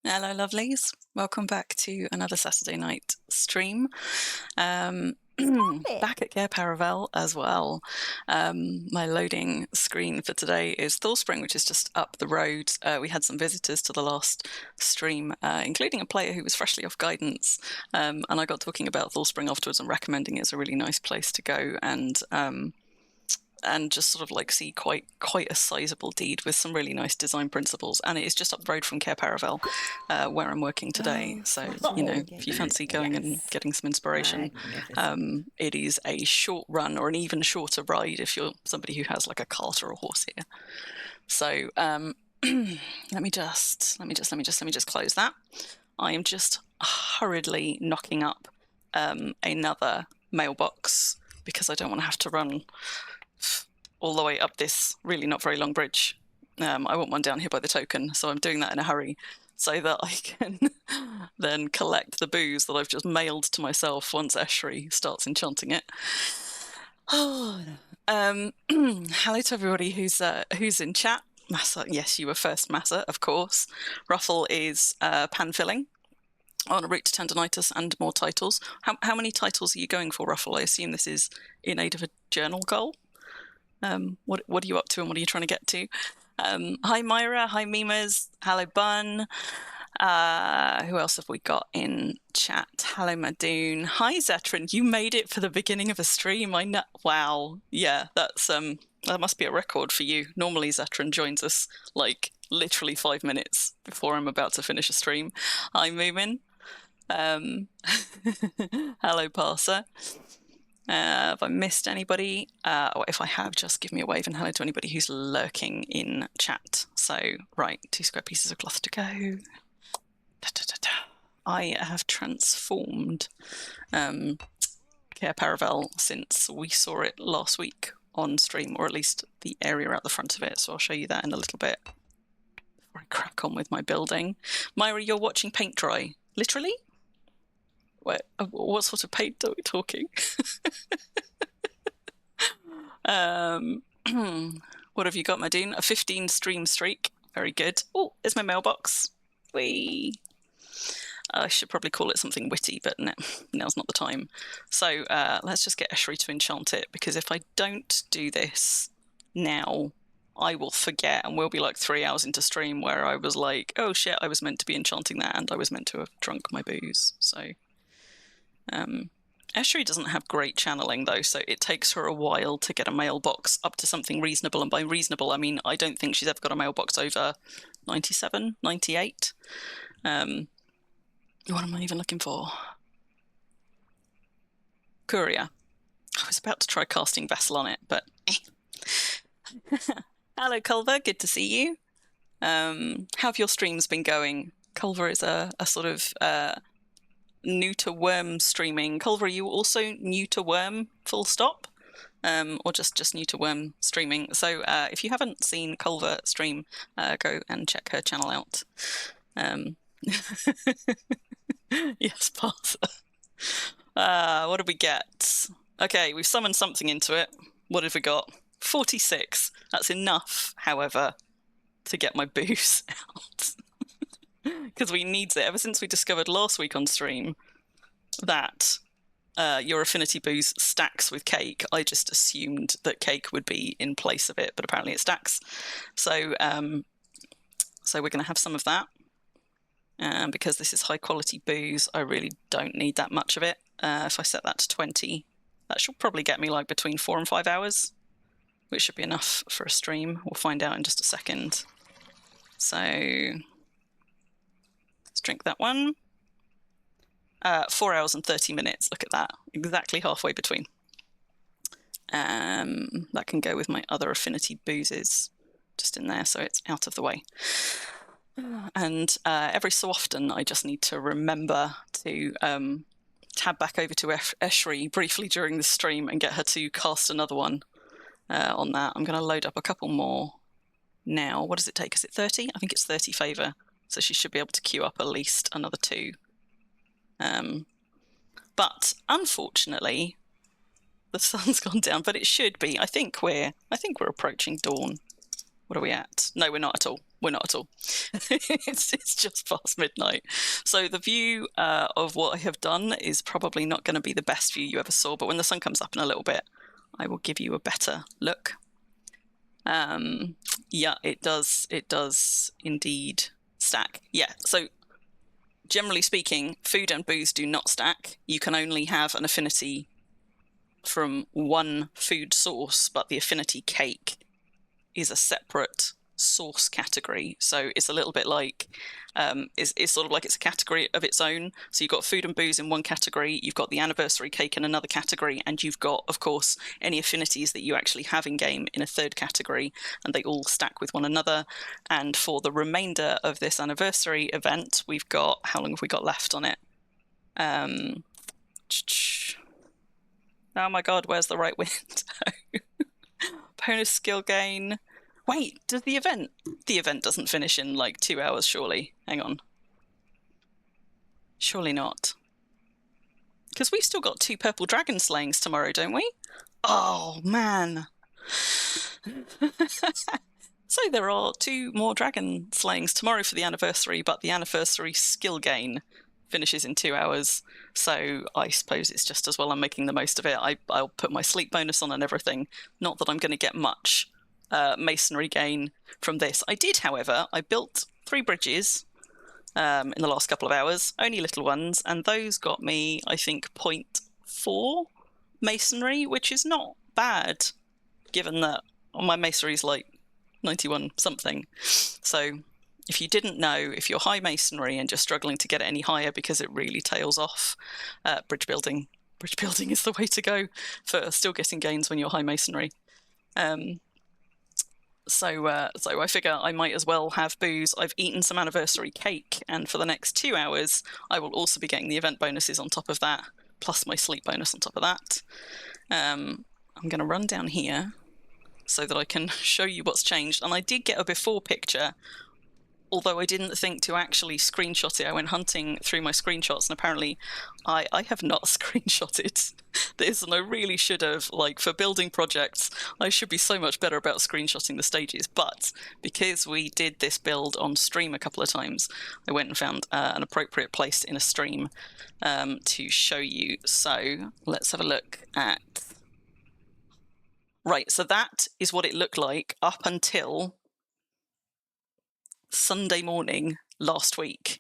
Hello, lovelies. Welcome back to another Saturday night stream. Back at Cair Paravel as well. My loading screen for today is Thorspring, which is just up the road. We had some visitors to the last stream, including a player who was freshly off guidance. And I got talking about Thorspring afterwards and recommending it as a really nice place to go and just sort of like see quite a sizable deed with some really nice design principles. And it is just up the road from Cair Paravel, where I'm working today. So, if you fancy going and getting some inspiration, it is a short run or an even shorter ride if you're somebody who has like a cart or a horse here. So let me just close that. I am just hurriedly knocking up another mailbox because I don't want to have to run all the way up this really not very long bridge. I want one down here by the token, so I'm doing that in a hurry so that I can then collect the booze that I've just mailed to myself once Eshri starts enchanting it. Hello to everybody who's in chat. Massa, yes, you were first, Massa, of course. Ruffle is pan-filling on a route to tendonitis and more titles. How many titles are you going for, Ruffle? I assume this is in aid of a journal goal. What are you up to and what are you trying to get to? Hi Myra, hi Mimas, hello Bun. Who else have we got in chat? Hello Madoon. Hi Zetrin, you made it for the beginning of a stream. I know. Wow. Yeah, that's that must be a record for you. Normally Zetrin joins us like literally 5 minutes before I'm about to finish a stream. Hi Moomin. Hello Parser. Have I missed anybody? Or if I have, just give me a wave and hello to anybody who's lurking in chat. So, right, 2 square pieces of cloth to go. I have transformed Cair Paravel since we saw it last week on stream, or at least the area at the front of it. So I'll show you that in a little bit before I crack on with my building. Myra, you're watching paint dry. Literally? What sort of paint are we talking? What have you got, Madoon? A 15 stream streak. Very good. Oh, there's my mailbox. Whee. I should probably call it something witty, but no, now's not the time. So let's just get Eshri to enchant it, because if I don't do this now, I will forget and we'll be like 3 hours into stream where I was like, oh shit, I was meant to be enchanting that and I was meant to have drunk my booze. So Eshri doesn't have great channeling though, so it takes her a while to get a mailbox up to something reasonable. And by reasonable, I mean, I don't think she's ever got a mailbox over 97, 98. What am I even looking for? Courier. I was about to try casting Vessel on it, but Hello, Culver. Good to see you. How have your streams been going? Culver is a sort of new to Worm streaming. Culver, are you also new to Worm, full stop? Or just new to Worm streaming? So if you haven't seen Culver stream, go and check her channel out. Yes, Parser. What did we get? Okay, we've summoned something into it. What have we got? 46. That's enough, however, to get my booze out. Because we needs it. Ever since we discovered last week on stream that your affinity booze stacks with cake, I just assumed that cake would be in place of it, but apparently it stacks. So we're going to have some of that. Because this is high quality booze, I really don't need that much of it. If I set that to 20, that should probably get me like between 4 and 5 hours, which should be enough for a stream. We'll find out in just a second. So let's drink that one. 4 hours and 30 minutes. Look at that. Exactly halfway between. That can go with my other affinity boozes just in there, so it's out of the way. And every so often, I just need to remember to tab back over to Eshri briefly during the stream and get her to cast another one on that. I'm going to load up a couple more now. What does it take? Is it 30? I think it's 30 favour. So she should be able to queue up at least another 2. But unfortunately, the sun's gone down. But it should be. I think we're approaching dawn. What are we at? No, we're not at all. We're not at all. It's just past midnight. So the view of what I have done is probably not going to be the best view you ever saw, but when the sun comes up in a little bit, I will give you a better look. Yeah, it does indeed stack. Yeah, so generally speaking, food and booze do not stack. You can only have an affinity from one food source, but the affinity cake is a separate source category. So it's a little bit like, it's sort of like it's a category of its own. So you've got food and booze in one category, you've got the anniversary cake in another category, and you've got, of course, any affinities that you actually have in game in a third category, and they all stack with one another. And for the remainder of this anniversary event, we've got, how long have we got left on it? Oh my god, where's the right window? Bonus skill gain. Wait, does the event doesn't finish in like 2 hours, surely? Hang on. Surely not. Because we've still got 2 purple dragon slayings tomorrow, don't we? Oh, man. So there are 2 more dragon slayings tomorrow for the anniversary, but the anniversary skill gain finishes in 2 hours. So I suppose it's just as well I'm making the most of it. I'll put my sleep bonus on and everything. Not that I'm going to get much masonry gain from this. I did, however, I built 3 bridges in the last couple of hours, only little ones, and those got me, I think, 0.4 masonry, which is not bad, given that my masonry is like 91 something. So if you didn't know, if you're high masonry and just struggling to get it any higher because it really tails off, bridge building is the way to go for still getting gains when you're high masonry. So I figure I might as well have booze. I've eaten some anniversary cake, and for the next 2 hours, I will also be getting the event bonuses on top of that, plus my sleep bonus on top of that. I'm going to run down here so that I can show you what's changed. And I did get a before picture, although I didn't think to actually screenshot it. I went hunting through my screenshots, and apparently I have not screenshotted this, and I really should have. Like, for building projects, I should be so much better about screenshotting the stages, but because we did this build on stream a couple of times, I went and found an appropriate place in a stream to show you. So let's have a look at... Right, so that is what it looked like up until Sunday morning last week.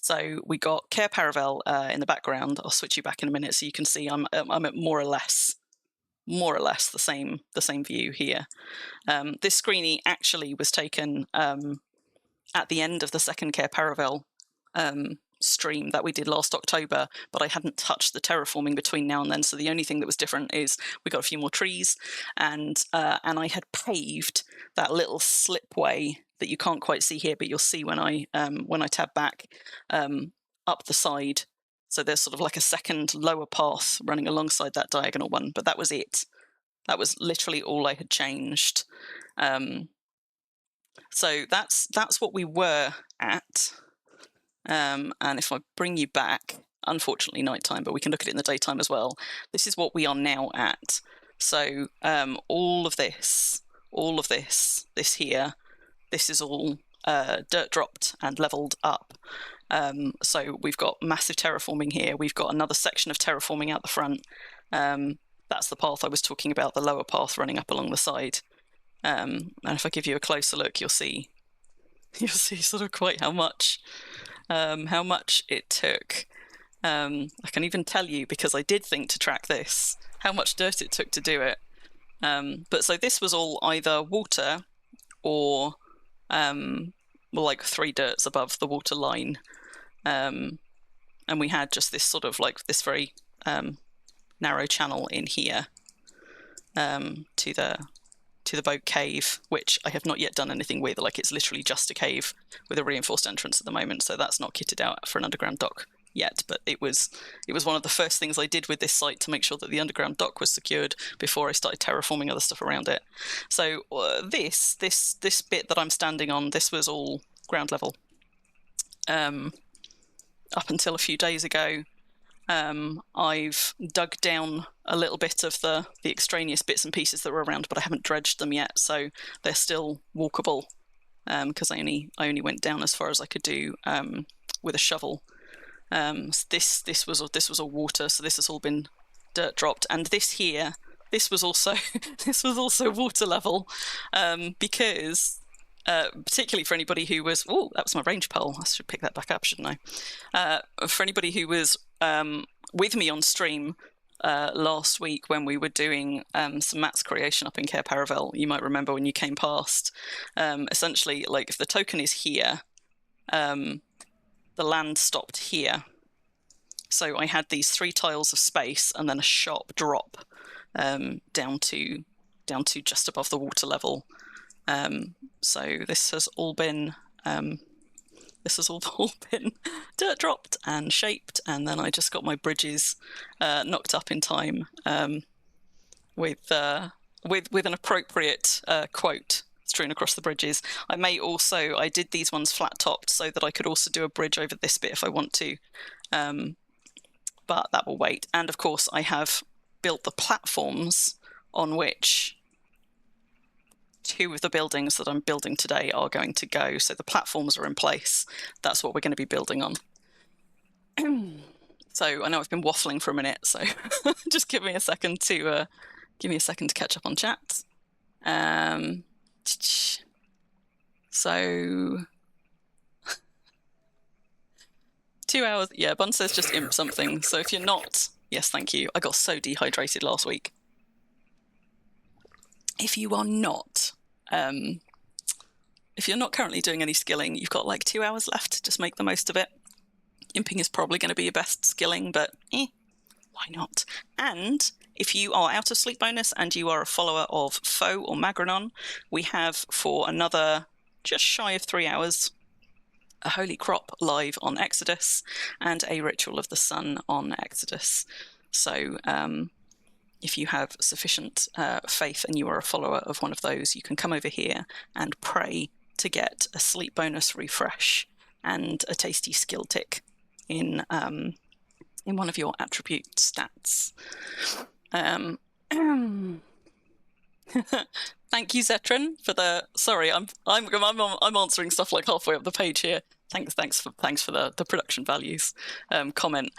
So we got Cair Paravel in the background. I'll switch you back in a minute so you can see I'm at more or less the same view here. This screenie actually was taken at the end of the second Cair Paravel stream that we did last October, but I hadn't touched the terraforming between now and then, so the only thing that was different is we got a few more trees, and I had paved that little slipway that you can't quite see here, but you'll see when I tab back up the side. So there's sort of like a second lower path running alongside that diagonal one, but that was it. That was literally all I had changed. So that's what we were at. And if I bring you back, unfortunately nighttime, but we can look at it in the daytime as well. This is what we are now at. So all of this here, this is all dirt dropped and leveled up. So we've got massive terraforming here. We've got another section of terraforming out the front. That's the path I was talking about, the lower path running up along the side. And if I give you a closer look, you'll see sort of quite how much it took. I can even tell you, because I did think to track this, how much dirt it took to do it. But so this was all either water or like 3 dirts above the water line. And we had just this sort of like this very narrow channel in here to the boat cave, which I have not yet done anything with. Like, it's literally just a cave with a reinforced entrance at the moment, so that's not kitted out for an underground dock yet, but it was one of the first things I did with this site to make sure that the underground dock was secured before I started terraforming other stuff around it. So this bit that I'm standing on, this was all ground level up until a few days ago. I've dug down a little bit of the extraneous bits and pieces that were around, but I haven't dredged them yet, so they're still walkable, because I only went down as far as I could do with a shovel. This was all water, so this has all been dirt dropped, and this was also water level, because particularly for anybody who was, oh, that was my range pole. I should pick that back up, shouldn't I? For anybody who was with me on stream last week when we were doing some mats creation up in Cair Paravel, you might remember when you came past. Essentially, like if the token is here, the land stopped here. So I had these 3 tiles of space and then a sharp drop down to just above the water level. So this has all been dirt dropped and shaped, and then I just got my bridges knocked up in time with an appropriate quote strewn across the bridges. I did these ones flat topped so that I could also do a bridge over this bit if I want to, but that will wait. And of course I have built the platforms on which 2 of the buildings that I'm building today are going to go. So the platforms are in place. That's what we're going to be building on. So I know I've been waffling for a minute, so just give me a second to catch up on chat. So 2 hours. Yeah, Bun says just imp something. So if you're not, yes, thank you. I got so dehydrated last week. If you are not, if you're not currently doing any skilling, you've got like 2 hours left. Just make the most of it. Imping is probably going to be your best skilling, but why not? And if you are out of sleep bonus and you are a follower of Foe or Magranon, we have for another just shy of 3 hours a Holy Crop live on Exodus and a Ritual of the Sun on Exodus. So if you have sufficient faith and you are a follower of one of those, you can come over here and pray to get a sleep bonus refresh and a tasty skill tick in one of your attribute stats. Thank you, Zetran, for the. Sorry, I'm answering stuff like halfway up the page here. Thanks for the production values comment.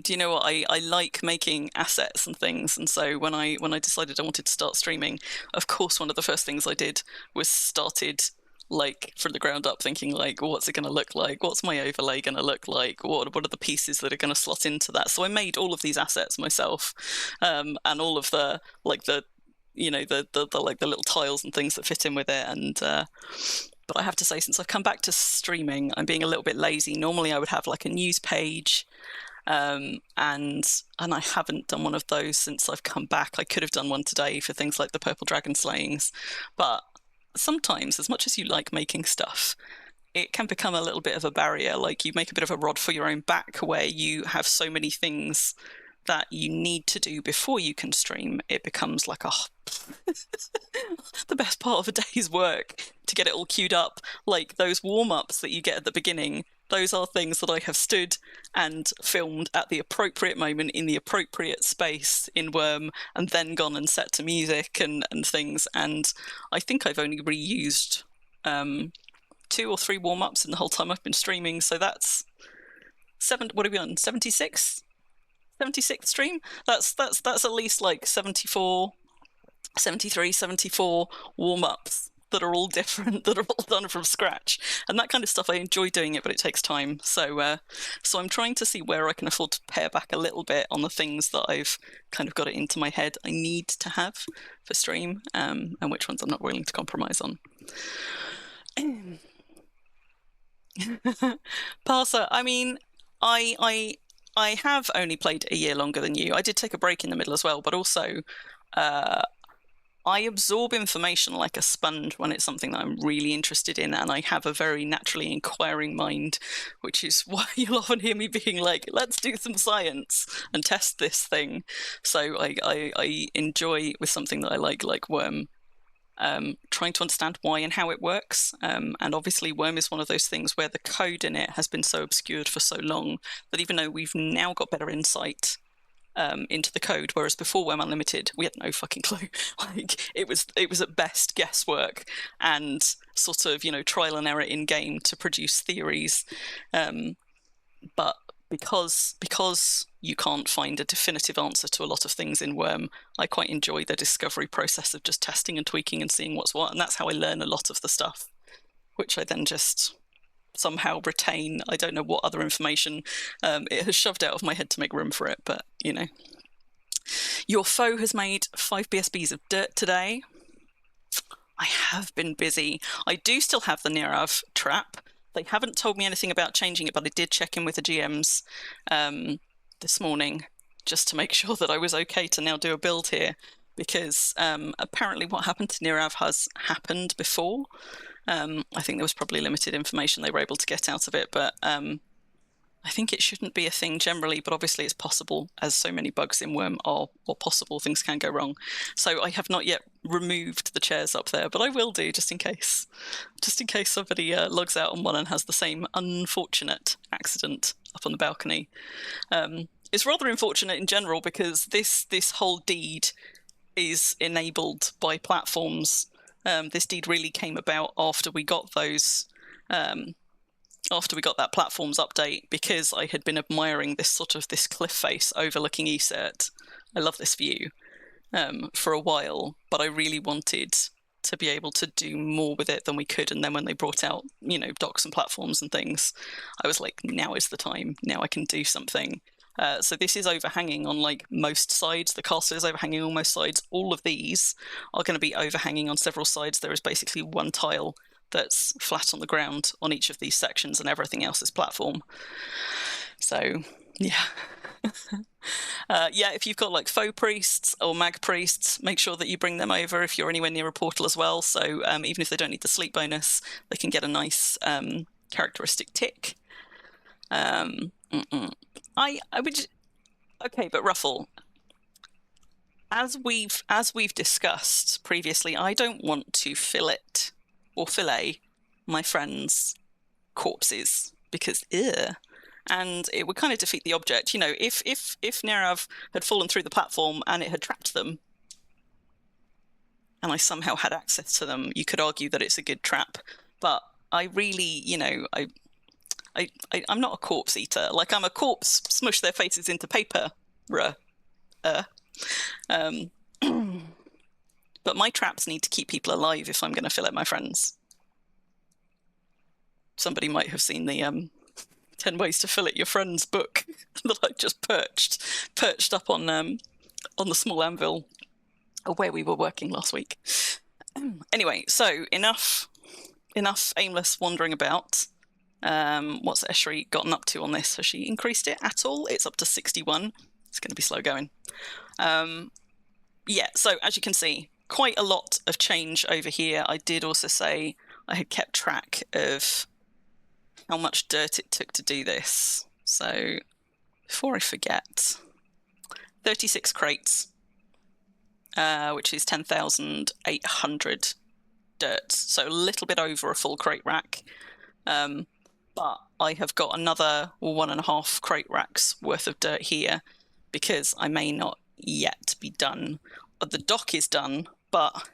Do you know what, I like making assets and things, and so when I decided I wanted to start streaming, of course one of the first things I did was started like from the ground up, thinking like, what's it going to look like? What's my overlay going to look like? What are the pieces that are going to slot into that? So I made all of these assets myself, and all of the little tiles and things that fit in with it. And but I have to say, since I've come back to streaming, I'm being a little bit lazy. Normally I would have like a news page, and I haven't done one of those since I've come back. I could have done one today for things like the purple dragon slayings, but sometimes, as much as you like making stuff, it can become a little bit of a barrier. Like you make a bit of a rod for your own back where you have so many things that you need to do before you can stream. It becomes like the best part of a day's work to get it all queued up. Like those warm-ups that you get at the beginning, those are things that I have stood and filmed at the appropriate moment in the appropriate space in Worm, and then gone and set to music and things. And I think I've only reused 2 or 3 warm-ups in the whole time I've been streaming. So that's what are we on? 76th stream? That's at least like 74, 73, 74 warm-ups that are all different, that are all done from scratch. And that kind of stuff, I enjoy doing it, but it takes time. So I'm trying to see where I can afford to pare back a little bit on the things that I've kind of got it into my head I need to have for stream, and which ones I'm not willing to compromise on. Parser, I mean, I have only played a year longer than you. I did take a break in the middle as well, but also I absorb information like a sponge when it's something that I'm really interested in, and I have a very naturally inquiring mind, which is why you'll often hear me being like, let's do some science and test this thing. So I enjoy with something that I like Worm, trying to understand why and how it works. And obviously Worm is one of those things where the code in it has been so obscured for so long that even though we've now got better insight into the code, whereas before Worm Unlimited we had no fucking clue. Like it was at best guesswork and sort of, trial and error in game to produce theories. But because you can't find a definitive answer to a lot of things in Worm, I quite enjoy the discovery process of just testing and tweaking and seeing what's what, and that's how I learn a lot of the stuff, which I then just somehow retain. I don't know what other information it has shoved out of my head to make room for it, but Your foe has made 5 BSBs of dirt today. I have been busy. I do still have the Nirav trap. They haven't told me anything about changing it, but I did check in with the GMs this morning just to make sure that I was okay to now do a build here, because apparently what happened to Nirav has happened before. I think there was probably limited information they were able to get out of it, but I think it shouldn't be a thing generally, but obviously it's possible, as so many bugs in Worm are possible, things can go wrong. So I have not yet removed the chairs up there, but I will do just in case somebody logs out on one and has the same unfortunate accident up on the balcony. It's rather unfortunate in general because this whole deed is enabled by platforms. This deed really came about after we got those after we got that platforms update, because I had been admiring this cliff face overlooking ESET. I love this view for a while, but I really wanted to be able to do more with it than we could. And then when they brought out, docks and platforms and things, I was like, now is the time. Now I can do something. So this is overhanging on like most sides. The castle is overhanging on most sides. All of these are going to be overhanging on several sides. There is basically one tile that's flat on the ground on each of these sections, and everything else is platform. So yeah. If you've got like foe priests or mag priests, make sure that you bring them over if you're anywhere near a portal as well. So even if they don't need the sleep bonus, they can get a nice characteristic tick. I would. Okay, but Ruffle, as we've discussed previously, I don't want to fillet my friends' corpses because and it would kind of defeat the object. If Nerav had fallen through the platform and it had trapped them, and I somehow had access to them, you could argue that it's a good trap. But I really, I'm not a corpse eater. Like, I'm a corpse smush their faces into paper. But my traps need to keep people alive if I'm going to fillet my friends. Somebody might have seen the 10 Ways to Fillet Your Friends book that I just perched up on the small anvil where we were working last week. Anyway, so enough aimless wandering about. What's Eshri gotten up to on this? Has she increased it at all? It's up to 61. It's going to be slow going. So as you can see, quite a lot of change over here. I did also say I had kept track of how much dirt it took to do this. So before I forget, 36 crates, which is 10,800 dirt. So a little bit over a full crate rack. But I have got another 1.5 crate racks worth of dirt here because I may not yet be done. The dock is done, but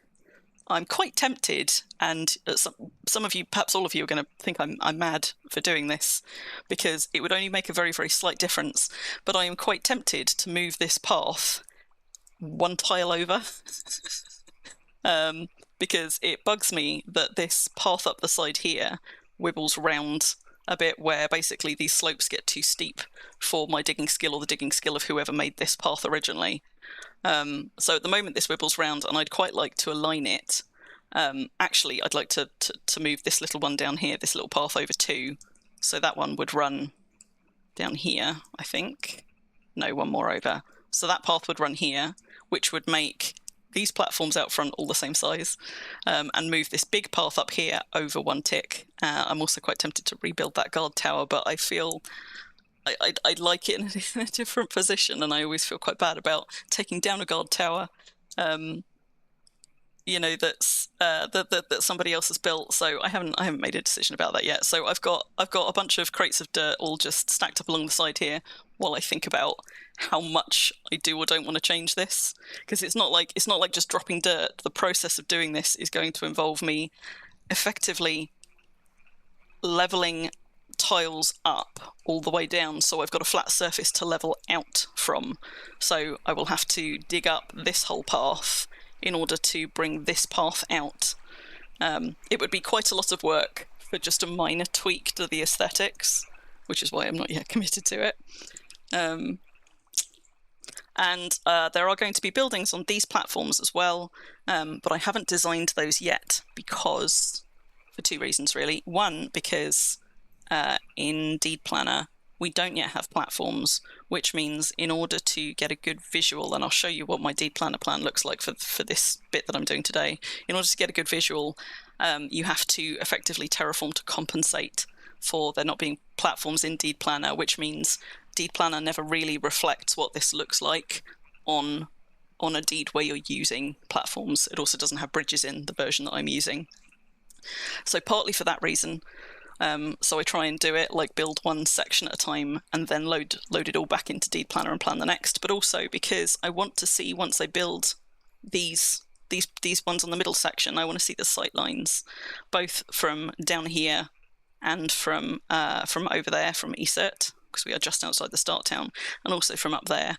I'm quite tempted, and some of you, perhaps all of you, are going to think I'm mad for doing this because it would only make a very, very slight difference. But I am quite tempted to move this path one tile over because it bugs me that this path up the side here wibbles round a bit, where basically these slopes get too steep for my digging skill or the digging skill of whoever made this path originally. So at the moment this wibbles round, and I'd quite like to align it. Actually, I'd like to move this little one down here, this little path over too. So that one would run down here, I think. No, one more over. So that path would run here, which would make these platforms out front all the same size, and move this big path up here over one tick. I'm also quite tempted to rebuild that guard tower, but I feel I'd like it in a different position, and I always feel quite bad about taking down a guard tower. that's that somebody else has built. So I haven't made a decision about that yet. So I've got a bunch of crates of dirt all just stacked up along the side here while I think about how much I do or don't want to change this, because it's not like just dropping dirt. The process of doing this is going to involve me effectively leveling tiles up all the way down, so I've got a flat surface to level out from. So I will have to dig up this whole path in order to bring this path out. It would be quite a lot of work for just a minor tweak to the aesthetics, which is why I'm not yet committed to it. And there are going to be buildings on these platforms as well, but I haven't designed those yet because, for two reasons really. One, because in Deed Planner we don't yet have platforms, which means in order to get a good visual, and I'll show you what my Deed Planner plan looks like for this bit that I'm doing today. In order to get a good visual, you have to effectively terraform to compensate for there not being platforms in Deed Planner, which means Deed Planner never really reflects what this looks like on a deed where you're using platforms. It also doesn't have bridges in the version that I'm using. So partly for that reason, so I try and do it like build one section at a time and then load it all back into Deed Planner and plan the next. But also because I want to see, once I build these ones on the middle section, I want to see the sight lines, both from down here and from over there, from Esert, because we are just outside the start town, and also from up there,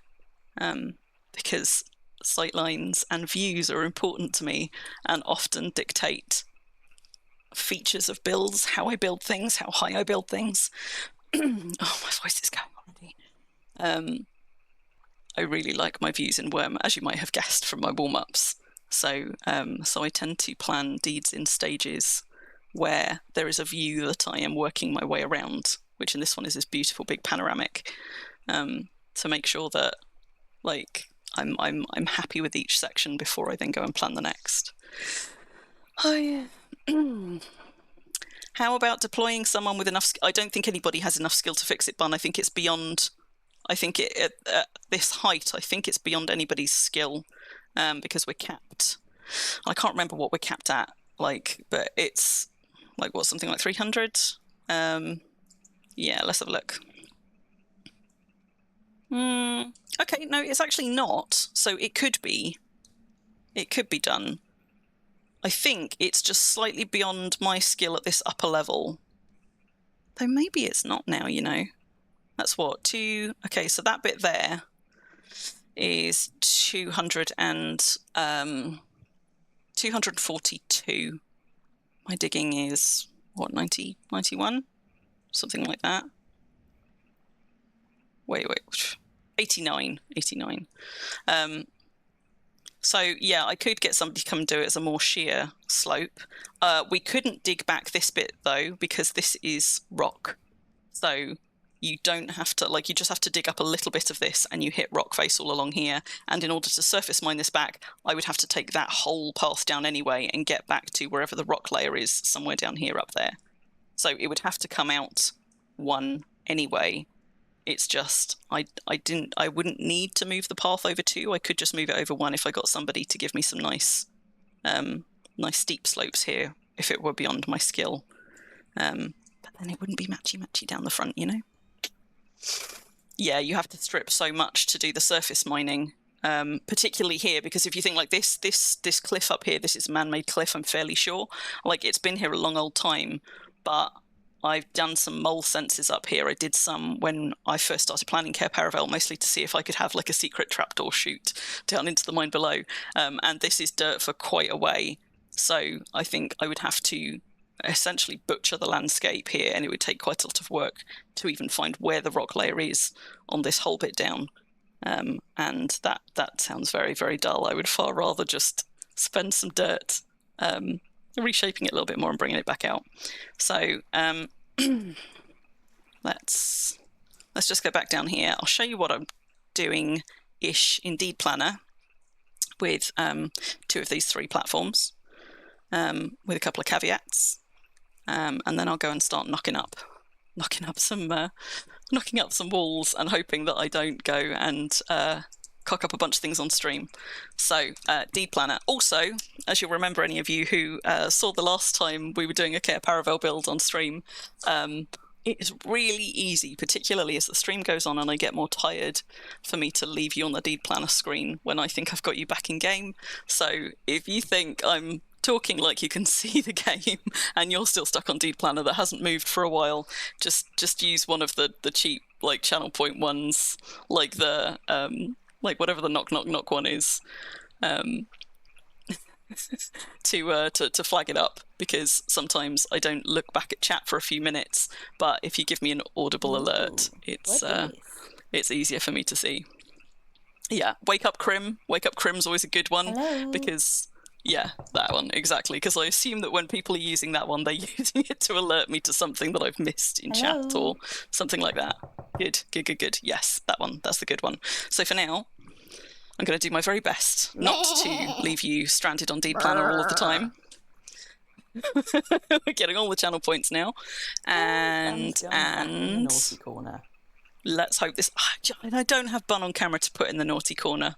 because sight lines and views are important to me and often dictate features of builds, how I build things, how high I build things. Oh, my voice is going already. I really like my views in Worm, as you might have guessed from my warm-ups. So I tend to plan deeds in stages where there is a view that I am working my way around, which in this one is this beautiful big panoramic, to make sure that like I'm happy with each section before I then go and plan the next. Oh yeah. How about deploying someone with enough? I don't think anybody has enough skill to fix it, Bun. I think it's beyond. I think at this height, I think it's beyond anybody's skill, because we're capped. I can't remember what we're capped at, but it's like what, something like 300. Yeah, let's have a look. Okay, no, it's actually not. So it could be done. I think it's just slightly beyond my skill at this upper level. Though maybe it's not now, That's what, okay, so that bit there is 242. My digging is, what, 90, 91? Something like that. Wait, 89. So yeah, I could get somebody to come and do it as a more sheer slope. We couldn't dig back this bit though, because this is rock. So you don't have to, you just have to dig up a little bit of this and you hit rock face all along here. And in order to surface mine this back, I would have to take that whole path down anyway and get back to wherever the rock layer is, somewhere down here up there. So it would have to come out one anyway. It's just, I wouldn't need to move the path over 2. I could just move it over 1 if I got somebody to give me some nice steep slopes here, if it were beyond my skill. But then it wouldn't be matchy down the front, Yeah, you have to strip so much to do the surface mining, particularly here, because if you think like this cliff up here, this is a man-made cliff, I'm fairly sure. It's been here a long old time, but I've done some mole senses up here. I did some when I first started planning Cair Paravel, mostly to see if I could have a secret trapdoor chute down into the mine below. And this is dirt for quite a way. So I think I would have to essentially butcher the landscape here, and it would take quite a lot of work to even find where the rock layer is on this whole bit down. And that sounds very, very dull. I would far rather just spend some dirt reshaping it a little bit more and bringing it back out. So let's just go back down here. I'll show you what I'm doing ish in Deed Planner with 2 of these 3 platforms, with a couple of caveats, and then I'll go and start knocking up some walls and hoping that I don't go and cock up a bunch of things on stream. So deed planner. Also, as you'll remember, any of you who saw the last time we were doing a Cair Paravel build on stream, it is really easy, particularly as the stream goes on and I get more tired, for me to leave you on the deed planner screen when I think I've got you back in game. So if you think I'm talking like you can see the game and you're still stuck on deed planner that hasn't moved for a while, just use one of the cheap like channel point ones, like the like whatever the knock knock knock one is, to flag it up, because sometimes I don't look back at chat for a few minutes, but if you give me an audible alert, it's easier for me to see. Yeah, wake up Crim. Wake up Crim's always a good one. Hello. Because yeah, that one, exactly, because I assume that when people are using that one, they're using it to alert me to something that I've missed in chat or something like that. Good. Yes, that one, that's the good one. So for now, I'm going to do my very best not to leave you stranded on deed planner all of the time. We're getting all the channel points now. And naughty corner. Let's hope this... I don't have Bun on camera to put in the naughty corner.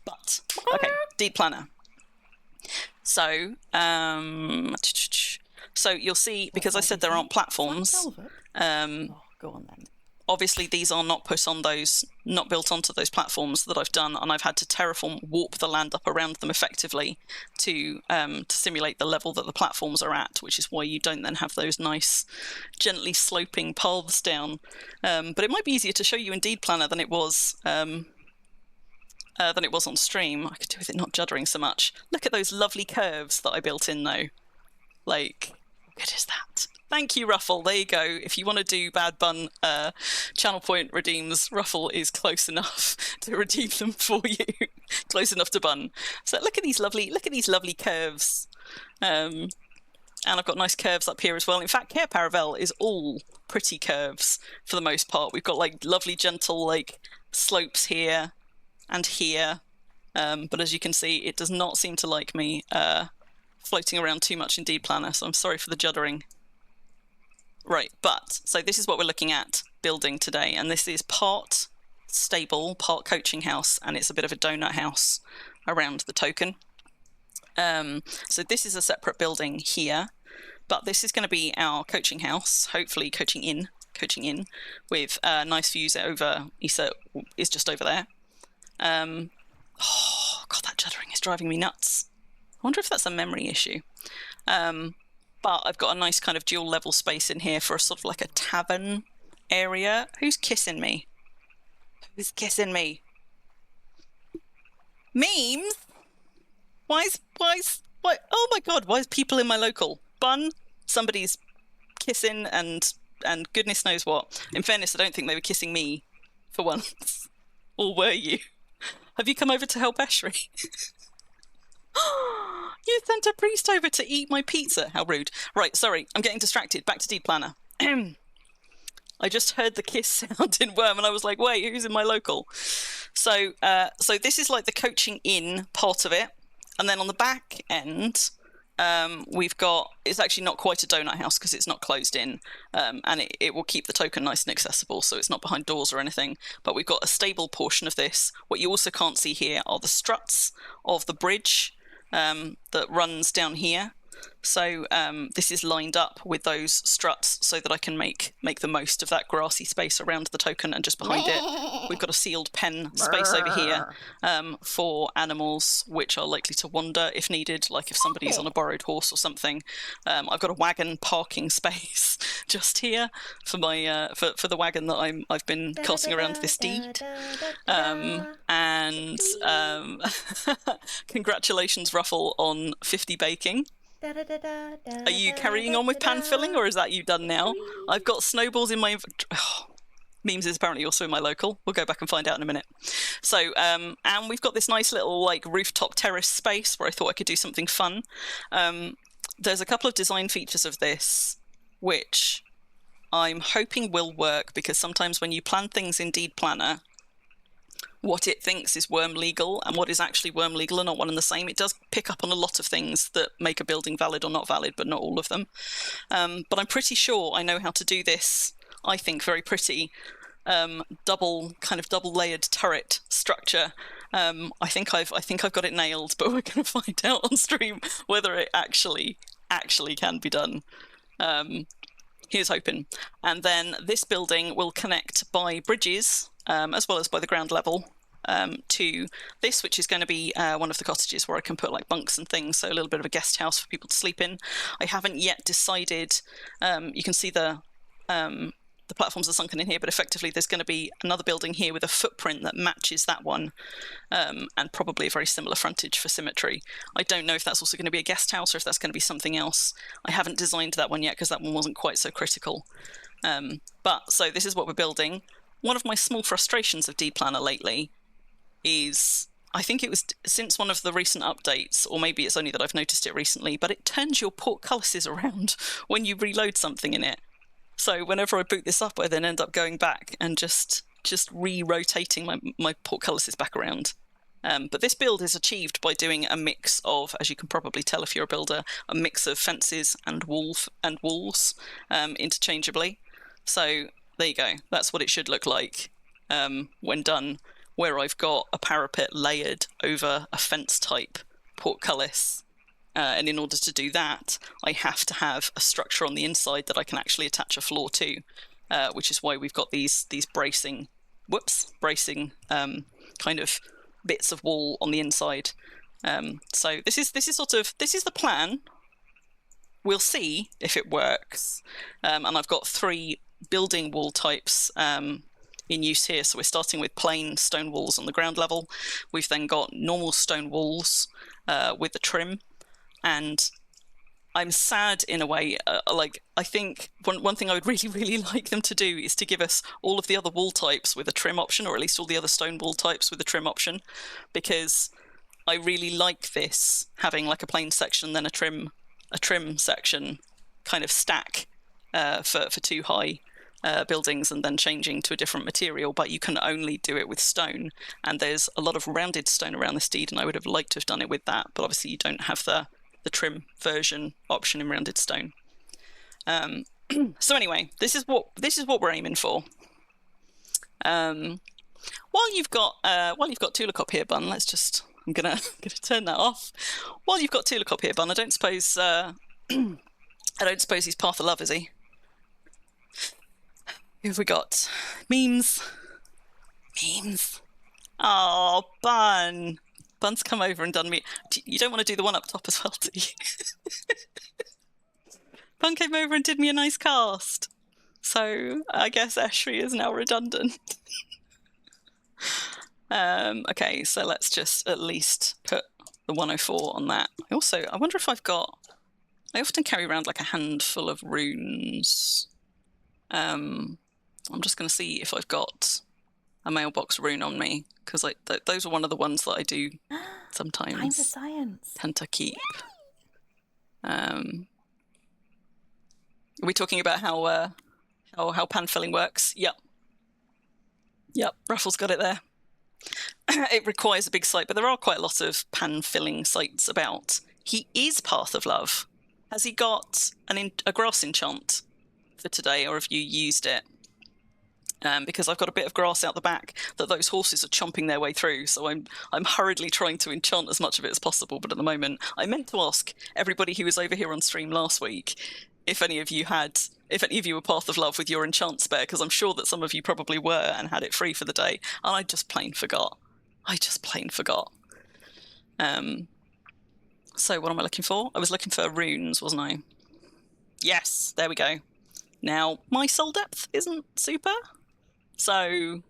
But, okay, deed planner. So, so you'll see, because I said there aren't platforms, go on then. Obviously these are not put on those, not built onto those platforms that I've done, and I've had to terraform warp the land up around them effectively to simulate the level that the platforms are at, which is why you don't then have those nice gently sloping paths down. But it might be easier to show you in deed planner than it was on stream. I could do with it not juddering so much. Look at those lovely curves that I built in though. Like, how good is that? Thank you, Ruffle. There you go. If you want to do Bad Bun channel point redeems, Ruffle is close enough to redeem them for you. Close enough to Bun. So look at these lovely curves. And I've got nice curves up here as well. In fact, Cair Paravel is all pretty curves for the most part. We've got like lovely gentle like slopes here and here. But as you can see, it does not seem to like me floating around too much in deed planner, so I'm sorry for the juddering. Right, but so this is what we're looking at building today, and this is part stable, part coaching house, and it's a bit of a donut house around the token. So this is a separate building here, but this is going to be our coaching house, hopefully coaching in with nice views over. Issa is just over there. Oh god, that juddering is driving me nuts. I wonder if that's a memory issue. But I've got a nice kind of dual level space in here for a sort of like a tavern area. Who's kissing me? Who's kissing me? Memes? Why? Oh my god, why is people in my local? Bun? Somebody's kissing and goodness knows what. In fairness, I don't think they were kissing me for once. Or were you? Have you come over to help Eshri? You sent a priest over to eat my pizza. How rude. Right, sorry, I'm getting distracted. Back to deed planner. I just heard the kiss sound in Worm and I was like, wait, who's in my local? So this is like the coaching in part of it. And then on the back end, we've got, it's actually not quite a donut house because it's not closed in, and it will keep the token nice and accessible, so it's not behind doors or anything. But we've got a stable portion of this. What you also can't see here are the struts of the bridge that runs down here. So this is lined up with those struts so that I can make the most of that grassy space around the token, and just behind it we've got a sealed pen space over here for animals which are likely to wander if needed, like if somebody's on a borrowed horse or something. I've got a wagon parking space just here for my for the wagon that I've been carting around this deed. And congratulations, Ruffle, on 50 baking. Are you carrying on with pan filling, or is that you done now? I've got snowballs in my Memes is apparently also in my local. We'll go back and find out in a minute. So, and we've got this nice little like rooftop terrace space where I thought I could do something fun. There's a couple of design features of this which I'm hoping will work, because sometimes when you plan things in Deed Planner, what it thinks is worm legal and what is actually worm legal are not one and the same. It does pick up on a lot of things that make a building valid or not valid, but not all of them. But I'm pretty sure I know how to do this, I think, very pretty, double layered turret structure. I think I've got it nailed, but we're going to find out on stream whether it actually can be done. Here's hoping. And then this building will connect by bridges, as well as by the ground level, to this, which is going to be one of the cottages where I can put like bunks and things, so a little bit of a guest house for people to sleep in. I haven't yet decided. You can see the platforms are sunken in here, but effectively there's going to be another building here with a footprint that matches that one, and probably a very similar frontage for symmetry. I don't know if that's also going to be a guest house or if that's going to be something else. I haven't designed that one yet because that one wasn't quite so critical. But so this is what we're building. One of my small frustrations of dplanner lately is, I think it was since one of the recent updates, or maybe it's only that I've noticed it recently, but it turns your portcullises around when you reload something in it. So whenever I boot this up, I then end up going back and just re-rotating my portcullises back around. But this build is achieved by doing a mix of, as you can probably tell if you're a builder, a mix of fences and walls interchangeably. So there you go. That's what it should look like when done, where I've got a parapet layered over a fence type portcullis. And in order to do that, I have to have a structure on the inside that I can actually attach a floor to, which is why we've got these bracing kind of bits of wall on the inside. So this is the plan. We'll see if it works. And I've got 3 building wall types in use here. So we're starting with plain stone walls on the ground level. We've then got normal stone walls with the trim. And I'm sad in a way, I think one thing I would really, really like them to do is to give us all of the other wall types with a trim option, or at least all the other stone wall types with a trim option, because I really like this, having like a plain section, then a trim section kind of stack for 2 high buildings, and then changing to a different material, but you can only do it with stone. And there's a lot of rounded stone around this deed, and I would have liked to have done it with that, but obviously you don't have the trim version option in rounded stone. So anyway, this is what we're aiming for. While you've got Tulacop here, Bun, I'm gonna turn that off. While you've got Tulacop here, Bun, I don't suppose he's Path of Love, is he? Who have we got? Memes. Oh, Bun. Bun's come over and done me. You don't want to do the one up top as well, do you? Bun came over and did me a nice cast. So I guess Eshri is now redundant. Okay, so let's just at least put the 104 on that. I wonder if I often carry around like a handful of runes. I'm just going to see if I've got a mailbox rune on me, because like those are one of the ones that I do sometimes. Time for science. Tend to keep. Are we talking about how pan filling works? Yep. Ruffles got it there. It requires a big site, but there are quite a lot of pan filling sites about. He is Path of Love. Has he got a grass enchant for today, or have you used it? Because I've got a bit of grass out the back that those horses are chomping their way through, so I'm hurriedly trying to enchant as much of it as possible. But at the moment, I meant to ask everybody who was over here on stream last week if any of you were Path of Love with your enchant spare, because I'm sure that some of you probably were and had it free for the day, and I just plain forgot. So what am I looking for? I was looking for runes, wasn't I? Yes, there we go. Now, my soul depth isn't super, so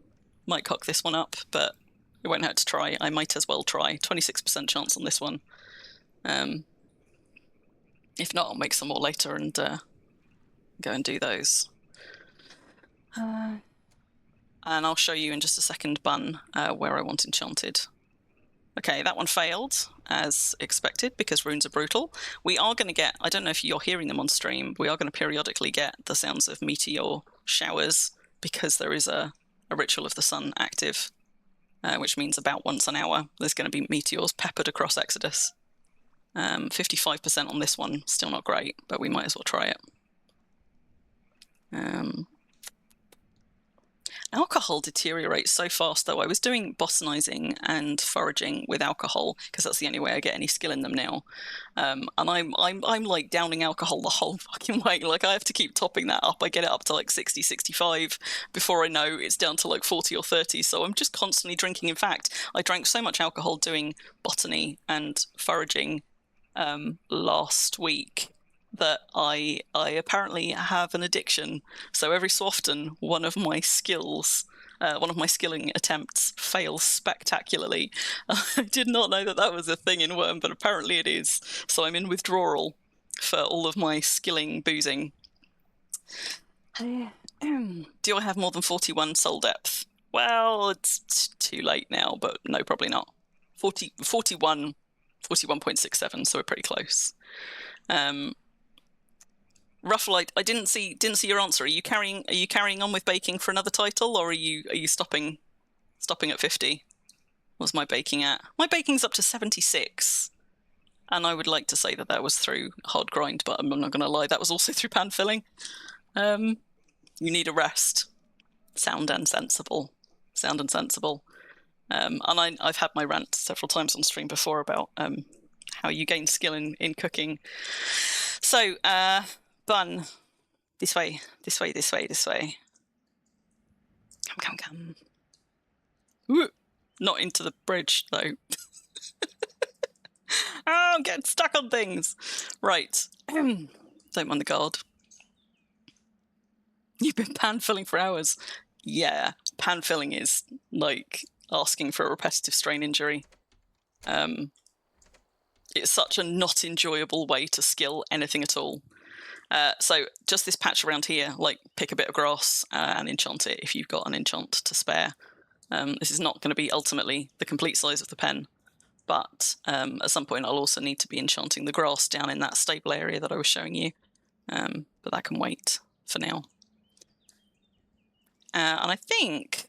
might cock this one up, but it won't hurt to try. I might as well try. 26% chance on this one. If not, I'll make some more later and go and do those. And I'll show you in just a second, Bun, where I want enchanted. Okay, that one failed, as expected, because runes are brutal. We are going to get, I don't know if you're hearing them on stream, we are going to periodically get the sounds of meteor showers, because there is a ritual of the sun active, which means about once an hour there's going to be meteors peppered across Exodus. 55% on this one, still not great, but we might as well try it. Alcohol deteriorates so fast, though. I was doing botanizing and foraging with alcohol because that's the only way I get any skill in them now. And I'm like downing alcohol the whole fucking way. Like I have to keep topping that up. I get it up to like 60, 65 before I know it's down to like 40 or 30. So I'm just constantly drinking. In fact, I drank so much alcohol doing botany and foraging last week that I apparently have an addiction. So every so often, one of my skilling attempts fails spectacularly. I did not know that was a thing in Worm, but apparently it is. So I'm in withdrawal for all of my skilling boozing. Do I have more than 41 soul depth? Well, it's too late now, but no, probably not. 41.67, so we're pretty close. Ruffle, I didn't see your answer. Are you carrying on with baking for another title, or are you stopping at 50? What's my baking at? My baking's up to 76, and I would like to say that was through hard grind, but I'm not going to lie, that was also through pan filling. You need a rest. Sound and sensible. And I've had my rant several times on stream before about how you gain skill in cooking. So, Bun, this way. Come. Ooh, not into the bridge, though. Oh, I'm getting stuck on things. Right. Don't mind the guard. You've been pan filling for hours. Yeah, pan filling is like asking for a repetitive strain injury. It's such a not enjoyable way to skill anything at all. So just this patch around here, like pick a bit of grass and enchant it if you've got an enchant to spare. This is not going to be ultimately the complete size of the pen, but at some point I'll also need to be enchanting the grass down in that stable area that I was showing you. But that can wait for now. And I think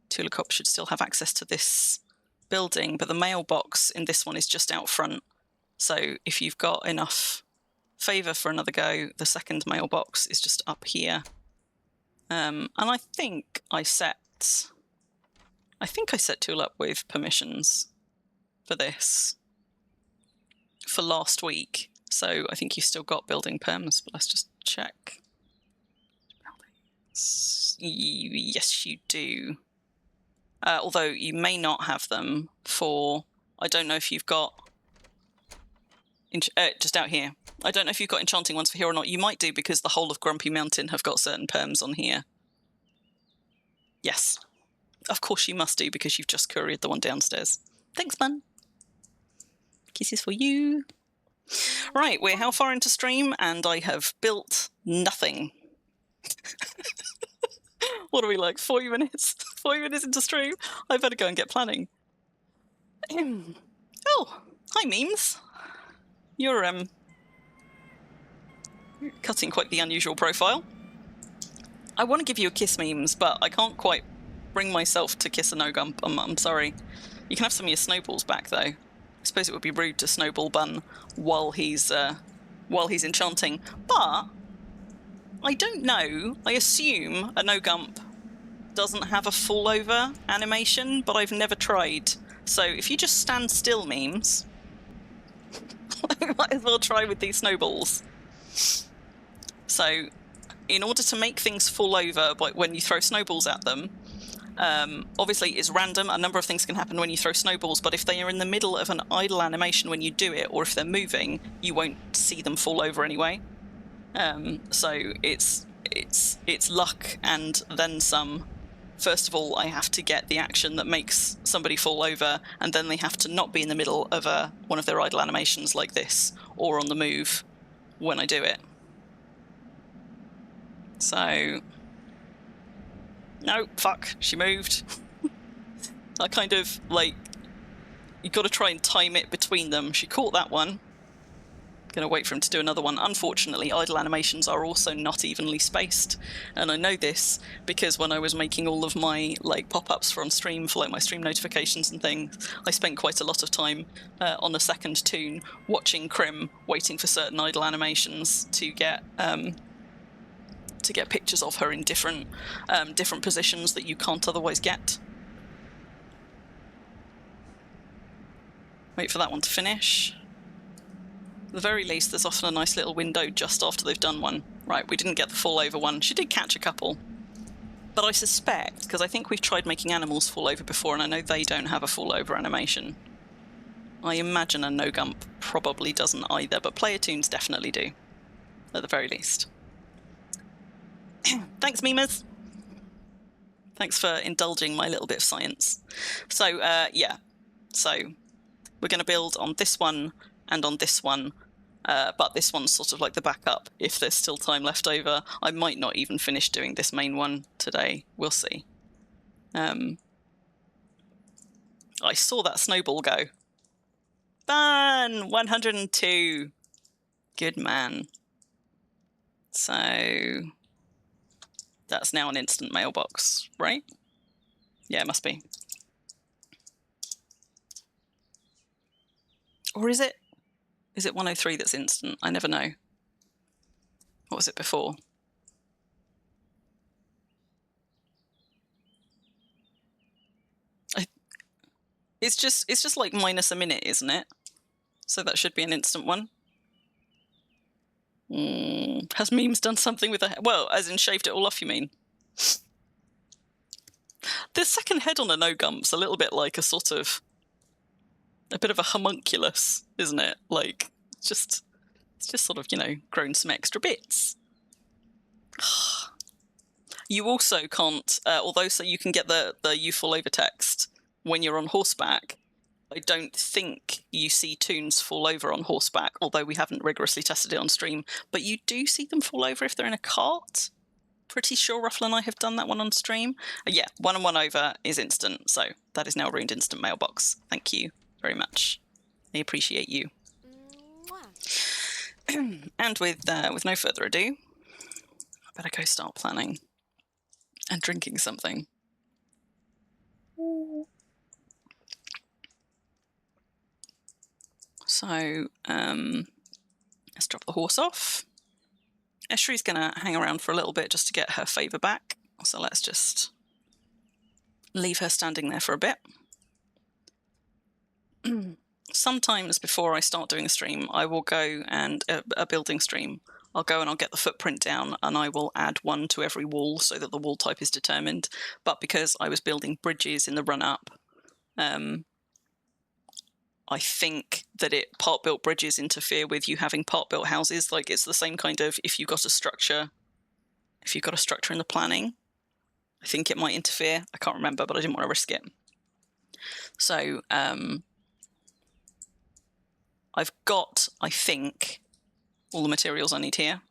Tulacop should still have access to this building, but the mailbox in this one is just out front. So if you've got enough favour for another go, the second mailbox is just up here. And I think I set Tool up with permissions for this for last week. So I think you've still got building perms, but let's just check. Yes, you do. Although you may not have them for, I don't know if you've got, just out here. I don't know if you've got enchanting ones for here or not. You might do because the whole of Grumpy Mountain have got certain perms on here. Yes. Of course you must do because you've just couriered the one downstairs. Thanks, man. Kisses for you. Right, we're how far into stream and I have built nothing. What are we like, 40 minutes? 40 minutes into stream? I better go and get planning. Oh, hi memes. You're cutting quite the unusual profile. I want to give you a kiss, memes, but I can't quite bring myself to kiss a no-gump. I'm sorry. You can have some of your snowballs back, though. I suppose it would be rude to snowball Bun while he's enchanting, but I don't know. I assume a no-gump doesn't have a fall-over animation, but I've never tried. So if you just stand still, memes, I might as well try with these snowballs. So in order to make things fall over when you throw snowballs at them, obviously it's random. A number of things can happen when you throw snowballs, but if they are in the middle of an idle animation when you do it, or if they're moving, you won't see them fall over anyway. So it's luck and then some. First of all, I have to get the action that makes somebody fall over, and then they have to not be in the middle of one of their idle animations like this, or on the move when I do it. So... No, fuck, she moved. I kind of, like... You've got to try and time it between them. She caught that one. Gonna wait for him to do another one. Unfortunately, idle animations are also not evenly spaced, and I know this because when I was making all of my pop-ups for on stream for my stream notifications and things, I spent quite a lot of time on a second toon watching Crim, waiting for certain idle animations to get to get pictures of her in different positions that you can't otherwise get. Wait for that one to finish. At the very least, there's often a nice little window just after they've done one. Right, we didn't get the fall over one. She did catch a couple. But I suspect, because I think we've tried making animals fall over before, and I know they don't have a fall over animation. I imagine a no gump probably doesn't either, but player toons definitely do, at the very least. Thanks, memers. Thanks for indulging my little bit of science. So, yeah. So, we're going to build on this one and on this one, but this one's sort of like the backup if there's still time left over. I might not even finish doing this main one today. We'll see. I saw that snowball go. Fun! 102. Good man. So that's now an instant mailbox, right? Yeah, it must be. Or is it? Is it 103 that's instant? I never know. What was it before? It's just like minus a minute, isn't it? So that should be an instant one. Has memes done something with the... Well, as in shaved it all off, you mean? The second head on a no-gump's a little bit like a sort of... a bit of a homunculus, isn't it? Like, it's just sort of, you know, grown some extra bits. You also can't... although so you can get the you fall over text when you're on horseback, I don't think you see toons fall over on horseback, although we haven't rigorously tested it on stream, but you do see them fall over if they're in a cart. Pretty sure Ruffle and I have done that one on stream. Yeah, 1 and 1 over is instant, so that is now ruined instant mailbox. Thank you very much. I appreciate you. And with no further ado, I better go start planning and drinking something. So, let's drop the horse off. Eshri's going to hang around for a little bit just to get her favour back. So let's just leave her standing there for a bit. Sometimes before I start doing a stream, I will go and a building stream. I'll go and I'll get the footprint down and I will add 1 to every wall so that the wall type is determined. But because I was building bridges in the run-up, I think that part-built bridges interfere with you having part-built houses. Like, it's the same kind of, if you've got a structure in the planning, I think it might interfere. I can't remember, but I didn't want to risk it. So, I've got, I think, all the materials I need here.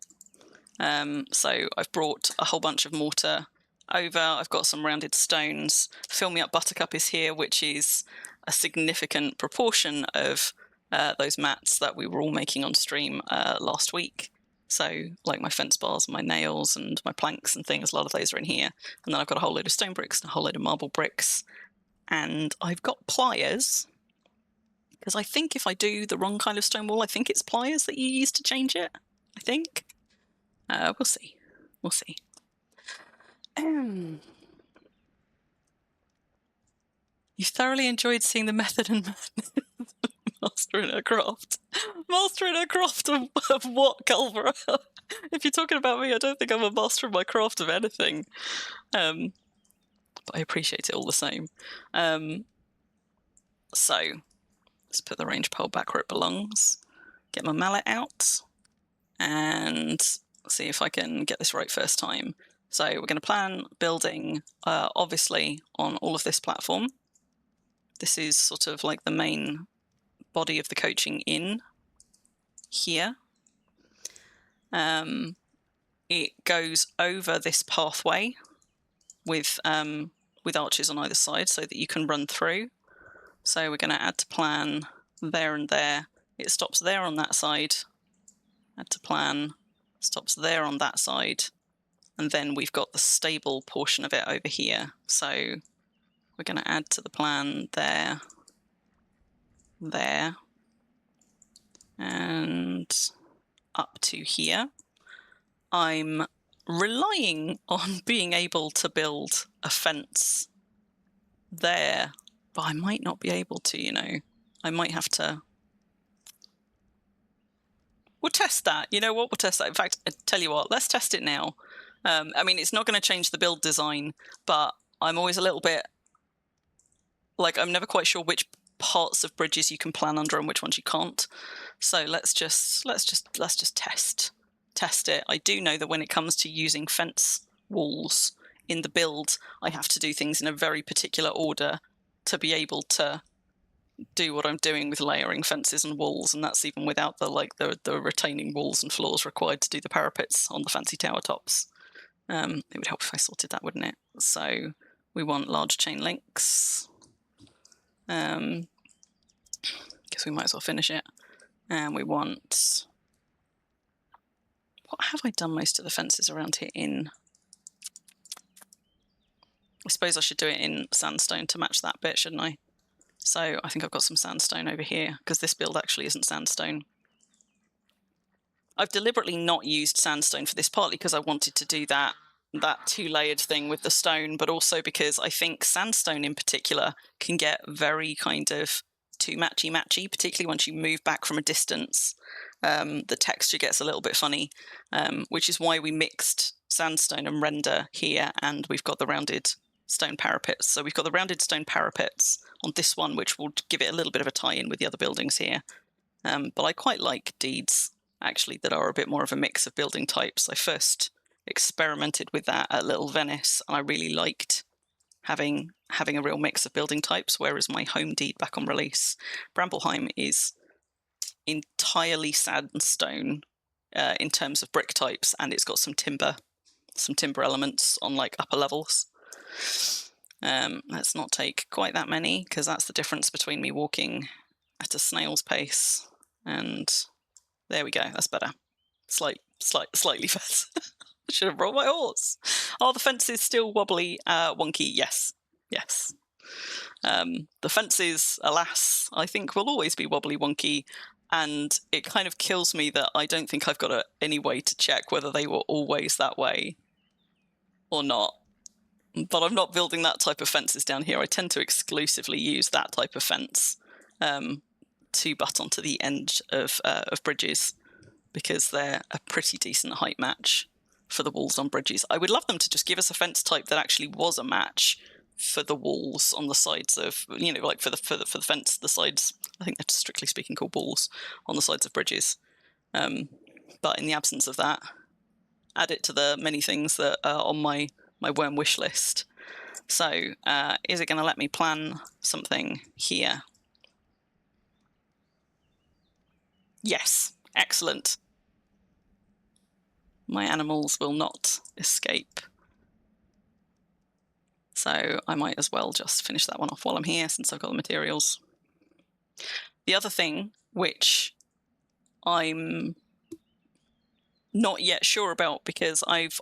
So I've brought a whole bunch of mortar over. I've got some rounded stones. Fill Me Up Buttercup is here, which is a significant proportion of those mats that we were all making on stream last week. So, like my fence bars, my nails, and my planks and things, a lot of those are in here. And then I've got a whole load of stone bricks and a whole load of marble bricks. And I've got pliers, because I think if I do the wrong kind of stone wall, I think it's pliers that you use to change it, I think. We'll see. We'll see. You thoroughly enjoyed seeing the method and master in her craft. Master in her craft of what, Culver? If you're talking about me, I don't think I'm a master of my craft of anything. But I appreciate it all the same. So, let's put the range pole back where it belongs. Get my mallet out. And see if I can get this right first time. So we're going to plan building, obviously, on all of this platform. This is sort of like the main body of the coaching in here. It goes over this pathway with arches on either side so that you can run through. So we're going to add to plan there and there. It stops there on that side. Add to plan, stops there on that side. And then we've got the stable portion of it over here. So we're going to add to the plan there, there, and up to here. I'm relying on being able to build a fence there, but I might not be able to, you know. I might have to... We'll test that. You know what? We'll test that. In fact, I tell you what, let's test it now. I mean, it's not going to change the build design, but I'm always a little bit... Like, I'm never quite sure which parts of bridges you can plan under and which ones you can't. So let's just test it. I do know that when it comes to using fence walls in the build, I have to do things in a very particular order to be able to do what I'm doing with layering fences and walls, and that's even without the retaining walls and floors required to do the parapets on the fancy tower tops. It would help if I sorted that, wouldn't it? So we want large chain links. Guess we might as well finish it. And we want... What have I done most of the fences around here in? I suppose I should do it in sandstone to match that bit, shouldn't I? So I think I've got some sandstone over here, because this build actually isn't sandstone. I've deliberately not used sandstone for this, partly because I wanted to do that two-layered thing with the stone, but also because I think sandstone in particular can get very kind of too matchy-matchy, particularly once you move back from a distance. The texture gets a little bit funny, which is why we mixed sandstone and render here, and we've got the rounded stone parapets. So we've got the rounded stone parapets on this one, which will give it a little bit of a tie-in with the other buildings here. But I quite like deeds, actually, that are a bit more of a mix of building types. I first experimented with that at Little Venice, and I really liked having a real mix of building types, whereas my home deed back on release, Brambleheim, is entirely sandstone in terms of brick types, and it's got some timber elements on like upper levels. Let's not take quite that many, because that's the difference between me walking at a snail's pace and there we go, that's better. Slightly better. I should have brought my horse. Are the fences still wobbly, wonky? Yes. The fences, alas, I think will always be wobbly wonky, and it kind of kills me that I don't think I've got any way to check whether they were always that way or not. But I'm not building that type of fences down here. I tend to exclusively use that type of fence to butt onto the end of bridges, because they're a pretty decent height match for the walls on bridges. I would love them to just give us a fence type that actually was a match for the walls on the sides of, you know, like for the fence, the sides, I think they're strictly speaking called walls on the sides of bridges. But in the absence of that, add it to the many things that are on my worm wish list. So is it going to let me plan something here? Yes, excellent. My animals will not escape. So I might as well just finish that one off while I'm here, since I've got the materials. The other thing, which I'm not yet sure about, because I've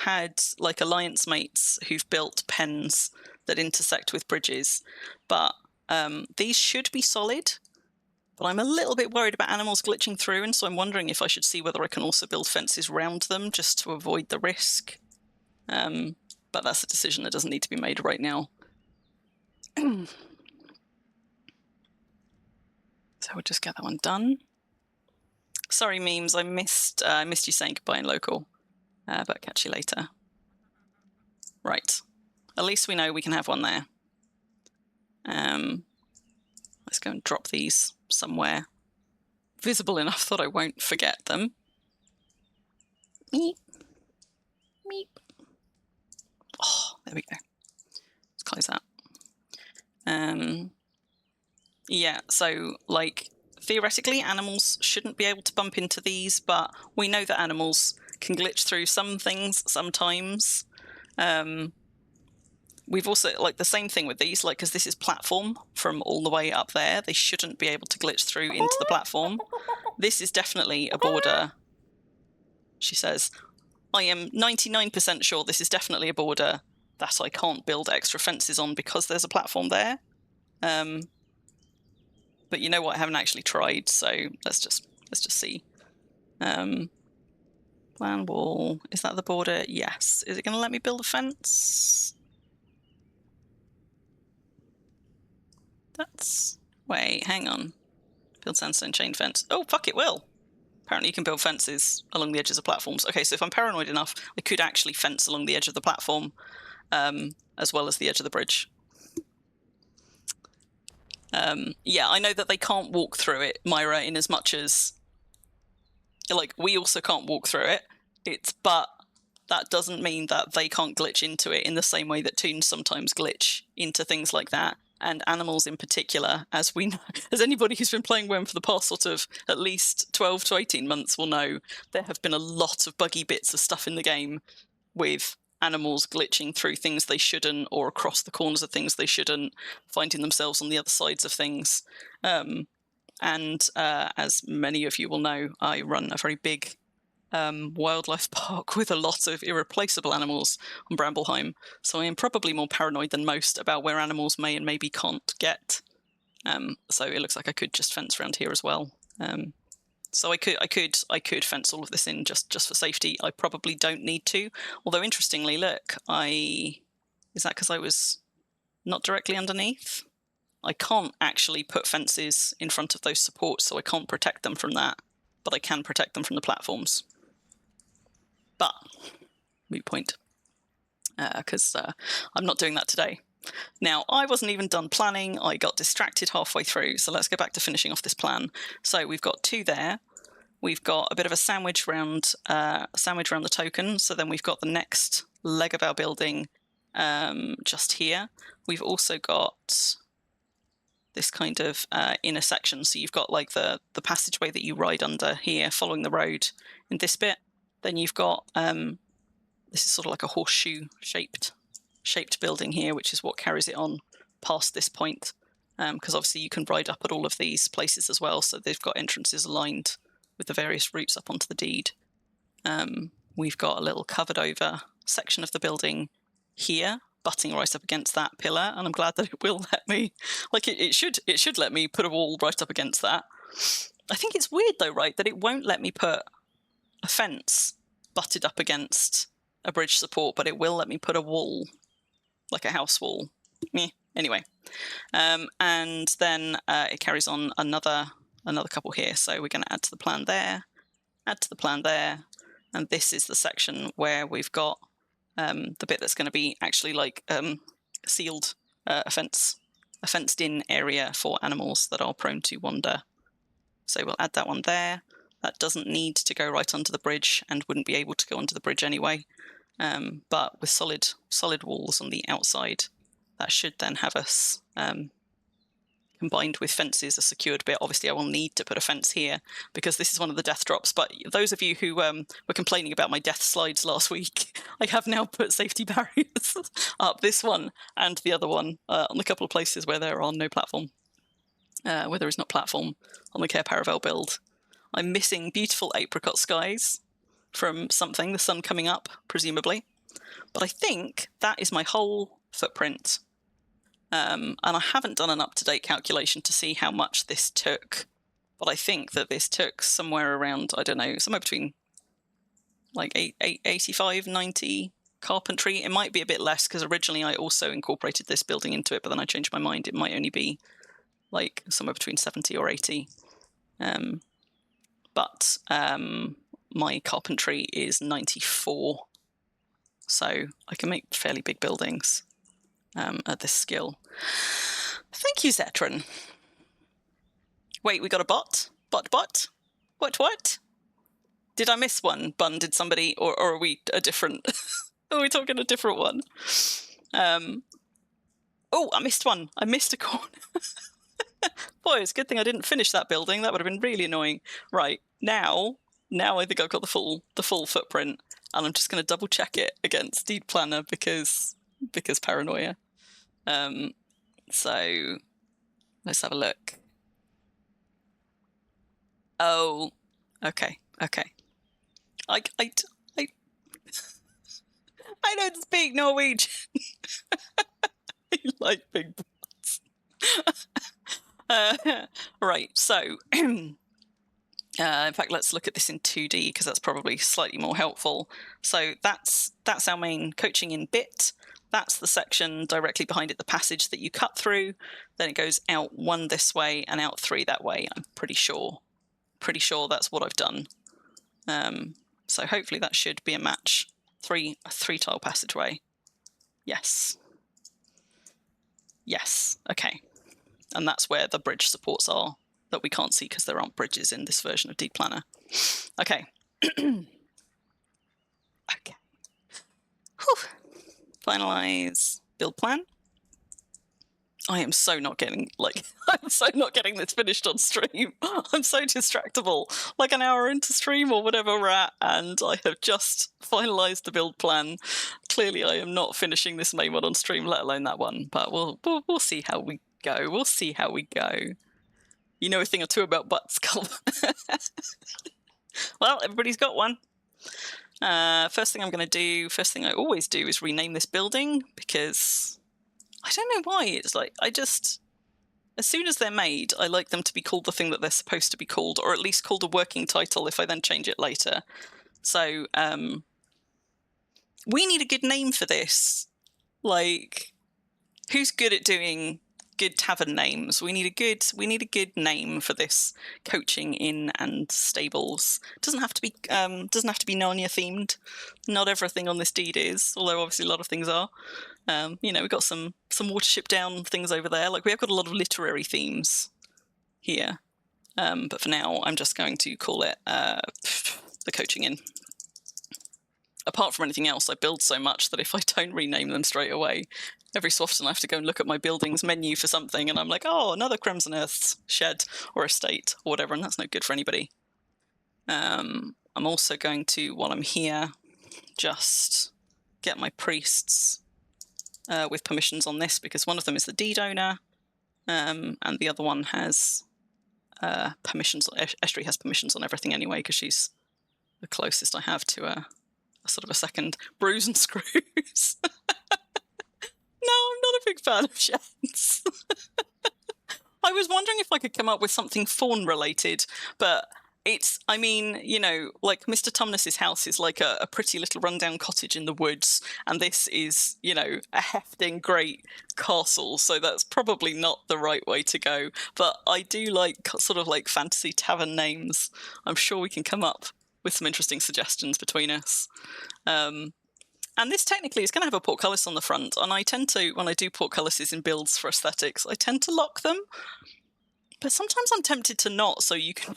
had like alliance mates who've built pens that intersect with bridges, but these should be solid. But I'm a little bit worried about animals glitching through, and so I'm wondering if I should see whether I can also build fences round them just to avoid the risk. But that's a decision that doesn't need to be made right now. So we'll just get that one done. Sorry, memes, I missed you saying goodbye in local, but catch you later. Right, at least we know we can have one there. Let's go and drop these somewhere visible enough that I won't forget them. Meep. Meep. Oh, there we go. Let's close that. Yeah, so like theoretically animals shouldn't be able to bump into these, but we know that animals can glitch through some things sometimes. We've also, like, the same thing with these, like, because this is platform from all the way up there, they shouldn't be able to glitch through into the platform. This is definitely a border, she says. I am 99% sure this is definitely a border that I can't build extra fences on because there's a platform there. But you know what, I haven't actually tried, so let's just see. Plan wall. Is that the border? Yes. Is it going to let me build a fence? Wait, hang on. Build sandstone chain fence. Oh, fuck, it will. Apparently you can build fences along the edges of platforms. Okay, so if I'm paranoid enough, I could actually fence along the edge of the platform, as well as the edge of the bridge. Yeah, I know that they can't walk through it, Myra, in as much as, like, we also can't walk through it. But that doesn't mean that they can't glitch into it in the same way that toons sometimes glitch into things like that. And animals in particular, as we know, as anybody who's been playing Worm for the past sort of at least 12 to 18 months will know, there have been a lot of buggy bits of stuff in the game with animals glitching through things they shouldn't, or across the corners of things they shouldn't, finding themselves on the other sides of things. As many of you will know, I run a very big wildlife park with a lot of irreplaceable animals on Bramblehome, so I am probably more paranoid than most about where animals may and maybe can't get. So it looks like I could just fence around here as well. So I could fence all of this in just for safety. I probably don't need to. Although interestingly, look, is that because I was not directly underneath? I can't actually put fences in front of those supports, so I can't protect them from that, but I can protect them from the platforms. But, moot point, because I'm not doing that today. Now, I wasn't even done planning. I got distracted halfway through, so let's go back to finishing off this plan. So we've got 2 there. We've got a bit of a sandwich around the token. So then we've got the next leg of our building just here. We've also got this kind of inner section. So you've got like the passageway that you ride under here, following the road in this bit. Then you've got this is sort of like a horseshoe shaped building here, which is what carries it on past this point. Because obviously you can ride up at all of these places as well. So they've got entrances aligned with the various routes up onto the deed. We've got a little covered over section of the building here, butting right up against that pillar, and I'm glad that it will let me, like it should let me put a wall right up against that. I think it's weird though, right, that it won't let me put a fence butted up against a bridge support, but it will let me put a wall, like a house wall. Anyway, and then it carries on another couple here. So we're going to add to the plan there, add to the plan there, and this is the section where we've got the bit that's going to be actually like sealed, a fenced-in area for animals that are prone to wander. So we'll add that one there. That doesn't need to go right under the bridge and wouldn't be able to go under the bridge anyway. But with solid walls on the outside, that should then have us, combined with fences, a secured bit. Obviously, I will need to put a fence here because this is one of the death drops. But those of you who were complaining about my death slides last week, I have now put safety barriers up, this one and the other one, on the couple of places where there are no platform, where there is not platform on the Cair Paravel build. I'm missing beautiful apricot skies from something, the sun coming up, presumably. But I think that is my whole footprint. And I haven't done an up-to-date calculation to see how much this took, but I think that this took somewhere around, I don't know, somewhere between like 85, 90 carpentry. It might be a bit less because originally I also incorporated this building into it, but then I changed my mind. It might only be like somewhere between 70 or 80. But my carpentry is 94, so I can make fairly big buildings at this skill. Thank you, Zetron. Wait, we got a bot? Bot? What? Did I miss one? Bun, did somebody, or are we a different, are we talking a different one? Oh, I missed one. I missed a corner. Boy, it's a good thing I didn't finish that building. That would have been really annoying. Right, now I think I've got the full footprint, and I'm just going to double check it against Deed Planner because paranoia. So let's have a look. Oh, okay. I don't speak Norwegian. I like big bots. Right, so In fact, let's look at this in 2D because that's probably slightly more helpful. So that's our main coaching in bit. That's the section directly behind it, the passage that you cut through. Then it goes out 1 this way and out 3 that way. I'm pretty sure that's what I've done. So hopefully that should be a match. A 3-tile passageway. Yes. Yes. Okay. And that's where the bridge supports are that we can't see because there aren't bridges in this version of Deep Planner. Okay. Okay. Whew. Finalize build plan. I'm so not getting this finished on stream. I'm so distractible. Like an hour into stream or whatever we're at, and I have just finalized the build plan. Clearly, I am not finishing this main one on stream, let alone that one. But we'll see how we go. We'll see how we go. You know a thing or two about butt skull. Well, everybody's got one. First thing I always do is rename this building because I don't know why. It's like, as soon as they're made, I like them to be called the thing that they're supposed to be called, or at least called a working title if I then change it later. So, we need a good name for this. Like, who's good at doing good tavern names? We need a good name for this coaching inn and stables. Doesn't have to be Narnia themed. Not everything on this deed is, although obviously a lot of things are. We've got some Watership Down things over there. Like, we have got a lot of literary themes here. But for now, I'm just going to call it the coaching inn. Apart from anything else, I build so much that if I don't rename them straight away, every so often I have to go and look at my buildings menu for something, and I'm like, oh, another Crimson Earth's shed or estate or whatever, and that's no good for anybody. I'm also going to, while I'm here, just get my priests with permissions on this, because one of them is the deed owner, and the other one has permissions. Estrie has permissions on everything anyway, because she's the closest I have to a sort of a second Brews and Screws. No, I'm not a big fan of sheds. I was wondering if I could come up with something fawn related, but like Mr. Tumnus's house is like a pretty little rundown cottage in the woods, and this is, a hefting great castle, so that's probably not the right way to go. But I do like sort of like fantasy tavern names. I'm sure we can come up with some interesting suggestions between us. And this technically is going to have a portcullis on the front, and I tend to, when I do portcullises in builds for aesthetics, I tend to lock them. But sometimes I'm tempted to not, so you can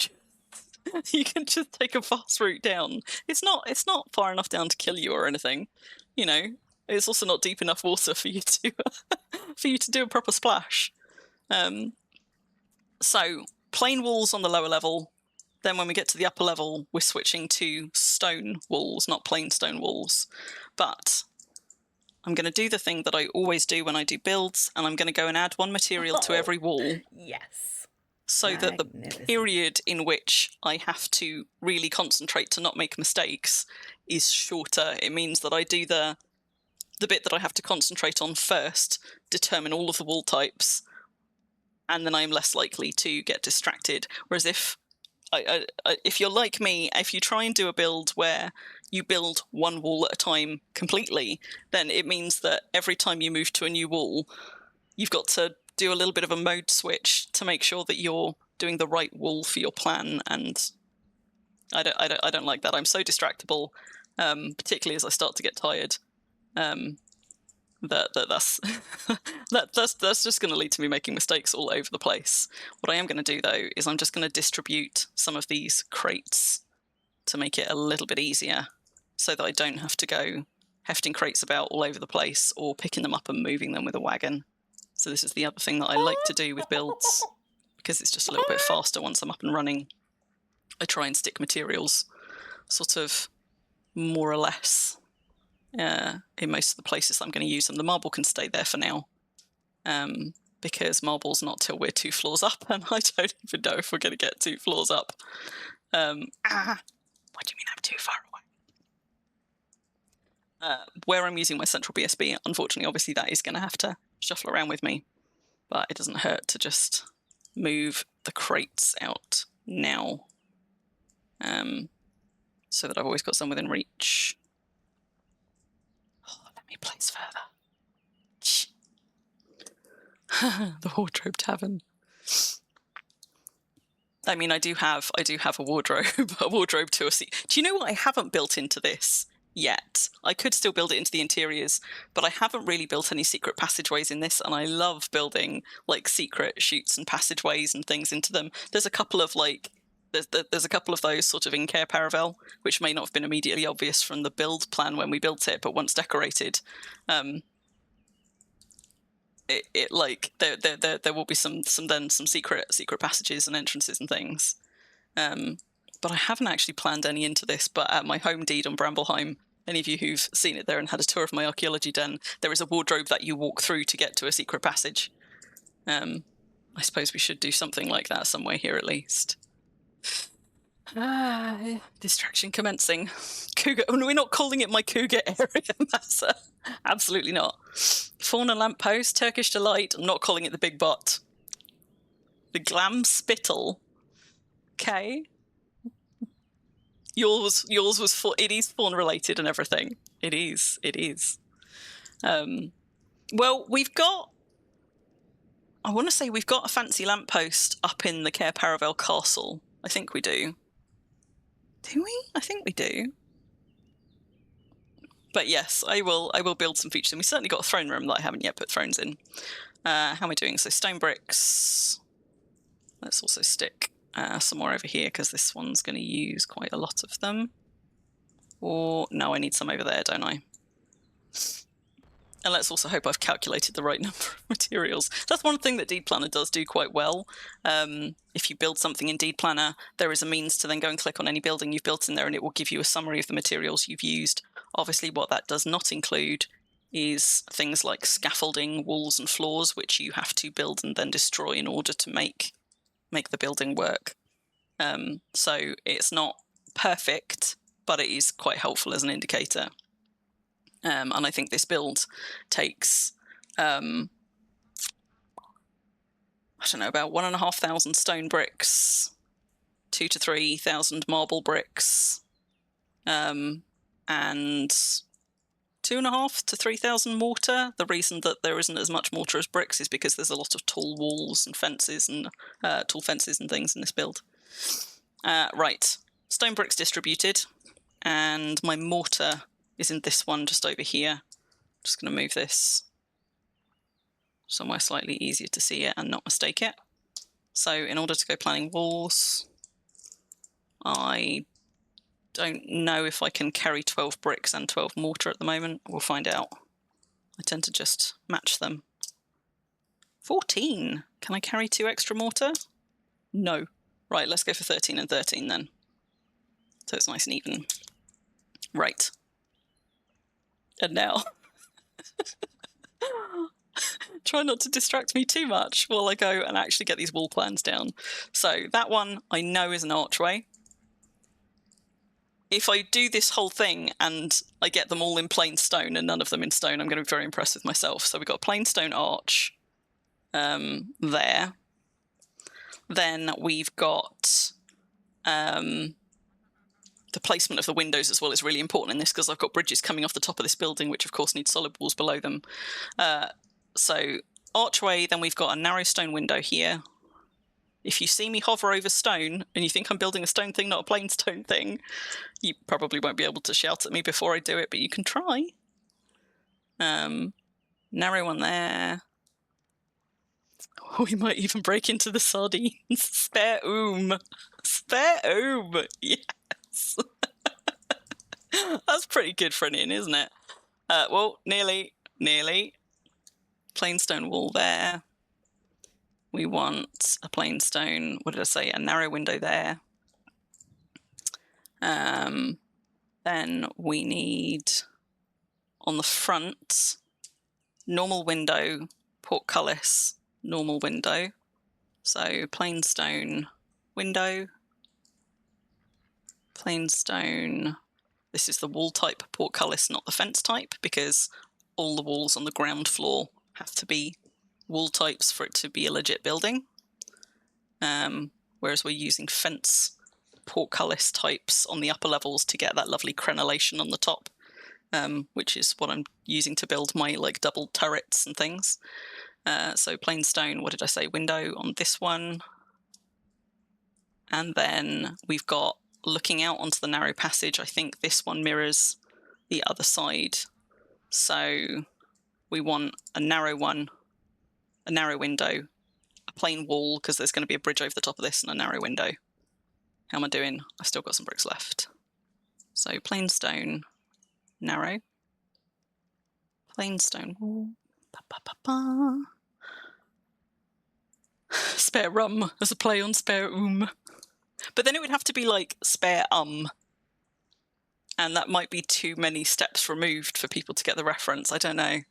just take a fast route down. It's not far enough down to kill you or anything. It's also not deep enough water for you to do a proper splash. So plain walls on the lower level. Then when we get to the upper level, we're switching to stone walls, not plain stone walls. But I'm going to do the thing that I always do when I do builds, and I'm going to go and add 1 material to every wall. Yes. So that the period in which I have to really concentrate to not make mistakes is shorter. It means that I do the bit that I have to concentrate on first, determine all of the wall types, and then I'm less likely to get distracted. Whereas if you're like me, if you try and do a build where you build 1 wall at a time completely, then it means that every time you move to a new wall, you've got to do a little bit of a mode switch to make sure that you're doing the right wall for your plan. And I don't like that. I'm so distractible, particularly as I start to get tired. That's just going to lead to me making mistakes all over the place. What I am going to do, though, is I'm just going to distribute some of these crates to make it a little bit easier, so that I don't have to go hefting crates about all over the place or picking them up and moving them with a wagon. So this is the other thing that I like to do with builds, because it's just a little bit faster once I'm up and running. I try and stick materials sort of more or less in most of the places I'm going to use them. The marble can stay there for now, because marble's not till we're 2 floors up, and I don't even know if we're going to get 2 floors up. What do you mean I'm too far away? Where I'm using my central BSB, unfortunately, obviously that is going to have to shuffle around with me, but it doesn't hurt to just move the crates out now. so that I've always got some within reach. Oh, let me place further. The Wardrobe Tavern. I mean, I do have a wardrobe, a wardrobe to a seat. Do you know what I haven't built into this yet? I could still build it into the interiors, but I haven't really built any secret passageways in this, and I love building like secret chutes and passageways and things into them. There's a couple of there's a couple of those sort of in Cair Paravel, which may not have been immediately obvious from the build plan when we built it, but once decorated, there will be some secret passages and entrances and things. But I haven't actually planned any into this. But at my home deed on Brambleheim, any of you who've seen it there and had a tour of my archaeology den, there is a wardrobe that you walk through to get to a secret passage. I suppose we should do something like that somewhere here at least. Distraction commencing. Cougar. Oh, no, we're not calling it my cougar area, Massa. Absolutely not. Fauna lamppost, Turkish delight. I'm not calling it the big bot. The glam spittle. Okay. Yours was it is fauna related and everything. It is. Well, I want to say we've got a fancy lamppost up in the Cair Paravel castle. I think we do. Do we? I think we do. But yes, I will build some features. And we certainly got a throne room that I haven't yet put thrones in. How am I doing? So stone bricks. Let's also stick some more over here because this one's going to use quite a lot of them. Or no, I need some over there, don't I? And let's also hope I've calculated the right number of materials. That's one thing that Deed Planner does do quite well. If you build something in Deed Planner, there is a means to then go and click on any building you've built in there and it will give you a summary of the materials you've used. Obviously, what that does not include is things like scaffolding, walls and floors, which you have to build and then destroy in order to make the building work. So it's not perfect, but it is quite helpful as an indicator. And I think this build takes, I don't know, about 1,500 stone bricks, 2,000 to 3,000 marble bricks, and 2,500 to 3,000 mortar. The reason that there isn't as much mortar as bricks is because there's a lot of tall walls and fences and tall fences and things in this build. Right, stone bricks distributed, and my mortar is in this one just over here. I'm just going to move this somewhere slightly easier to see it and not mistake it. So in order to go planning walls, I don't know if I can carry 12 bricks and 12 mortar at the moment. We'll find out. I tend to just match them. 14. Can I carry 2 extra mortar? No. Right, let's go for 13 and 13 then. So it's nice and even. Right. And now, try not to distract me too much while I go and actually get these wall plans down. So that one I know is an archway. If I do this whole thing and I get them all in plain stone and none of them in stone, I'm going to be very impressed with myself. So we've got a plain stone arch there. Then we've got the placement of the windows as well is really important in this because I've got bridges coming off the top of this building, which of course need solid walls below them. So archway, then we've got a narrow stone window here. If you see me hover over stone and you think I'm building a stone thing, not a plain stone thing, you probably won't be able to shout at me before I do it, but you can try. Narrow one there. We might even break into the sardines. Spare oom. Spare oom. Yes. That's pretty good for an inn, isn't it? Well, nearly. Plain stone wall there. We want a plain stone, what did I say? A narrow window there. Then we need, on the front, normal window, portcullis, normal window. So plain stone window, plain stone. This is the wall type portcullis, not the fence type, because all the walls on the ground floor have to be wall types for it to be a legit building. Whereas we're using fence portcullis types on the upper levels to get that lovely crenellation on the top, which is what I'm using to build my like double turrets and things. So plain stone, what did I say, window on this one. And then we've got looking out onto the narrow passage. I think this one mirrors the other side. So we want a narrow one, a narrow window, a plain wall, because there's going to be a bridge over the top of this, and a narrow window. How am I doing? I've still got some bricks left. So plain stone, narrow, plain stone wall. Ba, ba, ba, ba. Spare as a play on spare But then it would have to be like spare and that might be too many steps removed for people to get the reference. I don't know.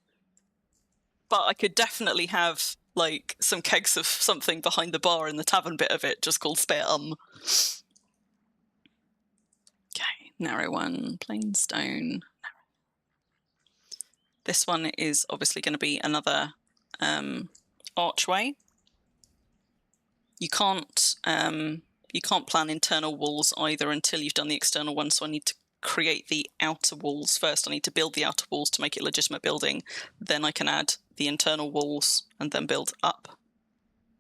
But I could definitely have like some kegs of something behind the bar in the tavern bit of it, just called spare Okay, narrow one, plain stone. This one is obviously going to be another archway. You can't plan internal walls either until you've done the external one, so I need to create the outer walls first. I need to build the outer walls to make it a legitimate building. Then I can add the internal walls and then build up.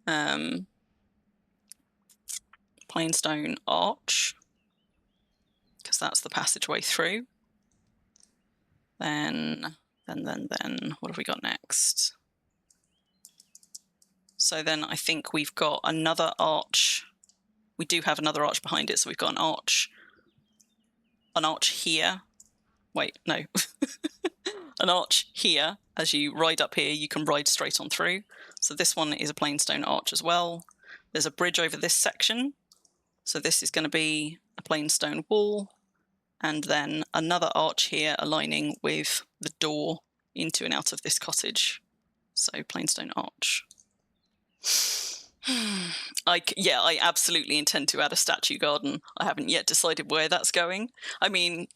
Plain stone arch, because that's the passageway through. Then what have we got next? So then I think we've got another arch. We do have another arch behind it, so we've got an arch here. Wait, no. An arch here. As you ride up here, you can ride straight on through. So this one is a plain stone arch as well. There's a bridge over this section. So this is going to be a plain stone wall. And then another arch here aligning with the door into and out of this cottage. So plain stone arch. I absolutely intend to add a statue garden. I haven't yet decided where that's going. I mean,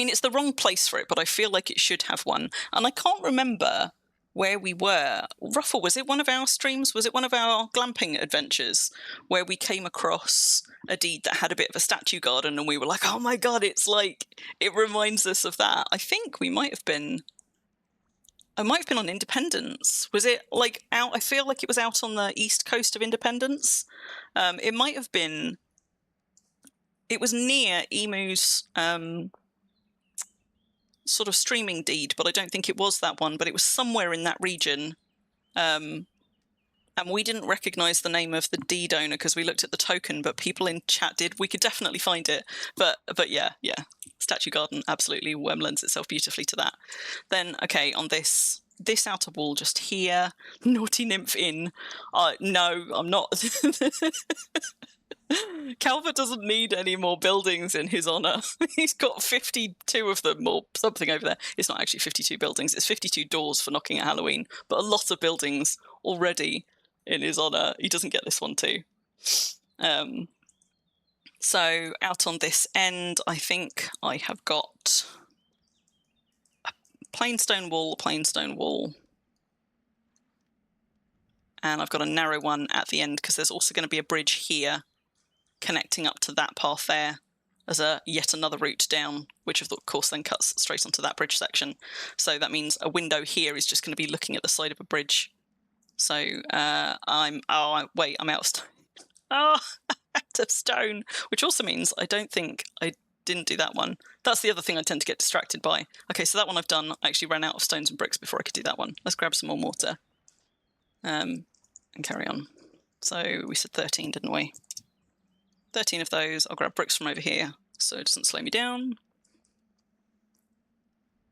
it's the wrong place for it, but I feel like it should have one. And I can't remember where we were. Ruffle, was it one of our streams? Was it one of our glamping adventures where we came across a deed that had a bit of a statue garden and we were like, oh my God, it's like, it reminds us of that. I think we might have been... I might have been on Independence. Was it like out? I feel like it was out on the east coast of Independence. It might have been. It was near Emu's sort of streaming deed, but I don't think it was that one. But it was somewhere in that region, and we didn't recognise the name of the deed owner because we looked at the token. But people in chat did. We could definitely find it. But yeah. Statue garden absolutely lends itself beautifully to that. Then okay, on this outer wall just here, Naughty Nymph Inn. No, I'm not. Calvert doesn't need any more buildings in his honour. He's got 52 of them or something over there. It's not actually 52 buildings, it's 52 doors for knocking at Halloween, but a lot of buildings already in his honour. He doesn't get this one too. So out on this end, I think I have got a plain stone wall, and I've got a narrow one at the end because there's also going to be a bridge here connecting up to that path there as yet another route down, which of course then cuts straight onto that bridge section. So that means a window here is just going to be looking at the side of a bridge. So I'm out of stone. Out of stone, which also means I don't think I didn't do that one. That's the other thing I tend to get distracted by. Okay, so that one I've done. I actually ran out of stones and bricks before I could do that one. Let's grab some more mortar and carry on. So we said 13, didn't we? 13 of those. I'll grab bricks from over here so it doesn't slow me down.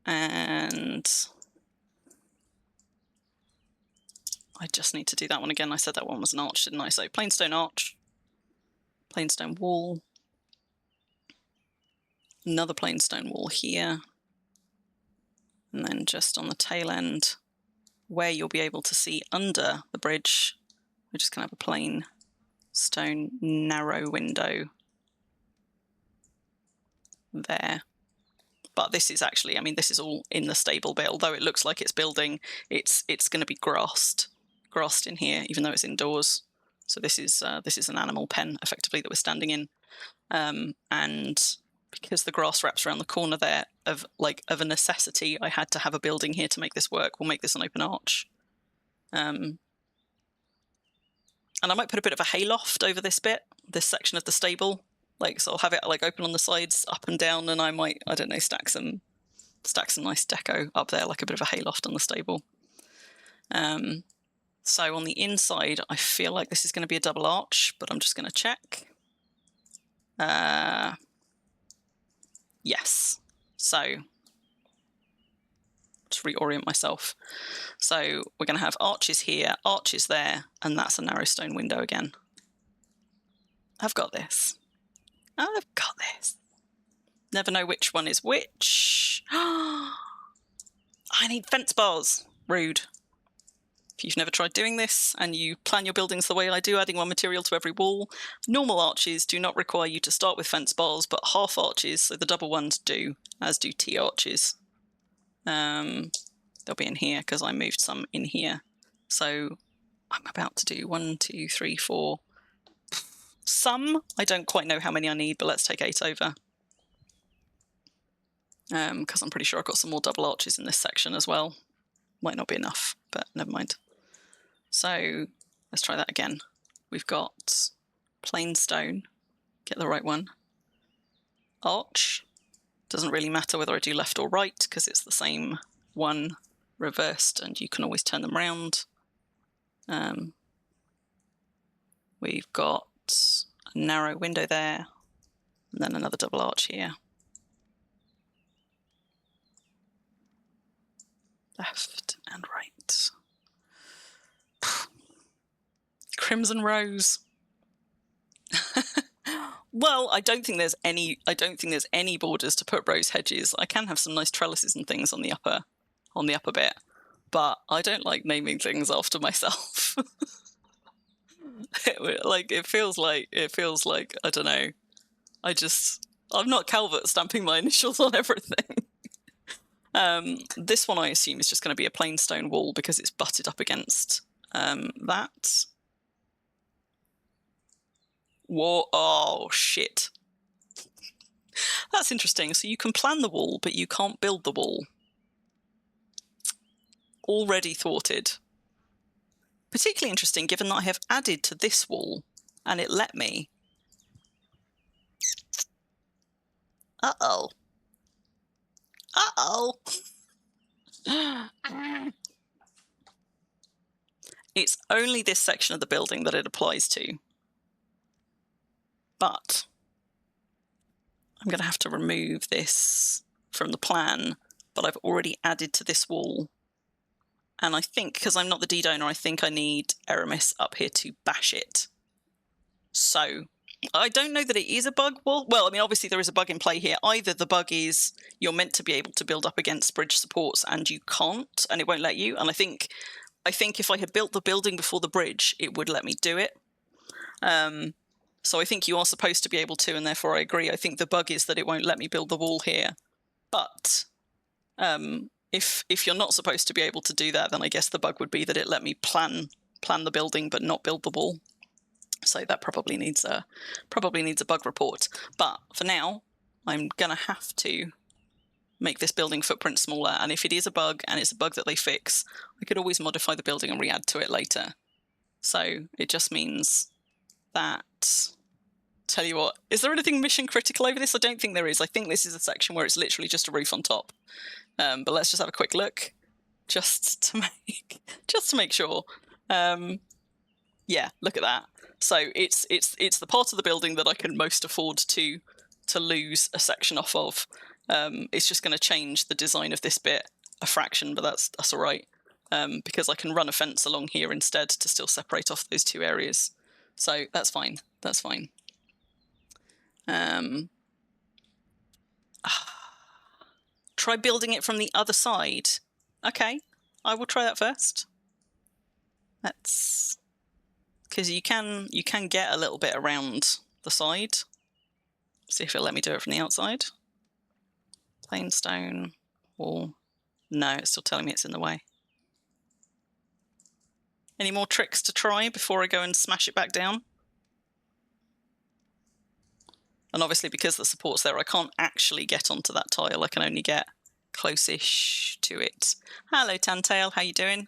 And I just need to do that one again. I said that one was an arch, didn't I? So plain stone arch, plain stone wall, another plain stone wall here, and then just on the tail end where you'll be able to see under the bridge, we're just going to have a plain stone narrow window there. But this is actually, I mean, this is all in the stable bit. Although it looks like it's building, it's going to be grassed in here, even though it's indoors. So this is an animal pen, effectively, that we're standing in. And because the grass wraps around the corner there, of a necessity, I had to have a building here to make this work. We'll make this an open arch. And I might put a bit of a hayloft over this section of the stable. So I'll have it open on the sides, up and down, and I might, I don't know, stack some nice deco up there, like a bit of a hayloft on the stable. So on the inside, I feel like this is going to be a double arch, but I'm just going to check. Yes. So just reorient myself. So we're going to have arches here, arches there, and that's a narrow stone window again. I've got this. I've got this. Never know which one is which. I need fence bars. Rude. If you've never tried doing this and you plan your buildings the way I do, adding one material to every wall, normal arches do not require you to start with fence bars, but half arches, so the double ones do, as do T arches. They'll be in here because I moved some in here. So I'm about to do 1, 2, 3, 4. Some. I don't quite know how many I need, but let's take 8 over. Because I'm pretty sure I've got some more double arches in this section as well. Might not be enough, but never mind. So let's try that again. We've got plain stone. Get the right one. Arch. Doesn't really matter whether I do left or right because it's the same one reversed, and you can always turn them round. We've got a narrow window there, and then another double arch here. Left and right. Crimson rose. Well, I don't think there's any borders to put rose hedges. I can have some nice trellises and things on the upper bit, but I don't like naming things after myself. It feels like I don't know. I'm not Calvert stamping my initials on everything. This one I assume is just going to be a plain stone wall because it's butted up against that. Whoa! Oh shit! That's interesting. So you can plan the wall, but you can't build the wall. Already thwarted. Particularly interesting, given that I have added to this wall, and it let me. Uh-oh. Uh-oh. It's only this section of the building that it applies to. But I'm going to have to remove this from the plan, but I've already added to this wall. And I think, because I'm not the deed owner, I think I need Aramis up here to bash it. So I don't know that it is a bug wall. Well, I mean, obviously there is a bug in play here. Either the bug is you're meant to be able to build up against bridge supports and you can't, and it won't let you. And I think if I had built the building before the bridge, it would let me do it. So I think you are supposed to be able to, and therefore I agree. I think the bug is that it won't let me build the wall here. But if you're not supposed to be able to do that, then I guess the bug would be that it let me plan the building but not build the wall. So that probably needs a bug report. But for now, I'm gonna have to make this building footprint smaller. And if it is a bug and it's a bug that they fix, I could always modify the building and re-add to it later. So it just means that. Tell you what, is there anything mission critical over this? I don't think there is. I think this is a section where it's literally just a roof on top. But let's just have a quick look, just to make sure. Yeah, look at that. So it's the part of the building that I can most afford to lose a section off of. It's just going to change the design of this bit a fraction, but that's all right, because I can run a fence along here instead to still separate off those two areas. So that's fine. That's fine. Try building it from the other side. Okay, I will try that first. That's because you can get a little bit around the side. See if it'll let me do it from the outside. Plain stone wall. No, it's still telling me it's in the way. Any more tricks to try before I go and smash it back down? And obviously, because the support's there, I can't actually get onto that tile. I can only get close-ish to it. Hello, Tantail. How you doing?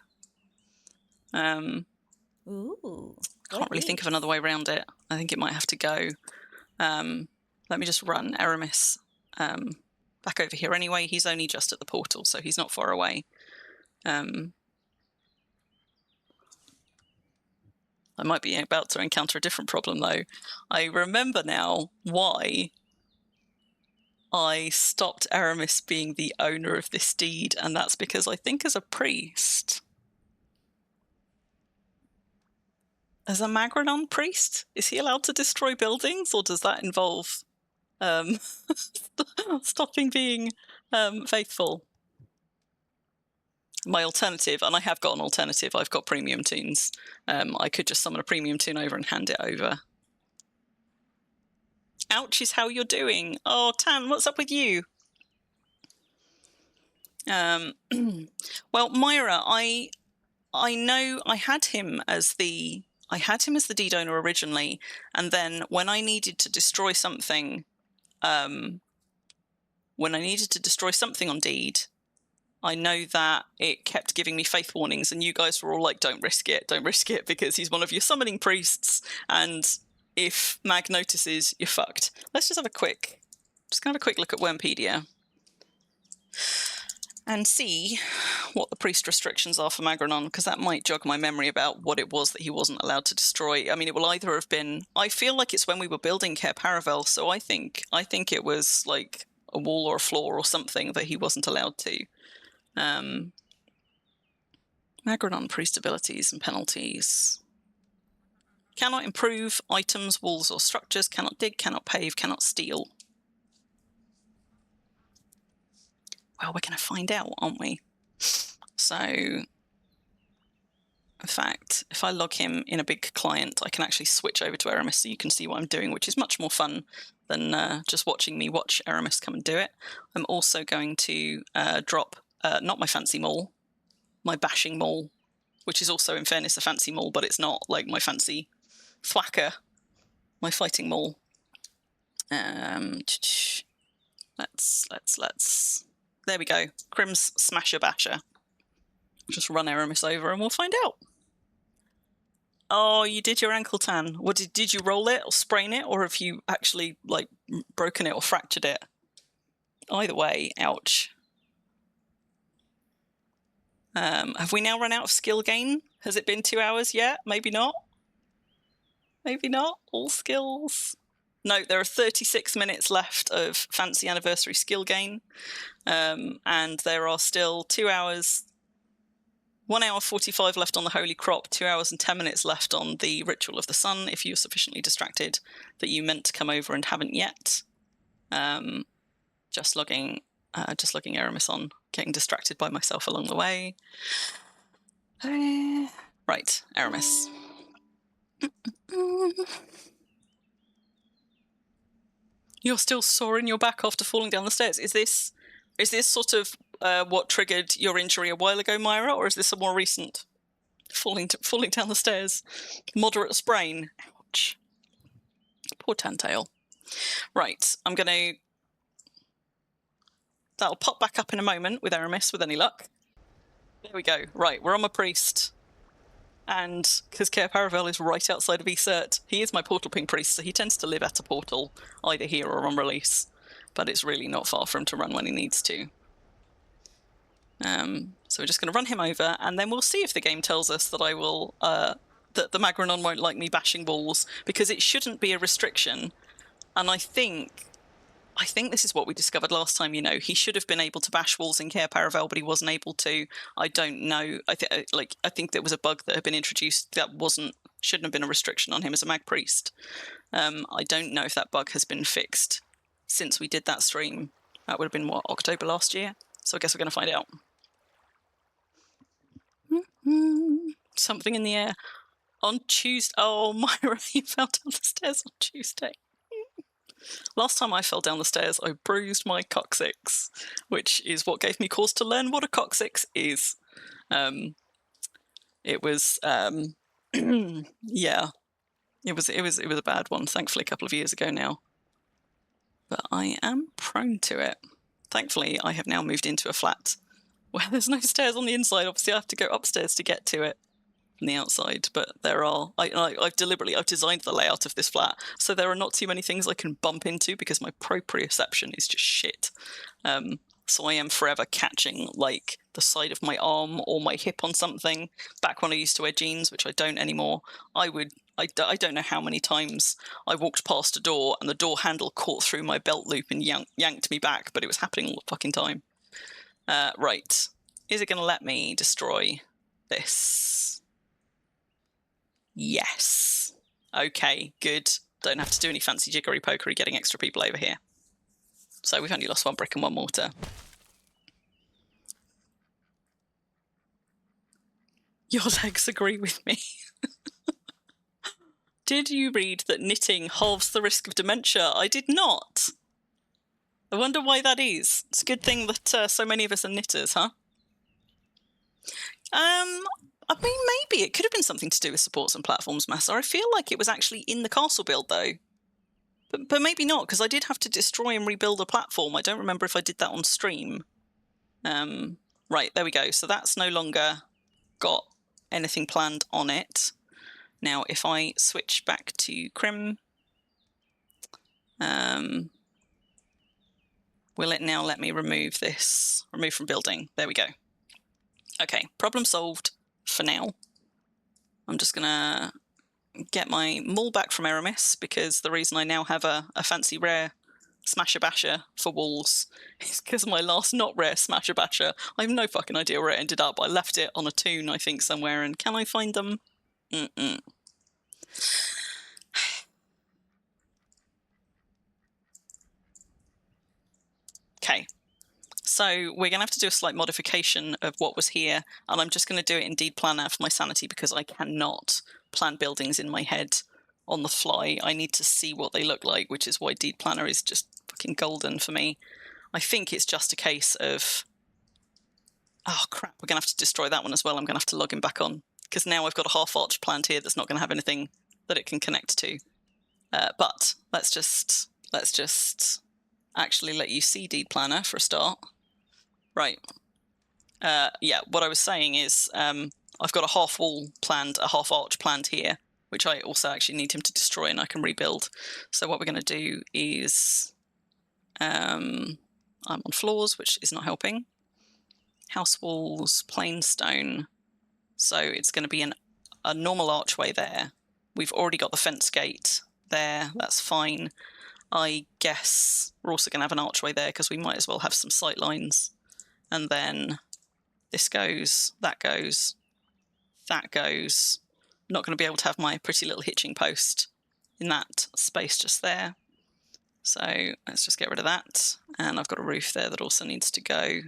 Ooh. Can't really think of another way around it. I think it might have to go. Let me just run Aramis back over here anyway. He's only just at the portal, so he's not far away. I might be about to encounter a different problem, though. I remember now why I stopped Aramis being the owner of this deed, and that's because I think as a priest... As a Magranon priest, is he allowed to destroy buildings, or does that involve stopping being faithful? My alternative, and I have got an alternative, I've got premium tunes. I could just summon a premium tune over and hand it over. Ouch is how you're doing. Oh, Tan, what's up with you? Well, Myra, I know I had him as the deed owner originally, and then when I needed to destroy something, on deed, I know that it kept giving me faith warnings, and you guys were all like, don't risk it, because he's one of your summoning priests, and if Mag notices, you're fucked. Let's just have a quick look at Wormpedia and see what the priest restrictions are for Magranon, because that might jog my memory about what it was that he wasn't allowed to destroy. I mean, it will either have been... I feel like it's when we were building Cair Paravel, so I think it was like a wall or a floor or something that he wasn't allowed to. Magranon priest abilities and penalties. Cannot improve items, walls or structures, cannot dig, cannot pave, cannot steal. Well, we're going to find out, aren't we? So, in fact, if I log him in a big client, I can actually switch over to Aramis so you can see what I'm doing, which is much more fun than just watching me watch Aramis come and do it. I'm also going to drop, not my fancy maul, my bashing maul, which is also, in fairness, a fancy maul, but it's not like my fancy thwacker, my fighting maul. Let's... There we go. Crim's Smasher Basher. Just run Aramis over and we'll find out. Oh, you did your ankle tan. What did you roll it or sprain it, or have you actually like broken it or fractured it? Either way, ouch. Have we now run out of skill gain? Has it been 2 hours yet? Maybe not. Maybe not. All skills. No, there are 36 minutes left of Fancy Anniversary skill gain. And there are still 2 hours, 1 hour 45 left on the Holy Crop, 2 hours and 10 minutes left on the Ritual of the Sun, if you're sufficiently distracted that you meant to come over and haven't yet. Just logging Aramis on, getting distracted by myself along the way. Right, Aramis. You're still sore in your back after falling down the stairs. Is this sort of what triggered your injury a while ago, Myra, or is this a more recent falling down the stairs? Moderate sprain. Ouch. Poor Tantail. Right, that'll pop back up in a moment with Aramis, with any luck. There we go. Right, we're on my priest. And because Cair Paravel is right outside of Ecert, he is my portal ping priest, so he tends to live at a portal, either here or on release. But it's really not far for him to run when he needs to. So we're just going to run him over, and then we'll see if the game tells us that I will, that the Magranon won't like me bashing walls, because it shouldn't be a restriction. And I think this is what we discovered last time, he should have been able to bash walls in Cair Paravel, but he wasn't able to. I don't know. I think there was a bug that had been introduced that shouldn't have been a restriction on him as a mag priest. I don't know if that bug has been fixed since we did that stream. That would have been, October last year? So I guess we're going to find out. Something in the air. On Tuesday. Oh, Myra, you fell down the stairs on Tuesday. Last time I fell down the stairs, I bruised my coccyx, which is what gave me cause to learn what a coccyx is. It was, yeah, it was a bad one. Thankfully, a couple of years ago now. But I am prone to it. Thankfully, I have now moved into a flat where there's no stairs on the inside. Obviously, I have to go upstairs to get to it from the outside. But there are, I've designed the layout of this flat, so there are not too many things I can bump into because my proprioception is just shit. So I am forever catching like the side of my arm or my hip on something. Back when I used to wear jeans, which I don't anymore, I don't know how many times I walked past a door and the door handle caught through my belt loop and yanked me back, but it was happening all the fucking time. Right. Is it going to let me destroy this? Yes. Okay, good. Don't have to do any fancy jiggery pokery getting extra people over here. So we've only lost 1 brick and 1 mortar. Your legs agree with me. Did you read that knitting halves the risk of dementia? I did not. I wonder why that is. It's a good thing that so many of us are knitters, huh? I mean, maybe it could have been something to do with supports and platforms, Massa. I feel like it was actually in the castle build, though. But maybe not, because I did have to destroy and rebuild a platform. I don't remember if I did that on stream. Right, there we go. So that's no longer got anything planned on it. Now, if I switch back to Crim, will it now let me remove this? Remove from building. There we go. Okay, problem solved for now. I'm just going to get my maul back from Aramis, because the reason I now have a fancy rare Smasher Basher for walls is because my last not rare Smasher Basher, I have no fucking idea where it ended up. I left it on a toon, I think, somewhere, and can I find them? Okay, so we're going to have to do a slight modification of what was here, and I'm just going to do it in Deed Planner for my sanity, because I cannot plan buildings in my head on the fly. I need to see what they look like, which is why Deed Planner is just fucking golden for me. I think it's just a case of... Oh, crap, we're going to have to destroy that one as well. I'm going to have to log him back on, because now I've got a half arch planned here that's not going to have anything that it can connect to. But let's just actually let you see Deed Planner for a start. Right. Yeah, what I was saying is I've got a half wall planned, a half arch planned here, which I also actually need him to destroy and I can rebuild. So what we're going to do is I'm on floors, which is not helping. House walls, plain stone. So it's going to be a normal archway there. We've already got the fence gate there. That's fine. I guess we're also going to have an archway there because we might as well have some sight lines. And then this goes, that goes, that goes. I'm not going to be able to have my pretty little hitching post in that space just there. So let's just get rid of that. And I've got a roof there that also needs to go.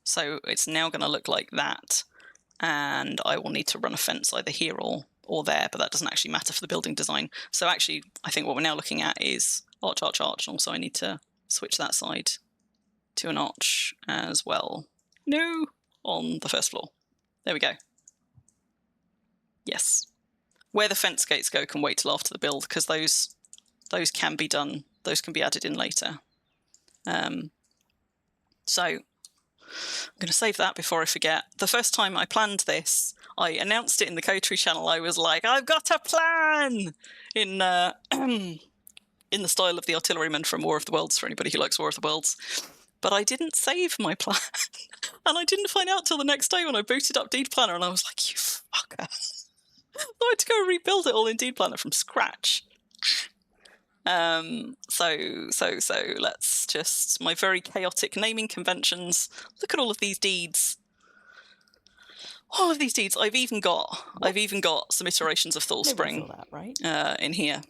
So it's now going to look like that. And I will need to run a fence either here or there, but that doesn't actually matter for the building design. So actually, I think what we're now looking at is arch, arch, arch. And also I need to switch that side to an arch as well. No, on the first floor. There we go. Yes. Where the fence gates go can wait till after the build, because those can be done. Those can be added in later. So I'm going to save that before I forget. The first time I planned this, I announced it in the Coterie channel. I was like, I've got a plan! In the style of the artilleryman from War of the Worlds, for anybody who likes War of the Worlds. But I didn't save my plan. And I didn't find out till the next day when I booted up Deed Planner, and I was like, you fucker. I had to go rebuild it all in Deed Planner from scratch. So let's just, my very chaotic naming conventions. Look at all of these deeds. All of these deeds. I've even got some iterations of Thal Spring in here.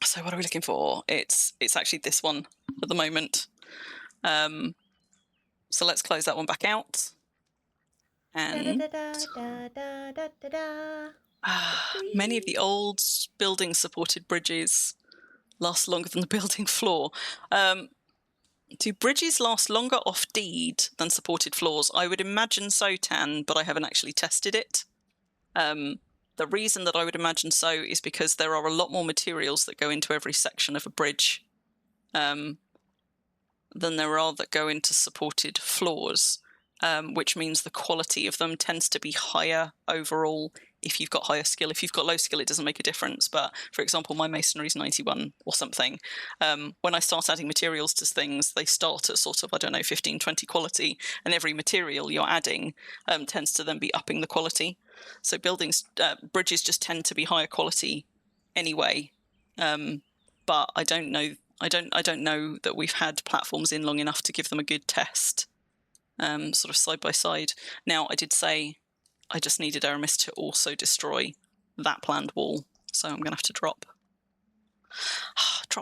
So what are we looking for? It's actually this one at the moment. So let's close that one back out. And many of the old building supported bridges last longer than the building floor. Do bridges last longer off deed than supported floors? I would imagine so, Tan, but I haven't actually tested it. The reason that I would imagine so is because there are a lot more materials that go into every section of a bridge than there are that go into supported floors, which means the quality of them tends to be higher overall if you've got higher skill. If you've got low skill, it doesn't make a difference. But for example, my masonry is 91 or something. When I start adding materials to things, they start at sort of, I don't know, 15, 20 quality, and every material you're adding tends to then be upping the quality. So bridges just tend to be higher quality anyway. But I don't know. I don't know that we've had platforms in long enough to give them a good test, sort of side by side. Now, I did say I just needed Aramis to also destroy that planned wall, so I'm going to have to drop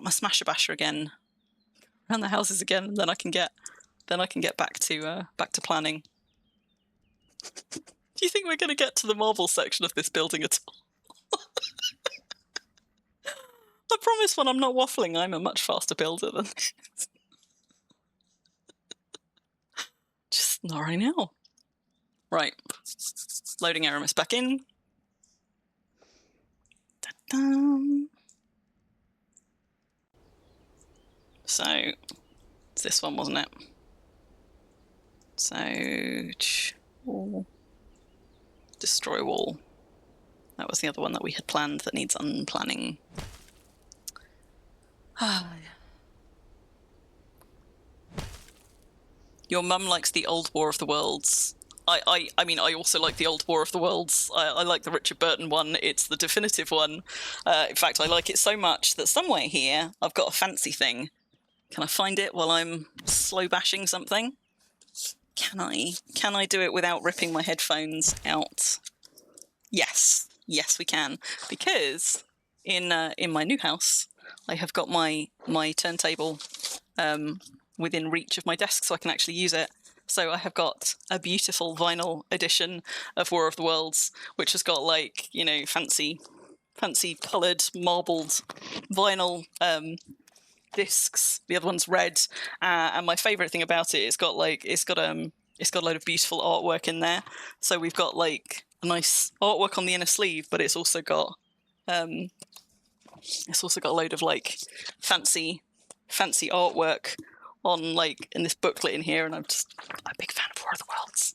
my Smasher Basher again around the houses again, and then I can get back to planning. Do you think we're going to get to the marble section of this building at all? I promise when I'm not waffling, I'm a much faster builder than this. Just not right now. Right. Loading Aramis back in. Da-dum. So, it's this one, wasn't it? So, wall. Destroy wall. That was the other one that we had planned that needs unplanning. Your mum likes the old War of the Worlds. I mean, I also like the old War of the Worlds. I like the Richard Burton one. It's the definitive one. In fact, I like it so much that somewhere here I've got a fancy thing. Can I find it while I'm slow bashing something? Can I do it without ripping my headphones out? Yes, we can. Because in my new house, I have got my turntable within reach of my desk, so I can actually use it. So I have got a beautiful vinyl edition of War of the Worlds, which has got, like, you know, fancy coloured marbled vinyl discs. The other one's red, and my favourite thing about it, it's got a load of beautiful artwork in there. So we've got like a nice artwork on the inner sleeve, but it's also got a load of like fancy artwork on, like, in this booklet in here, and I'm a big fan of War of the Worlds.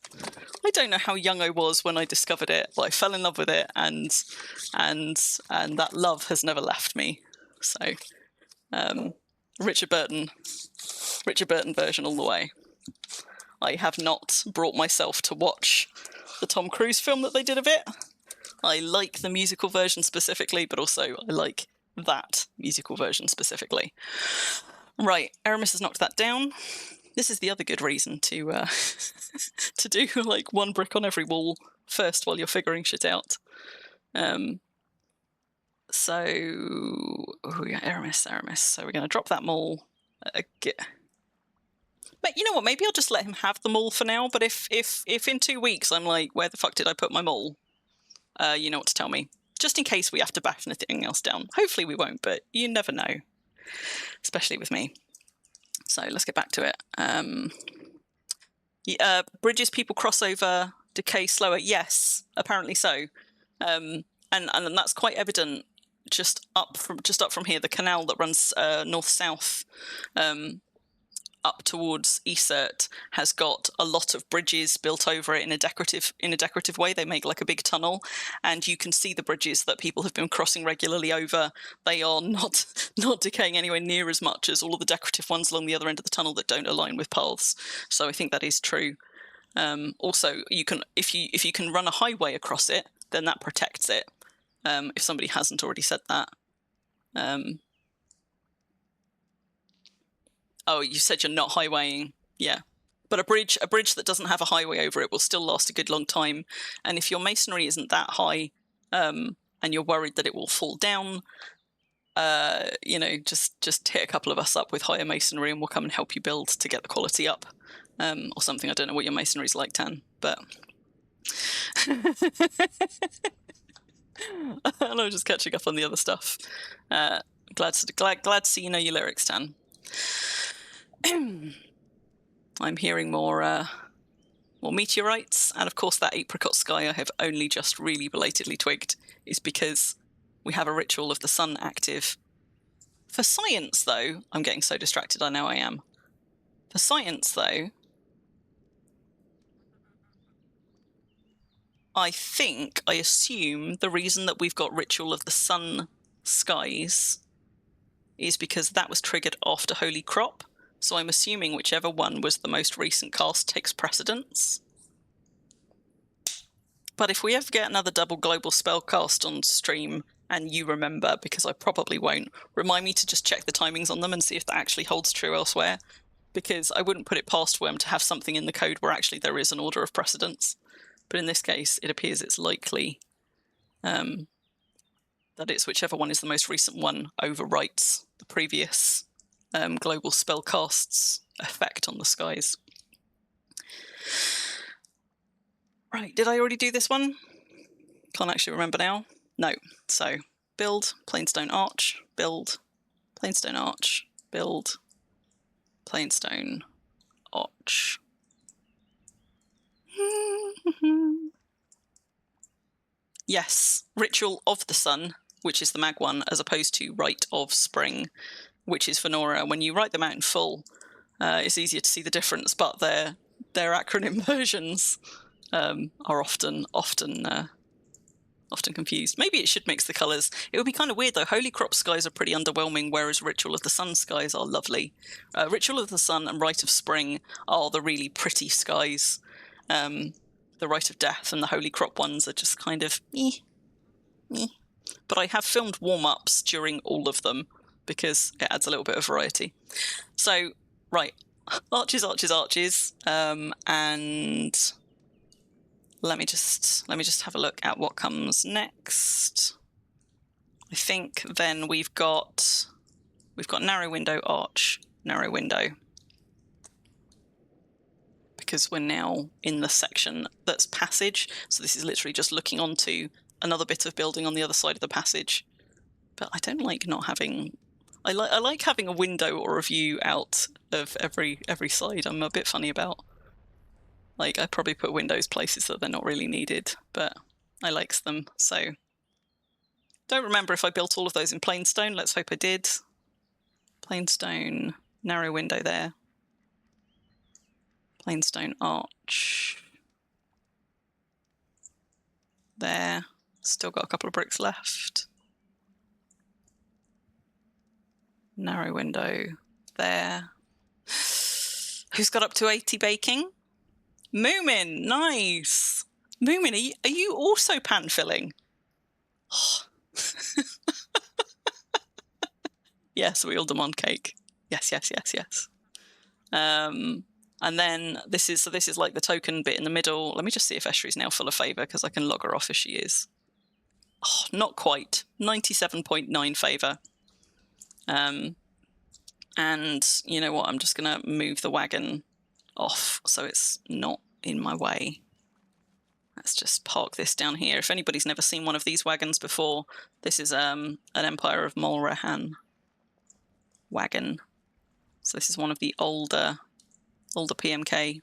I don't know how young I was when I discovered it, but I fell in love with it, and that love has never left me. So Richard Burton version all the way. I have not brought myself to watch the Tom Cruise film that they did of it. I like the musical version specifically, but also I like that musical version specifically. Right, Aramis has knocked that down. This is the other good reason to to do like one brick on every wall first while you're figuring shit out. So, yeah, Aramis. So we're going to drop that mall. But you know what? Maybe I'll just let him have the mall for now. But if in 2 weeks I'm like, where the fuck did I put my mall? You know what to tell me. Just in case we have to bash anything else down. Hopefully we won't, but you never know. Especially with me. So let's get back to it. Bridges people cross over decay slower. Yes, apparently so. And that's quite evident just up from here. The canal that runs north-south up towards Esert has got a lot of bridges built over it in a decorative way. They make like a big tunnel, and you can see the bridges that people have been crossing regularly over. They are not decaying anywhere near as much as all of the decorative ones along the other end of the tunnel that don't align with paths. So I think that is true. Also, you can if you can run a highway across it, then that protects it. If somebody hasn't already said that. Oh, you said you're not highwaying. Yeah. But a bridge that doesn't have a highway over it will still last a good long time. And if your masonry isn't that high, and you're worried that it will fall down, you know, just hit a couple of us up with higher masonry and we'll come and help you build to get the quality up. Or something. I don't know what your masonry's like, Tan, but and I'm just catching up on the other stuff. Glad to see you know your lyrics, Tan. I'm hearing more meteorites, and of course that apricot sky I have only just really belatedly twigged is because we have a ritual of the sun active. For science, though, I'm getting so distracted, I know I am. For science, though, I assume the reason that we've got ritual of the sun skies is because that was triggered after Holy Crop. So I'm assuming whichever one was the most recent cast takes precedence. But if we ever get another double global spell cast on stream, and you remember, because I probably won't, remind me to just check the timings on them and see if that actually holds true elsewhere. Because I wouldn't put it past Worm to have something in the code where actually there is an order of precedence. But in this case, it appears it's likely that it's whichever one is the most recent one overwrites the previous global spellcast's effect on the skies. Right, did I already do this one? Can't actually remember now. No. So, build, plainstone arch, build, plainstone arch, build, plainstone arch. Yes, Ritual of the Sun, which is the mag one, as opposed to Rite of Spring, which is for Nora. When you write them out in full, it's easier to see the difference, but their acronym versions are often confused. Maybe it should mix the colours. It would be kind of weird, though. Holy Crop skies are pretty underwhelming, whereas Ritual of the Sun skies are lovely. Ritual of the Sun and Rite of Spring are the really pretty skies. The Rite of Death and the Holy Crop ones are just kind of But I have filmed warm-ups during all of them because it adds a little bit of variety. So, right, arches, and let me just have a look at what comes next. I think then we've got narrow window, arch, narrow window. Because we're now in the section that's passage. So this is literally just looking onto another bit of building on the other side of the passage. But I don't like not having... I like having a window or a view out of every side. I'm a bit funny about... Like, I probably put windows places that they're not really needed, but I likes them, so... Don't remember if I built all of those in plainstone. Let's hope I did. Plainstone, narrow window there. Plainstone arch. There. Still got a couple of bricks left. Narrow window there. Who's got up to 80 baking? Moomin, nice. Moomin, are you also pan filling? Yes, we all demand cake. Yes. And then this is like the token bit in the middle. Let me just see if Eshery's now full of favour, because I can log her off if she is. Oh, not quite. 97.9 favour. And you know what? I'm just going to move the wagon off so it's not in my way. Let's just park this down here. If anybody's never seen one of these wagons before, this is an Empire of Molrahan wagon. So this is one of the older PMK.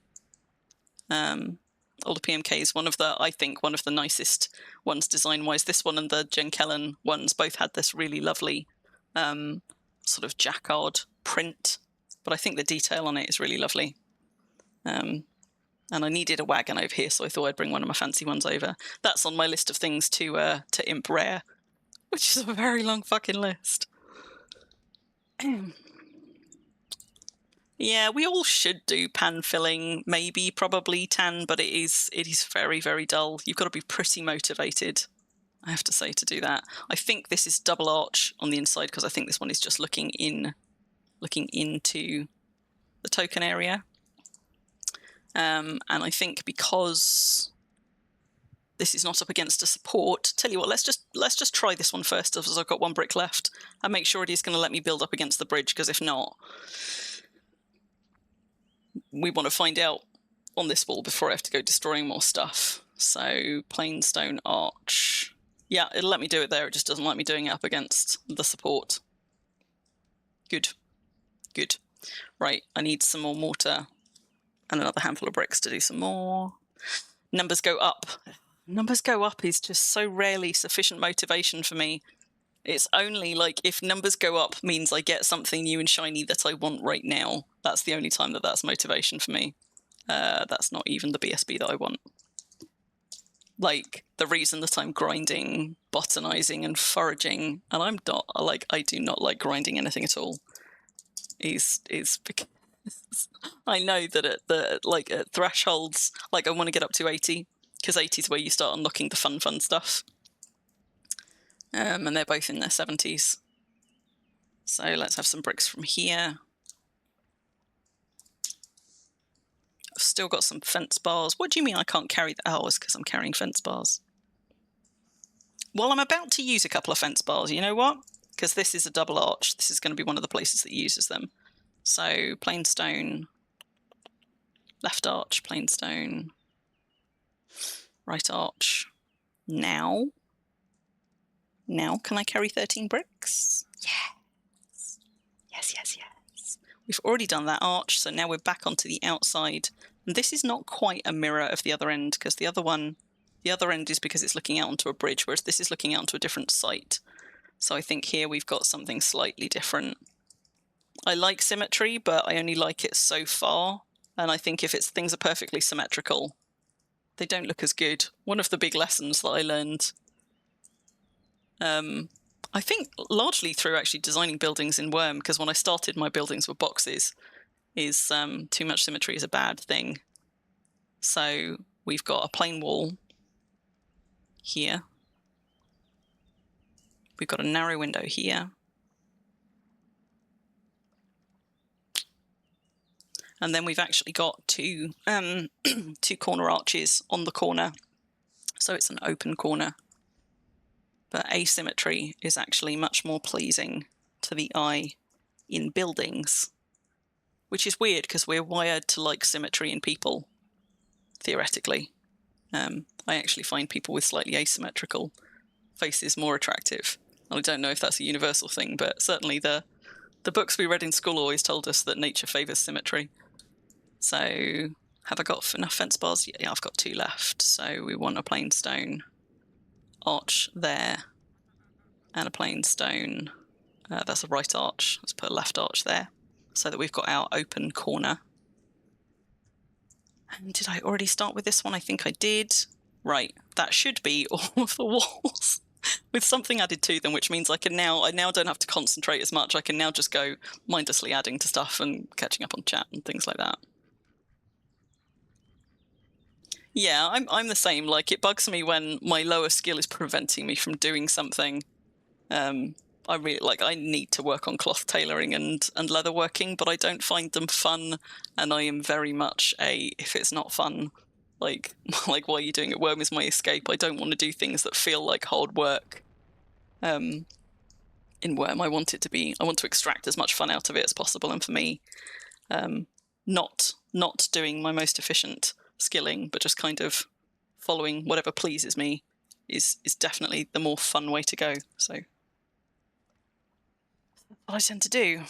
Older PMK is I think one of the nicest ones design-wise. This one and the Jenkellen ones both had this really lovely sort of jacquard print, but I think the detail on it is really lovely. And I needed a wagon over here, so I thought I'd bring one of my fancy ones over. That's on my list of things to imp rare, which is a very long fucking list. Yeah, we all should do pan filling, maybe, probably tan, but it is very, very dull. You've got to be pretty motivated, I have to say, to do that. I think this is double arch on the inside, because I think this one is just looking into the token area. And I think because this is not up against a support, tell you what, let's just try this one first, as I've got one brick left, and make sure it is going to let me build up against the bridge, because if not, we want to find out on this wall before I have to go destroying more stuff. So, plainstone arch. Yeah, it'll let me do it there, it just doesn't like me doing it up against the support. Good. Right, I need some more mortar and another handful of bricks to do some more. Numbers go up. Numbers go up is just so rarely sufficient motivation for me. It's only like if numbers go up means I get something new and shiny that I want right now. That's the only time that that's motivation for me. That's not even the BSB that I want. Like, the reason that I'm grinding, botanizing, and foraging, and I'm not, like, I do not like grinding anything at all, is because I know that at thresholds, like, I want to get up to 80, because 80 is where you start unlocking the fun stuff. And they're both in their 70s. So let's have some bricks from here. I've still got some fence bars. What do you mean I can't carry that? Oh, it's because I'm carrying fence bars. Well, I'm about to use a couple of fence bars. You know what? Because this is a double arch. This is going to be one of the places that uses them. So plain stone, left arch, plain stone, right arch. Now can I carry 13 bricks? Yes. Yes. We've already done that arch, so now we're back onto the outside. And this is not quite a mirror of the other end, because the other end is because it's looking out onto a bridge, whereas this is looking out onto a different site. So I think here we've got something slightly different. I like symmetry, but I only like it so far. And I think if things are perfectly symmetrical, they don't look as good. One of the big lessons that I learned, I think largely through actually designing buildings in Worm, because when I started my buildings were boxes, is too much symmetry is a bad thing. So we've got a plain wall here. We've got a narrow window here. And then we've actually got two corner arches on the corner. So it's an open corner. But asymmetry is actually much more pleasing to the eye in buildings, which is weird because we're wired to like symmetry in people, theoretically. I actually find people with slightly asymmetrical faces more attractive. I don't know if that's a universal thing, but certainly the books we read in school always told us that nature favours symmetry. So have I got enough fence bars? Yeah, I've got 2 left. So we want a plain stone arch there and a plain stone. That's a right arch. Let's put a left arch there so that we've got our open corner. And did I already start with this one? I think I did. Right, that should be all of the walls with something added to them, which means I now don't have to concentrate as much. I can now just go mindlessly adding to stuff and catching up on chat and things like that. Yeah, I'm the same. Like, it bugs me when my lower skill is preventing me from doing something. I need to work on cloth tailoring and leatherworking, but I don't find them fun, and I am very much if it's not fun, like why are you doing it? Worm is my escape. I don't want to do things that feel like hard work. In Worm, I want to extract as much fun out of it as possible, and for me, not doing my most efficient skilling, but just kind of following whatever pleases me is definitely the more fun way to go. So what I tend to do.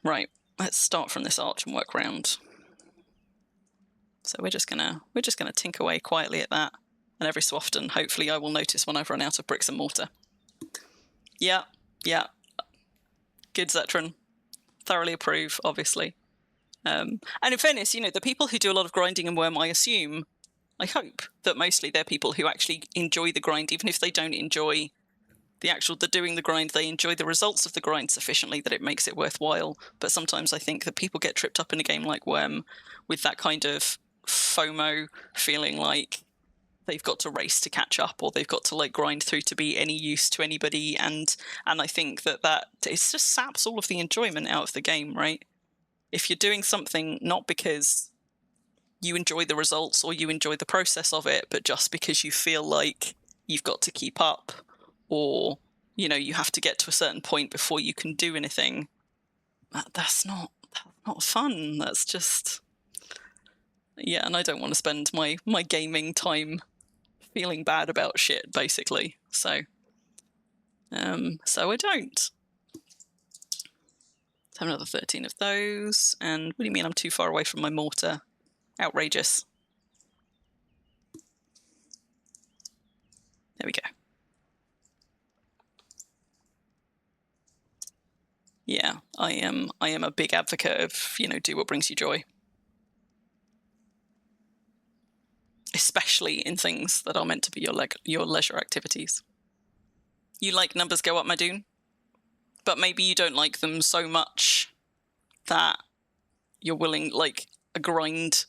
Right, let's start from this arch and work round. So we're just gonna tink away quietly at that, and every so often, hopefully, I will notice when I've run out of bricks and mortar. Yeah, good Zetron. Thoroughly approve, obviously. And in fairness, the people who do a lot of grinding in Worm, I hope that mostly they're people who actually enjoy the grind, even if they don't enjoy the doing the grind. They enjoy the results of the grind sufficiently that it makes it worthwhile. But sometimes I think that people get tripped up in a game like Worm with that kind of FOMO, feeling like they've got to race to catch up, or they've got to like grind through to be any use to anybody, and I think that it just saps all of the enjoyment out of the game, right? If you're doing something not because you enjoy the results or you enjoy the process of it, but just because you feel like you've got to keep up, or you have to get to a certain point before you can do anything, that's not fun. That's just, yeah, and I don't want to spend my gaming time feeling bad about shit, basically. So I don't. have another 13 of those. And what do you mean I'm too far away from my mortar? Outrageous. There we go. Yeah, I am a big advocate of, you know, do what brings you joy. Especially in things that are meant to be your leisure activities. You like numbers go up, my Dune? But maybe you don't like them so much that you're willing, like, a grind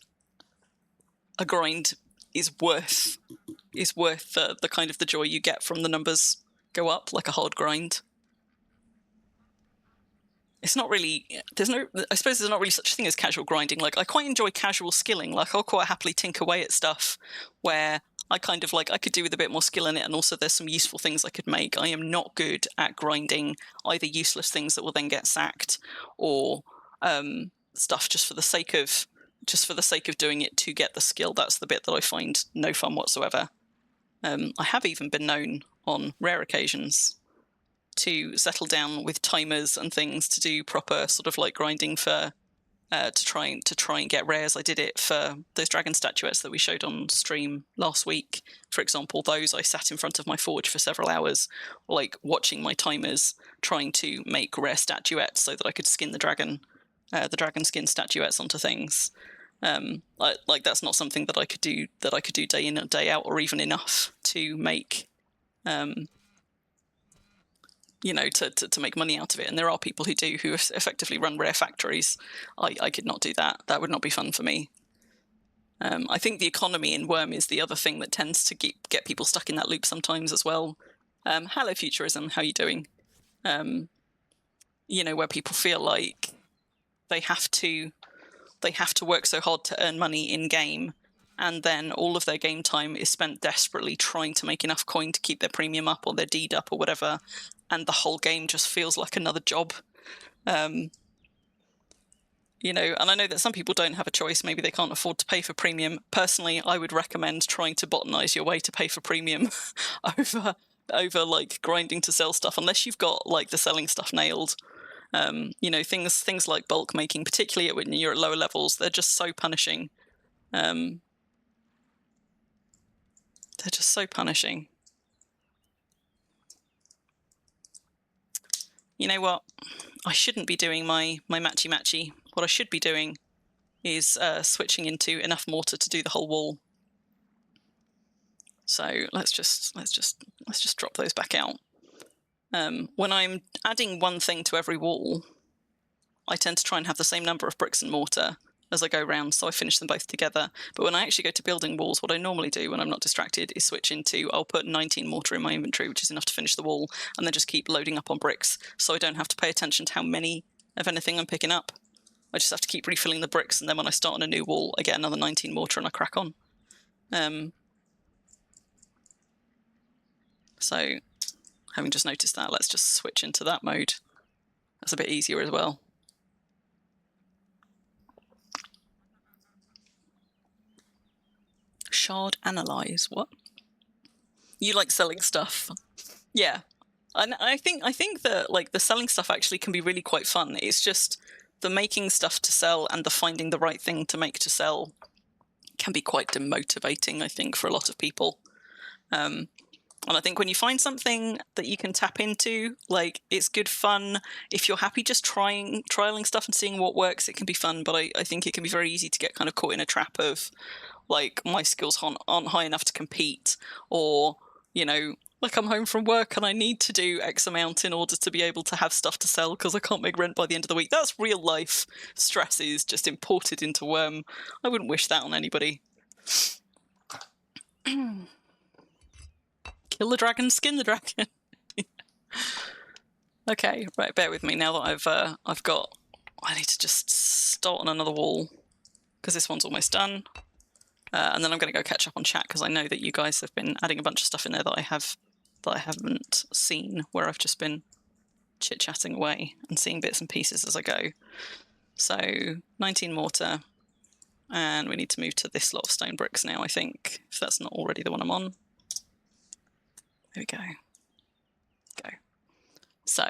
is worth the kind of the joy you get from the numbers go up, like a hard grind. It's not really, I suppose there's not really such a thing as casual grinding. Like, I quite enjoy casual skilling. Like, I'll quite happily tinker away at stuff where I kind of like, I could do with a bit more skill in it, and also there's some useful things I could make. I am not good at grinding either useless things that will then get sacked, or stuff just for the sake of doing it to get the skill. That's the bit that I find no fun whatsoever. I have even been known on rare occasions to settle down with timers and things to do proper sort of like grinding for to try and get rares. I did it for those dragon statuettes that we showed on stream last week, for example. Those, I sat in front of my forge for several hours, like watching my timers, trying to make rare statuettes so that I could skin the dragon skin statuettes onto things. Like that's not something that I could do day in and day out, or even enough to make you know, to make money out of it. And there are people who do, who effectively run rare factories. I could not do that. That would not be fun for me. I think the economy in Worm is the other thing that tends to get people stuck in that loop sometimes as well. Hello, Futurism, how are you doing? You know, where people feel like they have to work so hard to earn money in game, and then all of their game time is spent desperately trying to make enough coin to keep their premium up or their deed up or whatever, and the whole game just feels like another job. You know, and I know that some people don't have a choice. Maybe they can't afford to pay for premium. Personally, I would recommend trying to botanize your way to pay for premium over like grinding to sell stuff, unless you've got like the selling stuff nailed. You know, things like bulk making, particularly when you're at lower levels, they're just so punishing. They're just so punishing. You know what? I shouldn't be doing my matchy-matchy. What I should be doing is switching into enough mortar to do the whole wall. So let's just drop those back out. When I'm adding one thing to every wall, I tend to try and have the same number of bricks and mortar as I go round, so I finish them both together. But when I actually go to building walls, what I normally do when I'm not distracted is switch into, I'll put 19 mortar in my inventory, which is enough to finish the wall, and then just keep loading up on bricks, so I don't have to pay attention to how many of anything I'm picking up. I just have to keep refilling the bricks, and then when I start on a new wall, I get another 19 mortar and I crack on. So, having just noticed that, let's just switch into that mode. That's a bit easier as well. Shard analyze, what? You like selling stuff? Yeah. And I think that like the selling stuff actually can be really quite fun. It's just the making stuff to sell and the finding the right thing to make to sell can be quite demotivating, I think, for a lot of people. And I think when you find something that you can tap into, like, it's good fun. If you're happy just trialing stuff and seeing what works, it can be fun. But I think it can be very easy to get kind of caught in a trap of, like, my skills aren't high enough to compete, or, you know, like, I'm home from work and I need to do X amount in order to be able to have stuff to sell because I can't make rent by the end of the week. That's real life stresses just imported into Worm. I wouldn't wish that on anybody. Kill the dragon, skin the dragon. Okay, right, bear with me now that I need to just start on another wall because this one's almost done. And then I'm going to go catch up on chat because I know that you guys have been adding a bunch of stuff in there that I haven't seen, where I've just been chit-chatting away and seeing bits and pieces as I go. So 19 mortar, and we need to move to this lot of stone bricks now, I think, if that's not already the one I'm on. There we go. So,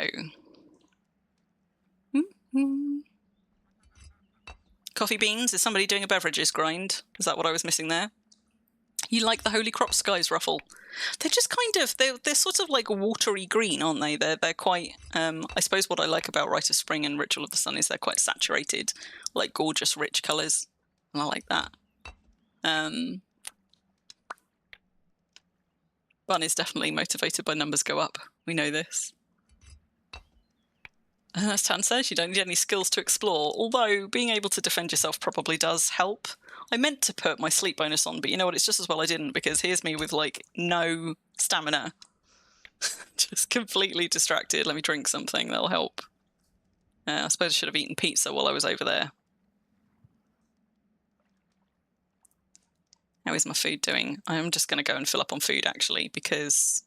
Coffee beans? Is somebody doing a beverages grind? Is that what I was missing there? You like the Holy Crop Skies ruffle? They're just kind of, they're sort of like watery green, aren't they? They're quite, I suppose what I like about Rite of Spring and Ritual of the Sun is they're quite saturated, like gorgeous, rich colours. And I like that. Bun is definitely motivated by numbers go up. We know this. As Tan says, you don't need any skills to explore, although being able to defend yourself probably does help. I meant to put my sleep bonus on, but you know what, it's just as well I didn't, because here's me with, like, no stamina. Just completely distracted. Let me drink something, that'll help. I suppose I should have eaten pizza while I was over there. How is my food doing? I'm just going to go and fill up on food, actually, because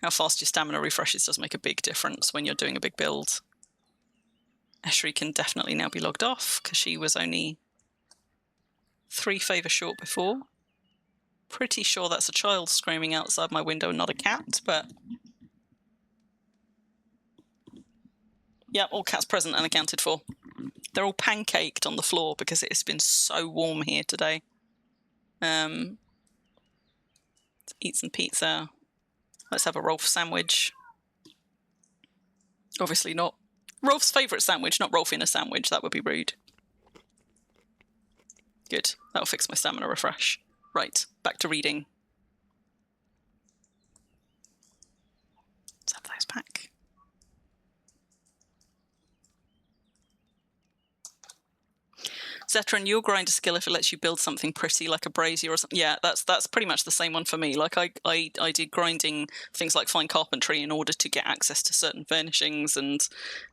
how fast your stamina refreshes does make a big difference when you're doing a big build. Eshri can definitely now be logged off, because she was only 3 favour short before. Pretty sure that's a child screaming outside my window, not a cat, but... yeah, all cats present and accounted for. They're all pancaked on the floor because it has been so warm here today. Let's eat some pizza. Let's have a Rolf sandwich. Obviously not Rolf's favourite sandwich, not Rolf in a sandwich. That would be rude. Good. That'll fix my stamina refresh. Right, back to reading. Let's have those back. Zetran, you'll grind a skill if it lets you build something pretty, like a brazier or something. Yeah, that's pretty much the same one for me. Like I did grinding things like fine carpentry in order to get access to certain furnishings, and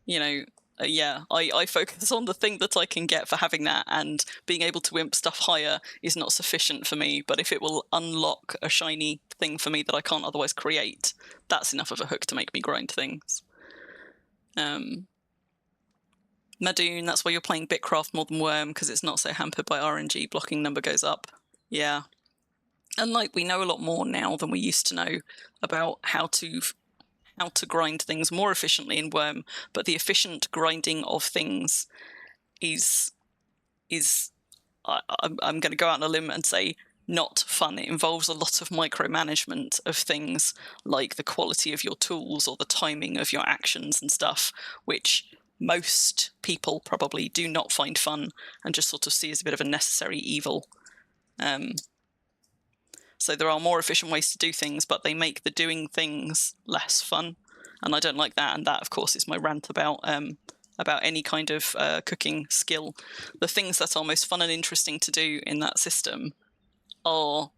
you know, yeah, I focus on the thing that I can get for having that, and being able to imp stuff higher is not sufficient for me. But if it will unlock a shiny thing for me that I can't otherwise create, that's enough of a hook to make me grind things. Madoon, that's why you're playing Bitcraft more than Worm, because it's not so hampered by RNG, blocking number goes up. Yeah. And like, we know a lot more now than we used to know about how to grind things more efficiently in Worm, but the efficient grinding of things is I'm going to go out on a limb and say not fun. It involves a lot of micromanagement of things like the quality of your tools or the timing of your actions and stuff, which most people probably do not find fun and just sort of see as a bit of a necessary evil. So there are more efficient ways to do things, but they make the doing things less fun, and I don't like that. And that, of course, is my rant about any kind of cooking skill. The things that are most fun and interesting to do in that system are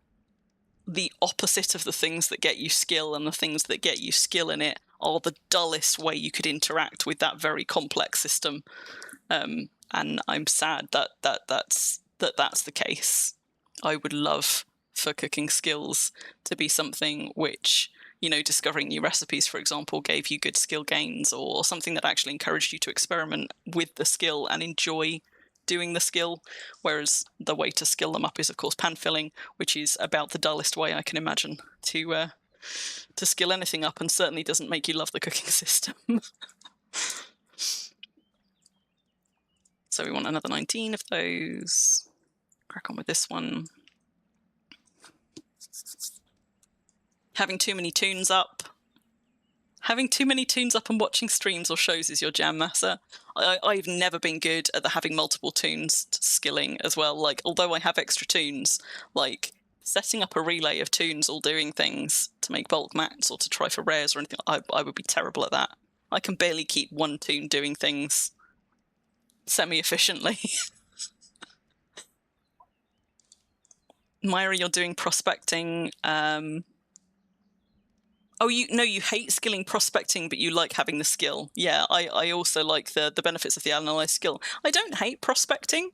the opposite of the things that get you skill, and the things that get you skill in it are the dullest way you could interact with that very complex system. And I'm sad that that's the case. I would love for cooking skills to be something which, you know, discovering new recipes, for example, gave you good skill gains, or something that actually encouraged you to experiment with the skill and enjoy doing the skill, whereas the way to skill them up is, of course, pan filling, which is about the dullest way I can imagine to skill anything up, and certainly doesn't make you love the cooking system. So we want another 19 of those. Crack on with this one. Having too many tunes up. Having too many tunes up and watching streams or shows is your jam, Massa. I've never been good at the having multiple tunes skilling as well. Like, although I have extra tunes, like setting up a relay of tunes all doing things to make bulk mats or to try for rares or anything, I would be terrible at that. I can barely keep one tune doing things semi-efficiently. Myra, you're doing prospecting. Oh, you hate skilling prospecting, but you like having the skill. Yeah, I also like the benefits of the analyze skill. I don't hate prospecting.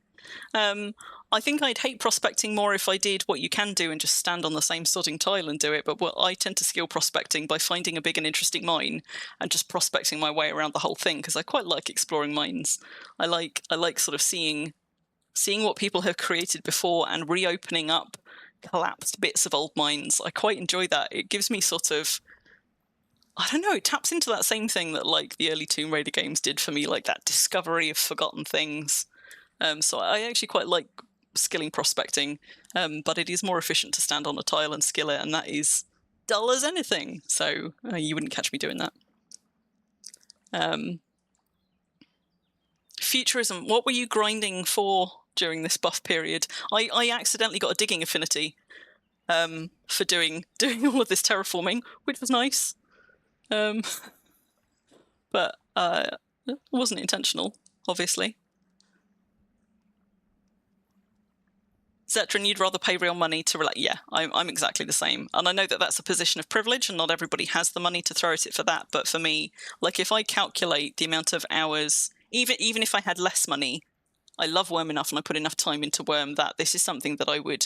I think I'd hate prospecting more if I did what you can do and just stand on the same sodding tile and do it. But I tend to skill prospecting by finding a big and interesting mine and just prospecting my way around the whole thing, because I quite like exploring mines. I like sort of seeing what people have created before and reopening up collapsed bits of old mines. I quite enjoy that. It gives me sort of, I don't know, it taps into that same thing that like the early Tomb Raider games did for me, like that discovery of forgotten things. So I actually quite like skilling prospecting, but it is more efficient to stand on a tile and skill it, and that is dull as anything. So you wouldn't catch me doing that. Futurism, what were you grinding for during this buff period? I accidentally got a digging affinity for doing all of this terraforming, which was nice. But it wasn't intentional, obviously. Zetrin, you'd rather pay real money to relax. Yeah, I'm exactly the same. And I know that that's a position of privilege and not everybody has the money to throw at it for that. But for me, like if I calculate the amount of hours, even if I had less money, I love Worm enough and I put enough time into Worm that this is something that I would,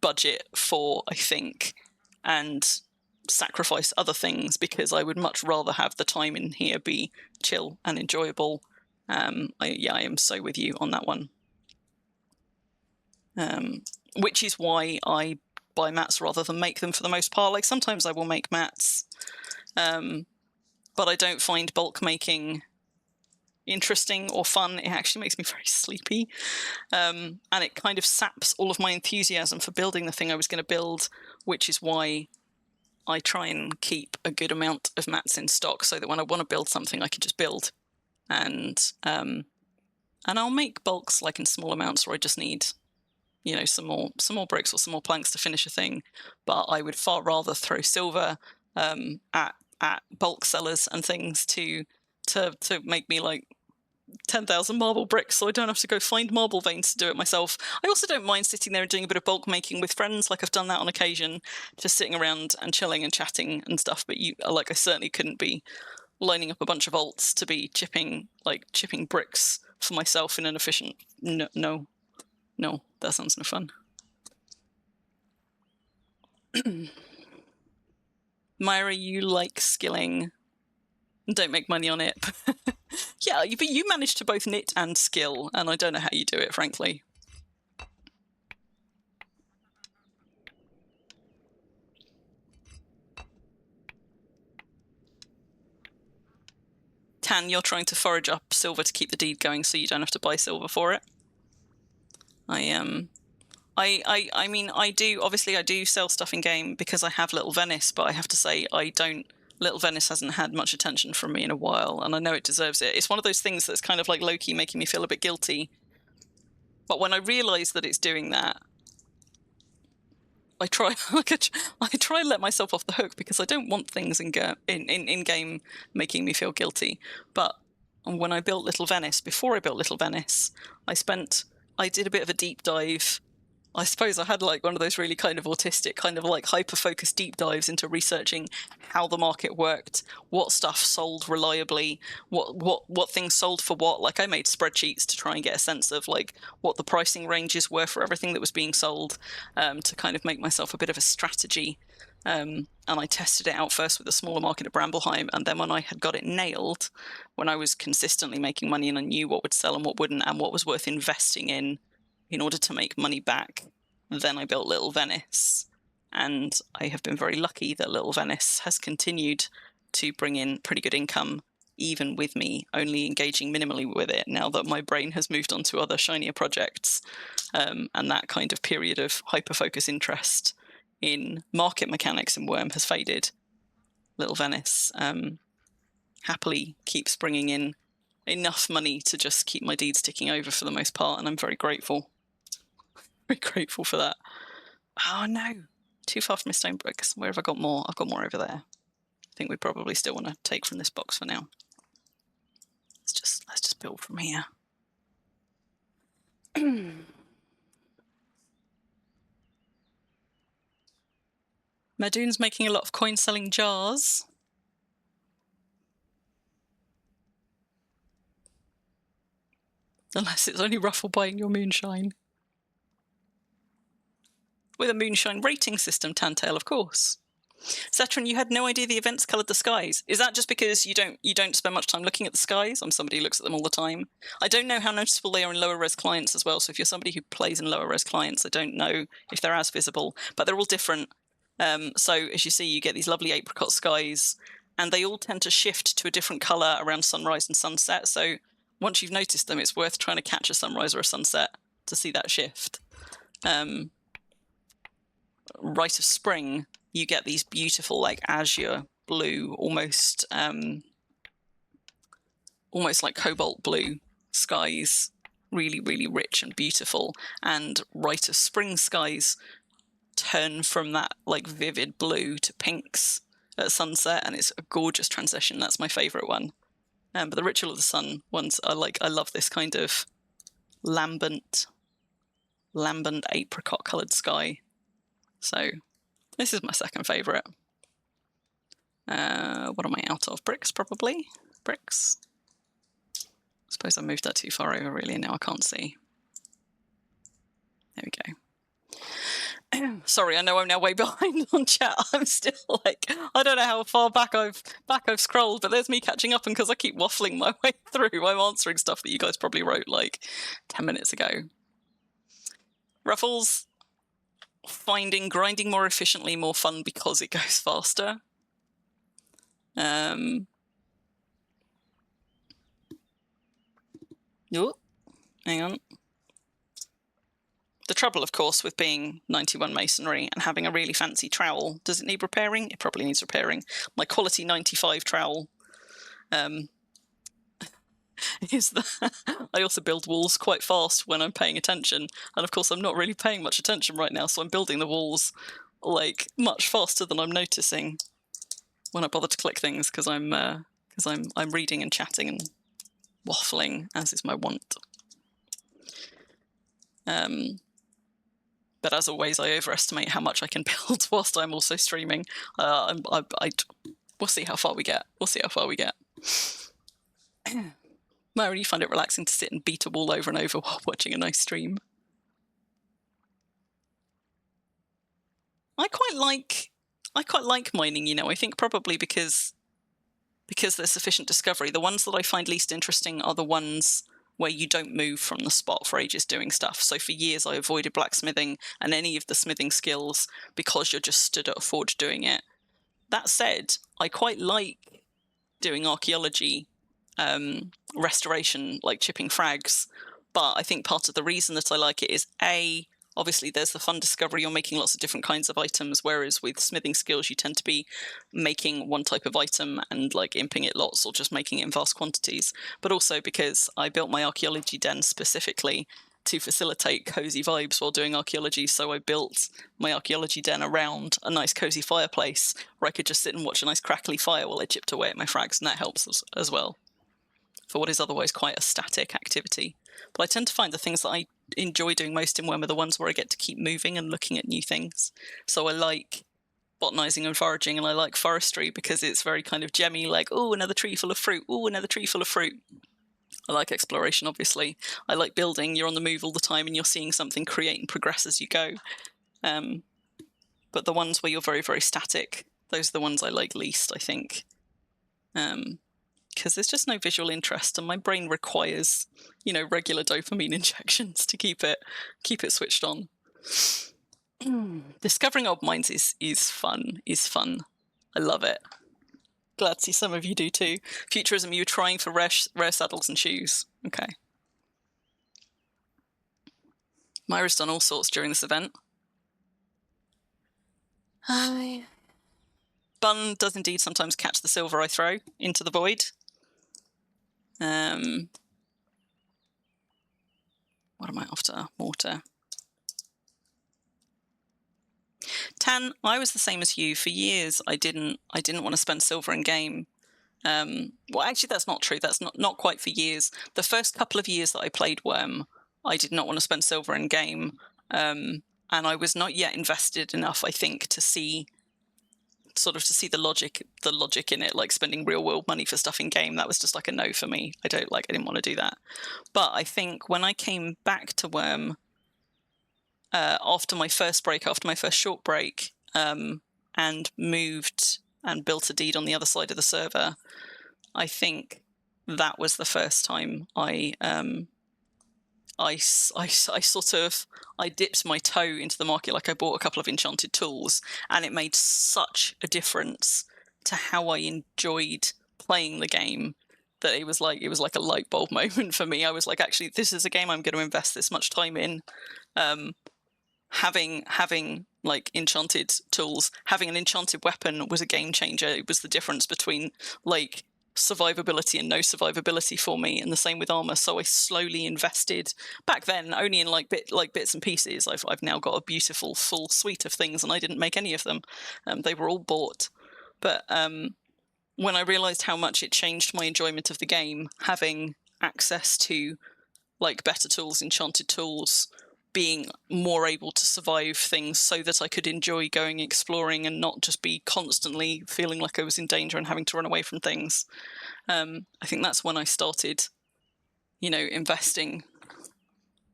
budget for, I think, and sacrifice other things because I would much rather have the time in here be chill and enjoyable. I am so with you on that one. Which is why I buy mats rather than make them for the most part. Like sometimes I will make mats, but I don't find bulk making interesting or fun. It actually makes me very sleepy, and it kind of saps all of my enthusiasm for building the thing I was going to build, which is why I try and keep a good amount of mats in stock so that when I want to build something I can just build. And I'll make bulks like in small amounts where I just need some more bricks or some more planks to finish a thing, but I would far rather throw silver at bulk sellers and things to make me like 10,000 marble bricks so I don't have to go find marble veins to do it myself. I also don't mind sitting there and doing a bit of bulk making with friends, like I've done that on occasion, just sitting around and chilling and chatting and stuff, but I certainly couldn't be lining up a bunch of alts to be chipping bricks for myself in an efficient... No, that sounds no fun. Myra, you like skilling and don't make money on it. Yeah, but you manage to both knit and skill, and I don't know how you do it, frankly. Tan, you're trying to forage up silver to keep the deed going so you don't have to buy silver for it. I mean, I do sell stuff in game because I have Little Venice, but I have to say Little Venice hasn't had much attention from me in a while, and I know it deserves it. It's one of those things that's kind of like low-key making me feel a bit guilty. But when I realise that it's doing that, I try and let myself off the hook because I don't want things in game making me feel guilty. But when I built Little Venice, before I built Little Venice, I did a bit of a deep dive. I suppose I had like one of those really kind of autistic, kind of like hyper-focused deep dives into researching how the market worked, what stuff sold reliably, what things sold for what. Like I made spreadsheets to try and get a sense of like what the pricing ranges were for everything that was being sold, to kind of make myself a bit of a strategy. And I tested it out first with a smaller market at Brambleheim, and then when I had got it nailed, when I was consistently making money and I knew what would sell and what wouldn't and what was worth investing in order to make money back, then I built Little Venice. And I have been very lucky that Little Venice has continued to bring in pretty good income, even with me only engaging minimally with it now that my brain has moved on to other shinier projects. And that kind of period of hyper-focus interest in market mechanics in Worm has faded. Little Venice happily keeps bringing in enough money to just keep my deeds ticking over for the most part, and I'm very grateful. Very grateful for that. Oh no, too far from my stone bricks. Where have I got more? I've got more over there. I think we probably still want to take from this box for now. Let's just build from here. Madoon's making a lot of coin selling jars. Unless it's only Ruffle buying your moonshine. With a moonshine rating system, Tantail, of course. Zetrin, you had no idea the events coloured the skies. Is that just because you don't spend much time looking at the skies? I'm somebody who looks at them all the time. I don't know how noticeable they are in lower res clients as well, so if you're somebody who plays in lower res clients, I don't know if they're as visible, but they're all different. So as you see, you get these lovely apricot skies, and they all tend to shift to a different colour around sunrise and sunset. So once you've noticed them, it's worth trying to catch a sunrise or a sunset to see that shift. Right of spring, you get these beautiful like azure blue, almost like cobalt blue skies, really, really rich and beautiful. And right of spring skies turn from that like vivid blue to pinks at sunset, and it's a gorgeous transition. That's my favourite one. But the Ritual of the Sun ones I like. I love this kind of lambent apricot coloured sky. So this is my second favourite. What am I out of? Bricks, probably. Bricks. I suppose I moved that too far over, really, and now I can't see. There we go. Sorry, I know I'm now way behind on chat. I'm still like, I don't know how far back I've scrolled, but there's me catching up, and because I keep waffling my way through, I'm answering stuff that you guys probably wrote like 10 minutes ago. Ruffles, finding grinding more efficiently more fun because it goes faster. Oh, hang on. The trouble, of course, with being 91 masonry and having a really fancy trowel, does it need repairing? It probably needs repairing. My quality 95 trowel is that I also build walls quite fast when I'm paying attention. And of course, I'm not really paying much attention right now, so I'm building the walls like much faster than I'm noticing when I bother to click things, because I'm reading and chatting and waffling, as is my wont. But as always, I overestimate how much I can build whilst I'm also streaming. We'll see how far we get. Mary, you find it relaxing to sit and beat a wall over and over while watching a nice stream? I quite like mining, you know. I think probably because there's sufficient discovery. The ones that I find least interesting are the ones where you don't move from the spot for ages doing stuff. So for years I avoided blacksmithing and any of the smithing skills because you're just stood at a forge doing it. That said, I quite like doing archaeology, restoration, like chipping frags. But I think part of the reason that I like it is A, obviously there's the fun discovery, you're making lots of different kinds of items, whereas with smithing skills you tend to be making one type of item and like imping it lots or just making it in vast quantities. But also because I built my archaeology den specifically to facilitate cozy vibes while doing archaeology, so I built my archaeology den around a nice cozy fireplace where I could just sit and watch a nice crackly fire while I chipped away at my frags, and that helps as well for what is otherwise quite a static activity. But I tend to find the things that I enjoy doing most in Worm are the ones where I get to keep moving and looking at new things. So I like botanizing and foraging, and I like forestry because it's very kind of gemmy, like, oh, another tree full of fruit, oh, another tree full of fruit. I like exploration, obviously. I like building. You're on the move all the time and you're seeing something create and progress as you go. But the ones where you're very, very static, those are the ones I like least, I think. Because there's just no visual interest, and my brain requires, you know, regular dopamine injections to keep it switched on. Discovering old mines is fun. I love it. Glad to see some of you do too. Futurism, you were trying for rare saddles and shoes. Okay. Myra's done all sorts during this event. Hi. Bun does indeed sometimes catch the silver I throw into the void. What am I after? Mortar. Tan, I was the same as you. For years, I didn't want to spend silver in game. Well, actually, that's not true. That's not quite for years. The first couple of years that I played Worm, I did not want to spend silver in game. And I was not yet invested enough, I think, to see the logic in it, like spending real world money for stuff in game. That was just like a no for me. I didn't want to do that. But I think when I came back to Worm after my first short break, and moved and built a deed on the other side of the server, I think that was the first time I I dipped my toe into the market. Like, I bought a couple of enchanted tools, and it made such a difference to how I enjoyed playing the game that it was like a light bulb moment for me. I was like, actually, this is a game I'm going to invest this much time in. Having like enchanted tools, having an enchanted weapon was a game changer. It was the difference between like survivability and no survivability for me, and the same with armor. So I slowly invested back then only in like bits and pieces. I've now got a beautiful full suite of things, and I didn't make any of them. They were all bought. But when I realized how much it changed my enjoyment of the game, having access to like better tools, enchanted tools, being more able to survive things so that I could enjoy going exploring and not just be constantly feeling like I was in danger and having to run away from things. I think that's when I started, investing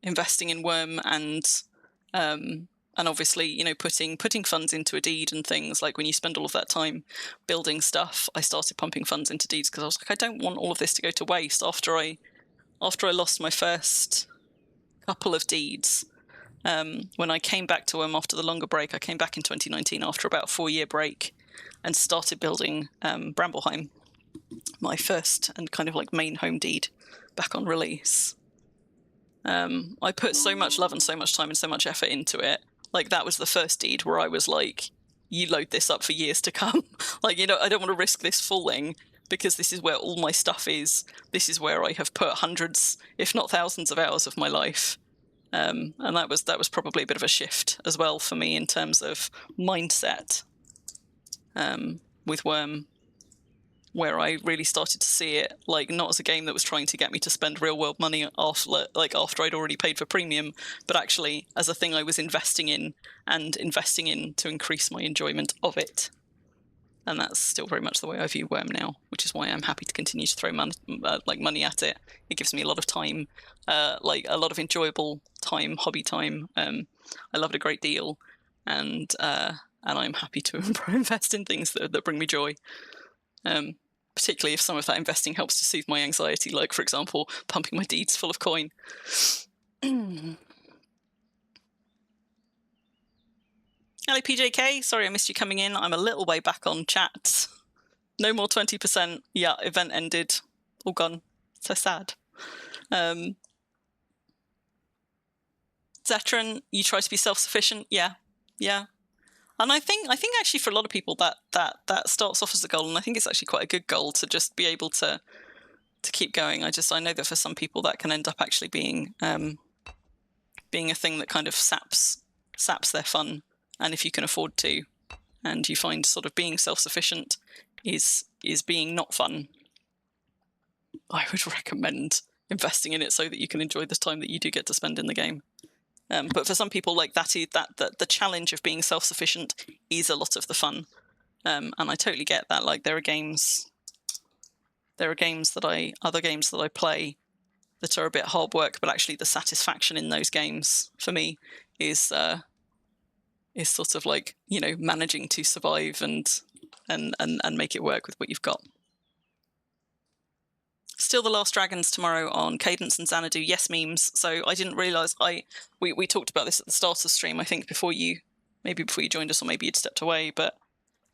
in Worm, and obviously, putting funds into a deed and things. Like, when you spend all of that time building stuff, I started pumping funds into deeds because I was like, I don't want all of this to go to waste. After I lost my first couple of deeds, when I came back to them after the longer break, I came back in 2019 after about a 4-year break and started building Brambleheim, my first and kind of like main home deed back on release. I put so much love and so much time and so much effort into it. Like, that was the first deed where I was like, you load this up for years to come. Like, I don't want to risk this falling, because this is where all my stuff is. This is where I have put hundreds, if not thousands of hours of my life. And that was probably a bit of a shift as well for me in terms of mindset with Worm, where I really started to see it like not as a game that was trying to get me to spend real world money after I'd already paid for premium, but actually as a thing I was investing in to increase my enjoyment of it. And that's still very much the way I view Worm now, which is why I'm happy to continue to throw money at it. It gives me a lot of time, like a lot of enjoyable time, hobby time. I love it a great deal, and I'm happy to invest in things that bring me joy. Particularly if some of that investing helps to soothe my anxiety, like, for example, pumping my deeds full of coin. LAPJK, sorry I missed you coming in. I'm a little way back on chat. No more 20%. Yeah, event ended. All gone. So sad. Zetran, you try to be self-sufficient. Yeah. And I think actually for a lot of people that starts off as a goal, and I think it's actually quite a good goal to just be able to keep going. I know that for some people that can end up actually being a thing that kind of saps their fun. And if you can afford to, and you find sort of being self-sufficient is being not fun, I would recommend investing in it so that you can enjoy the time that you do get to spend in the game. But for some people, like that the challenge of being self-sufficient is a lot of the fun, and I totally get that. Like, other games that I play that are a bit hard work, but actually the satisfaction in those games for me is sort of like, managing to survive and make it work with what you've got. Still the Last Dragons tomorrow on Cadence and Xanadu. Yes, memes. So I didn't realise we talked about this at the start of the stream, I think, before you joined us, or maybe you'd stepped away, but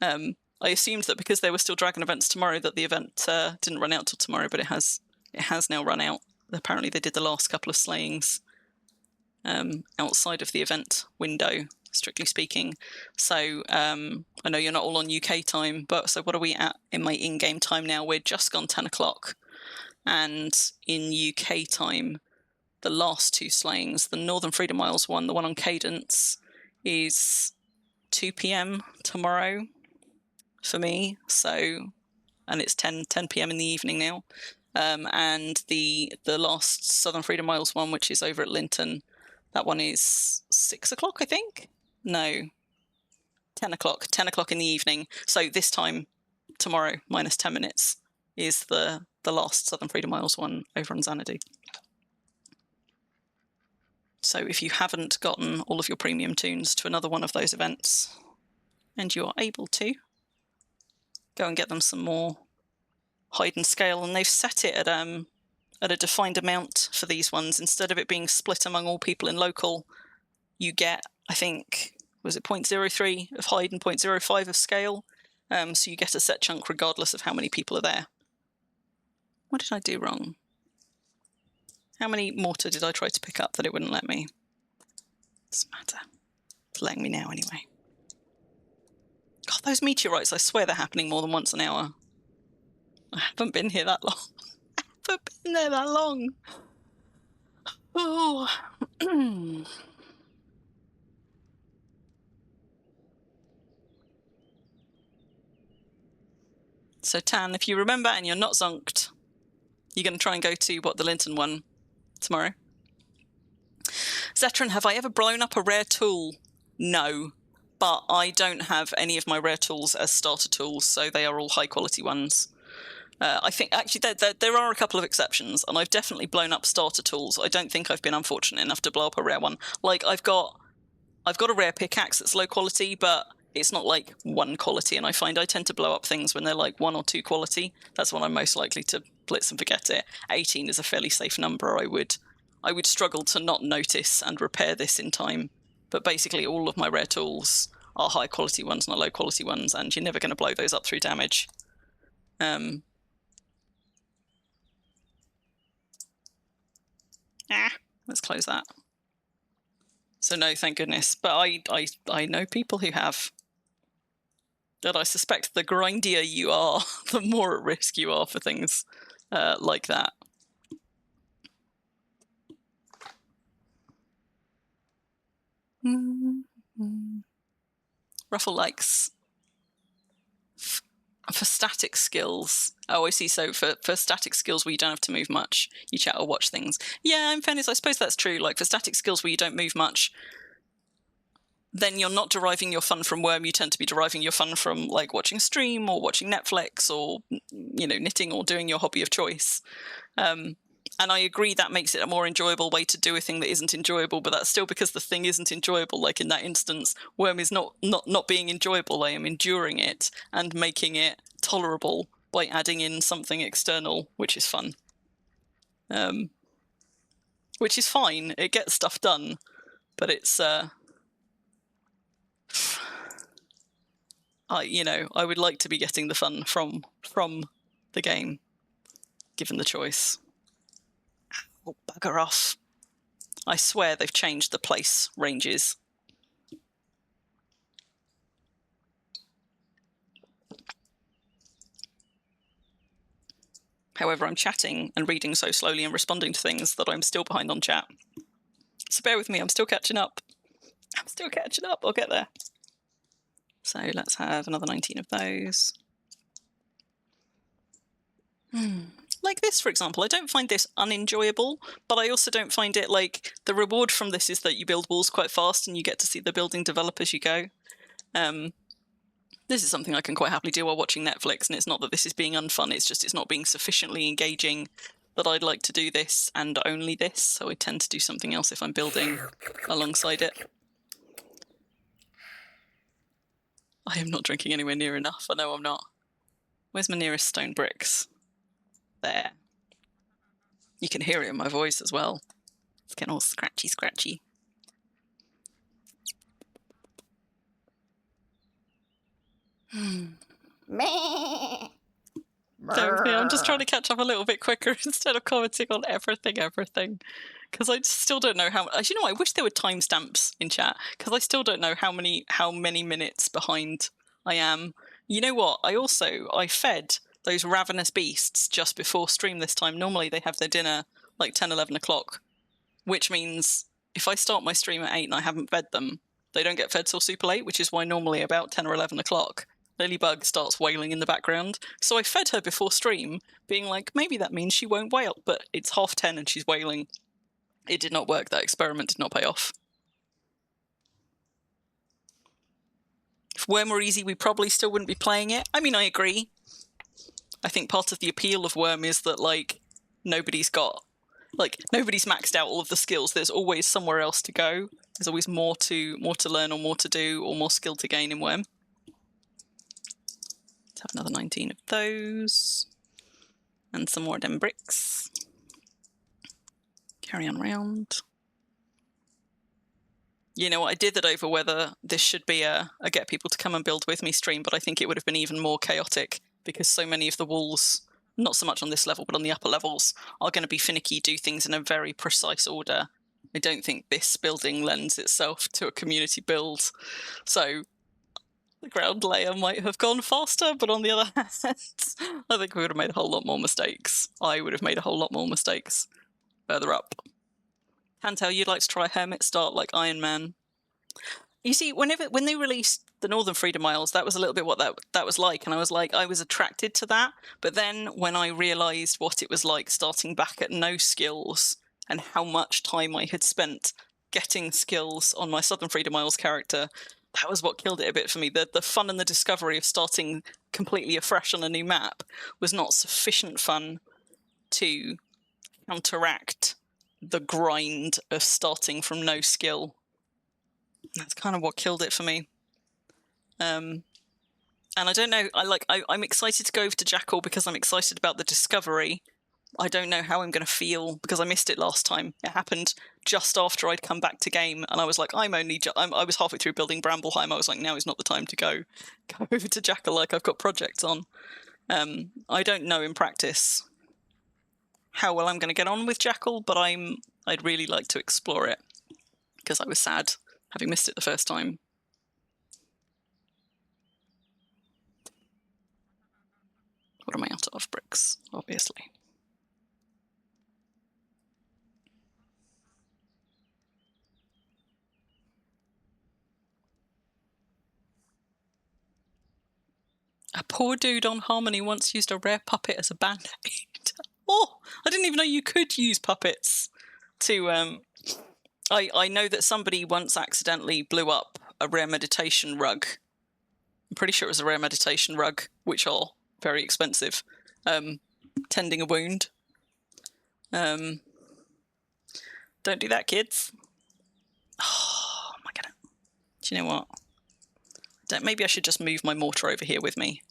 I assumed that because there were still dragon events tomorrow that the event didn't run out till tomorrow, but it has now run out. Apparently they did the last couple of slayings outside of the event window, strictly speaking. So I know you're not all on UK time, but so what are we at in my in-game time now? We're just gone 10 o'clock. And in UK time, the last two slayings, the Northern Freedom Isles one, the one on Cadence, is 2 p.m. tomorrow for me. So, and it's 10 p.m. in the evening now. And the last Southern Freedom Isles one, which is over at Linton, that one is 6 o'clock, I think. No, 10 o'clock. 10 o'clock in the evening. So this time tomorrow, minus 10 minutes, is the last Southern Freedom Isles one over on Xanadu. So if you haven't gotten all of your premium tunes to another one of those events, and you are able to, go and get them some more hide and scale. And they've set it at at a defined amount for these ones. Instead of it being split among all people in local, you get, I think, was it 0.03 of hide and 0.05 of scale? So you get a set chunk regardless of how many people are there. What did I do wrong? How many mortar did I try to pick up that it wouldn't let me? Doesn't matter. It's letting me now anyway. God, those meteorites, I swear they're happening more than once an hour. I haven't been here that long. I haven't been there that long. Oh. So Tan, if you remember and you're not zonked, you're going to try and go to, what, the Linton one tomorrow? Zetran, have I ever blown up a rare tool? No, but I don't have any of my rare tools as starter tools, so they are all high-quality ones. I think, actually, there are a couple of exceptions, and I've definitely blown up starter tools. I don't think I've been unfortunate enough to blow up a rare one. Like, I've got a rare pickaxe that's low quality, but it's not like 1 quality, and I find I tend to blow up things when they're like 1 or 2 quality. That's when I'm most likely to blitz and forget it. 18 is a fairly safe number. I would struggle to not notice and repair this in time, but basically all of my rare tools are high quality ones, not low quality ones, and you're never going to blow those up through damage. Let's close that. So no, thank goodness. But I know people who have. And I suspect the grindier you are, the more at risk you are for things like that. Ruffle likes for static skills. Oh, I see. So for static skills where you don't have to move much, you chat or watch things. Yeah, in fairness, I suppose that's true. Like for static skills where you don't move much, then you're not deriving your fun from Worm. You tend to be deriving your fun from like watching a stream or watching Netflix or, you know, knitting or doing your hobby of choice. And I agree that makes it a more enjoyable way to do a thing that isn't enjoyable, but that's still because the thing isn't enjoyable. Like in that instance, Worm is not being enjoyable. I am enduring it and making it tolerable by adding in something external, which is fun. Which is fine. It gets stuff done, but it's I would like to be getting the fun from the game, given the choice. Oh, bugger off. I swear they've changed the place ranges. However, I'm chatting and reading so slowly and responding to things that I'm still behind on chat. So bear with me, I'm still catching up. I'll get there. So let's have another 19 of those. Like this, for example, I don't find this unenjoyable, but I also don't find it like the reward from this is that you build walls quite fast and you get to see the building develop as you go. This is something I can quite happily do while watching Netflix, and it's not that this is being unfun, it's just it's not being sufficiently engaging that I'd like to do this and only this, so I tend to do something else if I'm building alongside it. I am not drinking anywhere near enough. I know I'm not. Where's my nearest stone bricks? There. You can hear it in my voice as well. It's getting all scratchy. I'm just trying to catch up a little bit quicker instead of commenting on everything. Because I still don't know how. You know, I wish there were timestamps in chat because I still don't know how many minutes behind I am. You know what? I fed those ravenous beasts just before stream this time. Normally they have their dinner like 10, 11 o'clock, which means if I start my stream at 8 and I haven't fed them, they don't get fed till super late, which is why normally about 10 or 11 o'clock, Lilybug starts wailing in the background. So I fed her before stream, being like, maybe that means she won't wail, but it's 10:30 and she's wailing. It did not work. That experiment did not pay off. If Worm were easy, we probably still wouldn't be playing it. I mean, I agree. I think part of the appeal of Worm is that, like, nobody's maxed out all of the skills. There's always somewhere else to go. There's always more to learn or more to do or more skill to gain in Worm. Let's have another 19 of those. And some more of them bricks. Carry on round. You know what, I did that over whether this should be a get people to come and build with me stream, but I think it would have been even more chaotic because so many of the walls, not so much on this level, but on the upper levels, are going to be finicky, do things in a very precise order. I don't think this building lends itself to a community build. So the ground layer might have gone faster, but on the other hand, I think we would have made a whole lot more mistakes. I would have made a whole lot more mistakes further up. Can tell you'd like to try a hermit start like Iron Man. You see, when they released the Northern Freedom Isles, that was a little bit what that was like, and I was like, I was attracted to that. But then when I realised what it was like starting back at no skills and how much time I had spent getting skills on my Southern Freedom Isles character, that was what killed it a bit for me. The fun and the discovery of starting completely afresh on a new map was not sufficient fun to counteract the grind of starting from no skill. That's kind of what killed it for me. And I don't know, I'm excited to go over to Jackal because I'm excited about the discovery. I don't know how I'm going to feel because I missed it last time. It happened just after I'd come back to game, and I was like, I was halfway through building Brambleheim. I was like, now is not the time to go over to Jackal like I've got projects on. I don't know in practice how well I'm going to get on with Jackal, but I'd really like to explore it because I was sad having missed it the first time. What am I out of? Bricks, obviously. A poor dude on Harmony once used a rare puppet as a band-aid. Oh, I didn't even know you could use puppets to... I know that somebody once accidentally blew up a rare meditation rug. I'm pretty sure it was a rare meditation rug, which are very expensive. Tending a wound. Don't do that, kids. Oh my god. Do you know what? Maybe I should just move my mortar over here with me.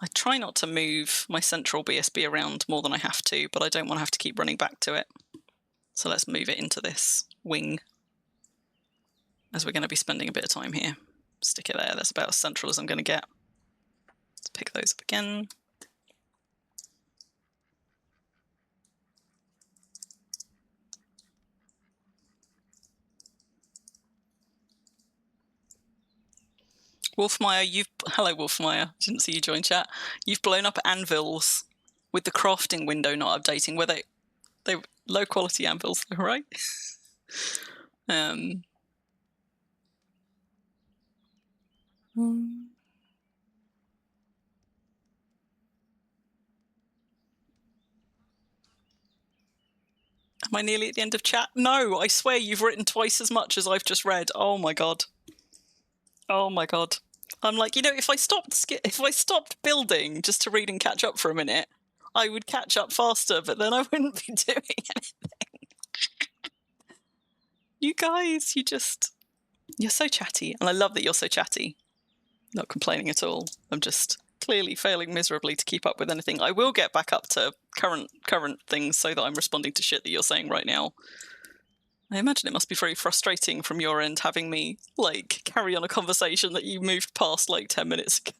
I try not to move my central BSB around more than I have to, but I don't want to have to keep running back to it. So let's move it into this wing, as we're going to be spending a bit of time here. Stick it there. That's about as central as I'm going to get. Let's pick those up again. Wolfmeyer, hello Wolfmeyer, didn't see you join chat. You've blown up anvils with the crafting window not updating. Were they low quality anvils, right? Am I nearly at the end of chat? No, I swear you've written twice as much as I've just read. Oh my god. Oh my god. I'm like, you know, if I stopped building just to read and catch up for a minute, I would catch up faster, but then I wouldn't be doing anything. You guys, you're so chatty, and I love that you're so chatty. Not complaining at all. I'm just clearly failing miserably to keep up with anything. I will get back up to current things so that I'm responding to shit that you're saying right now. I imagine it must be very frustrating from your end having me, like, carry on a conversation that you moved past, like, 10 minutes ago.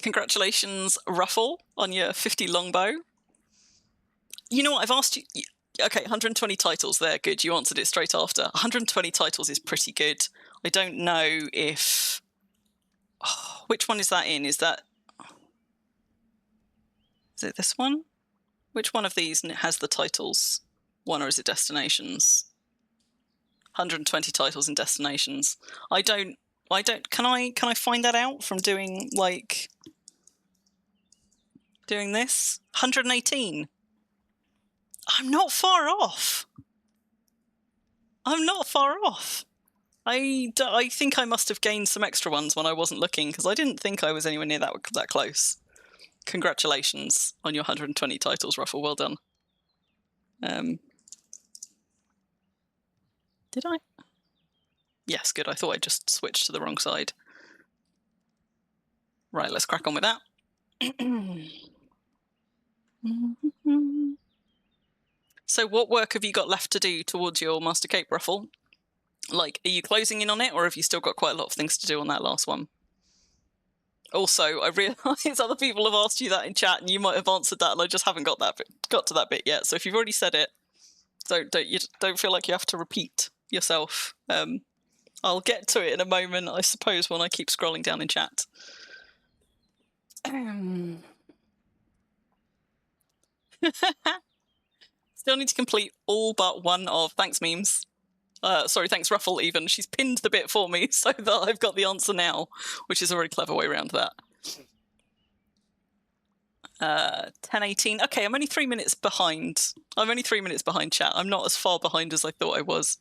Congratulations, Ruffle, on your 50 longbow. You know what, I've asked you... Okay, 120 titles there, good. You answered it straight after. 120 titles is pretty good. I don't know if... Oh, which one is that in? Is it this one? Which one of these has the titles? One, or is it destinations? 120 titles in destinations. I don't... Can I find that out from doing, like... Doing this? 118. I'm not far off. I'm not far off. I think I must have gained some extra ones when I wasn't looking, because I didn't think I was anywhere near that close. Congratulations on your 120 titles, Ruffle. Well done. Did I? Yes, good. I thought I just switched to the wrong side. Right, let's crack on with that. So what work have you got left to do towards your Master Cape, Ruffle? Like, are you closing in on it, or have you still got quite a lot of things to do on that last one? Also, I realise other people have asked you that in chat, and you might have answered that, and I just haven't got to that bit yet. So if you've already said it, don't feel like you have to repeat yourself. I'll get to it in a moment, I suppose, when I keep scrolling down in chat. Still need to complete all but one of... Thanks, memes. Sorry, thanks, Ruffle, even. She's pinned the bit for me so that I've got the answer now, which is a very clever way around that. 10:18. Okay, I'm only 3 minutes behind. I'm only 3 minutes behind chat. I'm not as far behind as I thought I was.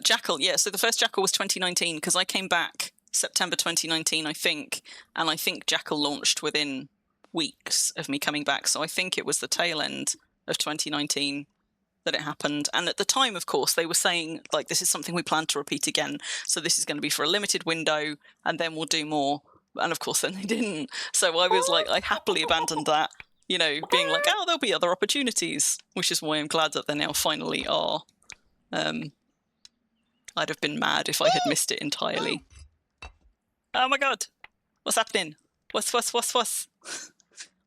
Jackal, yeah, so the first Jackal was 2019, because I came back September 2019, I think, and I think Jackal launched within weeks of me coming back, so I think it was the tail end of 2019 that it happened. And at the time, of course, they were saying, like, this is something we plan to repeat again, so this is going to be for a limited window, and then we'll do more. And of course, then they didn't. So I was like, I happily abandoned that, you know, being like, oh, there'll be other opportunities, which is why I'm glad that there now finally are. I'd have been mad if I had missed it entirely. Oh my god! What's happening? What's?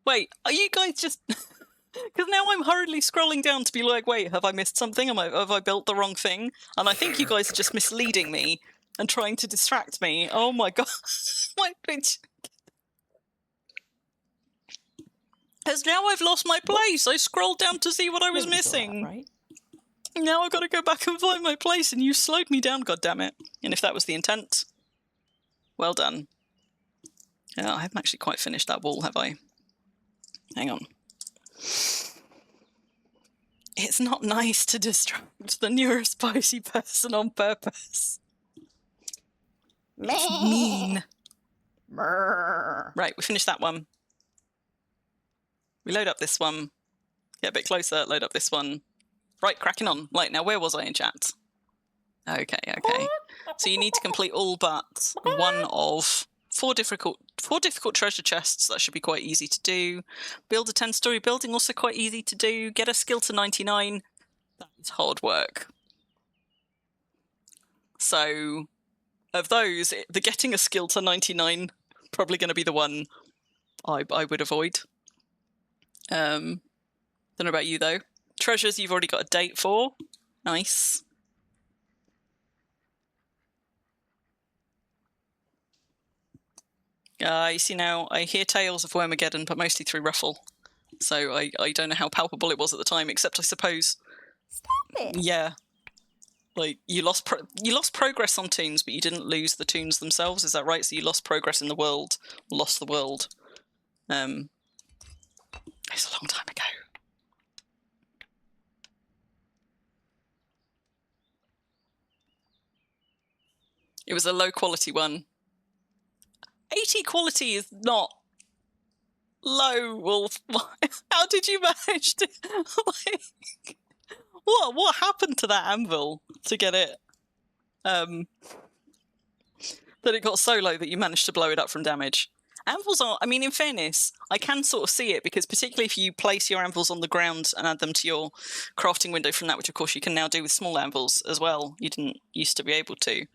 Wait, are you guys just... Because now I'm hurriedly scrolling down to be like, wait, have I missed something? Have I built the wrong thing? And I think you guys are just misleading me and trying to distract me. Oh my god. My bitch. Because now I've lost my place. I scrolled down to see what I was missing. That, right? Now I've got to go back and find my place, and you slowed me down, goddammit. And if that was the intent, well done. Yeah, I haven't actually quite finished that wall, have I? Hang on. It's not nice to distract the neurospicy person on purpose. It's mean. Right, we finished that one. We load up this one. Get a bit closer, load up this one. Right, cracking on. Right, now where was I in chat? Okay. So you need to complete all but one of four difficult treasure chests. That should be quite easy to do. Build a 10-story building, also quite easy to do. Get a skill to 99. That is hard work. So, of those, the getting a skill to 99 probably going to be the one I would avoid. Don't know about you though. Treasures you've already got a date for. Nice. You see now, I hear tales of Wormageddon, but mostly through Ruffle. So I don't know how palpable it was at the time, except I suppose... Stop it! Yeah. Like, you lost progress on toons, but you didn't lose the toons themselves, is that right? So you lost progress in the world, lost the world. It's a long time ago. It was a low-quality one. 80 quality is not low, Wolf. How did you manage to... like, what happened to that anvil to get it... that it got so low that you managed to blow it up from damage? Anvils are... I mean, in fairness, I can sort of see it, because particularly if you place your anvils on the ground and add them to your crafting window from that, which of course you can now do with small anvils as well. You didn't used to be able to.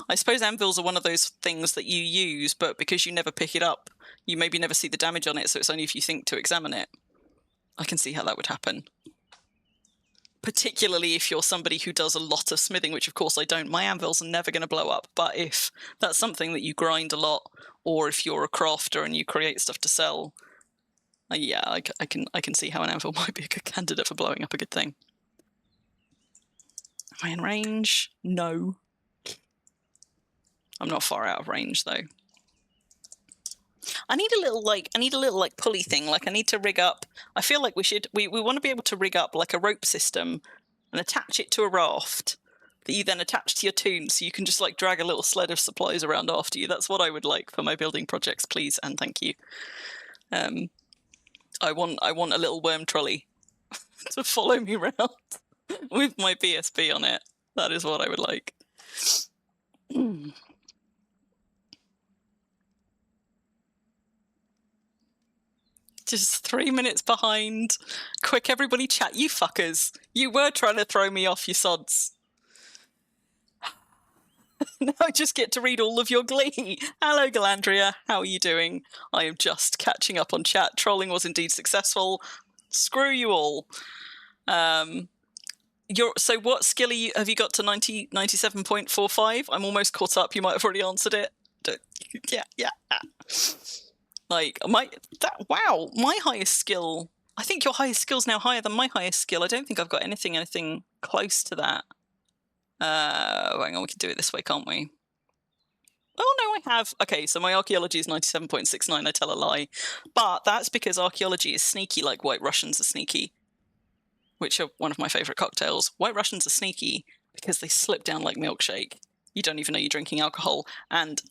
I suppose anvils are one of those things that you use, but because you never pick it up, you maybe never see the damage on it, so it's only if you think to examine it. I can see how that would happen. Particularly if you're somebody who does a lot of smithing, which of course I don't. My anvils are never going to blow up, but if that's something that you grind a lot, or if you're a crafter and you create stuff to sell, yeah, I can see how an anvil might be a good candidate for blowing up a good thing. Am I in range? No. I'm not far out of range though. I need a little like pulley thing. Like I need to rig up. I feel like we want to be able to rig up like a rope system and attach it to a raft that you then attach to your toon, so you can just like drag a little sled of supplies around after you. That's what I would like for my building projects, please and thank you. I want a little worm trolley to follow me around with my BSB on it. That is what I would like. Just 3 minutes behind. Quick, everybody chat. You fuckers. You were trying to throw me off, you sods. Now I just get to read all of your glee. Hello, Galandria. How are you doing? I am just catching up on chat. Trolling was indeed successful. Screw you all. So what skill have you got to 97.45? I'm almost caught up. You might have already answered it. Yeah. Like, wow, my highest skill, I think your highest skill's now higher than my highest skill. I don't think I've got anything close to that. Hang on, we can do it this way, can't we? Oh, no, I have. Okay, so my archaeology is 97.69, I tell a lie. But that's because archaeology is sneaky like White Russians are sneaky, which are one of my favourite cocktails. White Russians are sneaky because they slip down like milkshake. You don't even know you're drinking alcohol. And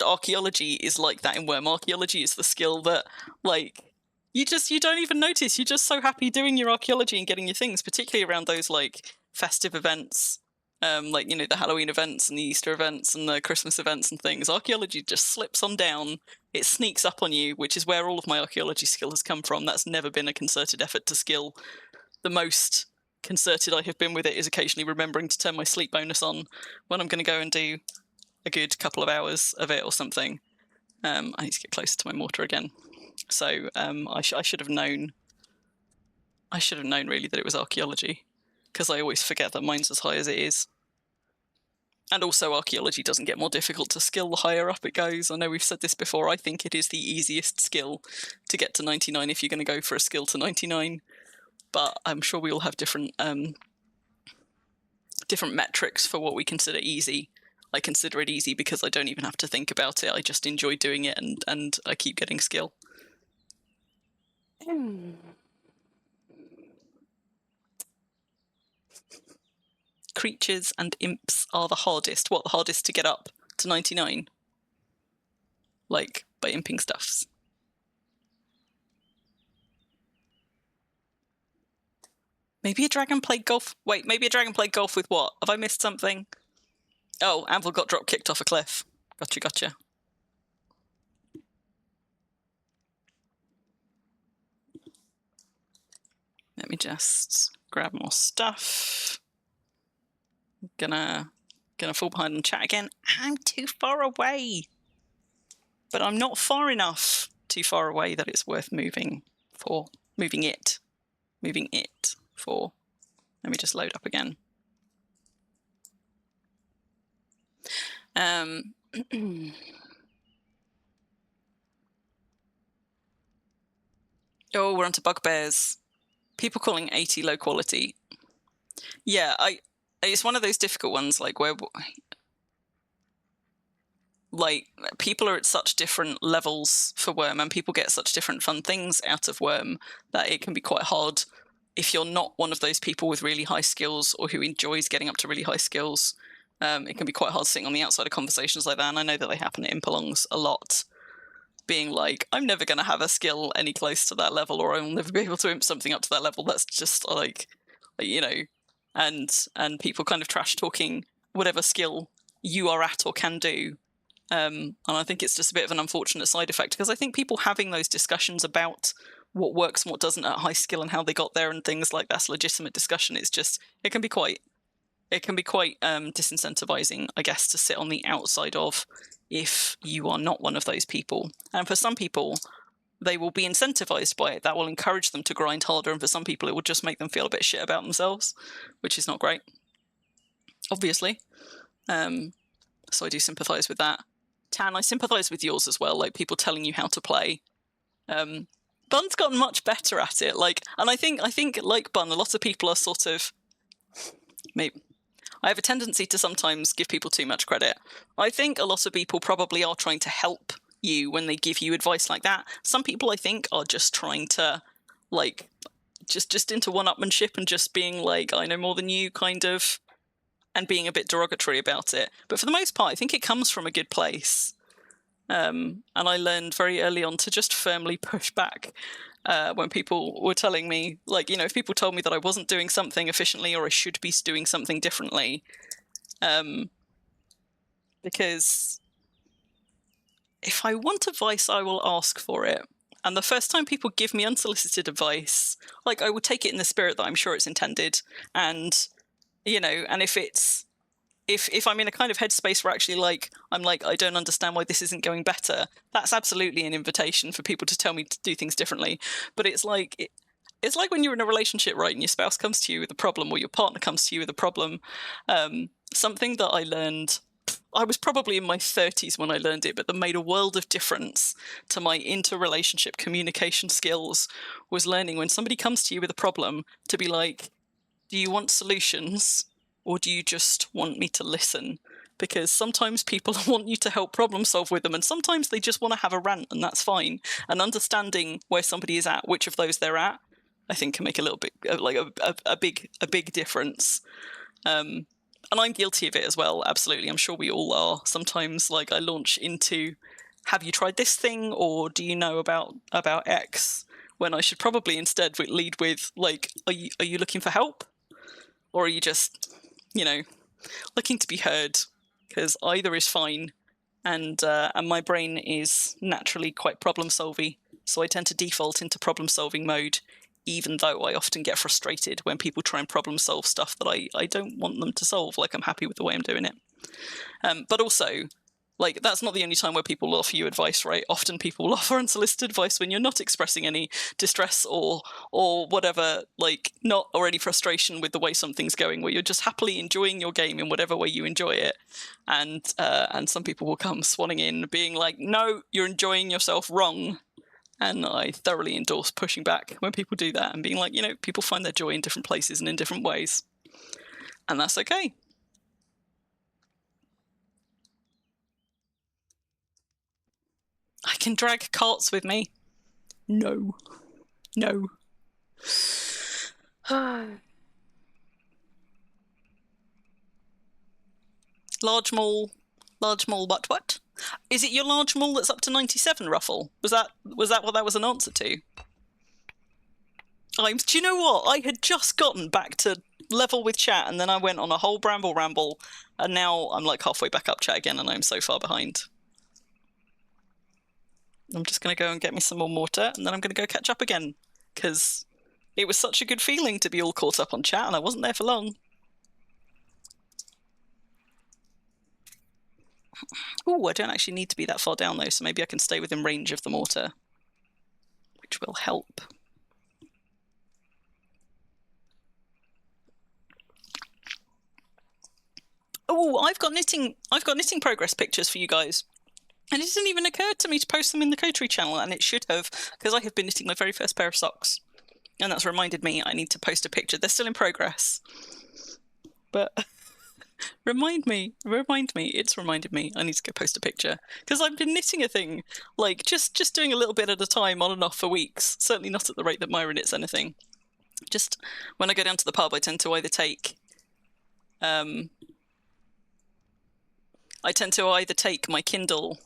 archaeology is like that in Worm. Archaeology is the skill that, like, you don't even notice. You're just so happy doing your archaeology and getting your things, particularly around those, like, festive events, like, you know, the Halloween events and the Easter events and the Christmas events and things. Archaeology just slips on down. It sneaks up on you, which is where all of my archaeology skill has come from. That's never been a concerted effort to skill. The most concerted I have been with it is occasionally remembering to turn my sleep bonus on when I'm going to go and do a good couple of hours of it or something. I need to get closer to my mortar again. So I should have known. I should have known really that it was archaeology, because I always forget that mine's as high as it is. And also, archaeology doesn't get more difficult to skill the higher up it goes. I know we've said this before. I think it is the easiest skill to get to 99 if you're going to go for a skill to 99. But I'm sure we all have different metrics for what we consider easy. I consider it easy because I don't even have to think about it. I just enjoy doing it, and I keep getting skill. Creatures and imps are the hardest. What, the hardest to get up to 99? Like, by imping stuffs. Maybe a dragon played golf. Wait, maybe a dragon played golf with what? Have I missed something? Oh, Anvil got drop kicked off a cliff. Gotcha. Let me just grab more stuff. Gonna fall behind on chat again. I'm too far away. But I'm not far enough too far away that it's worth moving for. Moving it for. Let me just load up again. Oh, we're onto bugbears. People calling 80 low quality. Yeah, it's one of those difficult ones, like, where, like, people are at such different levels for Worm, and people get such different fun things out of Worm, that it can be quite hard if you're not one of those people with really high skills or who enjoys getting up to really high skills. It can be quite hard sitting on the outside of conversations like that, and I know that they happen at Impalongs a lot, being like, I'm never going to have a skill any close to that level, or I'll never be able to imp something up to that level. That's just, like, you know, and people kind of trash talking whatever skill you are at or can do. And I think it's just a bit of an unfortunate side effect, because I think people having those discussions about what works and what doesn't at high skill and how they got there and things like that's legitimate discussion. It's just, it can be quite disincentivizing, I guess, to sit on the outside of, if you are not one of those people. And for some people, they will be incentivized by it. That will encourage them to grind harder. And for some people, it will just make them feel a bit shit about themselves, which is not great, obviously. So I do sympathize with that. Tan, I sympathize with yours as well, like people telling you how to play. Bun's gotten much better at it. Like, and I think like Bun, a lot of people are sort of, maybe, I have a tendency to sometimes give people too much credit. I think a lot of people probably are trying to help you when they give you advice like that. Some people, I think, are just trying to, like, just into one-upmanship and just being like, I know more than you, kind of, and being a bit derogatory about it. But for the most part, I think it comes from a good place. And I learned very early on to just firmly push back when people were telling me, like, you know, if people told me that I wasn't doing something efficiently or I should be doing something differently, because if I want advice, I will ask for it. And the first time people give me unsolicited advice, like, I will take it in the spirit that I'm sure it's intended. And, you know, and if I'm in a kind of headspace where actually, like, I'm like, I don't understand why this isn't going better, that's absolutely an invitation for people to tell me to do things differently. But it's like when you're in a relationship, right, and your spouse comes to you with a problem, or your partner comes to you with a problem. Something that I learned, I was probably in my 30s when I learned it, but that made a world of difference to my interrelationship communication skills, was learning when somebody comes to you with a problem to be like, do you want solutions or do you just want me to listen? Because sometimes people want you to help problem solve with them, and sometimes they just want to have a rant, and that's fine. And understanding where somebody is at, which of those they're at, I think can make a little bit, like a big difference. And I'm guilty of it as well, absolutely. I'm sure we all are. Sometimes, like, I launch into, have you tried this thing, or do you know about X? When I should probably instead lead with, like, are you looking for help? Or are you just, you know, looking to be heard? Because either is fine. And my brain is naturally quite problem-solving, so I tend to default into problem-solving mode, even though I often get frustrated when people try and problem-solve stuff that I don't want them to solve. Like, I'm happy with the way I'm doing it. But also, like, that's not the only time where people will offer you advice, right? Often people will offer unsolicited advice when you're not expressing any distress or whatever, like, or any frustration with the way something's going, where you're just happily enjoying your game in whatever way you enjoy it. And some people will come swanning in being like, no, you're enjoying yourself wrong. And I thoroughly endorse pushing back when people do that and being like, you know, people find their joy in different places and in different ways. And that's okay. I can drag carts with me. No. Large mall, what? Is it your large mall that's up to 97, Ruffle? Was that what that was an answer to? Do you know what? I had just gotten back to level with chat, and then I went on a whole ramble, and now I'm like halfway back up chat again, and I'm so far behind. I'm just going to go and get me some more mortar, and then I'm going to go catch up again, because it was such a good feeling to be all caught up on chat, and I wasn't there for long. Oh, I don't actually need to be that far down, though, so maybe I can stay within range of the mortar, which will help. Oh, I've got knitting progress pictures for you guys. And it didn't even occur to me to post them in the Coterie channel, and it should have, because I have been knitting my very first pair of socks. And that's reminded me I need to post a picture. They're still in progress. But remind me. It's reminded me I need to go post a picture. Because I've been knitting a thing, like, just doing a little bit at a time, on and off for weeks. Certainly not at the rate that Myra knits anything. Just when I go down to the pub, I tend to either take... my Kindle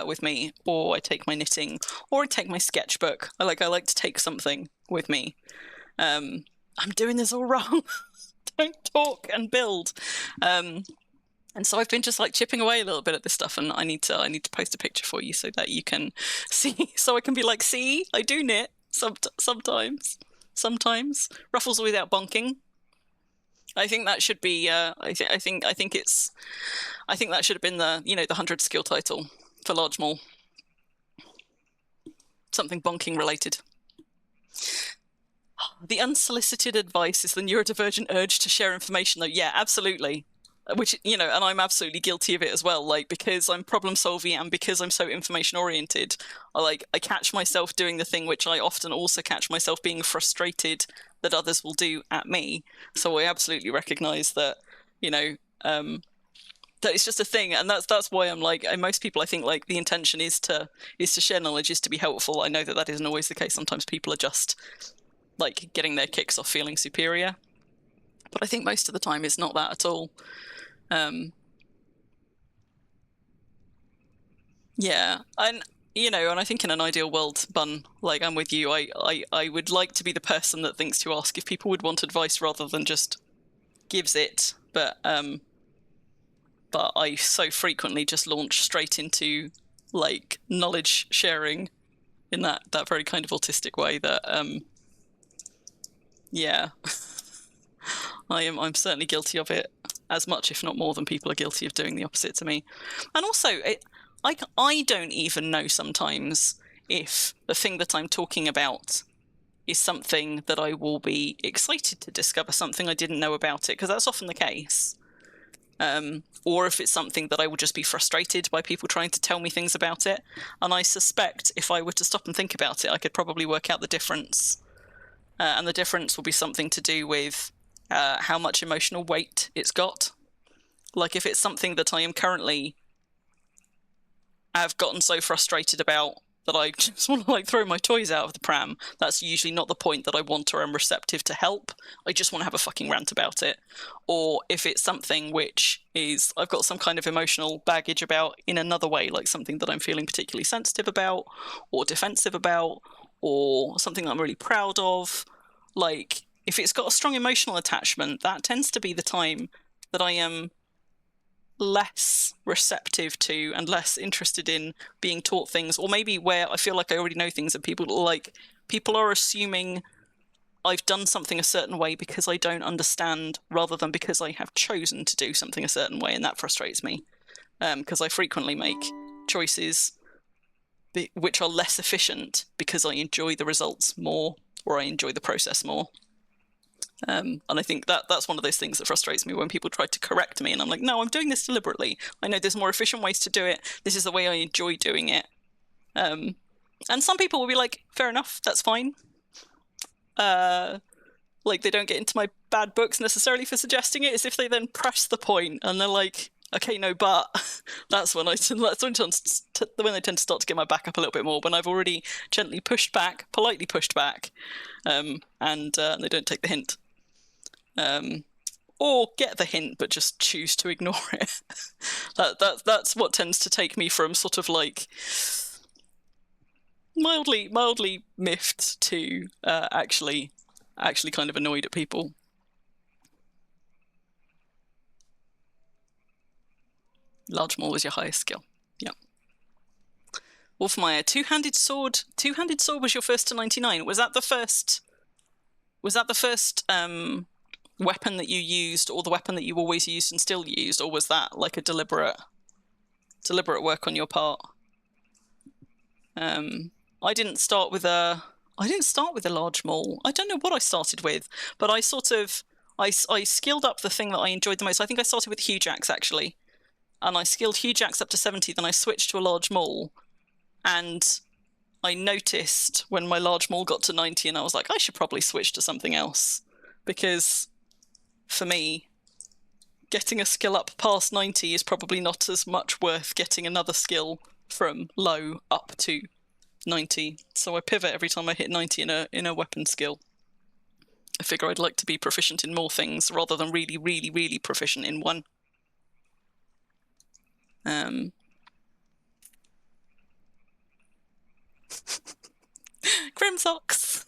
with me, or I take my knitting, or I take my sketchbook. I like to take something with me. I'm doing this all wrong. Don't talk and build. And so I've been just like chipping away a little bit at this stuff, and I need to post a picture for you so that you can see. So I can be like, see, I do knit sometimes. Ruffles without bonking. I think that should be. I think that should have been the the 100 skill title for Large Mall. Something bonking related. The unsolicited advice is the neurodivergent urge to share information, though. Yeah, absolutely. Which, and I'm absolutely guilty of it as well. Like, because I'm problem solving and because I'm so information oriented, I catch myself doing the thing which I often also catch myself being frustrated that others will do at me. So I absolutely recognize that, that it's just a thing, and that's why I'm like, and most people, I think, like, the intention is to share knowledge, is to be helpful. I know that isn't always the case. Sometimes people are just like getting their kicks off feeling superior, but I think most of the time it's not that at all. Yeah, and you know, and I think in an ideal world, Bun, like I'm with you, I would like to be the person that thinks to ask if people would want advice rather than just gives it. But I so frequently just launch straight into like knowledge sharing in that very kind of autistic way that yeah. I'm certainly guilty of it as much, if not more, than people are guilty of doing the opposite to me. And also, I don't even know sometimes if the thing that I'm talking about is something that I will be excited to discover, something I didn't know about it, because that's often the case. Or if it's something that I will just be frustrated by people trying to tell me things about it. And I suspect if I were to stop and think about it, I could probably work out the difference. And the difference will be something to do with how much emotional weight it's got. Like if it's something that I am currently have gotten so frustrated about that I just want to like throw my toys out of the pram, that's usually not the point that I want or am receptive to help. I just want to have a fucking rant about it. Or if it's something which is I've got some kind of emotional baggage about in another way, like something that I'm feeling particularly sensitive about or defensive about, or something that I'm really proud of, like if it's got a strong emotional attachment, that tends to be the time that I am less receptive to and less interested in being taught things, or maybe where I feel like I already know things and people are assuming I've done something a certain way because I don't understand rather than because I have chosen to do something a certain way, and that frustrates me because I frequently make choices which are less efficient because I enjoy the results more or I enjoy the process more. And I think that's one of those things that frustrates me when people try to correct me and I'm like, no, I'm doing this deliberately. I know there's more efficient ways to do it. This is the way I enjoy doing it. And some people will be like, fair enough, that's fine. Like they don't get into my bad books necessarily for suggesting it. It's if they then press the point and they're like, okay, no, but that's when they tend to start to get my back up a little bit more, when I've already gently pushed back, politely pushed back, and they don't take the hint. Or get the hint but just choose to ignore it. That's what tends to take me from sort of like mildly miffed to actually kind of annoyed at people. Large maul was your highest skill. Yep. Wolfmeyer, two-handed sword was your first to 99. Was that the first weapon that you used, or the weapon that you always used and still used, or was that like a deliberate work on your part? I didn't start with a large maul. I don't know what I started with, but I skilled up the thing that I enjoyed the most. I think I started with huge axe actually, and I skilled huge axe up to 70. Then I switched to a large maul, and I noticed when my large maul got to 90, and I was like, I should probably switch to something else, because for me, getting a skill up past 90 is probably not as much worth getting another skill from low up to 90. So I pivot every time I hit 90 in a weapon skill. I figure I'd like to be proficient in more things rather than really, really, really proficient in one. Crim socks.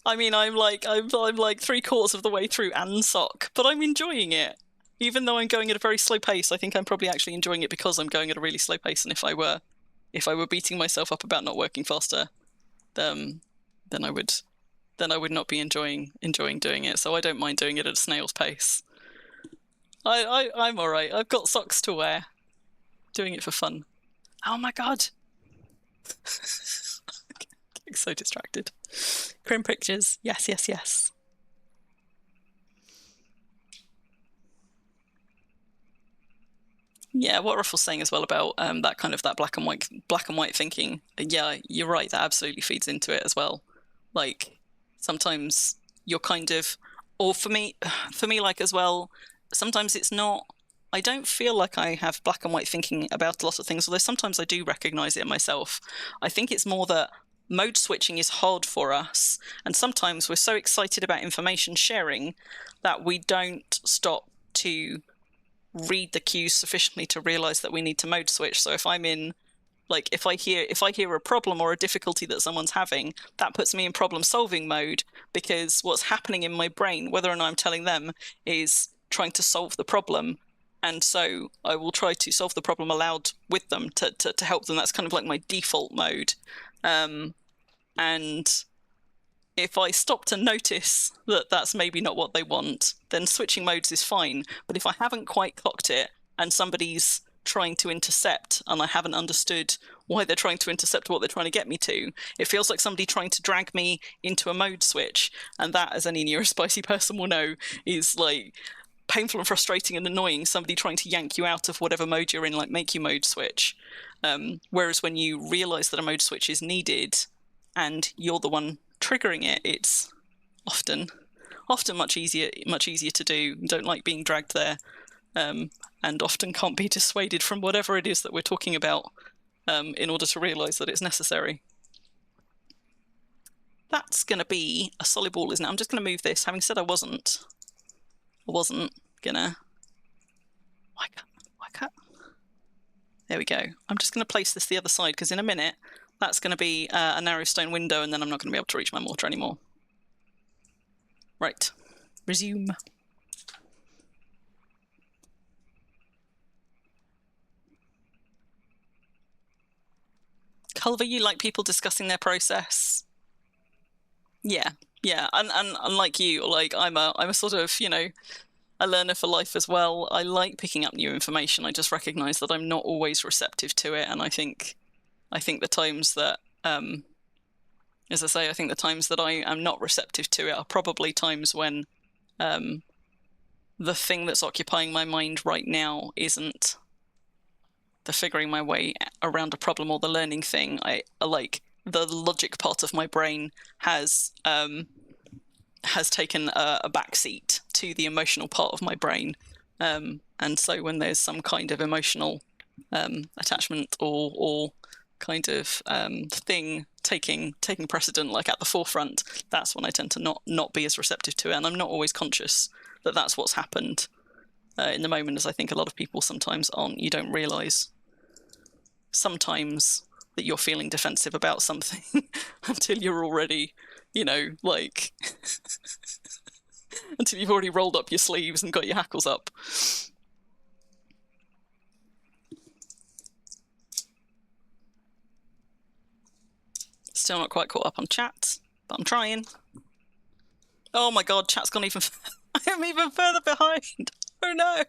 I mean, I'm like 3/4 of the way through Ansoc, but I'm enjoying it. Even though I'm going at a very slow pace, I think I'm probably actually enjoying it because I'm going at a really slow pace. And if I were beating myself up about not working faster, then I would not be enjoying doing it. So I don't mind doing it at a snail's pace. I'm all right. I've got socks to wear. Doing it for fun. Oh my god. Getting so distracted. Crim pictures. Yes. Yeah, what Ruffle's saying as well about that black and white thinking. Yeah, you're right. That absolutely feeds into it as well. Like sometimes you're kind of, or for me, like as well. Sometimes it's not. I don't feel like I have black and white thinking about a lot of things, although sometimes I do recognize it in myself. I think it's more that mode switching is hard for us, and sometimes we're so excited about information sharing that we don't stop to read the cues sufficiently to realize that we need to mode switch. So if I'm in Like if I hear a problem or a difficulty that someone's having, that puts me in problem solving mode, because what's happening in my brain, whether or not I'm telling them, is trying to solve the problem. And so I will try to solve the problem aloud with them to help them. That's kind of like my default mode. And if I stop to notice that that's maybe not what they want, then switching modes is fine. But if I haven't quite clocked it and somebody's trying to intercept and I haven't understood why they're trying to intercept what they're trying to get me to, it feels like somebody trying to drag me into a mode switch. And that, as any neurospicy person will know, is like painful and frustrating and annoying, somebody trying to yank you out of whatever mode you're in, like make you mode switch. Whereas when you realize that a mode switch is needed and you're the one triggering it, it's often much easier to do. Don't like being dragged there, and often can't be dissuaded from whatever it is that we're talking about in order to realize that it's necessary. That's going to be a solid wall, isn't it? I'm just going to move this, having said I wasn't gonna. Why can't? There we go. I'm just going to place this the other side, because in a minute that's going to be a narrow stone window, and then I'm not going to be able to reach my mortar anymore. Right. Resume. Culver, you like people discussing their process? Yeah. And unlike you, like I'm a sort of, a learner for life as well. I like picking up new information. I just recognize that I'm not always receptive to it, and I think the times that, as I say, I think the times that I am not receptive to it are probably times when the thing that's occupying my mind right now isn't the figuring my way around a problem or the learning thing. I like the logic part of my brain has taken a backseat to the emotional part of my brain, and so when there's some kind of emotional attachment or kind of thing taking precedent, like at the forefront, that's when I tend to not be as receptive to it, and I'm not always conscious that that's what's happened in the moment, as I think a lot of people sometimes aren't. You don't realize sometimes that you're feeling defensive about something until you're already, like until you've already rolled up your sleeves and got your hackles up. Still not quite caught up on chat, but I'm trying. Oh my god, chat's gone even I am even further behind. Oh no.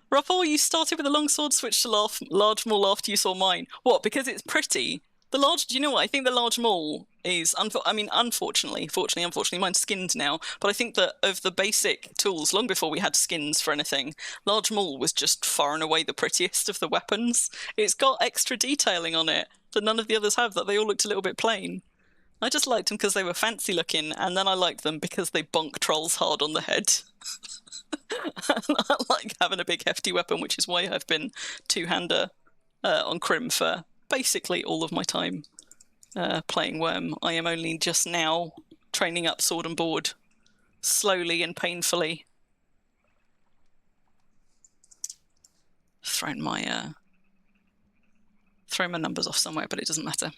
Ruffle, you started with a longsword, switched to large maul after you saw mine. What, because it's pretty? The large, do you know what? I think the large maul is, unfortunately, mine's skinned now, but I think that of the basic tools, long before we had skins for anything, large maul was just far and away the prettiest of the weapons. It's got extra detailing on it that none of the others have, that they all looked a little bit plain. I just liked them because they were fancy looking, and then I liked them because they bonk trolls hard on the head. I like having a big hefty weapon, which is why I've been two-hander on Crim for basically all of my time playing Worm. I am only just now training up sword and board, slowly and painfully. Thrown my numbers off somewhere, but it doesn't matter.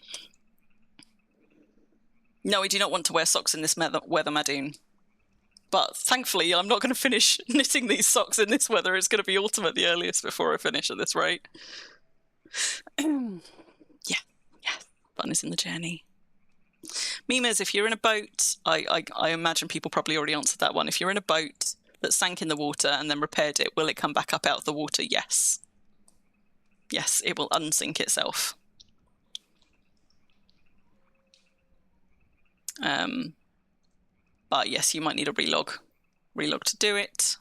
No, we do not want to wear socks in this weather, Madoon. But thankfully, I'm not going to finish knitting these socks in this weather. It's going to be autumn at the earliest before I finish at this rate. Yeah, fun is in the journey. Memes, if you're in a boat, I imagine people probably already answered that one. If you're in a boat that sank in the water and then repaired it, will it come back up out of the water? Yes. Yes, it will unsink itself. But yes, you might need a relog to do it.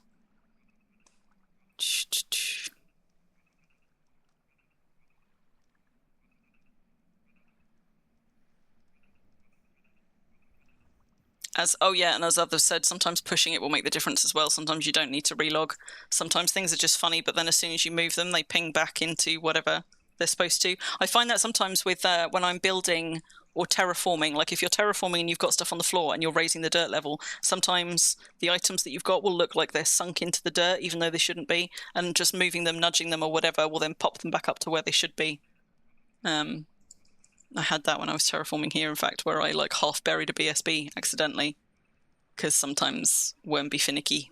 And as others said, sometimes pushing it will make the difference as well. Sometimes you don't need to relog. Sometimes things are just funny, but then as soon as you move them, they ping back into whatever they're supposed to. I find that sometimes with when I'm building or terraforming. Like if you're terraforming and you've got stuff on the floor and you're raising the dirt level, sometimes the items that you've got will look like they're sunk into the dirt, even though they shouldn't be, and just moving them, nudging them or whatever will then pop them back up to where they should be. I had that when I was terraforming here, in fact, where I like half buried a BSB accidentally, because sometimes won't be finicky.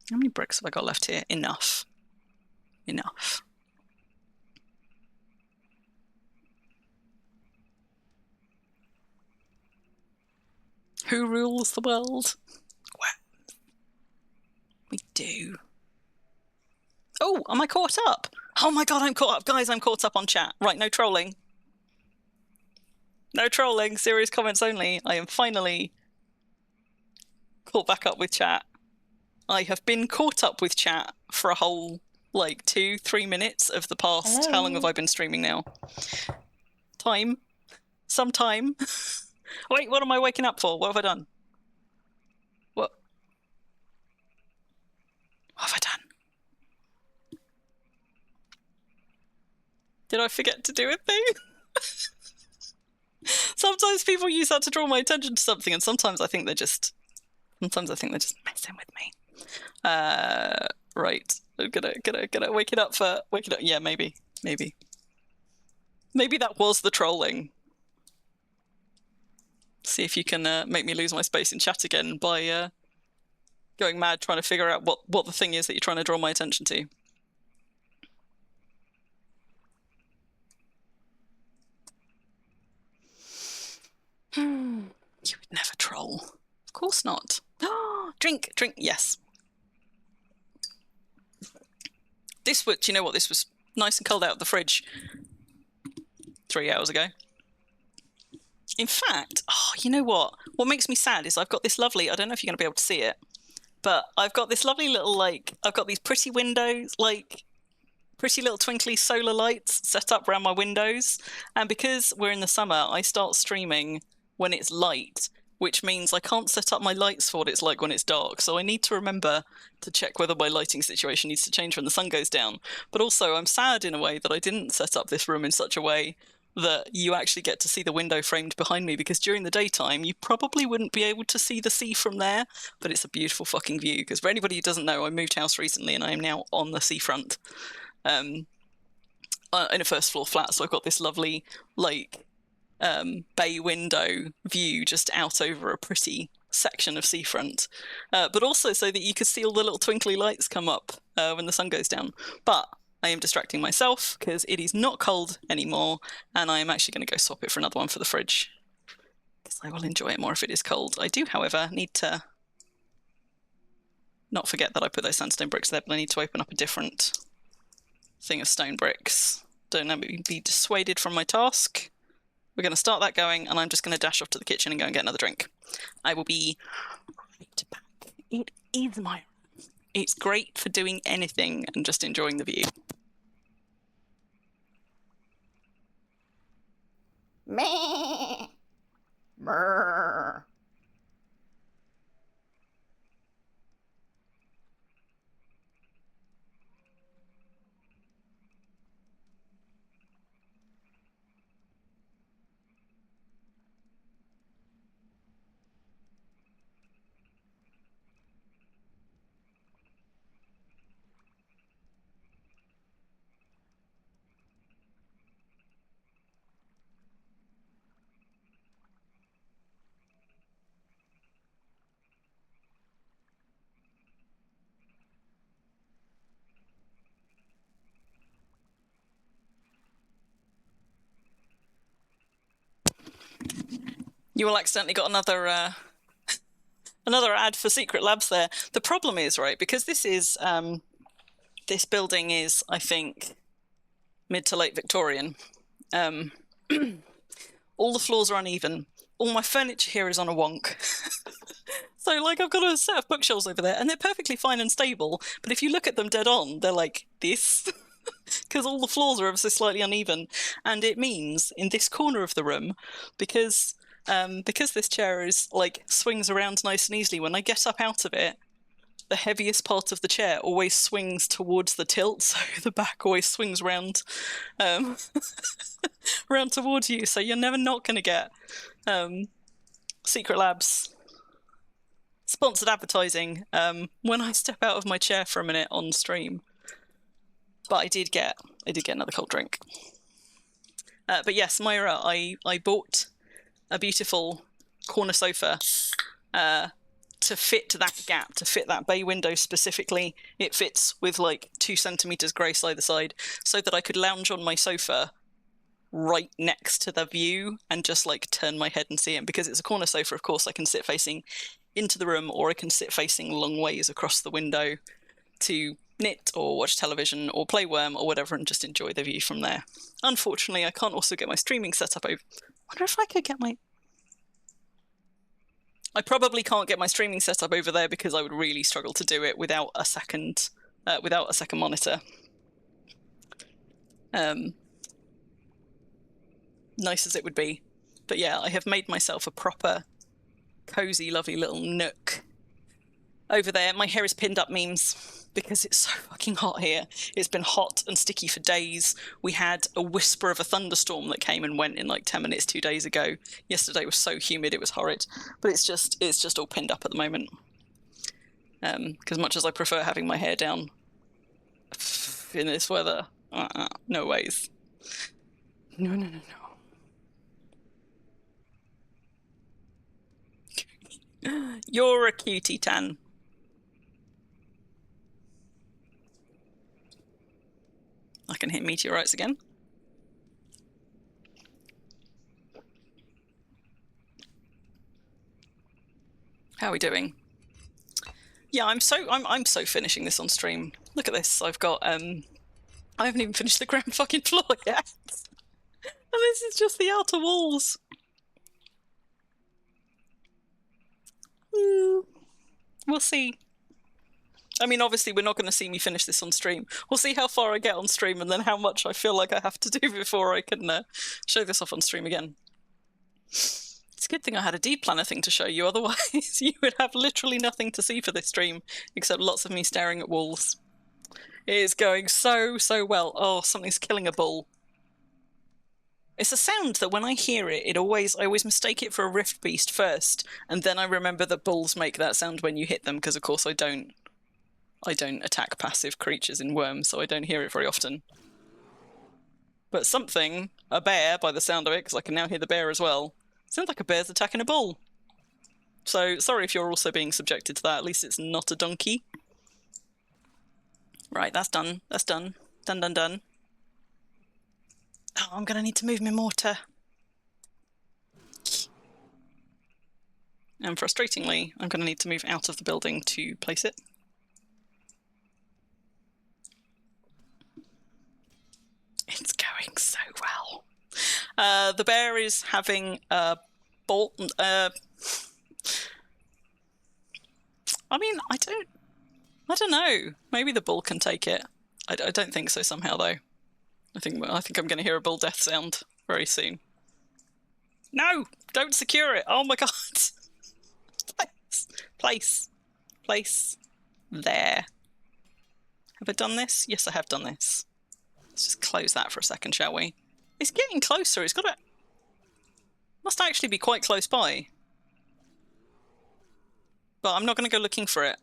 How many bricks have I got left here? Enough. Enough. Who rules the world? Well, we do. Oh, am I caught up? Oh my god, I'm caught up. Guys, I'm caught up on chat. Right, no trolling. No trolling, serious comments only. I am finally caught back up with chat. I have been caught up with chat for a whole, like, 2-3 minutes of the past. Hello. How long have I been streaming now? Time. Some time. Wait, what am I waking up for? What have I done? What have I done? Did I forget to do a thing? Sometimes people use that to draw my attention to something, and sometimes I think they're just messing with me. Right. I'm gonna wake it up. Yeah, maybe that was the trolling. See if you can make me lose my space in chat again by going mad trying to figure out what the thing is that you're trying to draw my attention to. You would never troll. Of course not. Drink, yes. This would, you know what, this was nice and cold out of the fridge 3 hours ago. In fact, you know what? What makes me sad is I've got this lovely, I don't know if you're going to be able to see it, but I've got this lovely little, like, I've got these pretty windows, like, pretty little twinkly solar lights set up around my windows. And because we're in the summer, I start streaming when it's light, which means I can't set up my lights for what it's like when it's dark. So I need to remember to check whether my lighting situation needs to change when the sun goes down. But also I'm sad in a way that I didn't set up this room in such a way that you actually get to see the window framed behind me, because during the daytime you probably wouldn't be able to see the sea from there, but it's a beautiful fucking view. Because for anybody who doesn't know, I moved house recently and I am now on the seafront in a first floor flat, so I've got this lovely like bay window view just out over a pretty section of seafront, but also so that you could see all the little twinkly lights come up when the sun goes down. But I am distracting myself because it is not cold anymore, and I am actually going to go swap it for another one for the fridge, because I will enjoy it more if it is cold. I do, however, need to not forget that I put those sandstone bricks there, but I need to open up a different thing of stone bricks. Don't let me be dissuaded from my task. We're going to start that going, and I'm just going to dash off to the kitchen and go and get another drink. I will be right back. It is my... It's great for doing anything and just enjoying the view. Meh. Brr. You all accidentally got another another ad for Secret Labs there. The problem is, right, because this is this building is, I think, mid to late Victorian. All the floors are uneven. All my furniture here is on a wonk. So, like, I've got a set of bookshelves over there, and they're perfectly fine and stable, but if you look at them dead on, they're like this. Because all the floors are ever so slightly uneven. And it means, in this corner of the room, because this chair is, like, swings around nice and easily, when I get up out of it, the heaviest part of the chair always swings towards the tilt, so the back always swings round round towards you, so you're never not going to get Secret Labs sponsored advertising when I step out of my chair for a minute on stream. But I did get another cold drink. But yes, Myra, I bought a beautiful corner sofa to fit that gap, to fit that bay window specifically. It fits with like 2 centimeters grace either side, so that I could lounge on my sofa right next to the view and just like turn my head and see it. Because it's a corner sofa, of course, I can sit facing into the room, or I can sit facing long ways across the window to knit or watch television or play Worm or whatever, and just enjoy the view from there. Unfortunately, I can't also get my streaming set up over. I wonder if I could get my... I probably can't get my streaming set up over there, because I would really struggle to do it without a second monitor. Nice as it would be. But yeah, I have made myself a proper cozy, lovely little nook over there. My hair is pinned up, memes, because it's so fucking hot here. It's been hot and sticky for days. We had a whisper of a thunderstorm that came and went in like 10 minutes 2 days ago. Yesterday was so humid, it was horrid. But it's just all pinned up at the moment. Because much as I prefer having my hair down in this weather, no ways. No. You're a cutie, Tan. I can hit meteorites again. How are we doing? Yeah, I'm so finishing this on stream. Look at this. I've got I haven't even finished the ground fucking floor yet. And this is just the outer walls. We'll see. I mean, obviously, we're not going to see me finish this on stream. We'll see how far I get on stream, and then how much I feel like I have to do before I can show this off on stream again. It's a good thing I had a deep planner thing to show you, otherwise you would have literally nothing to see for this stream, except lots of me staring at walls. It is going so well. Oh, something's killing a bull. It's a sound that when I hear it, I always mistake it for a rift beast first, and then I remember that bulls make that sound when you hit them, because of course I don't attack passive creatures in Worms, so I don't hear it very often. But something, a bear by the sound of it, because I can now hear the bear as well, sounds like a bear's attacking a bull. So sorry if you're also being subjected to that. At least it's not a donkey. Right, that's done. That's done. Done. Oh, I'm going to need to move my mortar. And frustratingly, I'm going to need to move out of the building to place it. It's going so well. The bear is having a bolt. I mean, I don't know. Maybe the bull can take it. I don't think so somehow, though. I think I'm going to hear a bull death sound very soon. No! Don't secure it! Oh my god! Place. There. Have I done this? Yes, I have done this. Let's just close that for a second, shall we? It's getting closer. It's got to... Must actually be quite close by. But I'm not going to go looking for it.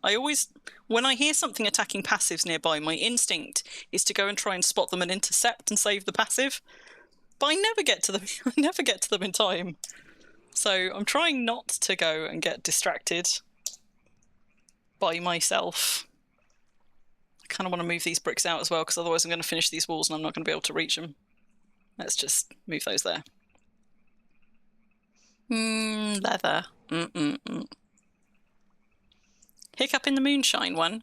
When I hear something attacking passives nearby, my instinct is to go and try and spot them and intercept and save the passive. But I never get to them. I never get to them in time. So I'm trying not to go and get distracted by myself. I kind of want to move these bricks out as well, because otherwise I'm going to finish these walls and I'm not going to be able to reach them. Let's just move those there. Leather. Hiccup in the moonshine one.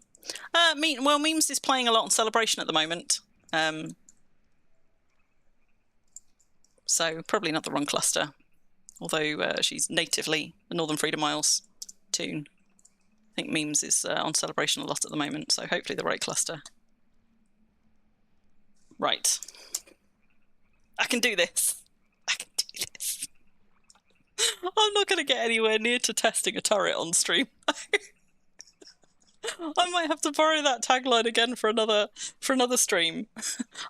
Well, Memes is playing a lot on Celebration at the moment. So probably not the wrong cluster. Although she's natively a Northern Freedom Isles toon. I think Memes is on Celebration a lot at the moment, so hopefully the right cluster. Right. I can do this. I'm not going to get anywhere near to testing a turret on stream. I might have to borrow that tagline again for another stream.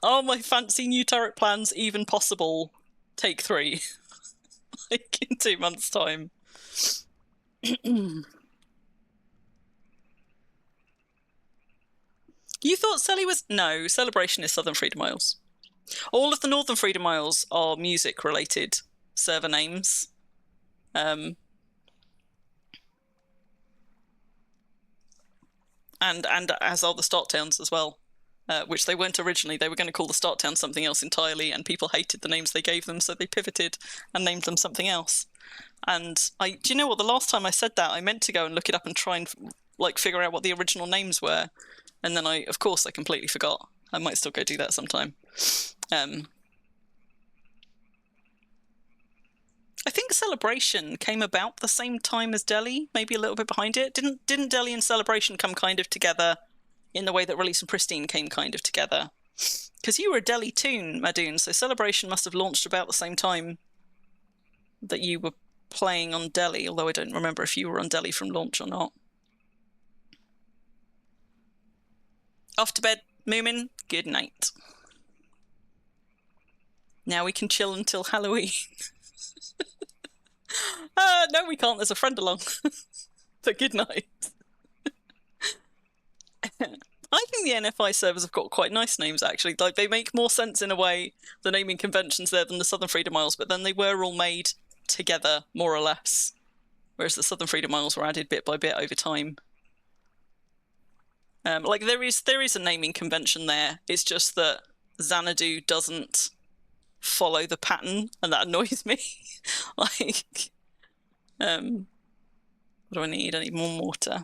Are my fancy new turret plans even possible? Take 3. Like in 2 months' time. You thought Selly was... No, Celebration is Southern Freedom Isles. All of the Northern Freedom Isles are music-related server names. And as are the start towns as well, which they weren't originally. They were going to call the start town something else entirely, and people hated the names they gave them, so they pivoted and named them something else. And do you know what? The last time I said that, I meant to go and look it up and try and like figure out what the original names were, and then I completely forgot. I might still go do that sometime. I think Celebration came about the same time as Delhi, maybe a little bit behind it. Didn't Delhi and Celebration come kind of together in the way that Release and Pristine came kind of together? Because you were a Delhi toon, Madoon, so Celebration must have launched about the same time that you were playing on Delhi, although I don't remember if you were on Delhi from launch or not. Off to bed, Moomin. Good night. Now we can chill until Halloween. No, we can't. There's a friend along. So good night. I think the NFI servers have got quite nice names, actually. Like, they make more sense in a way, the naming conventions there, than the Southern Freedom Isles, but then they were all made together, more or less. Whereas the Southern Freedom Isles were added bit by bit over time. Like, there is a naming convention there. It's just that Xanadu doesn't follow the pattern, and that annoys me. Like, what do I need? I need more water.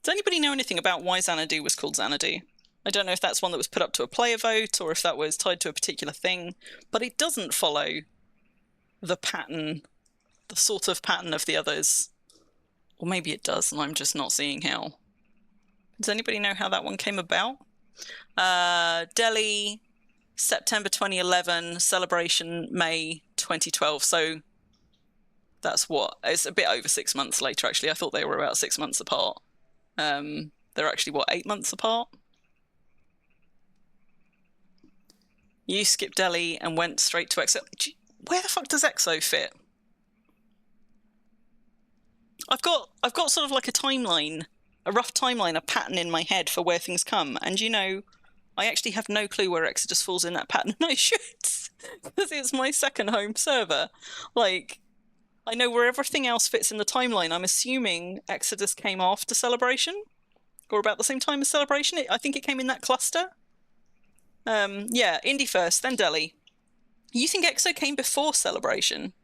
Does anybody know anything about why Xanadu was called Xanadu? I don't know if that's one that was put up to a player vote or if that was tied to a particular thing, but it doesn't follow the pattern, the sort of pattern of the others. Or maybe it does, and I'm just not seeing how. Does anybody know how that one came about? Delhi, September 2011, Celebration, May 2012. So that's what? It's a bit over 6 months later, actually. I thought they were about 6 months apart. They're actually, what, 8 months apart? You skipped Delhi and went straight to EXO. Where the fuck does EXO fit? I've got sort of like a timeline, a rough timeline, a pattern in my head for where things come. And you know, I actually have no clue where Exodus falls in that pattern. I should, because it's my second home server. Like, I know where everything else fits in the timeline. I'm assuming Exodus came after Celebration, or about the same time as Celebration. I think it came in that cluster. Yeah, Indy first, then Delhi. You think EXO came before Celebration?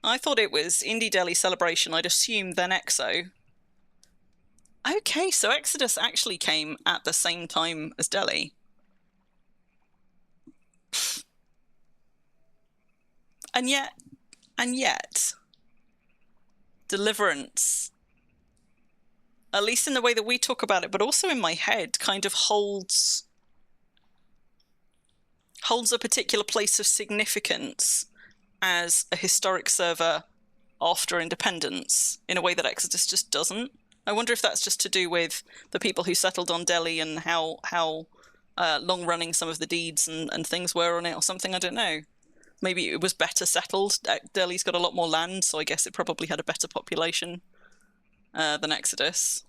I thought it was Indy, Delhi, Celebration. I'd assume then EXO. Okay, so Exodus actually came at the same time as Delhi. And yet, Deliverance, at least in the way that we talk about it, but also in my head, kind of holds a particular place of significance as a historic server after independence in a way that Exodus just doesn't. I wonder if that's just to do with the people who settled on Delhi and how long-running some of the deeds and things were on it or something. I don't know. Maybe it was better settled. Delhi's got a lot more land, so I guess it probably had a better population than Exodus.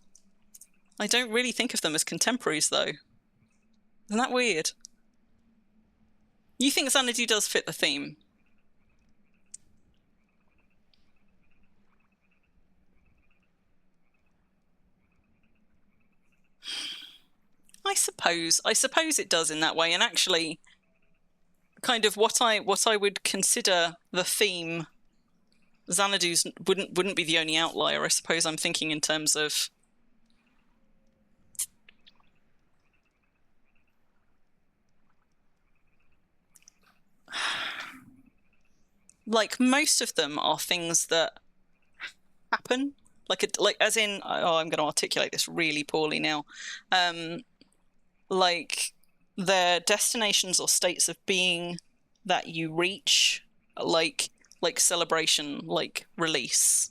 I don't really think of them as contemporaries, though. Isn't that weird? You think Xanadu does fit the theme? I suppose it does in that way, and actually, kind of what I would consider the theme, Xanadu's wouldn't be the only outlier. I suppose I'm thinking in terms of like most of them are things that happen, like as in, oh, I'm going to articulate this really poorly now. Like they're destinations or states of being that you reach like celebration, like release,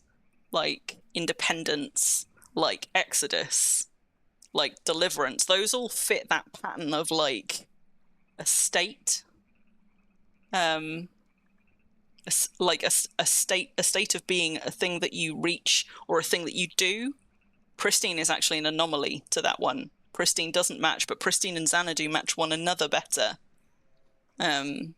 like independence, like exodus, like deliverance. Those all fit that pattern of like a state, like a state of being, a thing that you reach or a thing that you do. Pristine is actually an anomaly to that one. Pristine doesn't match, but Pristine and Xanadu match one another better. And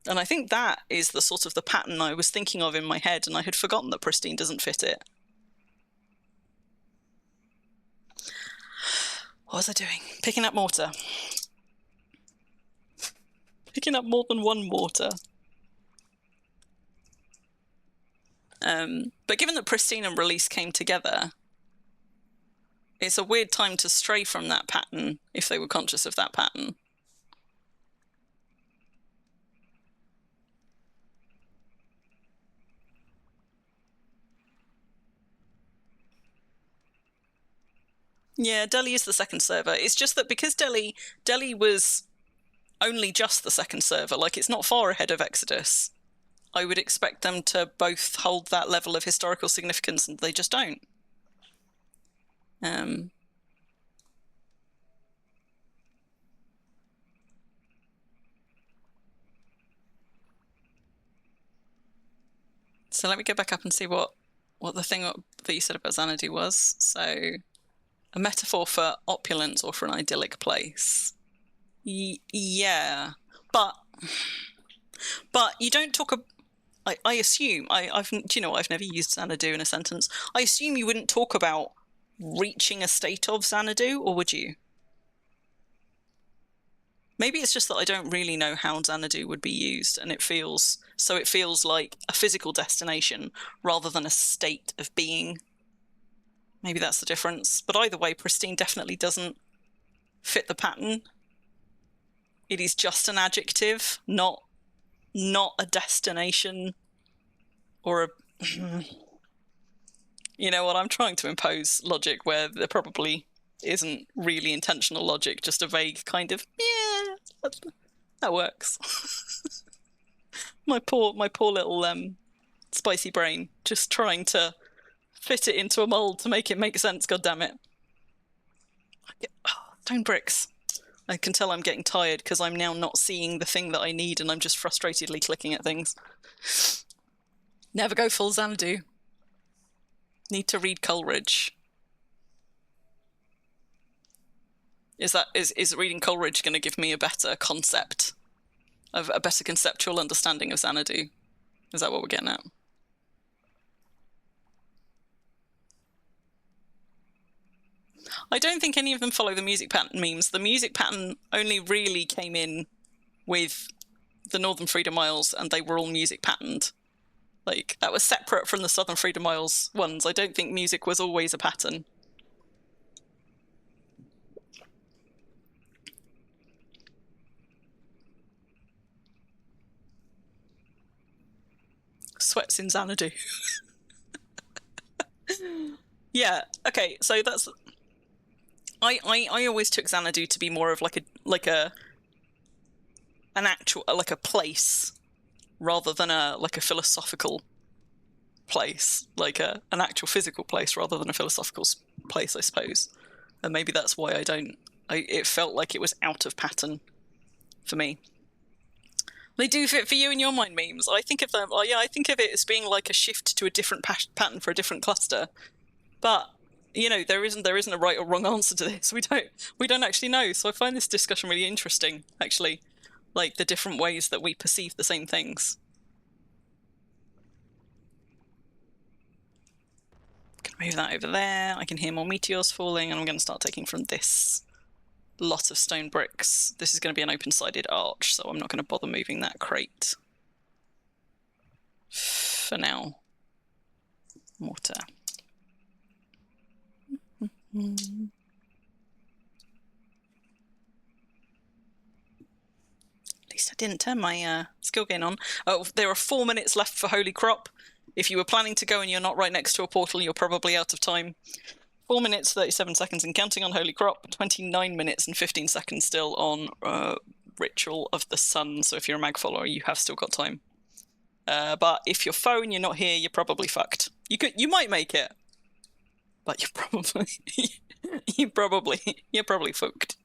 I think that is the sort of the pattern I was thinking of in my head, and I had forgotten that Pristine doesn't fit it. What was I doing? Picking up mortar. Picking up more than one mortar. But given that Pristine and Release came together, it's a weird time to stray from that pattern if they were conscious of that pattern. Yeah, Delhi is the second server. It's just that because Delhi was only just the second server, like it's not far ahead of Exodus, I would expect them to both hold that level of historical significance, and they just don't. So let me go back up and see what the thing that you said about Xanadu was. So a metaphor for opulence or for an idyllic place. Yeah, but you don't talk. I assume I've never used Xanadu in a sentence. I assume you wouldn't talk about reaching a state of Xanadu, or would you? Maybe it's just that I don't really know how Xanadu would be used, and it feels like a physical destination rather than a state of being. Maybe that's the difference. But either way, Pristine definitely doesn't fit the pattern. It is just an adjective, not a destination or a... You know what, I'm trying to impose logic where there probably isn't really intentional logic, just a vague kind of, yeah, that works. my poor little spicy brain, just trying to fit it into a mold to make it make sense, goddammit. Stone bricks. I can tell I'm getting tired because I'm now not seeing the thing that I need and I'm just frustratedly clicking at things. Never go full Xanadu. Need to read Coleridge. Is reading Coleridge going to give me a better concept, of a better conceptual understanding of Xanadu? Is that what we're getting at? I don't think any of them follow the music pattern memes. The music pattern only really came in with the Northern Freedom Isles, and they were all music patterned. Like, that was separate from the Southern Freedom Isles ones. I don't think music was always a pattern. Sweats in Xanadu. Yeah, okay, so that's... I always took Xanadu to be more of an actual, like a place, rather than a philosophical place, like an actual physical place rather than a philosophical place, I suppose. And maybe that's why it felt like it was out of pattern for me. They do fit for you in your mind, memes. I think of them, I think of it as being like a shift to a different pattern for a different cluster. But you know, there isn't a right or wrong answer to this. We don't actually know. So I find this discussion really interesting, actually, like the different ways that we perceive the same things. Can move that over there. I can hear more meteors falling, and I'm going to start taking from this lot of stone bricks. This is going to be an open-sided arch, so I'm not going to bother moving that crate for now. Mortar. At least I didn't turn my skill gain on. Oh, there are 4 minutes left for Holy Crop. If you were planning to go and you're not right next to a portal, you're probably out of time. 4 minutes, 37 seconds and counting on Holy Crop. 29 minutes and 15 seconds still on ritual of the sun, so if you're a mag follower, you have still got time. But if you're foe and you're not here, you're probably fucked. You might make it, but you're probably you're probably fucked.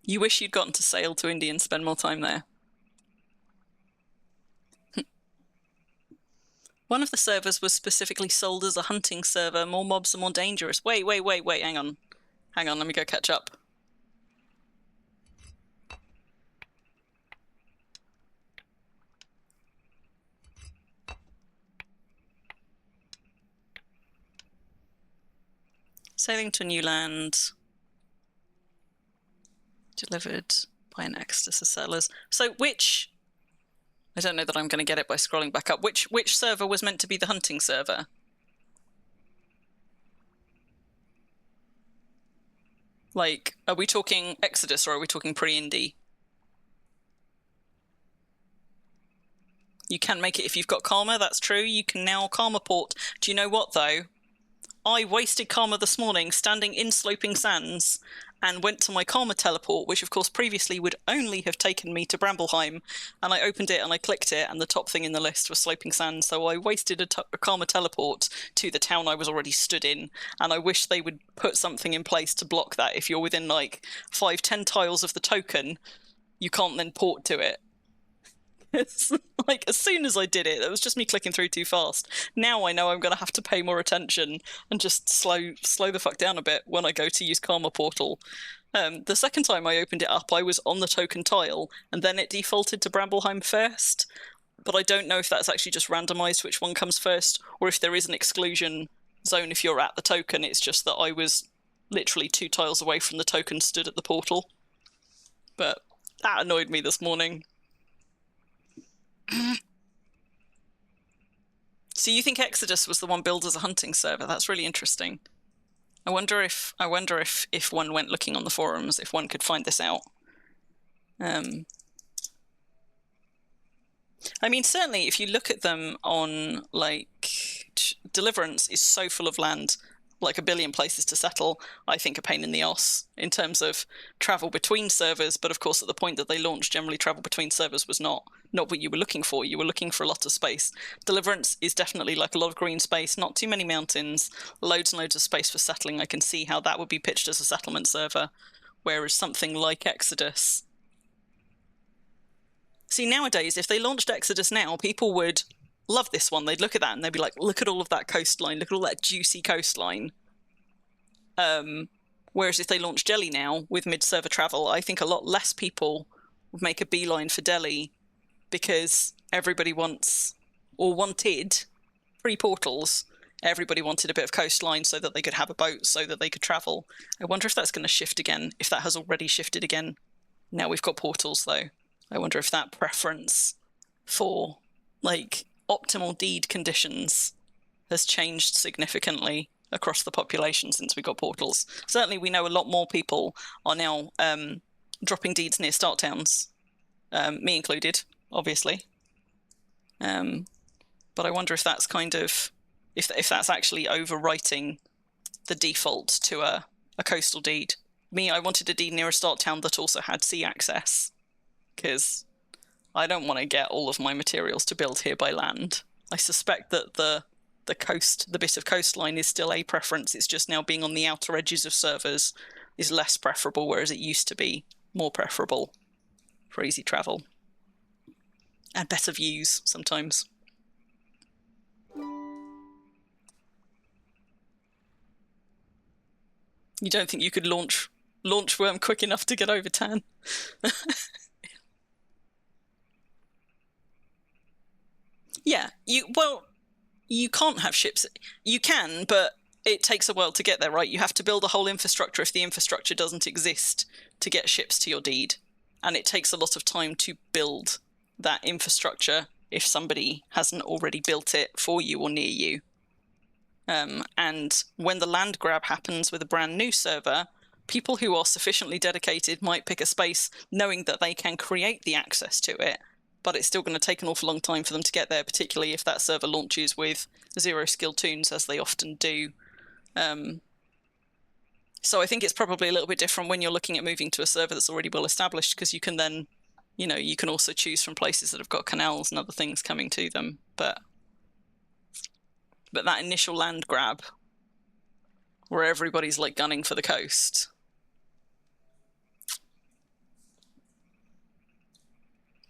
You wish you'd gotten to sail to India and spend more time there. One of the servers was specifically sold as a hunting server. More mobs are more dangerous. Wait, hang on. Let me go catch up. Sailing to a new land. Delivered by an Exodus of settlers. So which... I don't know that I'm going to get it by scrolling back up. Which server was meant to be the hunting server? Like, are we talking Exodus or are we talking pre-indie? You can make it if you've got Karma, that's true. You can now Karma port. Do you know what, though? I wasted Karma this morning standing in Sloping Sands and went to my Karma teleport, which of course previously would only have taken me to Brambleheim, and I opened it and I clicked it and the top thing in the list was Sloping Sands, so I wasted a Karma teleport to the town I was already stood in, and I wish they would put something in place to block that. If you're within like 5-10 tiles of the token, you can't then port to it. It's like, as soon as I did it, it was just me clicking through too fast. Now I know I'm going to have to pay more attention and just slow the fuck down a bit when I go to use Karma Portal. The second time I opened it up, I was on the token tile, and then it defaulted to Brambleheim first. But I don't know if that's actually just randomized which one comes first, or if there is an exclusion zone if you're at the token. It's just that I was literally 2 tiles away from the token stood at the portal. But that annoyed me this morning. So you think Exodus was the one billed as a hunting server? That's really interesting. I wonder if one went looking on the forums, if one could find this out. I mean, certainly if you look at them on, like, Deliverance is so full of land, like 1 billion places to settle. I think a pain in the arse in terms of travel between servers, but of course at the point that they launched, generally travel between servers was not what you were looking for. You were looking for a lot of space. Deliverance is definitely like a lot of green space, not too many mountains, loads and loads of space for settling. I can see how that would be pitched as a settlement server, whereas something like Exodus... See, nowadays, if they launched Exodus now, people would love this one. They'd look at that and they'd be like, look at all of that coastline, look at all that juicy coastline. Whereas if they launch Delhi now with mid-server travel, I think a lot less people would make a beeline for Delhi, because everybody wants, or wanted, pre-portals, everybody wanted a bit of coastline so that they could have a boat, so that they could travel. I wonder if that's going to shift again, if that has already shifted again. Now we've got portals, though. I wonder if that preference for, like, optimal deed conditions has changed significantly across the population since we got portals. Certainly we know a lot more people are now dropping deeds near start towns, me included, obviously. But I wonder if that's kind of, if that's actually overwriting the default to a coastal deed. Me, I wanted a deed near a start town that also had sea access, because I don't want to get all of my materials to build here by land. I suspect that the coast, the bit of coastline, is still a preference. It's just now being on the outer edges of servers is less preferable, whereas it used to be more preferable for easy travel. And better views, sometimes. You don't think you could launch Worm quick enough to get over Tan? Yeah, you can't have ships. You can, but it takes a while to get there, right? You have to build a whole infrastructure if the infrastructure doesn't exist to get ships to your deed. And it takes a lot of time to build that infrastructure if somebody hasn't already built it for you or near you. And when the land grab happens with a brand new server, people who are sufficiently dedicated might pick a space knowing that they can create the access to it, but it's still going to take an awful long time for them to get there, particularly if that server launches with 0 skill toons, as they often do. So I think it's probably a little bit different when you're looking at moving to a server that's already well established, because you can then, you can also choose from places that have got canals and other things coming to them. But that initial land grab where everybody's like gunning for the coast.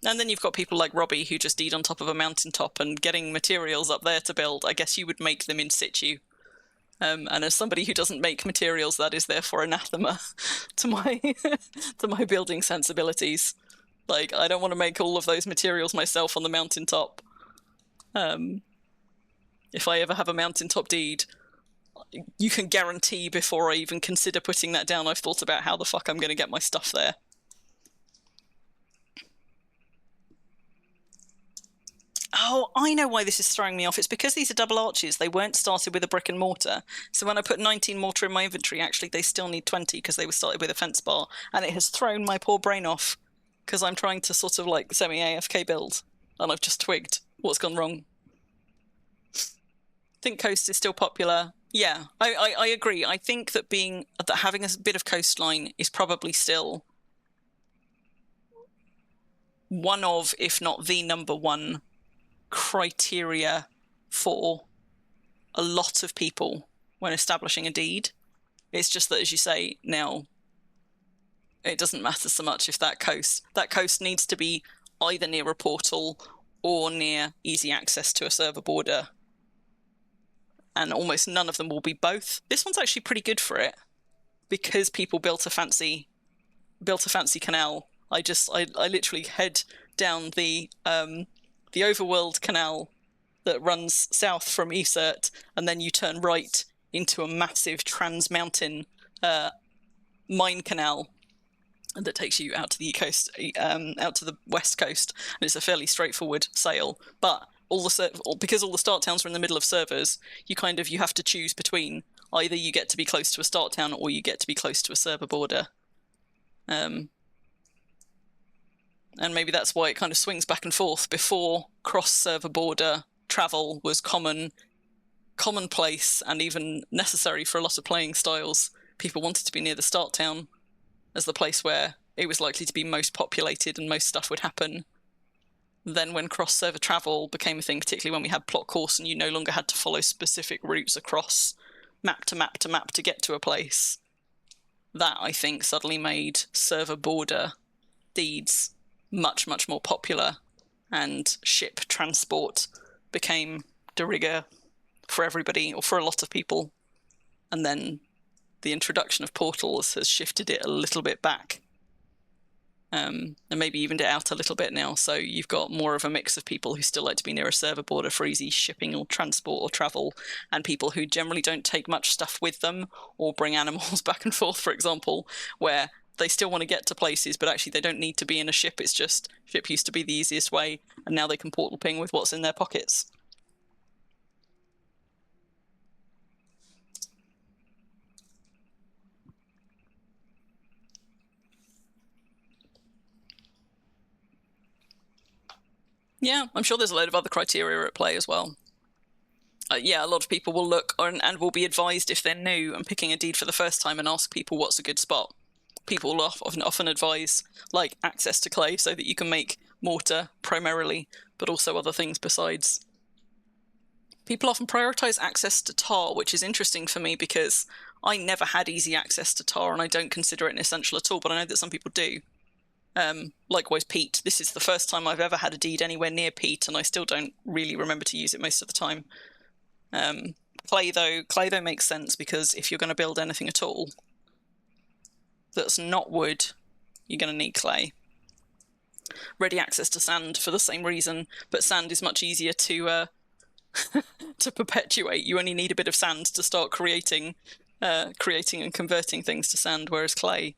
And then you've got people like Robbie who just deed on top of a mountaintop and getting materials up there to build. I guess you would make them in situ. And as somebody who doesn't make materials, that is therefore anathema to my to my building sensibilities. Like, I don't want to make all of those materials myself on the mountaintop. If I ever have a mountaintop deed, you can guarantee before I even consider putting that down, I've thought about how the fuck I'm going to get my stuff there. Oh, I know why this is throwing me off. It's because these are double arches. They weren't started with a brick and mortar. So when I put 19 mortar in my inventory, actually they still need 20 because they were started with a fence bar. And it has thrown my poor brain off because I'm trying to sort of like semi-AFK build. And I've just twigged what's gone wrong. Think coast is still popular. Yeah, I agree. I think that having a bit of coastline is probably still one of, if not the number one criteria for a lot of people when establishing a deed. It's just that, as you say, now it doesn't matter so much if that coast needs to be either near a portal or near easy access to a server border, and almost none of them will be both. This one's actually pretty good for it because people built a fancy canal. I literally head down the overworld canal that runs south from Esert, and then you turn right into a massive trans-mountain mine canal that takes you out to the coast, out to the west coast, and it's a fairly straightforward sail. But because all the start towns are in the middle of servers, you have to choose between either you get to be close to a start town or you get to be close to a server border. And maybe that's why it kind of swings back and forth. Before cross-server border travel was commonplace and even necessary for a lot of playing styles, people wanted to be near the start town as the place where it was likely to be most populated and most stuff would happen. Then when cross-server travel became a thing, particularly when we had plot course and you no longer had to follow specific routes across map to map to map to get to a place, that, I think, suddenly made server border deeds much, much more popular, and ship transport became de rigueur for everybody, or for a lot of people. And then the introduction of portals has shifted it a little bit back, and maybe evened it out a little bit now. So you've got more of a mix of people who still like to be near a server border for easy shipping or transport or travel, and people who generally don't take much stuff with them or bring animals back and forth, for example, where they still want to get to places, but actually they don't need to be in a ship. It's just, ship used to be the easiest way, and now they can portal ping with what's in their pockets. Yeah, I'm sure there's a load of other criteria at play as well. Yeah, a lot of people will look and will be advised if they're new and picking a deed for the first time and ask people what's a good spot. People will often advise like access to clay so that you can make mortar primarily, but also other things besides. People often prioritize access to tar, which is interesting for me because I never had easy access to tar and I don't consider it an essential at all, but I know that some people do. Likewise, peat. This is the first time I've ever had a deed anywhere near peat, and I still don't really remember to use it most of the time. Clay though makes sense, because if you're going to build anything at all that's not wood, you're going to need clay. Ready access to sand for the same reason, but sand is much easier to to perpetuate. You only need a bit of sand to start creating and converting things to sand, whereas clay,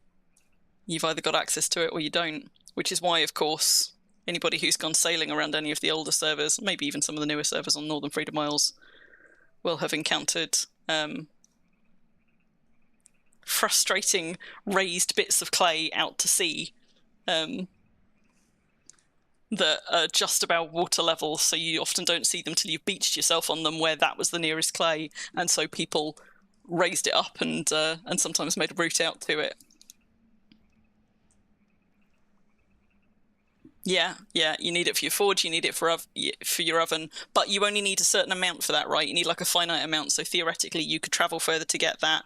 you've either got access to it or you don't, which is why, of course, anybody who's gone sailing around any of the older servers, maybe even some of the newer servers on Northern Freedom Isles, will have encountered frustrating raised bits of clay out to sea that are just about water level, so you often don't see them till you've beached yourself on them where that was the nearest clay, and so people raised it up and sometimes made a route out to it. Yeah, you need it for your forge, you need it for your oven, but you only need a certain amount for that, right? You need like a finite amount, so theoretically you could travel further to get that.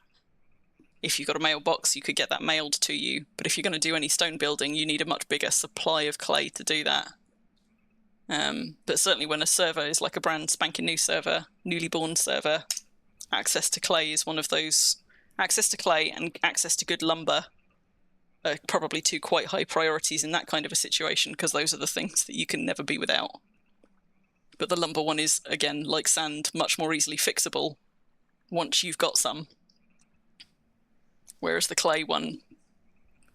If you've got a mailbox, you could get that mailed to you, but if you're going to do any stone building, you need a much bigger supply of clay to do that. But certainly when a server is like a brand spanking new server, newly born server, access to clay is one of those. Access to clay and access to good lumber are probably two quite high priorities in that kind of a situation, because those are the things that you can never be without. But the lumber one is, again, like sand, much more easily fixable once you've got some. Whereas the clay one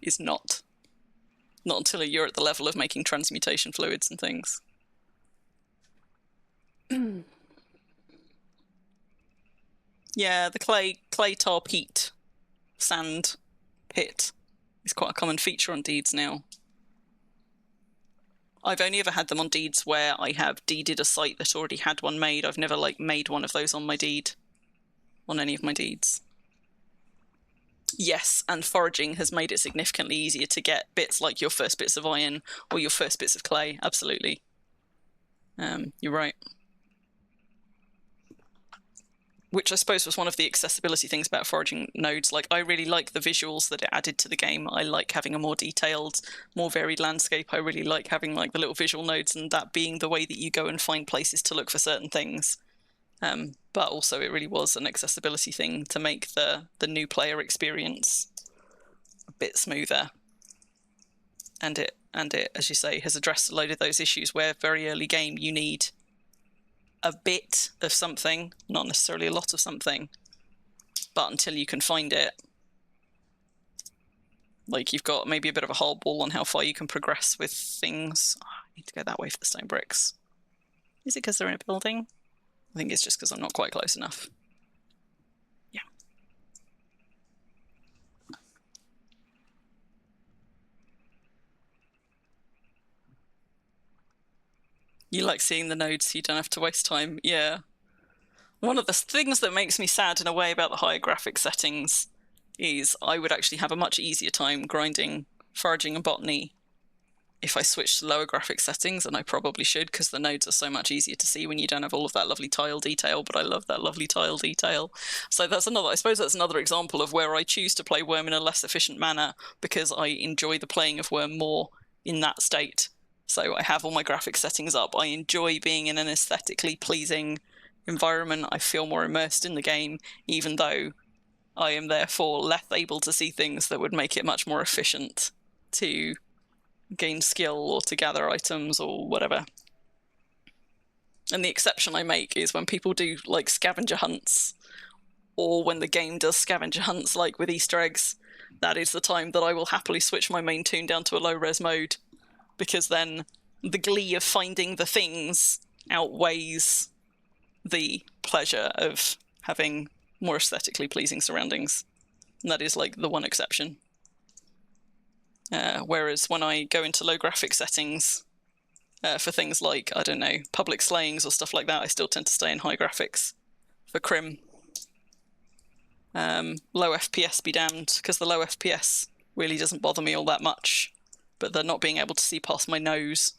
is not. Not until you're at the level of making transmutation fluids and things. Yeah, the clay tar peat sand pit is quite a common feature on deeds now. I've only ever had them on deeds where I have deeded a site that already had one made. I've never like made one of those on my deed, on any of my deeds. Yes, and foraging has made it significantly easier to get bits like your first bits of iron or your first bits of clay, absolutely. You're right. Which I suppose was one of the accessibility things about foraging nodes. Like, I really like the visuals that it added to the game. I like having a more detailed, more varied landscape. I really like having like the little visual nodes and that being the way that you go and find places to look for certain things. But also it really was an accessibility thing to make the new player experience a bit smoother. And it, as you say, has addressed a load of those issues where very early game you need a bit of something, not necessarily a lot of something, but until you can find it, like you've got maybe a bit of a hardball on how far you can progress with things. Oh, I need to go that way for the stone bricks. Is it because they're in a building? I think it's just because I'm not quite close enough. Yeah. You like seeing the nodes so you don't have to waste time. Yeah. One of the things that makes me sad in a way about the higher graphic settings is I would actually have a much easier time grinding, foraging and botany if I switched to lower graphic settings, and I probably should, because the nodes are so much easier to see when you don't have all of that lovely tile detail, but I love that lovely tile detail. So that's another, I suppose that's another example of where I choose to play Worm in a less efficient manner because I enjoy the playing of Worm more in that state. So I have all my graphic settings up. I enjoy being in an aesthetically pleasing environment. I feel more immersed in the game, even though I am therefore less able to see things that would make it much more efficient to gain skill or to gather items or whatever. And the exception I make is when people do like scavenger hunts, or when the game does scavenger hunts like with Easter eggs. That is the time that I will happily switch my main toon down to a low res mode, because then the glee of finding the things outweighs the pleasure of having more aesthetically pleasing surroundings. And that is like the one exception. Whereas when I go into low graphic settings for things like, I don't know, public slayings or stuff like that, I still tend to stay in high graphics. For Crim, low FPS be damned, because the low FPS really doesn't bother me all that much, but the not being able to see past my nose.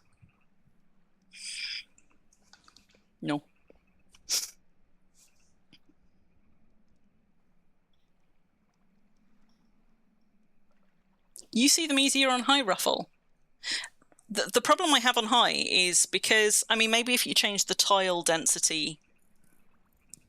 No. You see them easier on high, Ruffle. The problem I have on high is because, I mean, maybe if you change the tile density,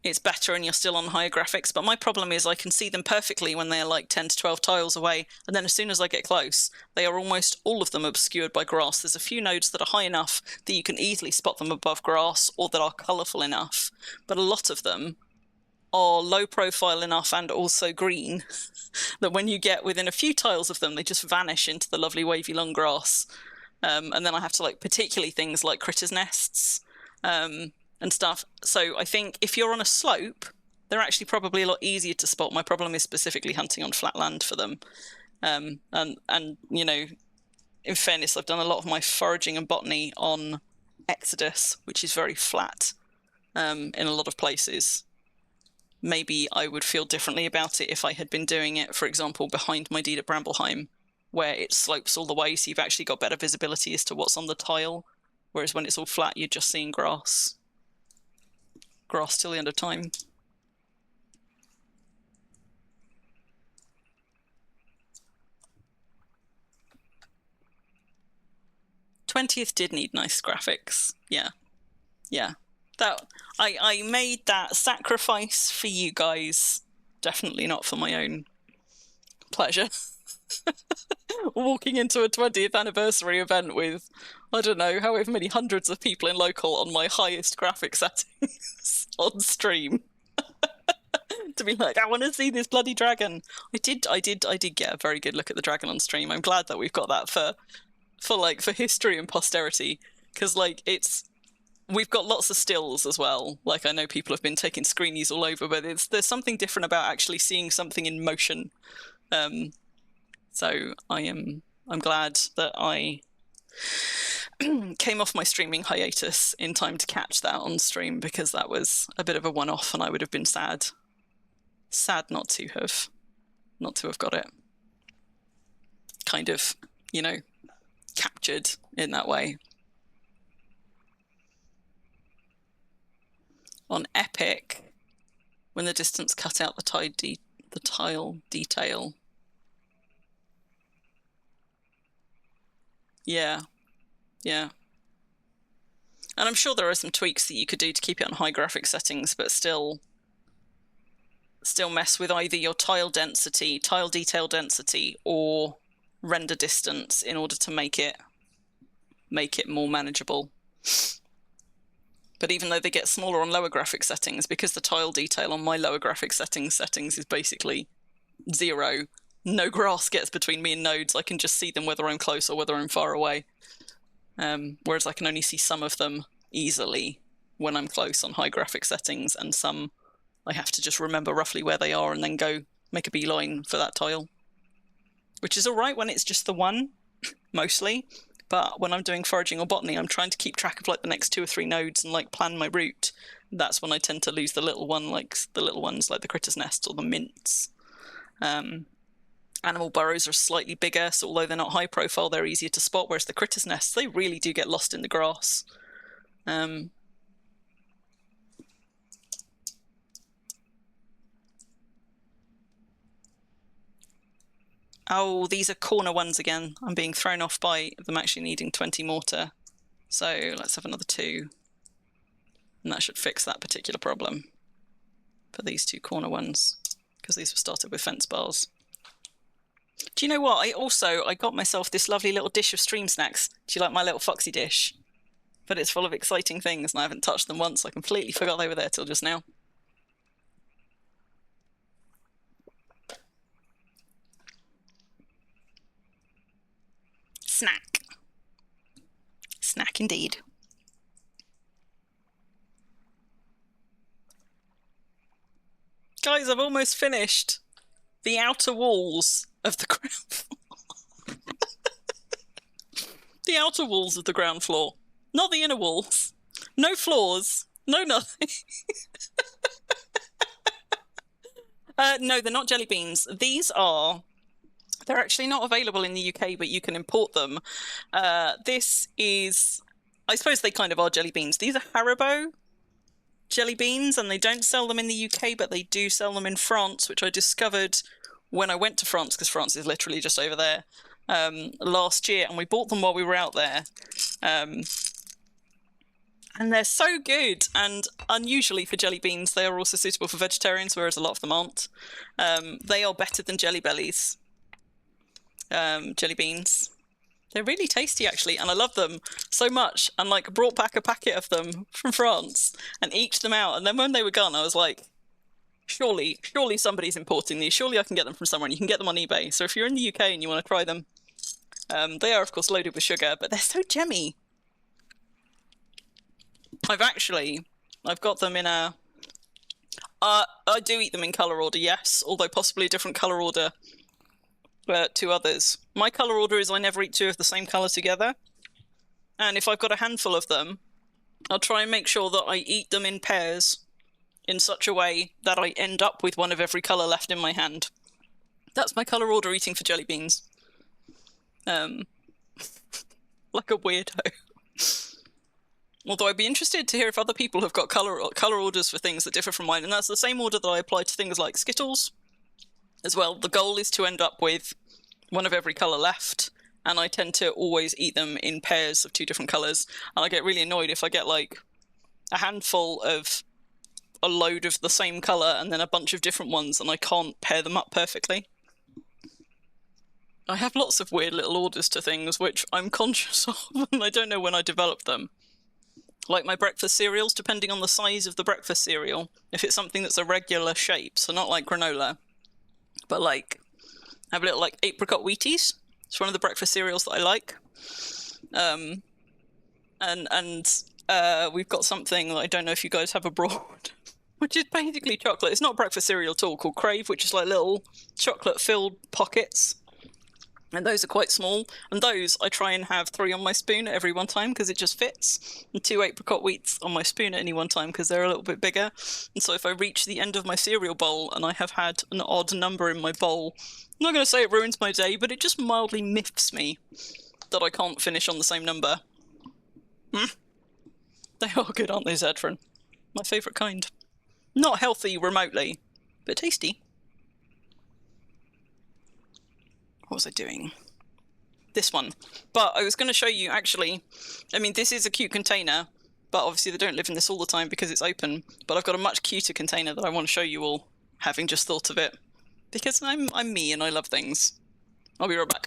it's better and you're still on higher graphics, but my problem is I can see them perfectly when they're like 10 to 12 tiles away, and then as soon as I get close, they are almost all of them obscured by grass. There's a few nodes that are high enough that you can easily spot them above grass, or that are colourful enough, but a lot of them are low profile enough and also green that when you get within a few tiles of them, they just vanish into the lovely wavy long grass. And then I have to like particularly things like critters' nests and stuff. So I think if you're on a slope, they're actually probably a lot easier to spot. My problem is specifically hunting on flat land for them. And you know, in fairness, I've done a lot of my foraging and botany on Exodus, which is very flat in a lot of places. maybe I would feel differently about it if I had been doing it, for example, behind my deed at Bramblehime, where it slopes all the way, so you've actually got better visibility as to what's on the tile, whereas when it's all flat, you're just seeing grass till the end of time. '20th did need nice graphics. Yeah. That I made that sacrifice for you guys, definitely not for my own pleasure. Walking into a 20th anniversary event with, I don't know, however many hundreds of people in local on my highest graphic settings on stream. To be like, I want to see this bloody dragon. I did get a very good look at the dragon on stream. I'm glad that we've got that for history and posterity, because like we've got lots of stills as well. Like, I know people have been taking screenies all over, but there's something different about actually seeing something in motion. So I'm glad that I came off my streaming hiatus in time to catch that on stream, because that was a bit of a one-off, and I would have been sad not to have got it kind of, you know, captured in that way. On Epic, when the distance cut out the tile detail. Yeah. And I'm sure there are some tweaks that you could do to keep it on high graphic settings, but still mess with either your tile detail density, or render distance in order to make it more manageable. But even though they get smaller on lower graphic settings, because the tile detail on my lower graphic settings is basically 0, no grass gets between me and nodes. I can just see them whether I'm close or whether I'm far away. Whereas I can only see some of them easily when I'm close on high graphic settings, and some I have to just remember roughly where they are and then go make a beeline for that tile. Which is alright when it's just the one, mostly. But when I'm doing foraging or botany, I'm trying to keep track of like the next 2 or 3 nodes and like plan my route. That's when I tend to lose the little ones like the Critter's Nest or the Mints. Animal burrows are slightly bigger, so although they're not high profile, they're easier to spot, whereas the Critter's Nests, they really do get lost in the grass. Oh, these are corner ones again. I'm being thrown off by them actually needing 20 mortar. So let's have another 2. And that should fix that particular problem for these 2 corner ones, because these were started with fence bars. Do you know what? I got myself this lovely little dish of stream snacks. Do you like my little foxy dish? But it's full of exciting things, and I haven't touched them once. I completely forgot they were there till just now. Snack indeed. Guys, I've almost finished the outer walls of the ground floor. The outer walls of the ground floor. Not the inner walls. No floors. No nothing. No, they're not jelly beans. They're actually not available in the UK, but you can import them. This is, I suppose they kind of are jelly beans. These are Haribo jelly beans, and they don't sell them in the UK, but they do sell them in France, which I discovered when I went to France, because France is literally just over there, last year, and we bought them while we were out there. And they're so good, and unusually for jelly beans, they are also suitable for vegetarians, whereas a lot of them aren't. They are better than Jelly Bellies. Jelly beans. They're really tasty, actually, and I love them so much, and like brought back a packet of them from France and eked them out, and then when they were gone, I was like, surely somebody's importing these. Surely I can get them from somewhere, and you can get them on eBay. So if you're in the UK and you want to try them, they are, of course, loaded with sugar, but they're so gemmy. I've got them in a... I do eat them in colour order, yes, although possibly a different colour order to others. My colour order is I never eat 2 of the same colour together, and if I've got a handful of them, I'll try and make sure that I eat them in pairs in such a way that I end up with one of every colour left in my hand. That's my colour order eating for jelly beans. Like a weirdo. Although I'd be interested to hear if other people have got colour orders for things that differ from mine, and that's the same order that I apply to things like Skittles as well. The goal is to end up with one of every colour left, and I tend to always eat them in pairs of 2 different colours, and I get really annoyed if I get like a handful of a load of the same colour and then a bunch of different ones and I can't pair them up perfectly. I have lots of weird little orders to things which I'm conscious of and I don't know when I developed them. Like my breakfast cereals, depending on the size of the breakfast cereal, if it's something that's a regular shape, so not like granola, but like, I have a little like apricot Wheaties. It's one of the breakfast cereals that I like. We've got something that I don't know if you guys have abroad, which is basically chocolate. It's not breakfast cereal at all, called Crave, which is like little chocolate-filled pockets. And those are quite small. And those, I try and have 3 on my spoon at every one time because it just fits. And 2 apricot wheats on my spoon at any one time because they're a little bit bigger. And so if I reach the end of my cereal bowl and I have had an odd number in my bowl, I'm not going to say it ruins my day, but it just mildly miffs me that I can't finish on the same number. They are good, aren't they, Zedfrin? My favourite kind. Not healthy remotely, but tasty. What was I doing? This one. But I was going to show you, actually, I mean, this is a cute container, but obviously they don't live in this all the time because it's open. But I've got a much cuter container that I want to show you all, having just thought of it. Because I'm me and I love things. I'll be right back.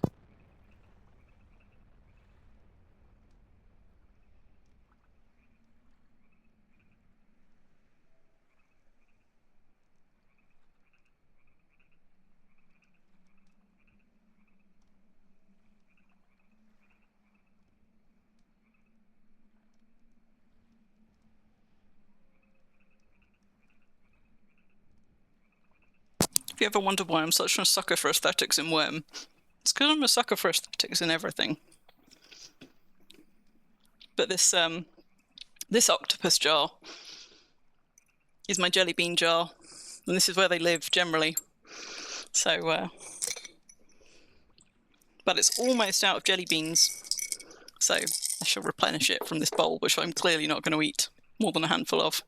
If you ever wonder why I'm such a sucker for aesthetics in Worm, it's because I'm a sucker for aesthetics in everything. But this octopus jar is my jelly bean jar, and this is where they live generally. So, but it's almost out of jelly beans, so I shall replenish it from this bowl, which I'm clearly not going to eat more than a handful of.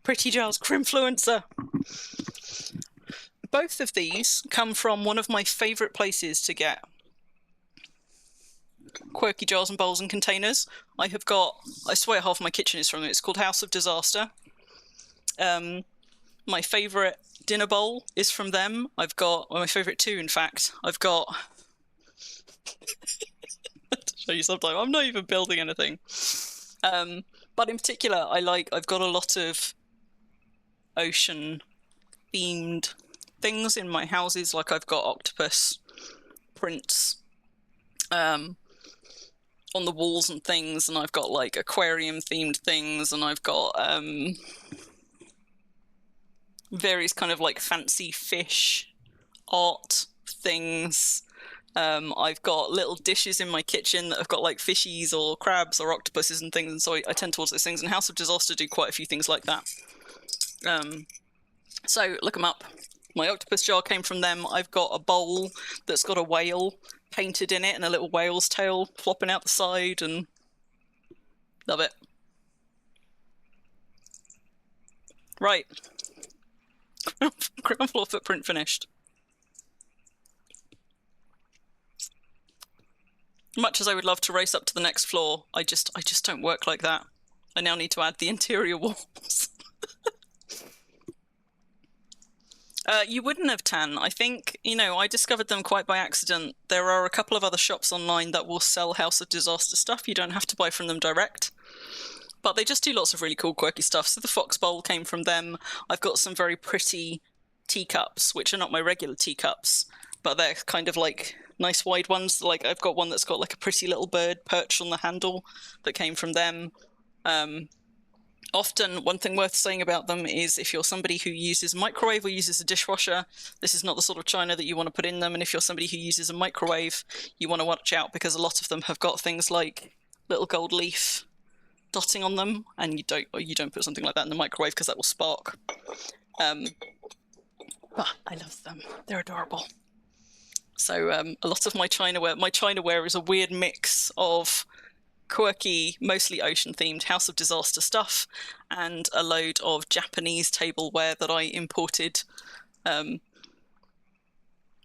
Pretty Jars Crimfluencer. Both of these come from one of my favourite places to get quirky jars and bowls and containers. I swear half my kitchen is from it. It's called House of Disaster. My favourite dinner bowl is from them. My favourite 2, in fact. I've got... to show you sometime. I'm not even building anything. But in particular, I've got a lot of ocean themed things in my houses. Like I've got octopus prints on the walls and things, and I've got like aquarium themed things, and I've got various kind of like fancy fish art things. I've got little dishes in my kitchen that have got like fishies or crabs or octopuses and things, and so I tend towards those things, and House of Disaster do quite a few things like that. So look them up. My octopus jar came from them. I've got a bowl that's got a whale painted in it and a little whale's tail flopping out the side, and love it. Right. Ground floor footprint finished. Much as I would love to race up to the next floor, I just don't work like that. I now need to add the interior walls. You wouldn't have, Tan. I think, I discovered them quite by accident. There are a couple of other shops online that will sell House of Disaster stuff. You don't have to buy from them direct. But they just do lots of really cool, quirky stuff. So the Fox Bowl came from them. I've got some very pretty teacups, which are not my regular teacups, but they're kind of like nice wide ones. Like I've got one that's got like a pretty little bird perched on the handle that came from them. Often, one thing worth saying about them is if you're somebody who uses a microwave or uses a dishwasher, this is not the sort of china that you want to put in them. And if you're somebody who uses a microwave, you want to watch out because a lot of them have got things like little gold leaf dotting on them, and you don't put something like that in the microwave because that will spark. But I love them. They're adorable. So a lot of my Chinaware is a weird mix of quirky, mostly ocean-themed House of Disaster stuff, and a load of Japanese tableware that I imported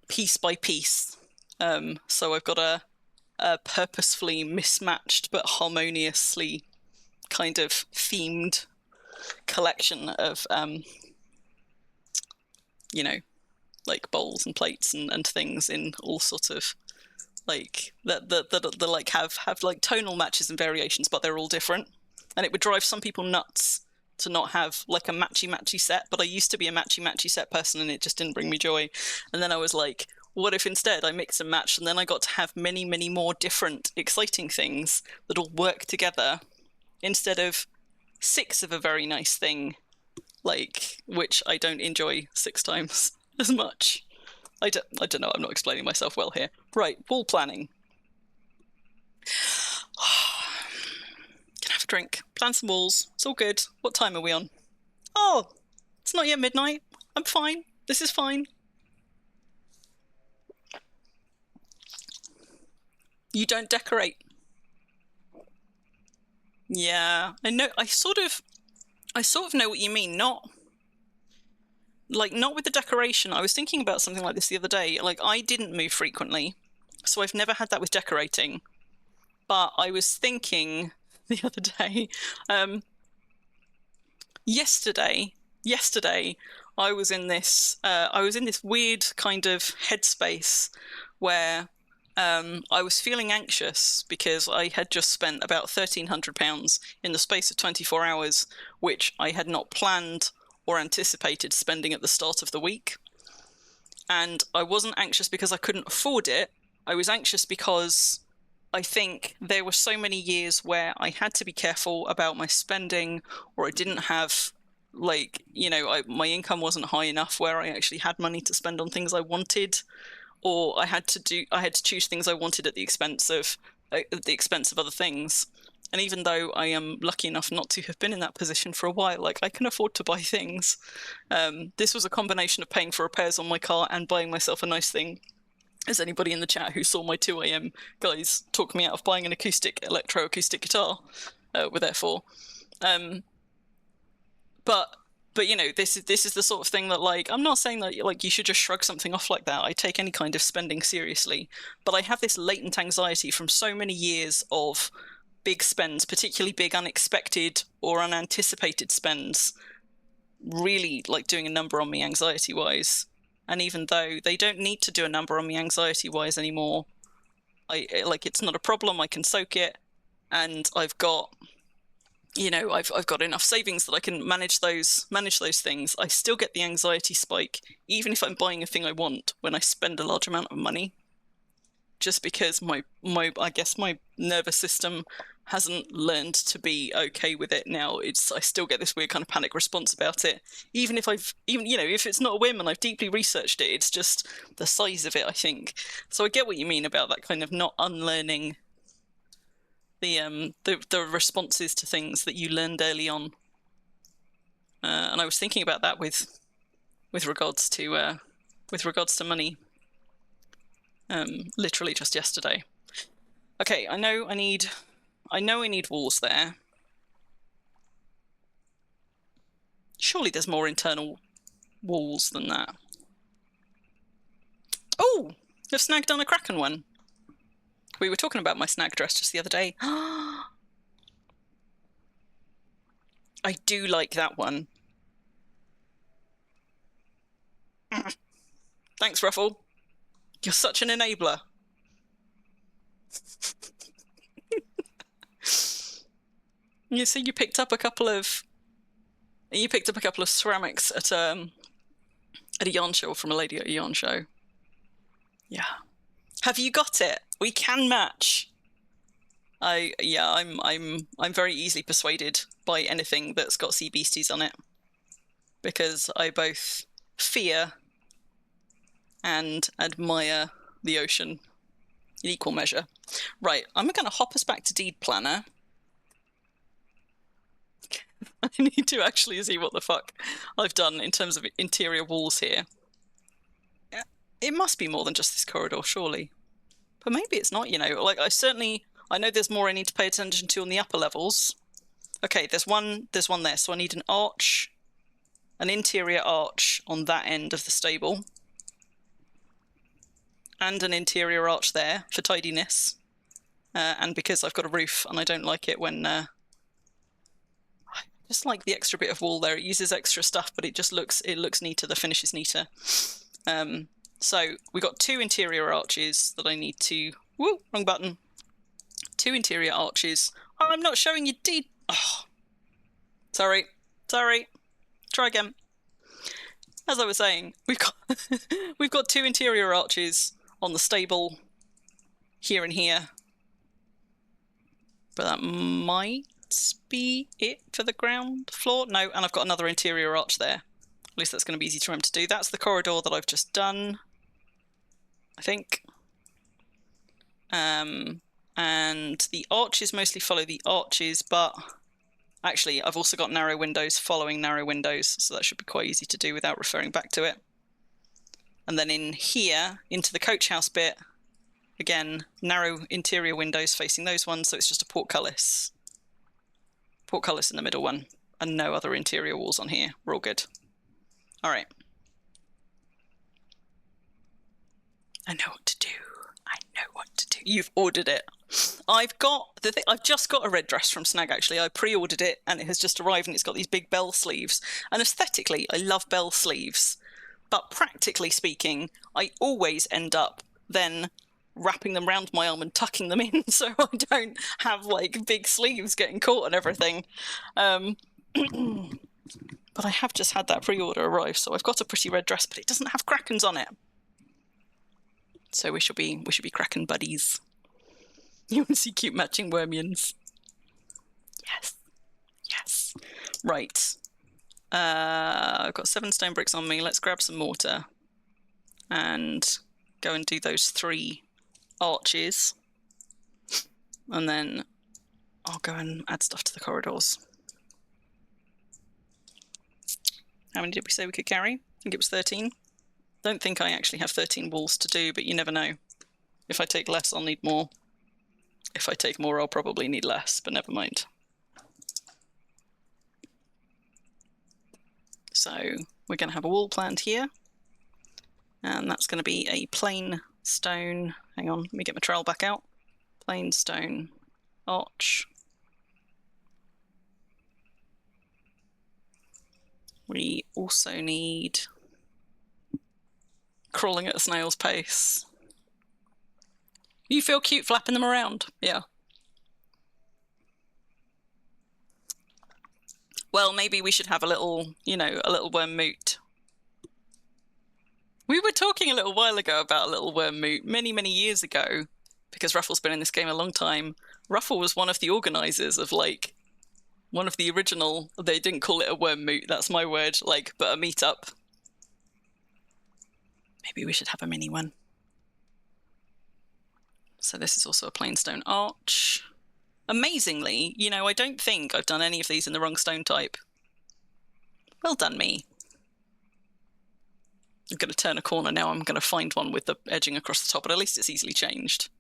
piece by piece. So I've got a purposefully mismatched but harmoniously kind of themed collection of like bowls and plates and things in all sort of like that like have like tonal matches and variations, but they're all different. And it would drive some people nuts to not have like a matchy set, but I used to be a matchy set person and it just didn't bring me joy. And then I was like, what if instead I mix and match, and then I got to have many more different exciting things that all work together instead of 6 of a very nice thing, like, which I don't enjoy 6 times as much. I don't know, I'm not explaining myself well here. Right, wall planning. Can I have a drink? Plan some walls. It's all good. What time are we on? Oh, it's not yet midnight. I'm fine. This is fine. You don't decorate. Yeah, I know. I sort of know what you mean. Not with the decoration. I was thinking about something like this the other day. Like, I didn't move frequently, so I've never had that with decorating. But I was thinking the other day, yesterday, I was in this weird kind of headspace where I was feeling anxious because I had just spent about £1,300 in the space of 24 hours, which I had not planned or anticipated spending at the start of the week. And I wasn't anxious because I couldn't afford it. I was anxious because I think there were so many years where I had to be careful about my spending, or I didn't have, like, my income wasn't high enough where I actually had money to spend on things I wanted, or I had to choose things I wanted at the expense of other things. And even though I am lucky enough not to have been in that position for a while, like, I can afford to buy things. This was a combination of paying for repairs on my car and buying myself a nice thing. As anybody in the chat who saw my 2 a.m. guys talk me out of buying an electroacoustic guitar were there for. But this is the sort of thing that, like, I'm not saying that, like, you should just shrug something off like that. I take any kind of spending seriously, but I have this latent anxiety from so many years of big spends, particularly big unexpected or unanticipated spends, really, like, doing a number on me anxiety-wise. And even though they don't need to do a number on me anxiety-wise anymore, it's not a problem. I can soak it, and I've got enough savings that I can manage those things. I still get the anxiety spike, even if I'm buying a thing I want, when I spend a large amount of money, just because my I guess my nervous system hasn't learned to be okay with it now. I still get this weird kind of panic response about it, even if if it's not a whim and I've deeply researched it. It's just the size of it, I think. So I get what you mean about that kind of not unlearning the responses to things that you learned early on. And I was thinking about that with regards to money, literally just yesterday. Okay, I know I need walls there. Surely there's more internal walls than that. Oh, I've snagged on a Kraken one. We were talking about my snag dress just the other day. I do like that one. Thanks, Ruffle. You're such an enabler. You see, you picked up a couple of ceramics at a yarn show from a lady at a yarn show. Yeah. Have you got it? We can match. I'm very easily persuaded by anything that's got sea beasties on it, because I both fear and admire the ocean in equal measure. Right, I'm going to hop us back to Deed Planner. I need to actually see what the fuck I've done in terms of interior walls here. It must be more than just this corridor, surely. But maybe it's not, you know. Like, I know there's more I need to pay attention to on the upper levels. Okay, there's one there, so I need an arch, an interior arch on that end of the stable. And an interior arch there for tidiness. And because I've got a roof and I don't like it when... I just like the extra bit of wall there. It uses extra stuff, but it looks neater. The finish is neater. So we got 2 interior arches that I need to... Woo, wrong button. 2 interior arches. Oh, I'm not showing you Oh, sorry. Try again. As I was saying, we've got 2 interior arches on the stable here and here. But that might be it for the ground floor. No, and I've got another interior arch there. At least that's going to be easy to remember to do. That's the corridor that I've just done, I think. And the arches mostly follow the arches, but actually I've also got narrow windows following narrow windows, so that should be quite easy to do without referring back to it. And then in here, into the coach house bit, again, narrow interior windows facing those ones, so it's just a portcullis. Portcullis in the middle one, and no other interior walls on here. We're all good. All right. I know what to do. You've ordered it. I've just got a red dress from Snag, actually. I pre-ordered it, and it has just arrived, and it's got these big bell sleeves. And aesthetically, I love bell sleeves. But practically speaking, I always end up then wrapping them around my arm and tucking them in so I don't have, like, big sleeves getting caught and everything. But I have just had that pre-order arrive, so I've got a pretty red dress, but it doesn't have Krakens on it. So we should be Kraken buddies. You want to see cute matching wormions? Yes. Right. I've got 7 stone bricks on me. Let's grab some mortar and go and do those 3 arches. And then I'll go and add stuff to the corridors. How many did we say we could carry? I think it was 13. Don't think I actually have 13 walls to do, but you never know. If I take less, I'll need more. If I take more, I'll probably need less, but never mind. So we're going to have a wall planned here. And that's going to be a plain stone. Hang on, let me get my trowel back out. Plain stone arch. We also need crawling at a snail's pace. You feel cute flapping them around? Yeah. Well, maybe we should have a little, you know, a little worm moot. We were talking a little while ago about a little worm moot many, many years ago, because Ruffle's been in this game a long time. Ruffle was one of the organisers of, like, one of the original, they didn't call it a worm moot, that's my word, like, but a meetup. Maybe we should have a mini one. So this is also a plain stone arch. Amazingly, you know, I don't think I've done any of these in the wrong stone type. Well done, me. I'm going to turn a corner now. I'm going to find one with the edging across the top, but at least it's easily changed.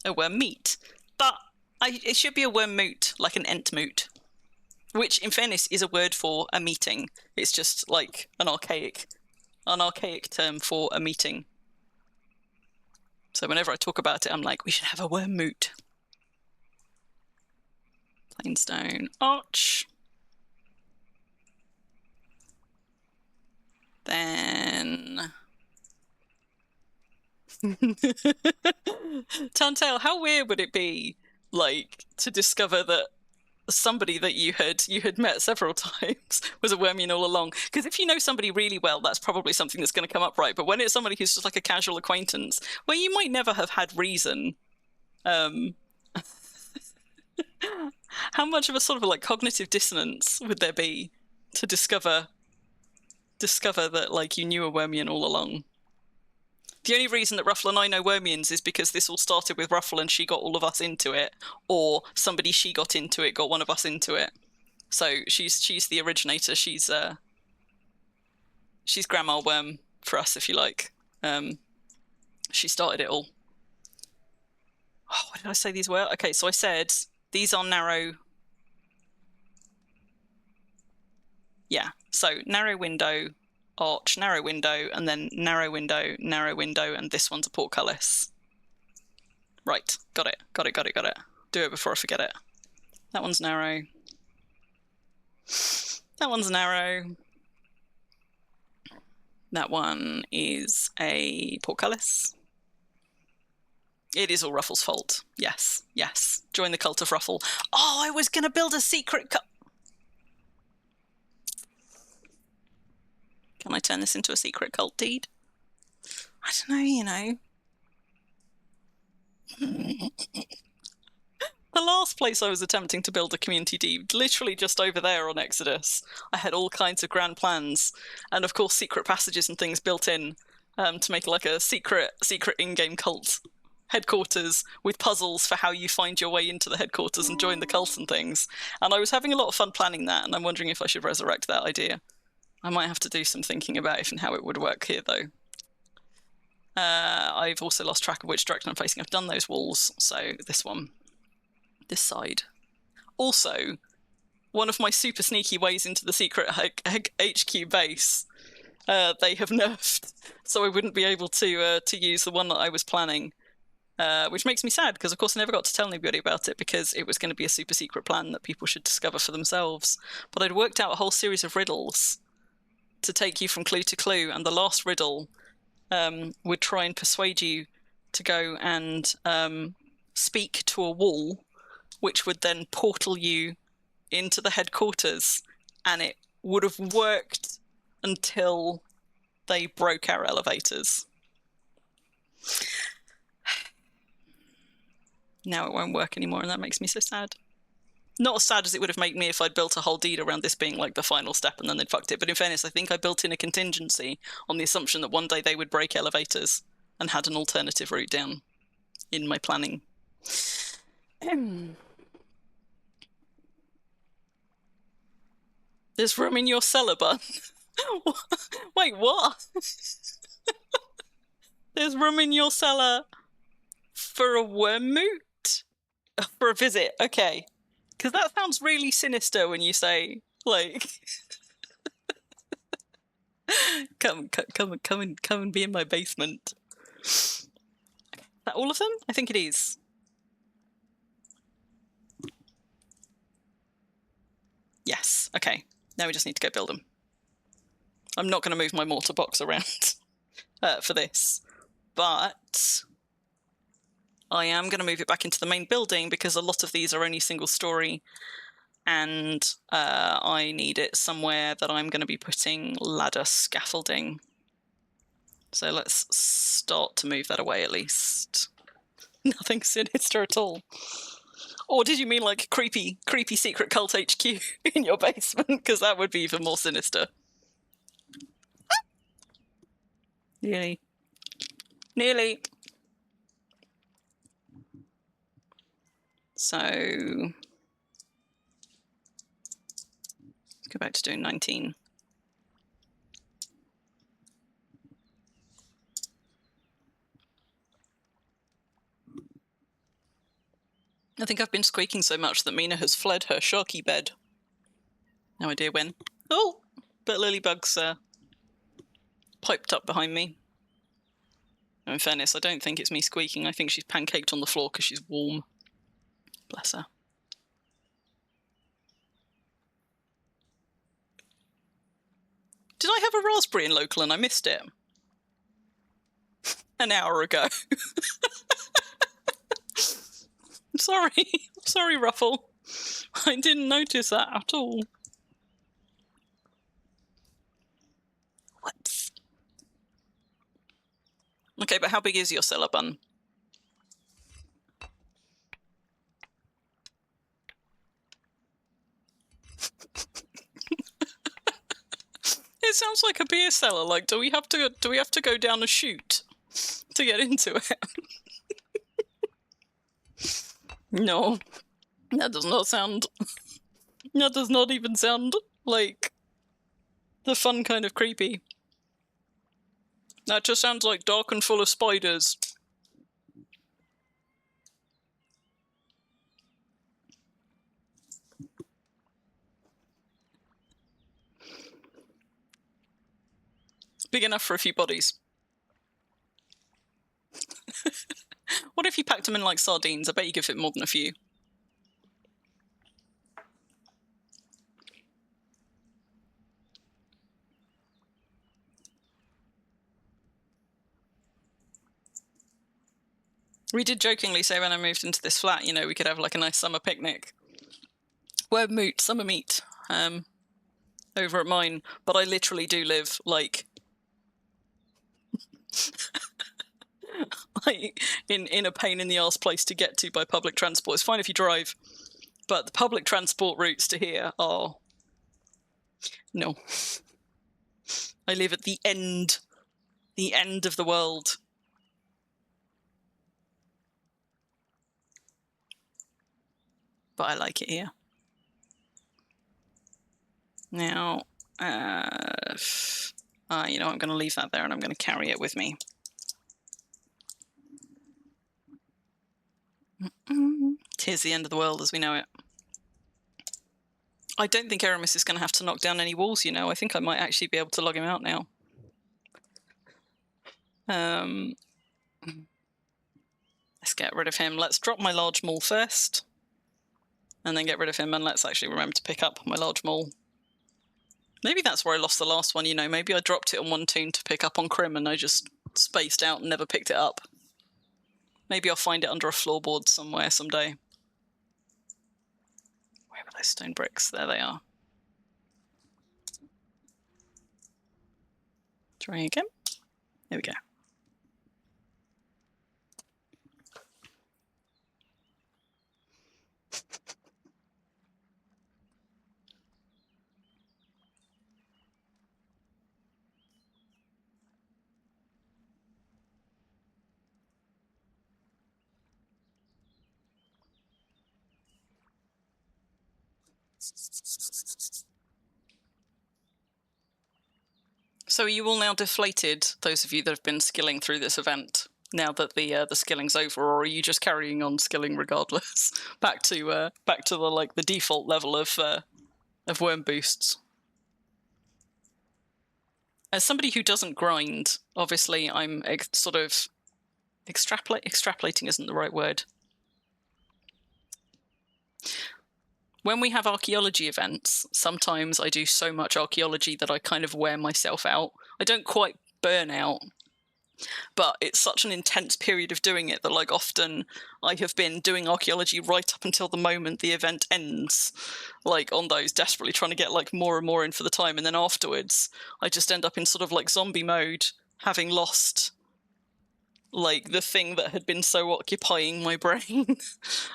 A worm meat. But it should be a worm moot, like an ent moot. Which, in fairness, is a word for a meeting. It's just like an archaic term for a meeting. So whenever I talk about it, I'm like, we should have a worm moot. Plain stone arch. Then... Tantail, how weird would it be, like, to discover that somebody that you had met several times was a wormian all along? Because if you know somebody really well, that's probably something that's going to come up, right? But when it's somebody who's just like a casual acquaintance, well, you might never have had reason. How much of a sort of like cognitive dissonance would there be to discover that, like, you knew a wormian all along? The only reason that Ruffle and I know Wormians is because this all started with Ruffle and she got all of us into it, or somebody she got into it got one of us into it. So she's the originator. She's Grandma Worm for us, if you like. She started it all. Oh, what did I say these were? Okay, so I said these are narrow. Yeah, so narrow window, arch, narrow window, and then narrow window, and this one's a portcullis. Right, got it. Do it before I forget it. That one's narrow. That one's narrow. That one is a portcullis. It is all Ruffle's fault. Yes. Join the cult of Ruffle. Oh, I was going to build a secret cult. Can I turn this into a secret cult deed? I don't know, you know. The last place I was attempting to build a community deed, literally just over there on Exodus, I had all kinds of grand plans, and of course secret passages and things built in to make like a secret in-game cult headquarters with puzzles for how you find your way into the headquarters and join the cult and things. And I was having a lot of fun planning that, and I'm wondering if I should resurrect that idea. I might have to do some thinking about if and how it would work here, though. I've also lost track of which direction I'm facing. I've done those walls, so this one. This side. Also, one of my super sneaky ways into the secret HQ base, they have nerfed, so I wouldn't be able to use the one that I was planning, which makes me sad, because of course I never got to tell anybody about it, because it was going to be a super secret plan that people should discover for themselves. But I'd worked out a whole series of riddles to take you from clue to clue, and the last riddle would try and persuade you to go and speak to a wall, which would then portal you into the headquarters, and it would have worked until they broke our elevators. Now it won't work anymore, and that makes me so sad. Not as sad as it would have made me if I'd built a whole deed around this being like the final step and then they'd fucked it. But in fairness, I think I built in a contingency on the assumption that one day they would break elevators and had an alternative route down in my planning. There's room in your cellar, bun. Wait, what? There's room in your cellar for a worm moot? For a visit, okay. Because that sounds really sinister when you say, like, come and be in my basement. Is that all of them? I think it is. Yes, okay. Now we just need to go build them. I'm not going to move my mortar box around for this, but I am going to move it back into the main building because a lot of these are only single story, and I need it somewhere that I'm going to be putting ladder scaffolding. So let's start to move that away at least. Nothing sinister at all. Or did you mean like creepy secret cult HQ in your basement? Because that would be even more sinister. Nearly. So let's go back to doing 19. I think I've been squeaking so much that Mina has fled her sharky bed. No idea when. Oh, but Lilybug's piped up behind me. In fairness, I don't think it's me squeaking. I think she's pancaked on the floor because she's warm. Bless her. Did I have a raspberry in local and I missed it? An hour ago. Sorry, Ruffle. I didn't notice that at all. Whoops. Okay, but how big is your cellar, bun? It sounds like a beer cellar. Like, do we have to go down a chute? to get into it. No, that does not sound... That does not even sound like the fun kind of creepy. That just sounds like dark and full of spiders. Big enough for a few bodies. What if you packed them in like sardines? I bet you could fit more than a few. We did jokingly say when I moved into this flat, you know, we could have like a nice summer picnic. Word moot, summer meet, over at mine, but I literally do live like like in a pain in the arse place to get to by public transport. It's fine if you drive, but the public transport routes to here are no. I live at the end of the world. But I like it here. Now, you know, I'm going to leave that there and I'm going to carry it with me. Here's the end of the world as we know it. I don't think Aramis is going to have to knock down any walls, you know. I think I might actually be able to log him out now. Let's get rid of him. Let's drop my large maul first. And then get rid of him, and let's actually remember to pick up my large maul. Maybe that's where I lost the last one, you know. Maybe I dropped it on one toon to pick up on Crim and I just spaced out and never picked it up. Maybe I'll find it under a floorboard somewhere someday. Where were those stone bricks? There they are. Try again. There we go. So are you all now deflated, those of you that have been skilling through this event, now that the skilling's over, or are you just carrying on skilling regardless, back to the default level of worm boosts? As somebody who doesn't grind, obviously I'm sort of extrapolating isn't the right word. When we have archaeology events, sometimes I do so much archaeology that I kind of wear myself out. I don't quite burn out, but it's such an intense period of doing it that like often I have been doing archaeology right up until the moment the event ends, like on those, desperately trying to get like more and more in for the time, and then afterwards I just end up in sort of like zombie mode, having lost like the thing that had been so occupying my brain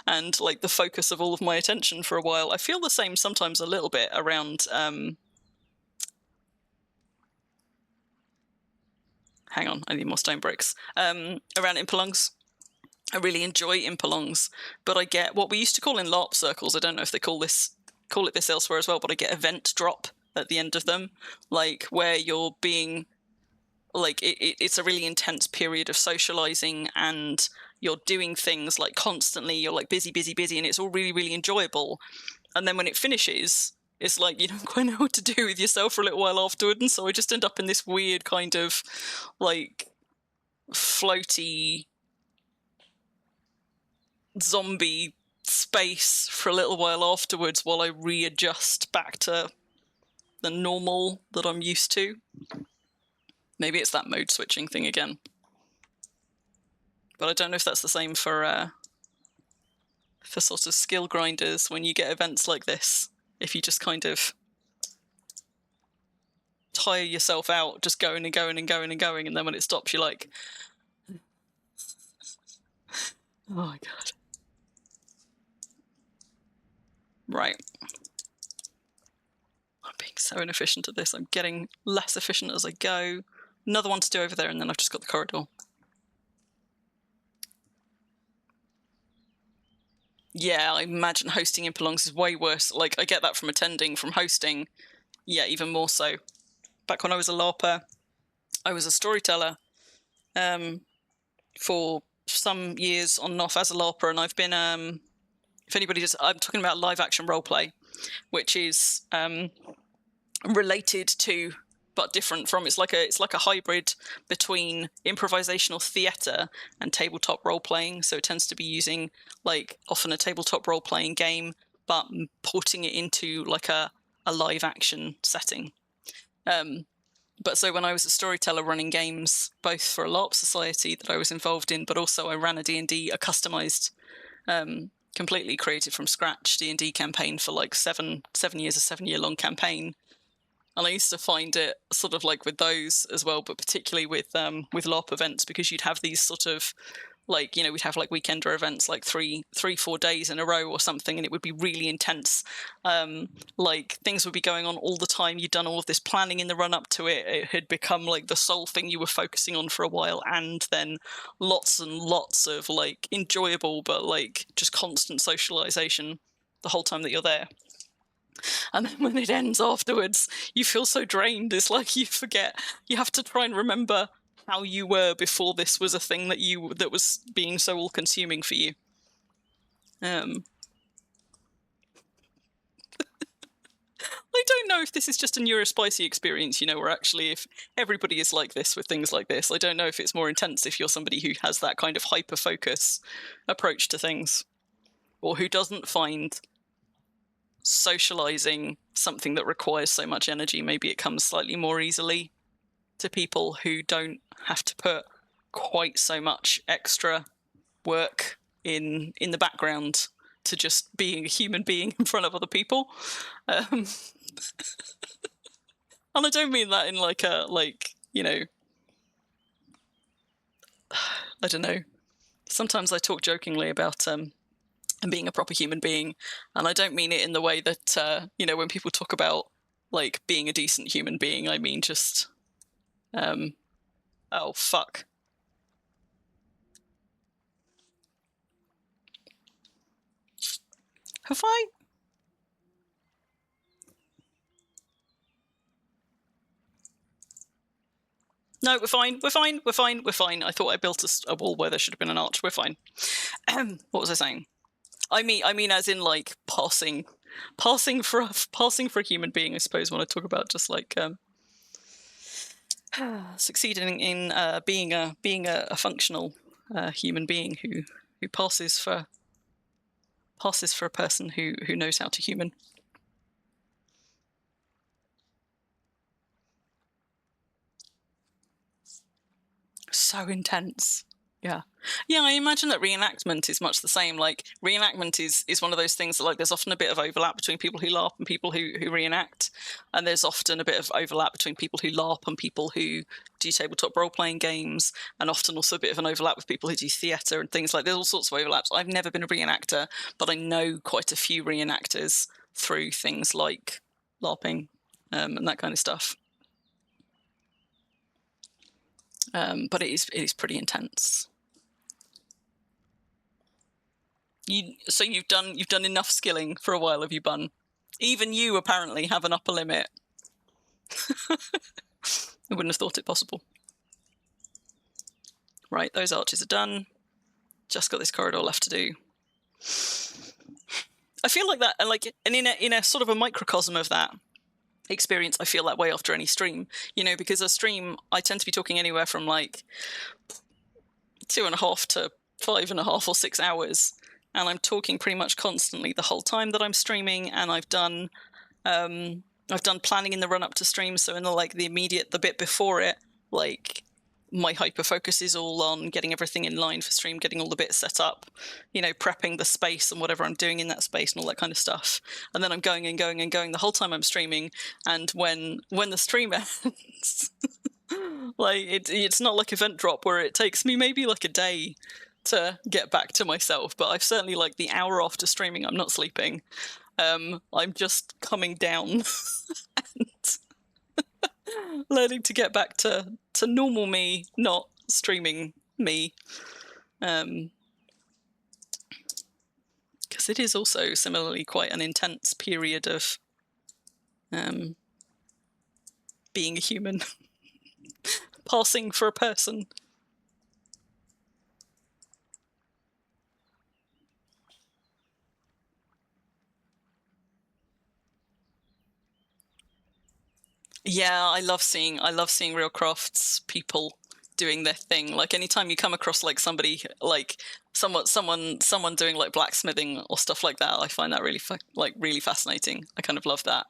and like the focus of all of my attention for a while. I feel the same sometimes a little bit around hang on, I need more stone bricks. Around impalungs. I really enjoy impalungs, but I get what we used to call in LARP circles, I don't know if they call it this elsewhere as well, but I get event drop at the end of them, like where you're being like it's a really intense period of socializing and you're doing things like constantly, you're like busy, and it's all really, really enjoyable. And then when it finishes, it's like you don't quite know what to do with yourself for a little while afterward, and so I just end up in this weird kind of like floaty zombie space for a little while afterwards while I readjust back to the normal that I'm used to. Maybe it's that mode switching thing again. But I don't know if that's the same for sort of skill grinders when you get events like this. If you just kind of tire yourself out, just going and going and going and going, and then when it stops, you're like, oh my god. Right. I'm being so inefficient at this. I'm getting less efficient as I go. Another one to do over there, and then I've just got the corridor. Yeah, I imagine hosting in prolongs is way worse. Like, I get that from attending, from hosting. Yeah, even more so. Back when I was a LARPer, I was a storyteller for some years on and off as a LARPer, and I've been, if anybody does, I'm talking about live action roleplay, which is related to but different from, it's like a hybrid between improvisational theatre and tabletop role playing. So it tends to be using like often a tabletop role playing game, but porting it into like a live action setting. But so when I was a storyteller running games, both for a LARP society that I was involved in, but also I ran a D&D, a customized, completely created from scratch D&D campaign for like 7 years, a 7-year-long campaign. And I used to find it sort of like with those as well, but particularly with LARP events, because you'd have these sort of like, you know, we'd have like weekender events like 4 days in a row or something, and it would be really intense. Like things would be going on all the time. You'd done all of this planning in the run up to it. It had become like the sole thing you were focusing on for a while, and then lots and lots of like enjoyable but like just constant socialization the whole time that you're there. And then when it ends afterwards, you feel so drained. It's like you forget. You have to try and remember how you were before this was a thing that was being so all-consuming for you. I don't know if this is just a neurospicy experience, you know, or actually if everybody is like this with things like this. I don't know if it's more intense if you're somebody who has that kind of hyper-focus approach to things, or who doesn't find socializing something that requires so much energy. Maybe it comes slightly more easily to people who don't have to put quite so much extra work in the background to just being a human being in front of other people. And I don't mean that in like a, like, you know, I don't know. Sometimes I talk jokingly about being a proper human being, and I don't mean it in the way that you know, when people talk about like being a decent human being, I mean just oh fuck. Have I? No, we're fine. We're fine. We're fine. We're fine. I thought I built a wall where there should have been an arch. We're fine. What was I saying? I mean, as in like passing for a human being. I suppose when I talk about just like succeeding in being a functional human being who passes for a person who knows how to human. So intense. Yeah. I imagine that reenactment is much the same. Like reenactment is one of those things that like there's often a bit of overlap between people who LARP and people who reenact, and there's often a bit of overlap between people who LARP and people who do tabletop role-playing games, and often also a bit of an overlap with people who do theatre and things like. There's all sorts of overlaps. I've never been a reenactor, but I know quite a few reenactors through things like LARPing and that kind of stuff. But it is pretty intense. So you've done enough skilling for a while, have you, Bun? Even you apparently have an upper limit. I wouldn't have thought it possible. Right, those arches are done. Just got this corridor left to do. I feel like that, and in a sort of a microcosm of that experience, I feel that way after any stream, you know, because a stream, I tend to be talking anywhere from like 2.5 to 5.5 or 6 hours, and I'm talking pretty much constantly the whole time that I'm streaming. And I've done planning in the run up to stream, so in the bit before it, like my hyper focus is all on getting everything in line for stream, getting all the bits set up, you know, prepping the space and whatever I'm doing in that space and all that kind of stuff. And then I'm going and going and going the whole time I'm streaming. And when the stream ends, like it's not like event drop where it takes me maybe like a day to get back to myself, but I've certainly like the hour after streaming, I'm not sleeping. I'm just coming down and learning to get back to normal me, not streaming me. Because because it is also similarly quite an intense period of being a human, passing for a person. Yeah, I love seeing real crafts people doing their thing. Like anytime you come across like somebody like someone doing like blacksmithing or stuff like that, I find that really really fascinating. I kind of love that.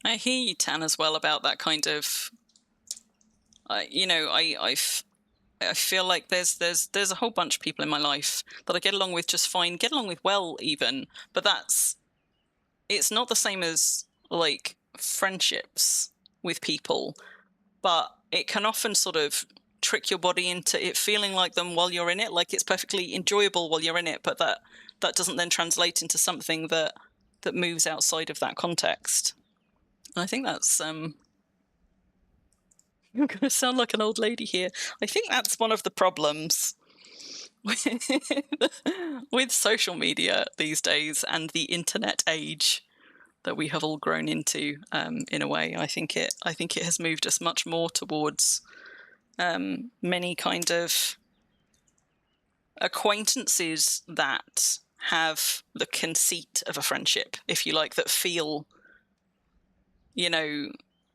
I hear you, Tan, as well about that kind of. You know, I feel like there's a whole bunch of people in my life that I get along with just fine, get along with well even, but it's not the same as like friendships with people, but it can often sort of trick your body into it feeling like them while you're in it, like it's perfectly enjoyable while you're in it, but that doesn't then translate into something that moves outside of that context. And I think that's I'm going to sound like an old lady here. I think that's one of the problems with social media these days and the internet age that we have all grown into. In a way, I think it has moved us much more towards many kind of acquaintances that have the conceit of a friendship, if you like, that feel, you know,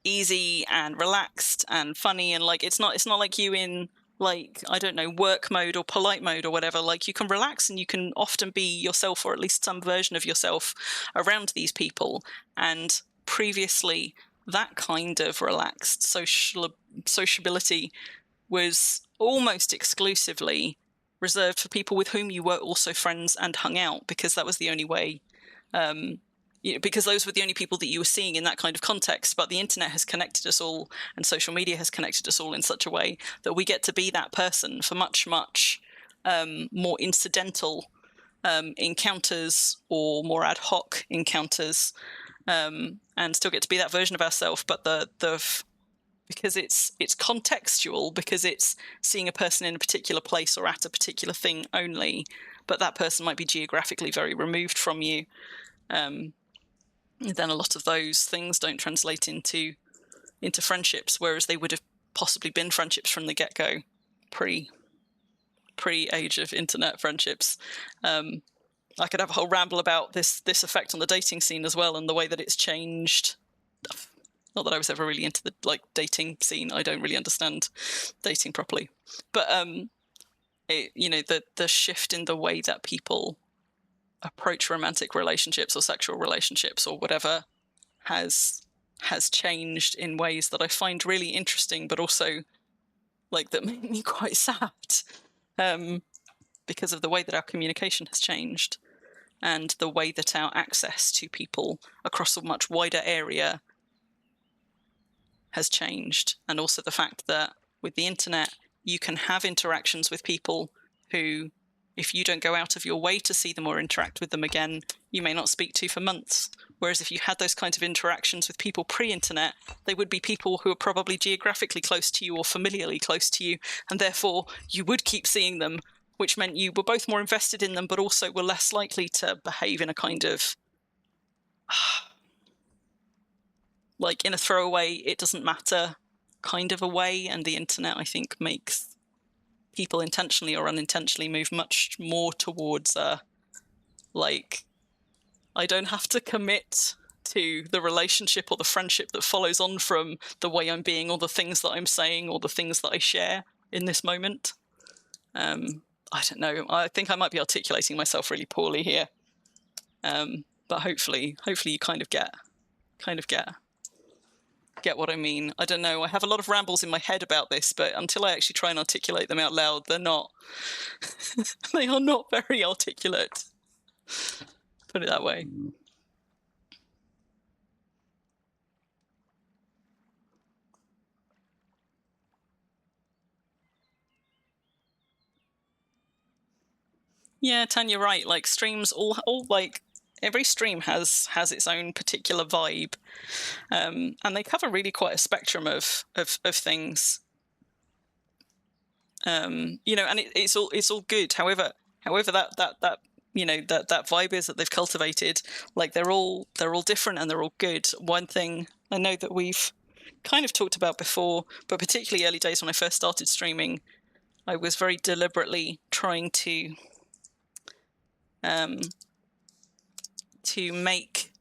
easy and relaxed and funny, and like it's not like you in like, I don't know, work mode or polite mode or whatever. Like you can relax and you can often be yourself, or at least some version of yourself, around these people. And previously that kind of relaxed sociability was almost exclusively reserved for people with whom you were also friends and hung out, because that was the only way, because those were the only people that you were seeing in that kind of context. But the internet has connected us all, and social media has connected us all in such a way that we get to be that person for much more incidental encounters or more ad hoc encounters, and still get to be that version of ourselves. But because it's contextual, because it's seeing a person in a particular place or at a particular thing only, but that person might be geographically very removed from you, then a lot of those things don't translate into friendships, whereas they would have possibly been friendships from the get-go, pre age of internet friendships. I could have a whole ramble about this effect on the dating scene as well, and the way that it's changed. Not that I was ever really into the dating scene. I don't really understand dating properly, but the shift in the way that people approach romantic relationships or sexual relationships or whatever has changed in ways that I find really interesting, but also that make me quite sad, because of the way that our communication has changed and the way that our access to people across a much wider area has changed. And also the fact that with the internet, you can have interactions with people who, if you don't go out of your way to see them or interact with them again, you may not speak to for months. Whereas if you had those kinds of interactions with people pre-internet, they would be people who are probably geographically close to you or familiarly close to you, and therefore you would keep seeing them, which meant you were both more invested in them, but also were less likely to behave in a kind of in a throwaway, it doesn't matter kind of a way. And the internet, I think, makes people intentionally or unintentionally move much more towards I don't have to commit to the relationship or the friendship that follows on from the way I'm being, or the things that I'm saying, or the things that I share in this moment. I don't know. I think I might be articulating myself really poorly here, but hopefully you kind of get what I mean. I don't know. I have a lot of rambles in my head about this, but until I actually try and articulate them out loud, they're not. They are not very articulate. Put it that way. Yeah, Tan, you're right. Streams all every stream has its own particular vibe, and they cover really quite a spectrum of things. You know, and it's all good. However that you know, that vibe is that they've cultivated, like they're all different and they're all good. One thing I know that we've kind of talked about before, but particularly early days when I first started streaming, I was very deliberately trying to make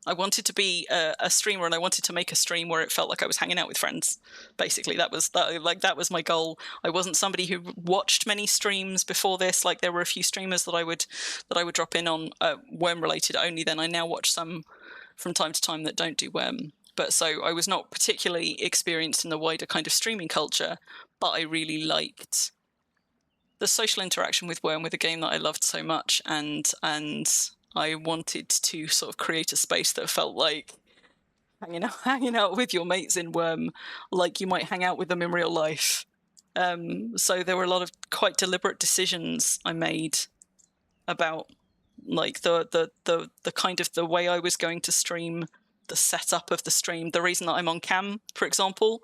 I wanted to be a streamer, and I wanted to make a stream where it felt like I was hanging out with friends. Basically, that was my goal. I wasn't somebody who watched many streams before this. Like, there were a few streamers that I would drop in on, worm related only. Then I now watch some from time to time that don't do worm. But so I was not particularly experienced in the wider kind of streaming culture, but I really liked the social interaction with worm, with a game that I loved so much, and I wanted to sort of create a space that felt like hanging out with your mates in worm, like you might hang out with them in real life. So there were a lot of quite deliberate decisions I made about, like, the kind of the way I was going to stream, the setup of the stream. The reason that I'm on cam, for example,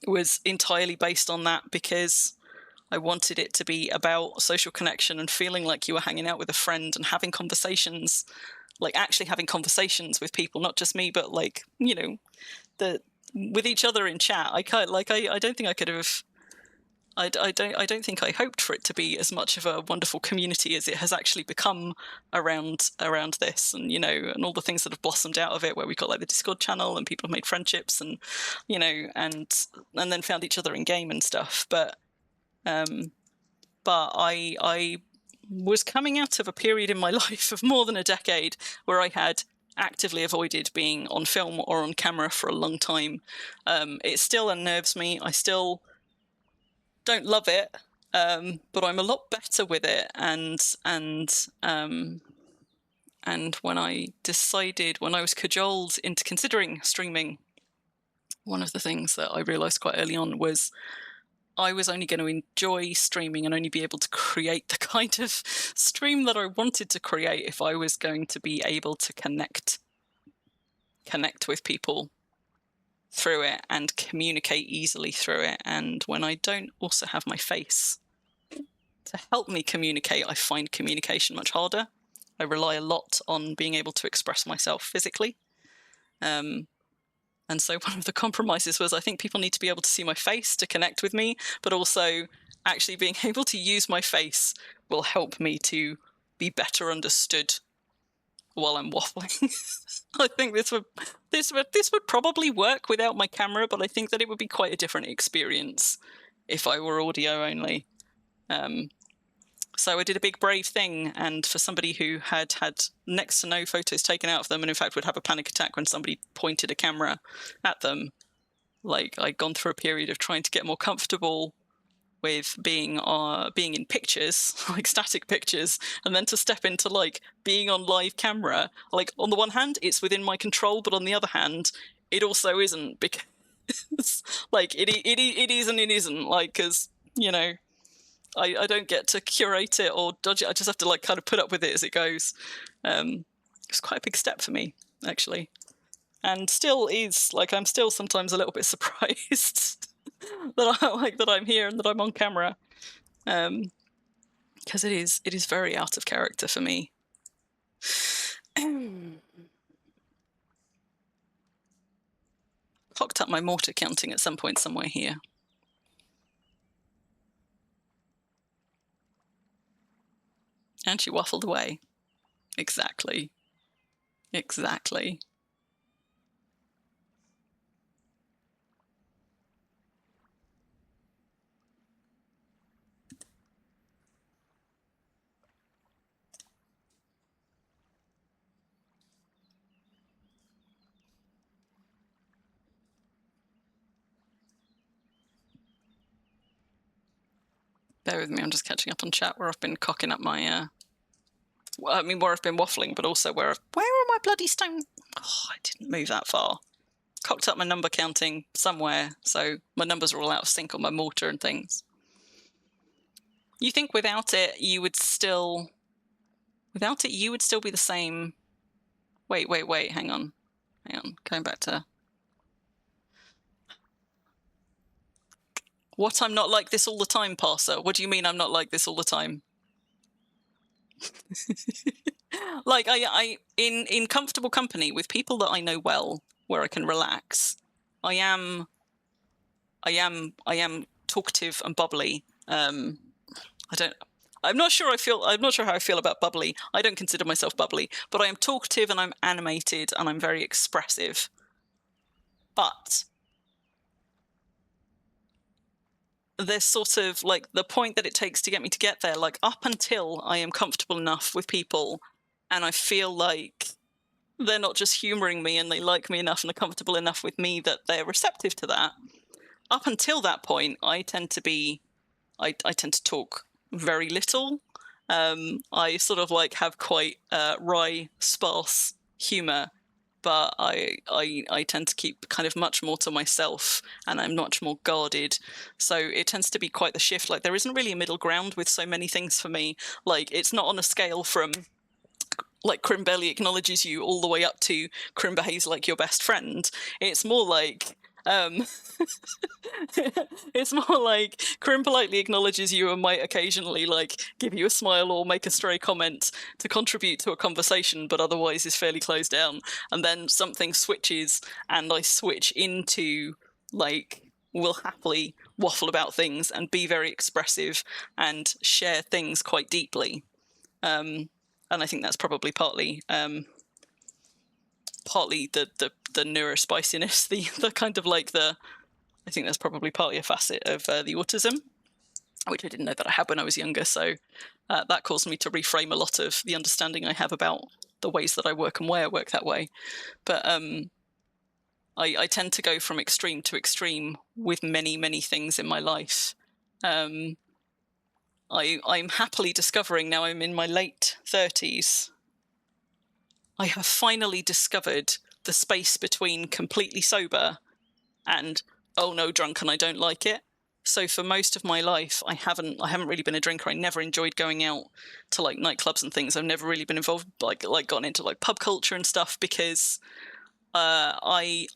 was entirely based on that, because I wanted it to be about social connection and feeling like you were hanging out with a friend and having conversations, like actually having conversations with people, not just me, but like, you know, with each other in chat. I don't think I could have. I don't think I hoped for it to be as much of a wonderful community as it has actually become around this, and, you know, and all the things that have blossomed out of it, where we've got like the Discord channel and people have made friendships, and, you know, and then found each other in game and stuff. But I was coming out of a period in my life of more than a decade where I had actively avoided being on film or on camera for a long time. It still unnerves me. I still don't love it, but I'm a lot better with it. And when I was cajoled into considering streaming, one of the things that I realized quite early on was I was only going to enjoy streaming and only be able to create the kind of stream that I wanted to create if I was going to be able to connect with people through it and communicate easily through it. And when I don't also have my face to help me communicate, I find communication much harder. I rely a lot on being able to express myself physically. And so one of the compromises was, I think people need to be able to see my face to connect with me, but also actually being able to use my face will help me to be better understood while I'm waffling. I think this would probably work without my camera, but I think that it would be quite a different experience if I were audio only. So I did a big brave thing, and for somebody who had next to no photos taken out of them, and in fact would have a panic attack when somebody pointed a camera at them, like, I'd gone through a period of trying to get more comfortable with being in pictures, like static pictures, and then to step into like being on live camera. Like, on the one hand, it's within my control, but on the other hand, it also isn't, because like it is and it isn't, like, because, you know, I don't get to curate it or dodge it. I just have to like kind of put up with it as it goes. It's quite a big step for me, actually, and still is. Like, I'm still sometimes a little bit surprised that I'm here and that I'm on camera, because it is very out of character for me. Cocked up my mortar counting at some point somewhere here. And she waffled away. Exactly. Exactly. Bear with me, I'm just catching up on chat where I've been cocking up my, where I've been waffling, but also where are my bloody stone? Oh, I didn't move that far. Cocked up my number counting somewhere, so my numbers are all out of sync on my mortar and things. You think without it, you would still Without it, you would still be the same. Wait, hang on. Going back to... What, I'm not like this all the time, parser? What do you mean I'm not like this all the time? Like, I in comfortable company with people that I know well, where I can relax, I am talkative and bubbly. I'm not sure how I feel about bubbly. I don't consider myself bubbly, but I am talkative and I'm animated and I'm very expressive. But there's sort of like the point that it takes to get me to get there, like up until I am comfortable enough with people and I feel like they're not just humoring me and they like me enough and are comfortable enough with me that they're receptive to that. Up until that point, I tend to talk very little. I sort of like have quite wry, sparse humor, but I tend to keep kind of much more to myself and I'm much more guarded. So it tends to be quite the shift. Like there isn't really a middle ground with so many things for me. Like it's not on a scale from like Crim barely acknowledges you all the way up to Crim behaves like your best friend. It's more like it's more like Crim politely acknowledges you and might occasionally like give you a smile or make a stray comment to contribute to a conversation, but otherwise is fairly closed down. And then something switches and I switch into like will happily waffle about things and be very expressive and share things quite deeply. And I think that's probably partly the neurospiciness, the kind of like I think that's probably partly a facet of the autism, which I didn't know that I had when I was younger. So that caused me to reframe a lot of the understanding I have about the ways that I work and why I work that way. But I tend to go from extreme to extreme with many, many things in my life. I'm happily discovering now I'm in my late 30s. I have finally discovered the space between completely sober and, oh no, drunk and I don't like it. So for most of my life, I haven't really been a drinker. I never enjoyed going out to like nightclubs and things. I've never really been involved, like gotten into like pub culture and stuff because I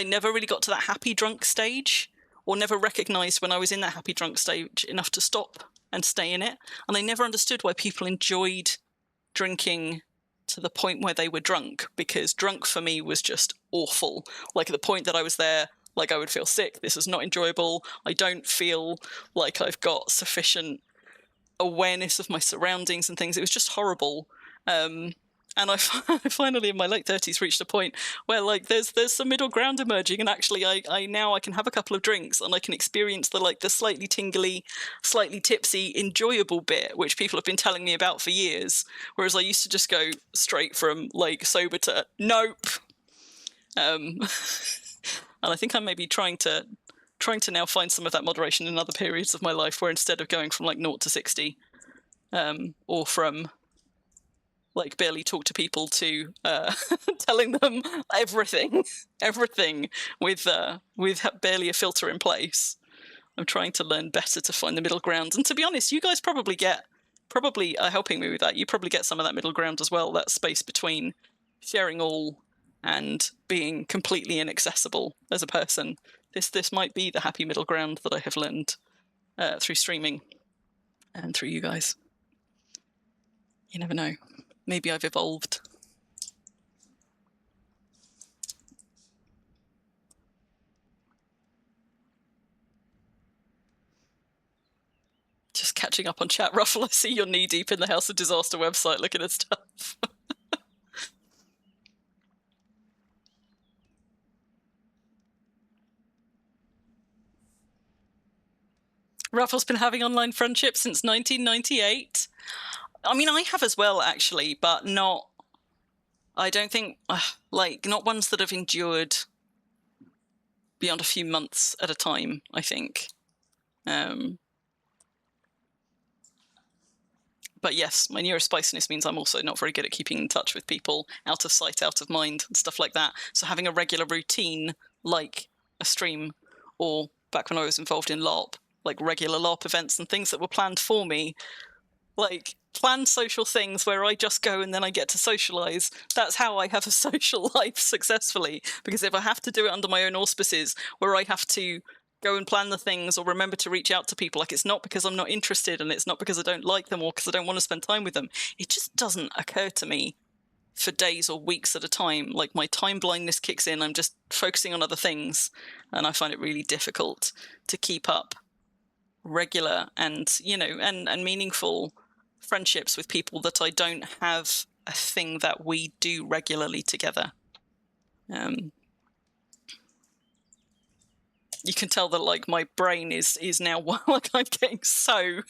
never really got to that happy drunk stage, or never recognized when I was in that happy drunk stage enough to stop and stay in it. And I never understood why people enjoyed drinking to the point where they were drunk, because drunk for me was just awful. Like at the point that I was there, like I would feel sick. This is not enjoyable. I don't feel like I've got sufficient awareness of my surroundings and things. It was just horrible. And I finally, in my late 30s, reached a point where, like, there's some middle ground emerging, and actually, I now can have a couple of drinks and I can experience the slightly tingly, slightly tipsy, enjoyable bit, which people have been telling me about for years. Whereas I used to just go straight from like sober to nope. And I think I'm maybe trying to now find some of that moderation in other periods of my life, where instead of going from like 0 to 60, or from like barely talk to people to telling them everything with barely a filter in place. I'm trying to learn better to find the middle ground. And to be honest, you guys probably are helping me with that. You probably get some of that middle ground as well, that space between sharing all and being completely inaccessible as a person. This might be the happy middle ground that I have learned through streaming and through you guys. You never know. Maybe I've evolved. Just catching up on chat. Ruffle, I see you're knee deep in the House of Disaster website looking at stuff. Ruffle's been having online friendships since 1998. I mean, I have as well, actually, but not... I don't think... not ones that have endured beyond a few months at a time, I think. But yes, my neurospiciness means I'm also not very good at keeping in touch with people, out of sight, out of mind, and stuff like that. So having a regular routine, like a stream, or back when I was involved in LARP, like regular LARP events and things that were planned for me, like plan social things where I just go and then I get to socialize. That's how I have a social life successfully, because if I have to do it under my own auspices where I have to go and plan the things or remember to reach out to people, like, it's not because I'm not interested and it's not because I don't like them or because I don't want to spend time with them. It just doesn't occur to me for days or weeks at a time. Like, my time blindness kicks in. I'm just focusing on other things, and I find it really difficult to keep up regular and, you know, and meaningful friendships with people that I don't have a thing that we do regularly together. You can tell that, like, my brain is now like, I'm getting so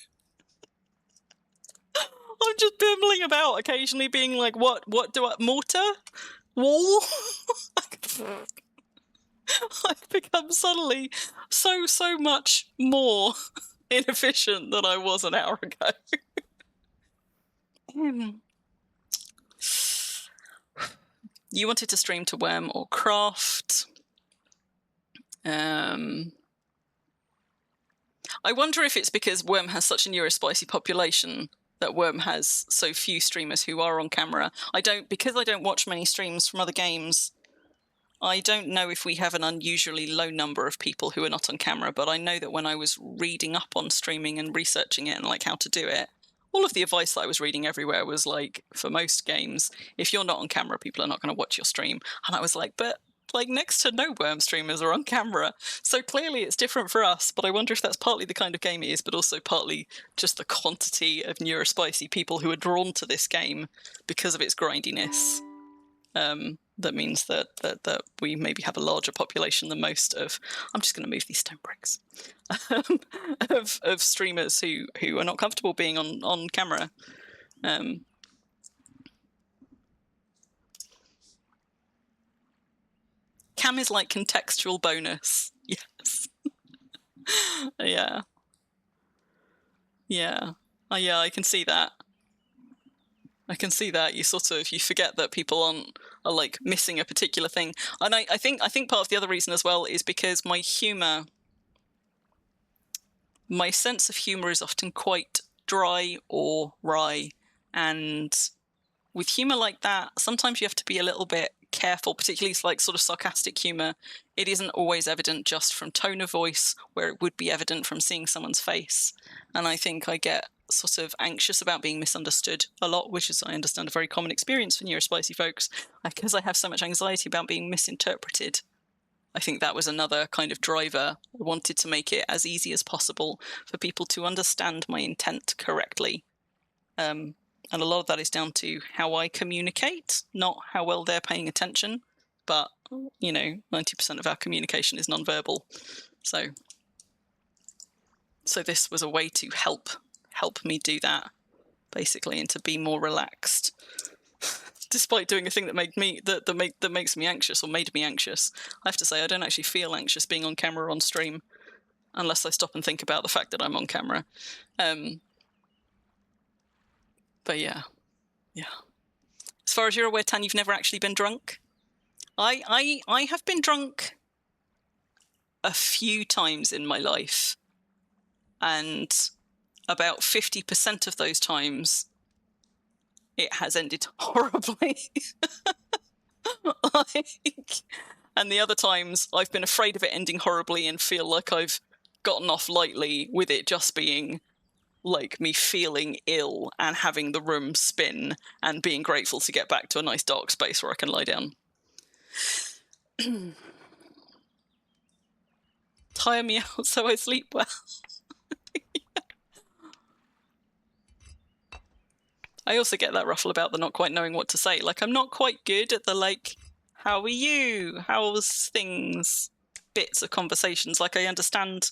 I'm just bimbling about, occasionally being like, what do I, mortar? Wall? I've become suddenly so much more inefficient than I was an hour ago. You wanted to stream to Worm or Craft. I wonder if it's because Worm has such a neurospicy population that Worm has so few streamers who are on camera. Because I don't watch many streams from other games, I don't know if we have an unusually low number of people who are not on camera, but I know that when I was reading up on streaming and researching it and like how to do it, all of the advice that I was reading everywhere was like, for most games, if you're not on camera, people are not going to watch your stream. And I was like, but like next to no Worm streamers are on camera. So clearly it's different for us, but I wonder if that's partly the kind of game it is, but also partly just the quantity of neurospicy people who are drawn to this game because of its grindiness. That means that we maybe have a larger population than most of, I'm just going to move these stone bricks, of streamers who are not comfortable being on camera. Cam is like contextual bonus. Yes. Yeah. Yeah. Yeah, I can see that. I can see that. You forget that people are like missing a particular thing. And I think part of the other reason as well is because my sense of humor is often quite dry or wry. And with humor like that, sometimes you have to be a little bit careful, particularly like sort of sarcastic humor. It isn't always evident just from tone of voice, where it would be evident from seeing someone's face. And I think I get sort of anxious about being misunderstood a lot, which is, I understand, a very common experience for neurospicy folks, because I have so much anxiety about being misinterpreted. I think that was another kind of driver. I wanted to make it as easy as possible for people to understand my intent correctly. And a lot of that is down to how I communicate, not how well they're paying attention. But, you know, 90% of our communication is nonverbal. So this was a way to help me do that, basically, and to be more relaxed, despite doing a thing that made me that makes me anxious, or made me anxious. I have to say, I don't actually feel anxious being on camera or on stream, unless I stop and think about the fact that I'm on camera. But yeah. As far as you're aware, Tan, you've never actually been drunk? I have been drunk a few times in my life, and about 50% of those times it has ended horribly. And the other times I've been afraid of it ending horribly and feel like I've gotten off lightly with it just being like me feeling ill and having the room spin and being grateful to get back to a nice dark space where I can lie down. Tire me out so I sleep well. I also get that ruffle about the not quite knowing what to say. Like, I'm not quite good at the, like, how are you? How's things? Bits of conversations. Like, I understand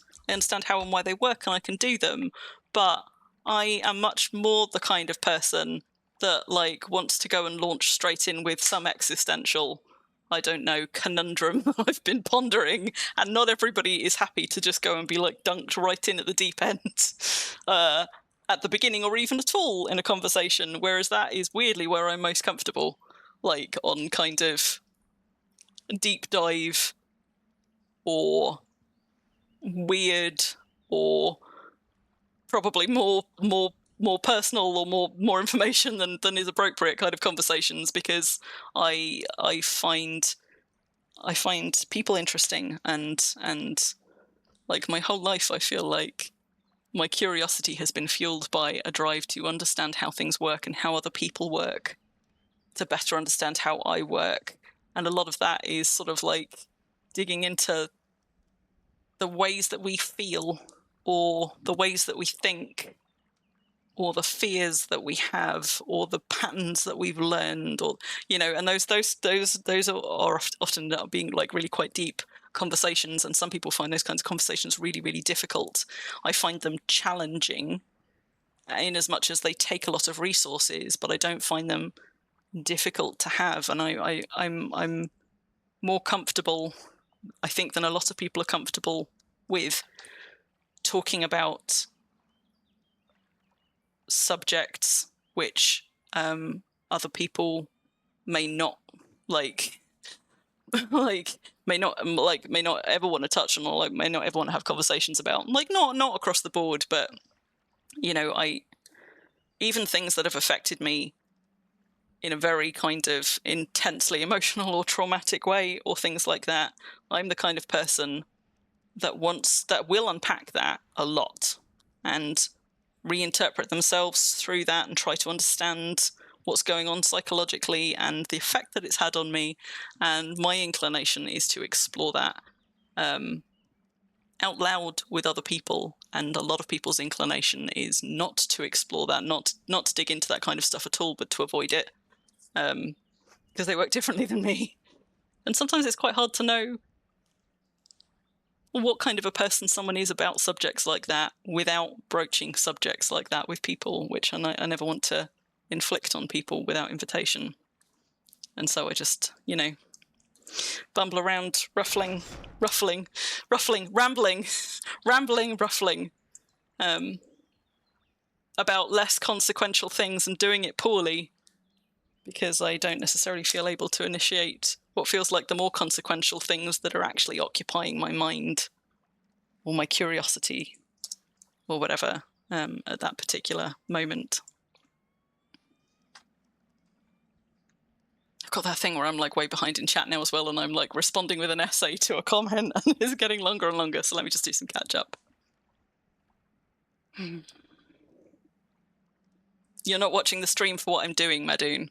how and why they work, and I can do them. But I am much more the kind of person that, like, wants to go and launch straight in with some existential, I don't know, conundrum that I've been pondering. And not everybody is happy to just go and be, like, dunked right in at the deep end. At the beginning or even at all in a conversation, whereas that is weirdly where I'm most comfortable, like on kind of deep dive or weird or probably more more personal or more information than is appropriate kind of conversations, because I find people interesting, and like my whole life I feel like my curiosity has been fueled by a drive to understand how things work and how other people work, to better understand how I work. And a lot of that is sort of like digging into the ways that we feel, or the ways that we think, or the fears that we have, or the patterns that we've learned, or, you know, and those are often being like really quite deep conversations, and some people find those kinds of conversations really, really difficult. I find them challenging in as much as they take a lot of resources, but I don't find them difficult to have. And I'm more comfortable, I think, than a lot of people are comfortable with talking about subjects which other people may not like may not ever want to touch on, or like may not ever want to have conversations about, like not across the board, but you know, even things that have affected me in a very kind of intensely emotional or traumatic way, or things like that, I'm the kind of person that will unpack that a lot and reinterpret themselves through that and try to understand what's going on psychologically and the effect that it's had on me. And my inclination is to explore that out loud with other people, and a lot of people's inclination is not to explore that, not to dig into that kind of stuff at all, but to avoid it, because they work differently than me. And sometimes it's quite hard to know what kind of a person someone is about subjects like that without broaching subjects like that with people, which I never want to inflict on people without invitation. And so I just, you know, bumble around, ruffling, rambling about less consequential things, and doing it poorly because I don't necessarily feel able to initiate what feels like the more consequential things that are actually occupying my mind or my curiosity or whatever at that particular moment. I've got that thing where I'm like way behind in chat now as well, and I'm like responding with an essay to a comment, and it's getting longer and longer, so let me just do some catch up. You're not watching the stream for what I'm doing, Madoon.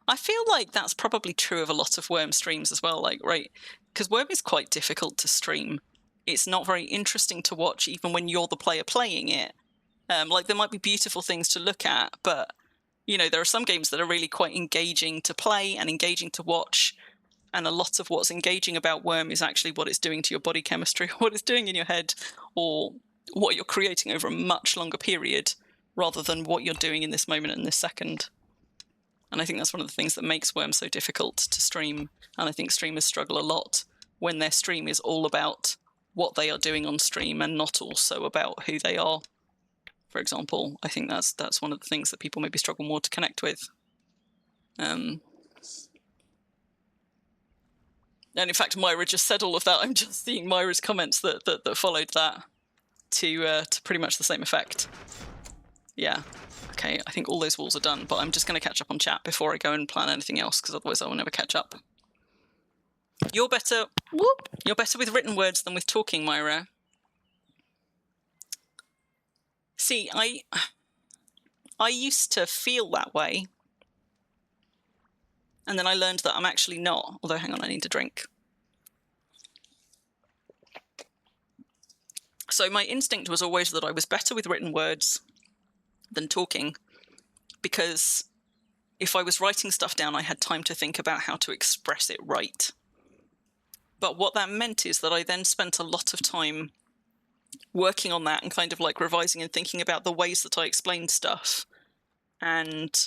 I feel like that's probably true of a lot of Worm streams as well, like, right? Because Worm is quite difficult to stream. It's not very interesting to watch, even when you're the player playing it. Like, there might be beautiful things to look at, but, you know, there are some games that are really quite engaging to play and engaging to watch. And a lot of what's engaging about Worm is actually what it's doing to your body chemistry, what it's doing in your head, or what you're creating over a much longer period, rather than what you're doing in this moment and this second. And I think that's one of the things that makes Worm so difficult to stream. And I think streamers struggle a lot when their stream is all about what they are doing on stream and not also about who they are, for example. I think that's one of the things that people maybe struggle more to connect with. And in fact, Myra just said all of that. I'm just seeing Myra's comments that followed that to pretty much the same effect. Yeah. Okay, I think all those walls are done, but I'm just going to catch up on chat before I go and plan anything else, because otherwise I will never catch up. You're better with written words than with talking, Myra. See, I used to feel that way, and then I learned that I'm actually not. Although, hang on, I need a drink. So my instinct was always that I was better with written words than talking, because if I was writing stuff down, I had time to think about how to express it right. But what that meant is that I then spent a lot of time working on that and kind of like revising and thinking about the ways that I explained stuff, and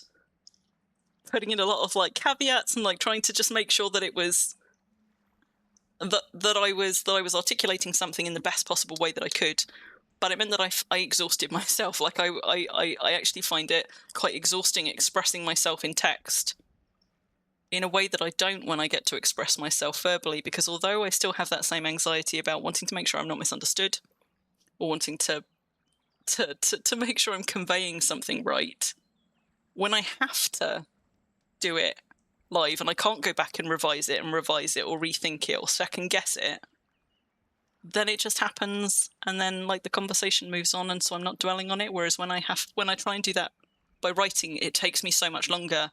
putting in a lot of like caveats and like trying to just make sure that it was that I was articulating something in the best possible way that I could. But it meant that I exhausted myself. Like I actually find it quite exhausting expressing myself in text in a way that I don't when I get to express myself verbally, because although I still have that same anxiety about wanting to make sure I'm not misunderstood, or wanting to to make sure I'm conveying something right, when I have to do it live and I can't go back and revise it or rethink it or second guess it, then it just happens, and then like the conversation moves on, and so I'm not dwelling on it. Whereas when I try and do that by writing, it takes me so much longer,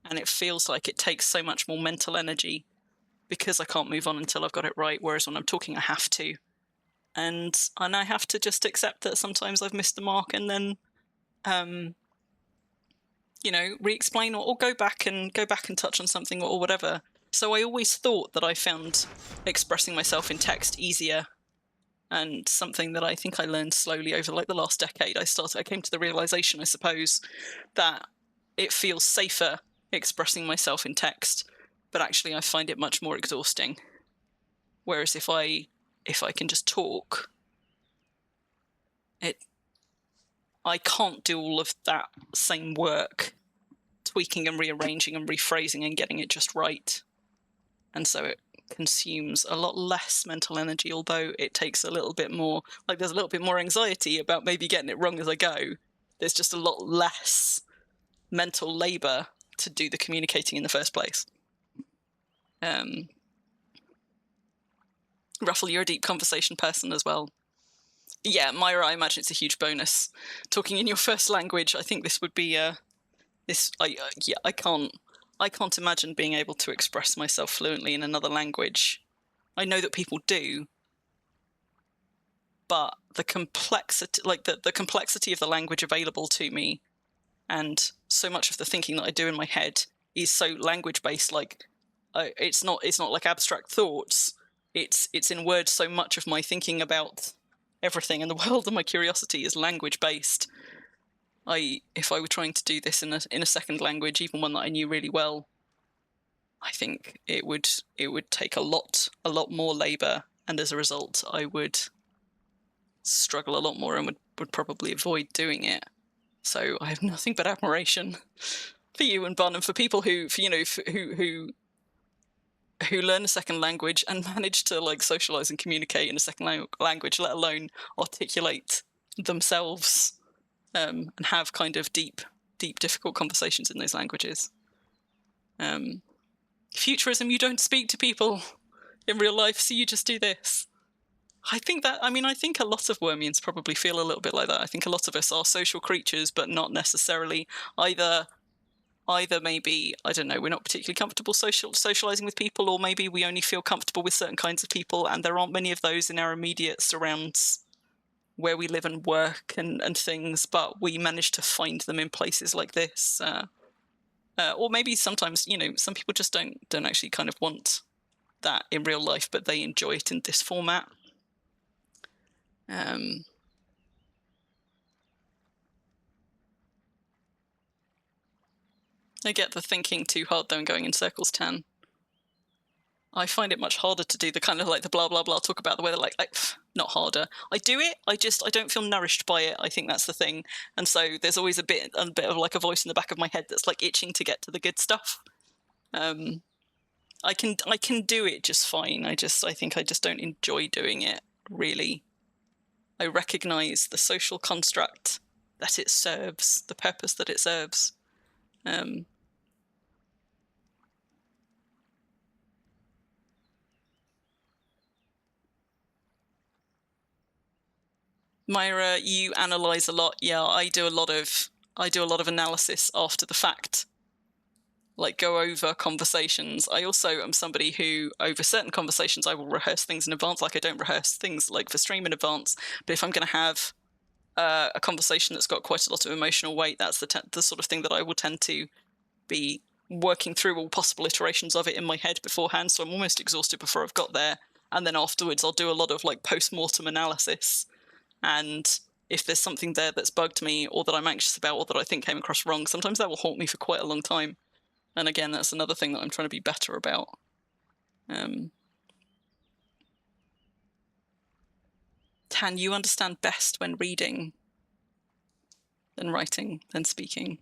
and it feels like it takes so much more mental energy because I can't move on until I've got it right. Whereas when I'm talking, I have to, and I have to just accept that sometimes I've missed the mark, and then re-explain or go back and touch on something or whatever. So I always thought that I found expressing myself in text easier, and something that I think I learned slowly over like the last decade. I came to the realization, I suppose, that it feels safer expressing myself in text, but actually I find it much more exhausting. Whereas if I can just talk, I can't do all of that same work, tweaking and rearranging and rephrasing and getting it just right. And so it consumes a lot less mental energy, although it takes a little bit more, like there's a little bit more anxiety about maybe getting it wrong as I go. There's just a lot less mental labor to do the communicating in the first place. Ruffle, you're a deep conversation person as well. Yeah, Myra, I imagine it's a huge bonus. Talking in your first language, I think this would be I can't imagine being able to express myself fluently in another language. I know that people do, but the complexity, like the complexity of the language available to me, and so much of the thinking that I do in my head is so language based. Like, it's not like abstract thoughts. It's in words. So much of my thinking about everything in the world and my curiosity is language based. If I were trying to do this in a second language, even one that I knew really well, I think it would take a lot more labor, and as a result, I would struggle a lot more and would probably avoid doing it. So I have nothing but admiration for you and Bun, and for people who learn a second language and manage to like socialize and communicate in a second language, let alone articulate themselves, and have kind of deep, difficult conversations in those languages. Futurism, you don't speak to people in real life, so you just do this. I think a lot of Wormians probably feel a little bit like that. I think a lot of us are social creatures, but not necessarily either maybe, I don't know, we're not particularly comfortable socializing with people, or maybe we only feel comfortable with certain kinds of people, and there aren't many of those in our immediate surrounds where we live and work and things, but we manage to find them in places like this. Or maybe sometimes, some people just don't actually kind of want that in real life, but they enjoy it in this format. I get the thinking too hard though and going in circles, Tan. I find it much harder to do the kind of like the blah blah blah talk about the weather, like not harder. I do it, I don't feel nourished by it. I think that's the thing. And so there's always a bit of like a voice in the back of my head that's like itching to get to the good stuff. I can do it just fine. I think I just don't enjoy doing it, really. I recognize the social construct that it serves, the purpose that it serves. Myra, you analyze a lot. Yeah, I do a lot of analysis after the fact. Like, go over conversations. I also am somebody who, over certain conversations, I will rehearse things in advance. Like, I don't rehearse things like for stream in advance, but if I'm going to have a conversation that's got quite a lot of emotional weight, that's the sort of thing that I will tend to be working through all possible iterations of it in my head beforehand. So I'm almost exhausted before I've got there, and then afterwards I'll do a lot of like post-mortem analysis. And if there's something there that's bugged me, or that I'm anxious about, or that I think came across wrong, sometimes that will haunt me for quite a long time. And again, that's another thing that I'm trying to be better about. Tan, you understand best when reading than writing than speaking.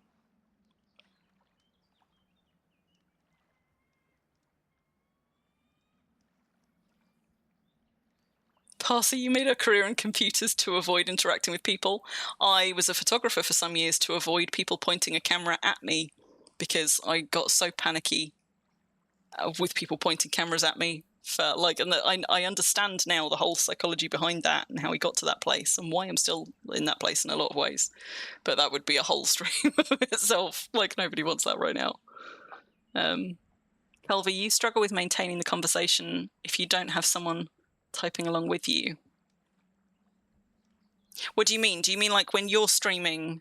Parsi, you made a career in computers to avoid interacting with people. I was a photographer for some years to avoid people pointing a camera at me because I got so panicky with people pointing cameras at me. And I understand now the whole psychology behind that and how we got to that place and why I'm still in that place in a lot of ways. But that would be a whole stream of itself. Like, nobody wants that right now. Kelva, you struggle with maintaining the conversation if you don't have someone typing along with you. What do you mean? Do you mean like when you're streaming,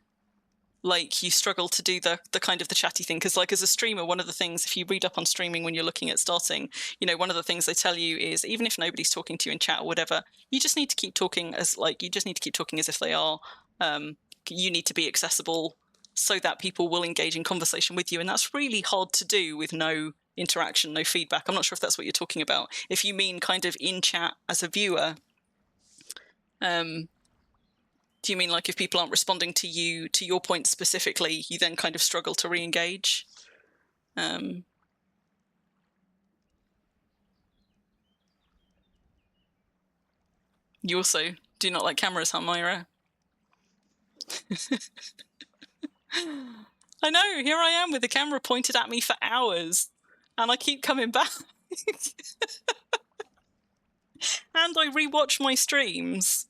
like you struggle to do the kind of the chatty thing? Because like as a streamer, one of the things, if you read up on streaming when you're looking at starting, you know, one of the things they tell you is even if nobody's talking to you in chat or whatever, you just need to keep talking as if they are. You need to be accessible so that people will engage in conversation with you. And that's really hard to do with no interaction, no feedback. I'm not sure if that's what you're talking about. If you mean kind of in chat as a viewer, do you mean like if people aren't responding to you, to your point specifically, you then kind of struggle to re-engage? You also do not like cameras, huh, Myra? I know, here I am with the camera pointed at me for hours, and I keep coming back. And I rewatch my streams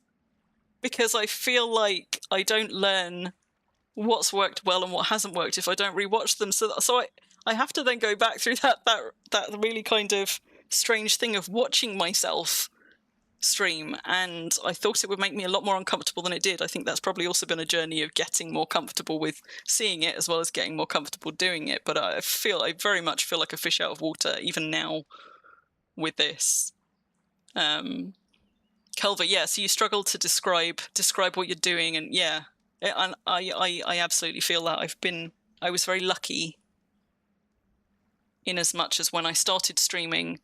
because I feel like I don't learn what's worked well and what hasn't worked if I don't rewatch them. So I have to then go back through that really kind of strange thing of watching myself stream, and I thought it would make me a lot more uncomfortable than it did. I think that's probably also been a journey of getting more comfortable with seeing it as well as getting more comfortable doing it. But I very much feel like a fish out of water even now with this. Kelva, yeah, so you struggle to describe what you're doing, and yeah, and I absolutely feel that. I was very lucky in as much as when I started streaming,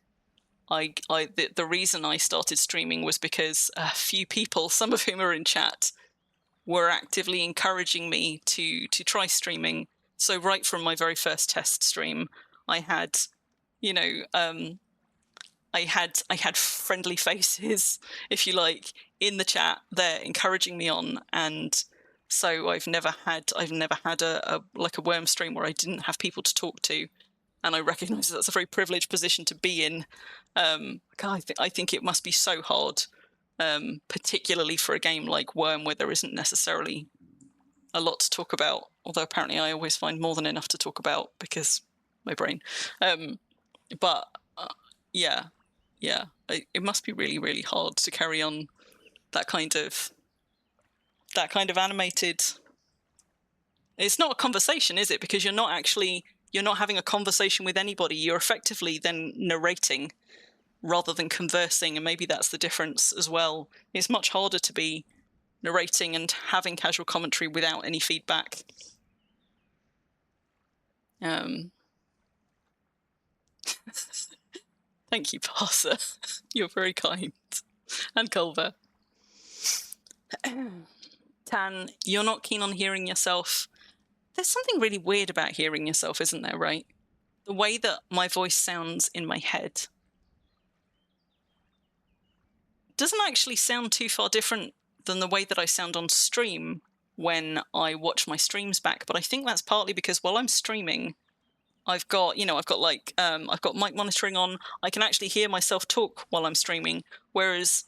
the reason I started streaming was because a few people, some of whom are in chat, were actively encouraging me to try streaming. So right from my very first test stream, I had, you know, I had friendly faces, if you like, in the chat there encouraging me on, and so I've never had a worm stream where I didn't have people to talk to, and I recognise that's a very privileged position to be in. I think it must be so hard, particularly for a game like Worm where there isn't necessarily a lot to talk about. Although apparently I always find more than enough to talk about because my brain. Yeah, it must be really, really hard to carry on that kind of animated. It's not a conversation, is it? Because you're not having a conversation with anybody. You're effectively then narrating rather than conversing, and maybe that's the difference as well. It's much harder to be narrating and having casual commentary without any feedback. Thank you, Parser. You're very kind. And Culver. Tan, you're not keen on hearing yourself. There's something really weird about hearing yourself, isn't there, right? The way that my voice sounds in my head doesn't actually sound too far different than the way that I sound on stream when I watch my streams back. But I think that's partly because while I'm streaming, I've got mic monitoring on. I can actually hear myself talk while I'm streaming. Whereas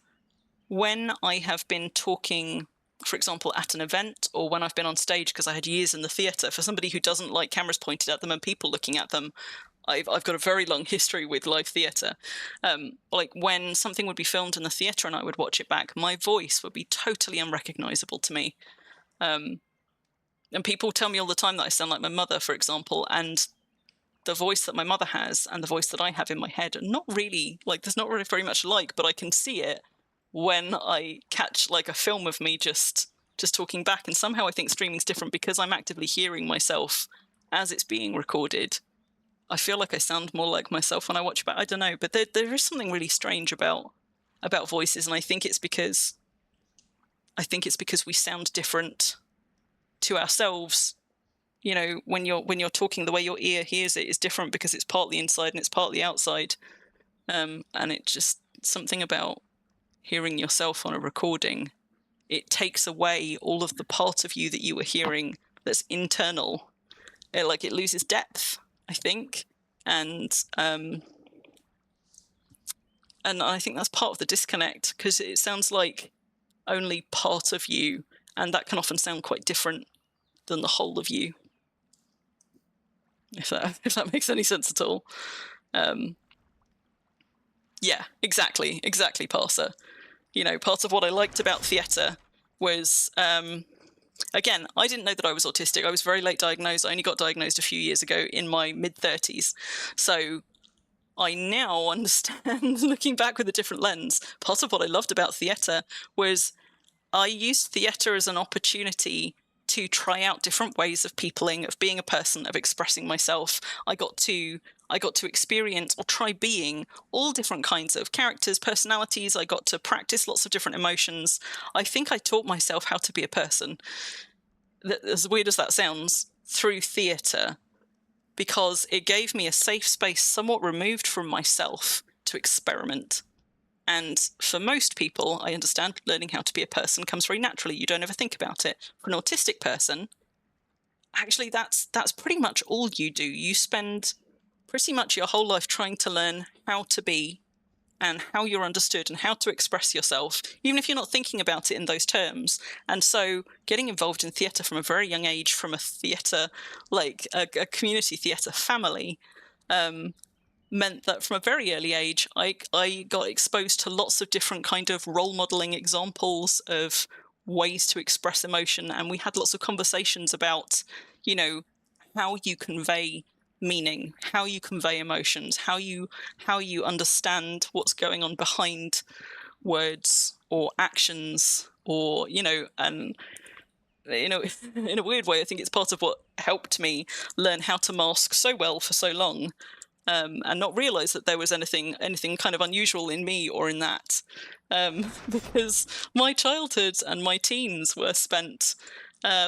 when I have been talking, for example, at an event, or when I've been on stage, because I had years in the theatre, for somebody who doesn't like cameras pointed at them and people looking at them, I've got a very long history with live theatre. Like when something would be filmed in the theatre and I would watch it back, my voice would be totally unrecognisable to me. And people tell me all the time that I sound like my mother, for example, and the voice that my mother has and the voice that I have in my head are not really, like, there's not really very much alike, but I can see it when I catch like a film of me just talking back. And somehow I think streaming's different because I'm actively hearing myself as it's being recorded. I feel like I sound more like myself when I watch back. I don't know, but there is something really strange about voices, and I think it's because we sound different to ourselves. You know, when you're talking, the way your ear hears it is different because it's partly inside and it's partly outside. And it just something about hearing yourself on a recording, it takes away all of the part of you that you were hearing that's internal. It loses depth, I think. And I think that's part of the disconnect, because it sounds like only part of you, and that can often sound quite different than the whole of you. If that makes any sense at all. Yeah, exactly, Parser. Part of what I liked about theatre was, again, I didn't know that I was autistic. I was very late diagnosed. I only got diagnosed a few years ago in my mid-30s. So I now understand, looking back with a different lens, part of what I loved about theatre was I used theatre as an opportunity to try out different ways of peopling, of being a person, of expressing myself. I got to experience or try being all different kinds of characters, personalities. I got to practice lots of different emotions. I think I taught myself how to be a person, as weird as that sounds, through theatre, because it gave me a safe space somewhat removed from myself to experiment. And for most people, I understand, learning how to be a person comes very naturally. You don't ever think about it. For an autistic person, actually, that's pretty much all you do. You spend pretty much your whole life trying to learn how to be and how you're understood and how to express yourself, even if you're not thinking about it in those terms. And so getting involved in theatre from a very young age, from a theatre, like a community theatre family, meant that from a very early age, I got exposed to lots of different kind of role modeling examples of ways to express emotion. And we had lots of conversations about, how you convey meaning, how you convey emotions, how you understand what's going on behind words or actions, or, and in a weird way, I think it's part of what helped me learn how to mask so well for so long. And not realize that there was anything kind of unusual in me or in that, because my childhood and my teens were spent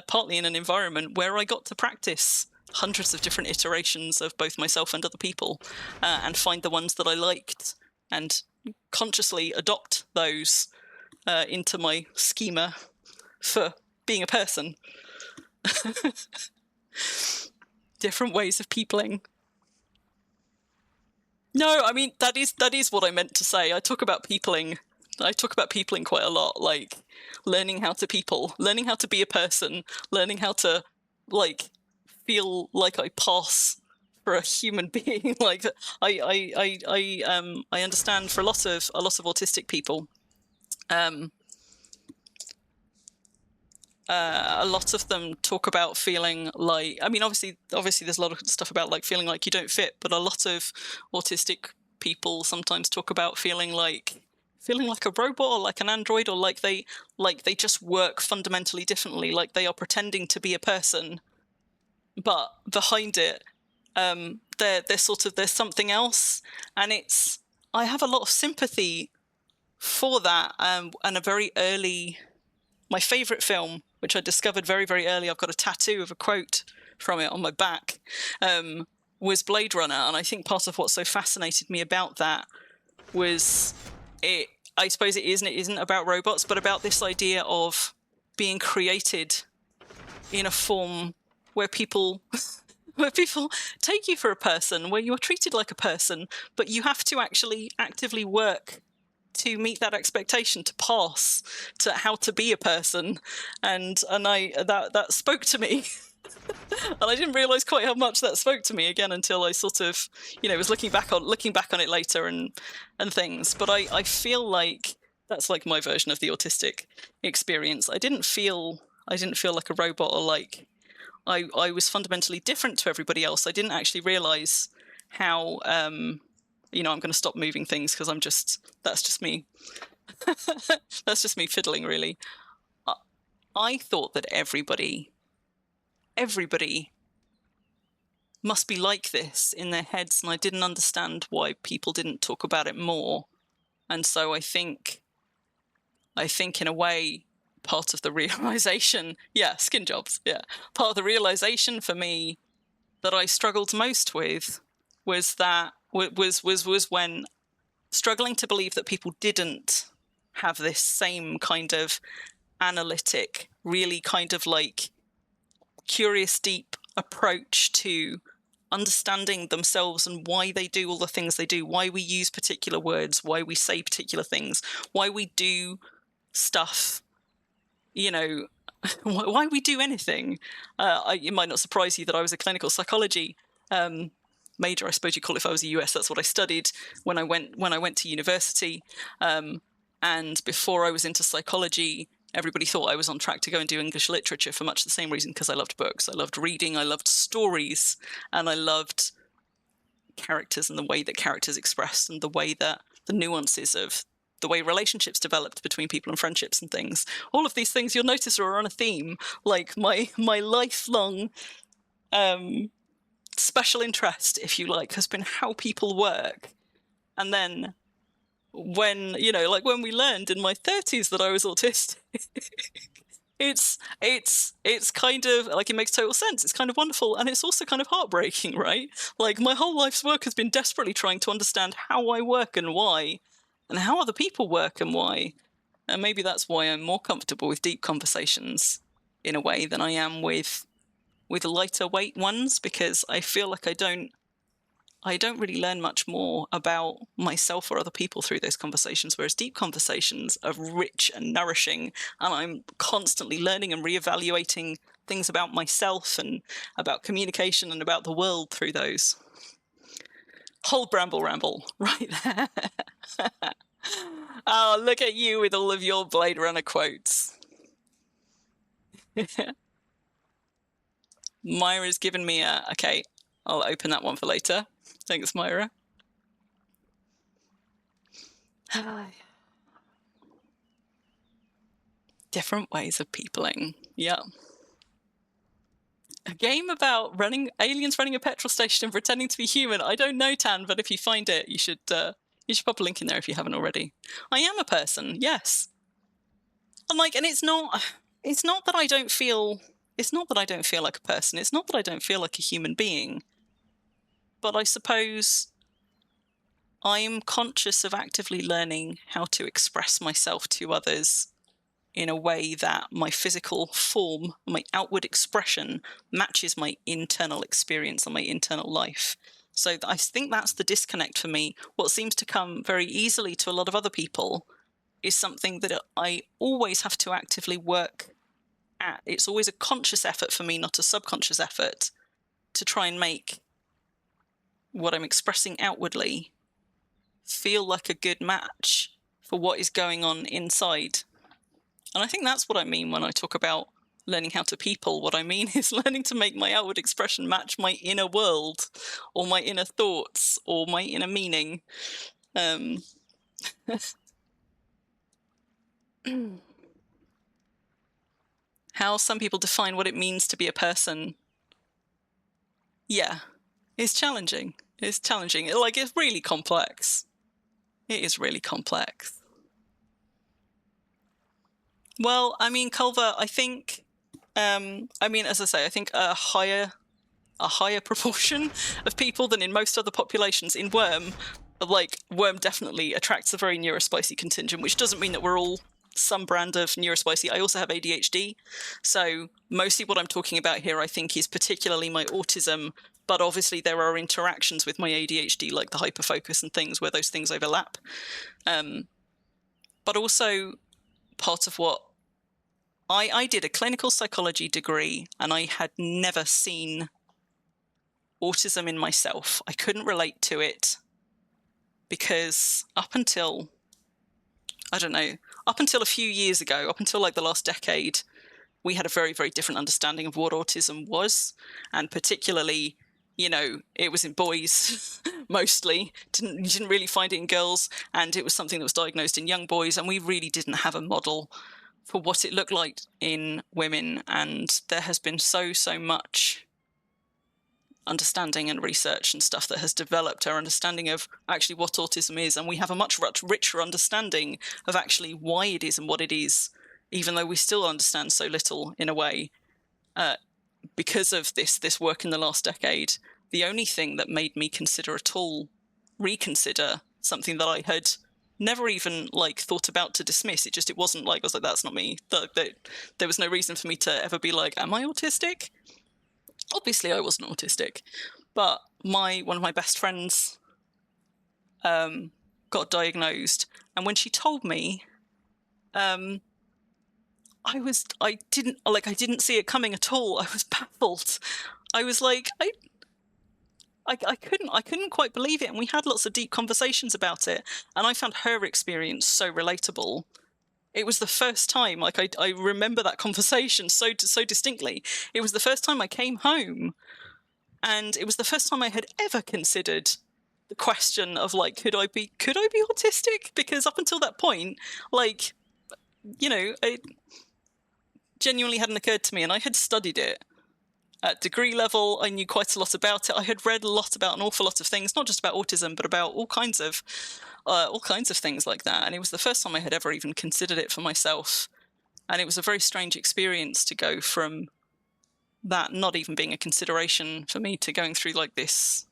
partly in an environment where I got to practice hundreds of different iterations of both myself and other people, and find the ones that I liked and consciously adopt those into my schema for being a person. Different ways of peopling. No, I mean, that is what I meant to say. I talk about peopling quite a lot, like learning how to people, learning how to be a person, learning how to, like, feel like I pass for a human being. Like, I understand for a lot of autistic people, a lot of them talk about feeling like, I mean, obviously there's a lot of stuff about like feeling like you don't fit, but a lot of autistic people sometimes talk about feeling like a robot or like an android, or like they just work fundamentally differently, like they are pretending to be a person, but behind it, there's something else. And I have a lot of sympathy for that. And a very early, my favorite film, which I discovered very, very early, I've got a tattoo of a quote from it on my back, was Blade Runner. And I think part of what so fascinated me about that was I suppose it isn't about robots, but about this idea of being created in a form where people take you for a person, where you're treated like a person, but you have to actually actively work to meet that expectation, to pass to how to be a person. And that spoke to me. And I didn't realize quite how much that spoke to me again until I sort of, was looking back on it later and things. But I feel like that's like my version of the autistic experience. I didn't feel like a robot, or like I was fundamentally different to everybody else. I didn't actually realize how, I'm going to stop moving things because that's just me. That's just me fiddling, really. I thought that everybody must be like this in their heads, and I didn't understand why people didn't talk about it more. And so I think in a way, part of the realization, skin jobs, part of the realization for me that I struggled most with was when struggling to believe that people didn't have this same kind of analytic, really kind of like curious, deep approach to understanding themselves and why they do all the things they do, why we use particular words, why we say particular things, why we do stuff, you know, why we do anything. It might not surprise you that I was a clinical psychology major, I suppose you call it if I was a US. That's what I studied when I went to university. And before I was into psychology, everybody thought I was on track to go and do English literature for much the same reason, because I loved books. I loved reading, I loved stories, and I loved characters and the way that characters expressed and the way that the nuances of the way relationships developed between people and friendships and things. All of these things you'll notice are on a theme. Like my lifelong special interest, if you like, has been how people work. And then when, you know, like when we learned in my 30s that I was autistic, it's kind of like, it makes total sense. It's kind of wonderful, and it's also kind of heartbreaking, right? Like my whole life's work has been desperately trying to understand how I work and why, and how other people work and why. And maybe that's why I'm more comfortable with deep conversations in a way than I am with lighter weight ones, because I feel like I don't really learn much more about myself or other people through those conversations, whereas deep conversations are rich and nourishing, and I'm constantly learning and reevaluating things about myself and about communication and about the world through those. Whole ramble right there. Oh, look at you with all of your Blade Runner quotes. Myra's given me okay, I'll open that one for later. Thanks, Myra. Different ways of peopling. Yeah. A game about aliens running a petrol station and pretending to be human. I don't know, Tan, but if you find it, you should pop a link in there if you haven't already. I am a person, yes. And it's not that I don't feel like a person. It's not that I don't feel like a human being. But I suppose I'm conscious of actively learning how to express myself to others in a way that my physical form, my outward expression, matches my internal experience and my internal life. So I think that's the disconnect for me. What seems to come very easily to a lot of other people is something that I always have to actively work at. It's always a conscious effort for me, not a subconscious effort, to try and make what I'm expressing outwardly feel like a good match for what is going on inside. And I think that's what I mean when I talk about learning how to people. What I mean is learning to make my outward expression match my inner world, or my inner thoughts, or my inner meaning. How some people define what it means to be a person. Yeah, it's challenging. It's challenging. It's really complex. It is really complex. Well, I mean, Culver, I think, as I say, I think a higher proportion of people than in most other populations in Worm, Worm definitely attracts a very neurospicy contingent, which doesn't mean that we're all some brand of neurospicy. I also have ADHD. So mostly what I'm talking about here, I think, is particularly my autism, but obviously there are interactions with my ADHD, like the hyperfocus and things, where those things overlap. But also part of what I did a clinical psychology degree, and I had never seen autism in myself. I couldn't relate to it because up until a few years ago, up until the last decade, we had a very, very different understanding of what autism was. And particularly, it was in boys mostly. You didn't really find it in girls. And it was something that was diagnosed in young boys. And we really didn't have a model for what it looked like in women. And there has been so much understanding and research and stuff that has developed our understanding of actually what autism is. And we have a much richer understanding of actually why it is and what it is, even though we still understand so little in a way. Because of this work in the last decade, the only thing that made me reconsider something that I had never even like thought about to dismiss. It wasn't like, I was like, that's not me. There was no reason for me to ever be like, am I autistic? Obviously I wasn't autistic, but one of my best friends got diagnosed, and when she told me, I didn't see it coming at all. I was baffled. I was like, I couldn't quite believe it. And we had lots of deep conversations about it. And I found her experience so relatable. It was the first time, like I remember that conversation so distinctly. It was the first time I came home, and it was the first time I had ever considered the question of like, could I be autistic? Because up until that point, like, you know, it genuinely hadn't occurred to me, and I had studied it. At degree level, I knew quite a lot about it. I had read a lot about an awful lot of things, not just about autism, but about all kinds of things like that. And it was the first time I had ever even considered it for myself. And it was a very strange experience to go from that not even being a consideration for me to going through like this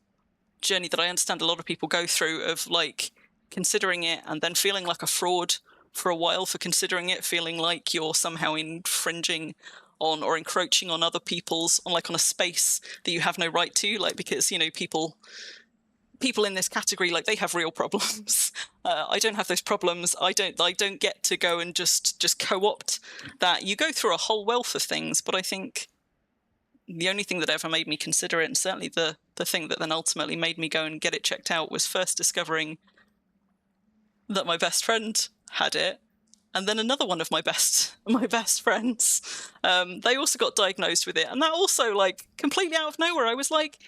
journey that I understand a lot of people go through, of like considering it and then feeling like a fraud for a while for considering it, feeling like you're somehow infringing on or encroaching on other people's, on a space that you have no right to, like, because, you know, people in this category, like, they have real problems. I don't have those problems. I don't get to go and just co-opt that. You go through a whole wealth of things, but I think the only thing that ever made me consider it, and certainly the thing that then ultimately made me go and get it checked out, was first discovering that my best friend had it. And then another one of my best friends, they also got diagnosed with it. And that also, like, completely out of nowhere, I was like,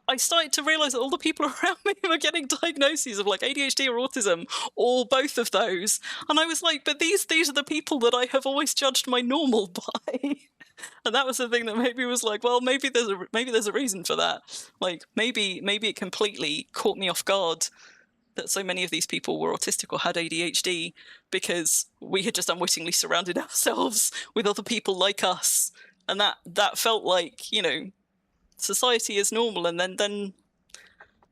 I started to realize that all the people around me were getting diagnoses of like ADHD or autism, or both of those. And I was like, but these are the people that I have always judged my normal by. And that was the thing that maybe was like, well, maybe there's a reason for that. Like, maybe it completely caught me off guard that so many of these people were autistic or had ADHD, because we had just unwittingly surrounded ourselves with other people like us. And that felt like, you know, society is normal. And then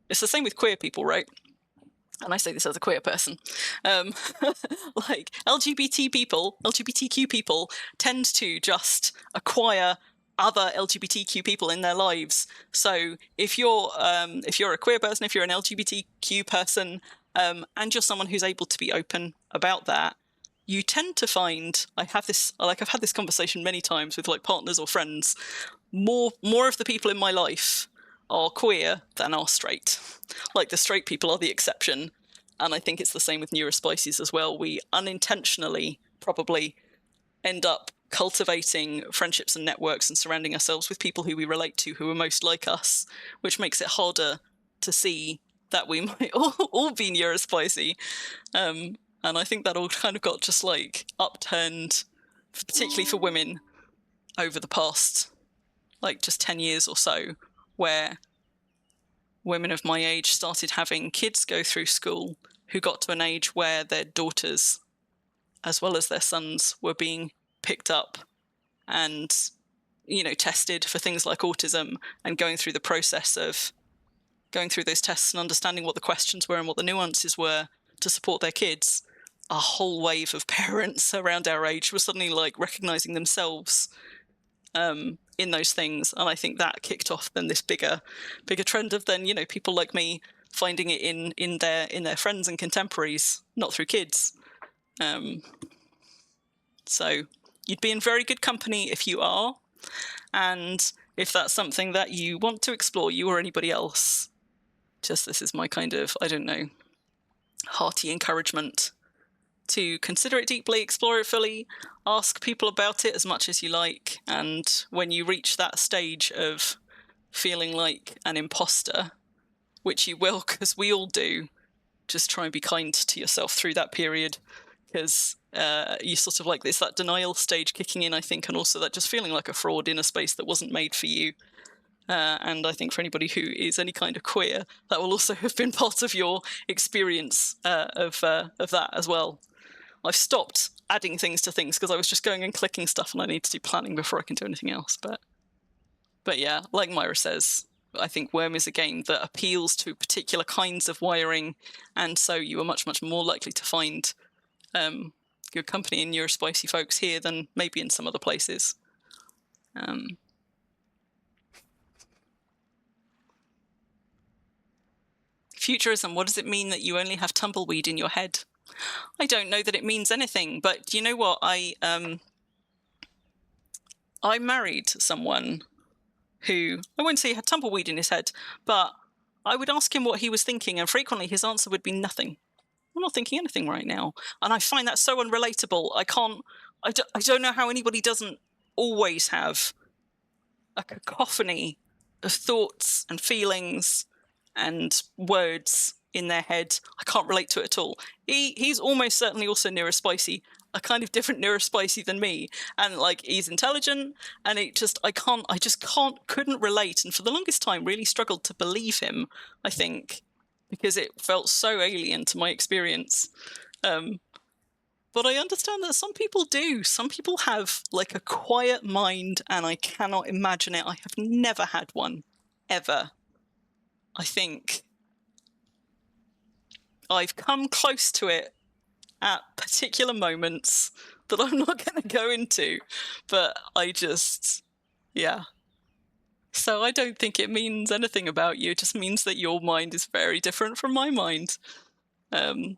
it's the same with queer people, right? And I say this as a queer person. Like, LGBTQ people tend to just acquire other LGBTQ people in their lives. So if you're a queer person, if you're an LGBTQ person, and you're someone who's able to be open about that, you tend to find, I've had this conversation many times with like partners or friends, more of the people in my life are queer than are straight. Like, the straight people are the exception. And I think it's the same with neurospices as well. We unintentionally probably end up cultivating friendships and networks and surrounding ourselves with people who we relate to, who are most like us, which makes it harder to see that we might all be neurospicy. And I think that all kind of got just like upturned, particularly for women, over the past like just 10 years or so, where women of my age started having kids go through school who got to an age where their daughters, as well as their sons, were being picked up and, you know, tested for things like autism, and going through the process of going through those tests and understanding what the questions were and what the nuances were to support their kids. A whole wave of parents around our age were suddenly like recognizing themselves in those things. And I think that kicked off then this bigger trend of then, you know, people like me finding it in their friends and contemporaries, not through kids. So you'd be in very good company if you are. And if that's something that you want to explore, you or anybody else, just this is my kind of, I don't know, hearty encouragement to consider it deeply, explore it fully, ask people about it as much as you like. And when you reach that stage of feeling like an imposter, which you will, because we all do, just try and be kind to yourself through that period, because you sort of like this, that denial stage kicking in, I think, and also that just feeling like a fraud in a space that wasn't made for you. And I think for anybody who is any kind of queer, that will also have been part of your experience of that as well. I've stopped adding things to things because I was just going and clicking stuff, and I need to do planning before I can do anything else. But yeah, like Myra says, I think Worm is a game that appeals to particular kinds of wiring, and so you are much, much more likely to find good company in neurospicy folks here than maybe in some other places. Futurism, what does it mean that you only have tumbleweed in your head? I don't know that it means anything, but you know what? I married someone who, I won't say he had tumbleweed in his head, but I would ask him what he was thinking, and frequently his answer would be nothing. I'm not thinking anything right now. And I find that so unrelatable. I don't know how anybody doesn't always have a cacophony of thoughts and feelings and words in their head. I can't relate to it at all. He's almost certainly also neurospicy, a kind of different neurospicy than me, and like he's intelligent, and I just couldn't relate, and for the longest time really struggled to believe him, I think, because it felt so alien to my experience. But I understand that some people do. Some people have like a quiet mind, and I cannot imagine it. I have never had one, ever. I think I've come close to it at particular moments that I'm not going to go into, but yeah. So I don't think it means anything about you. It just means that your mind is very different from my mind. But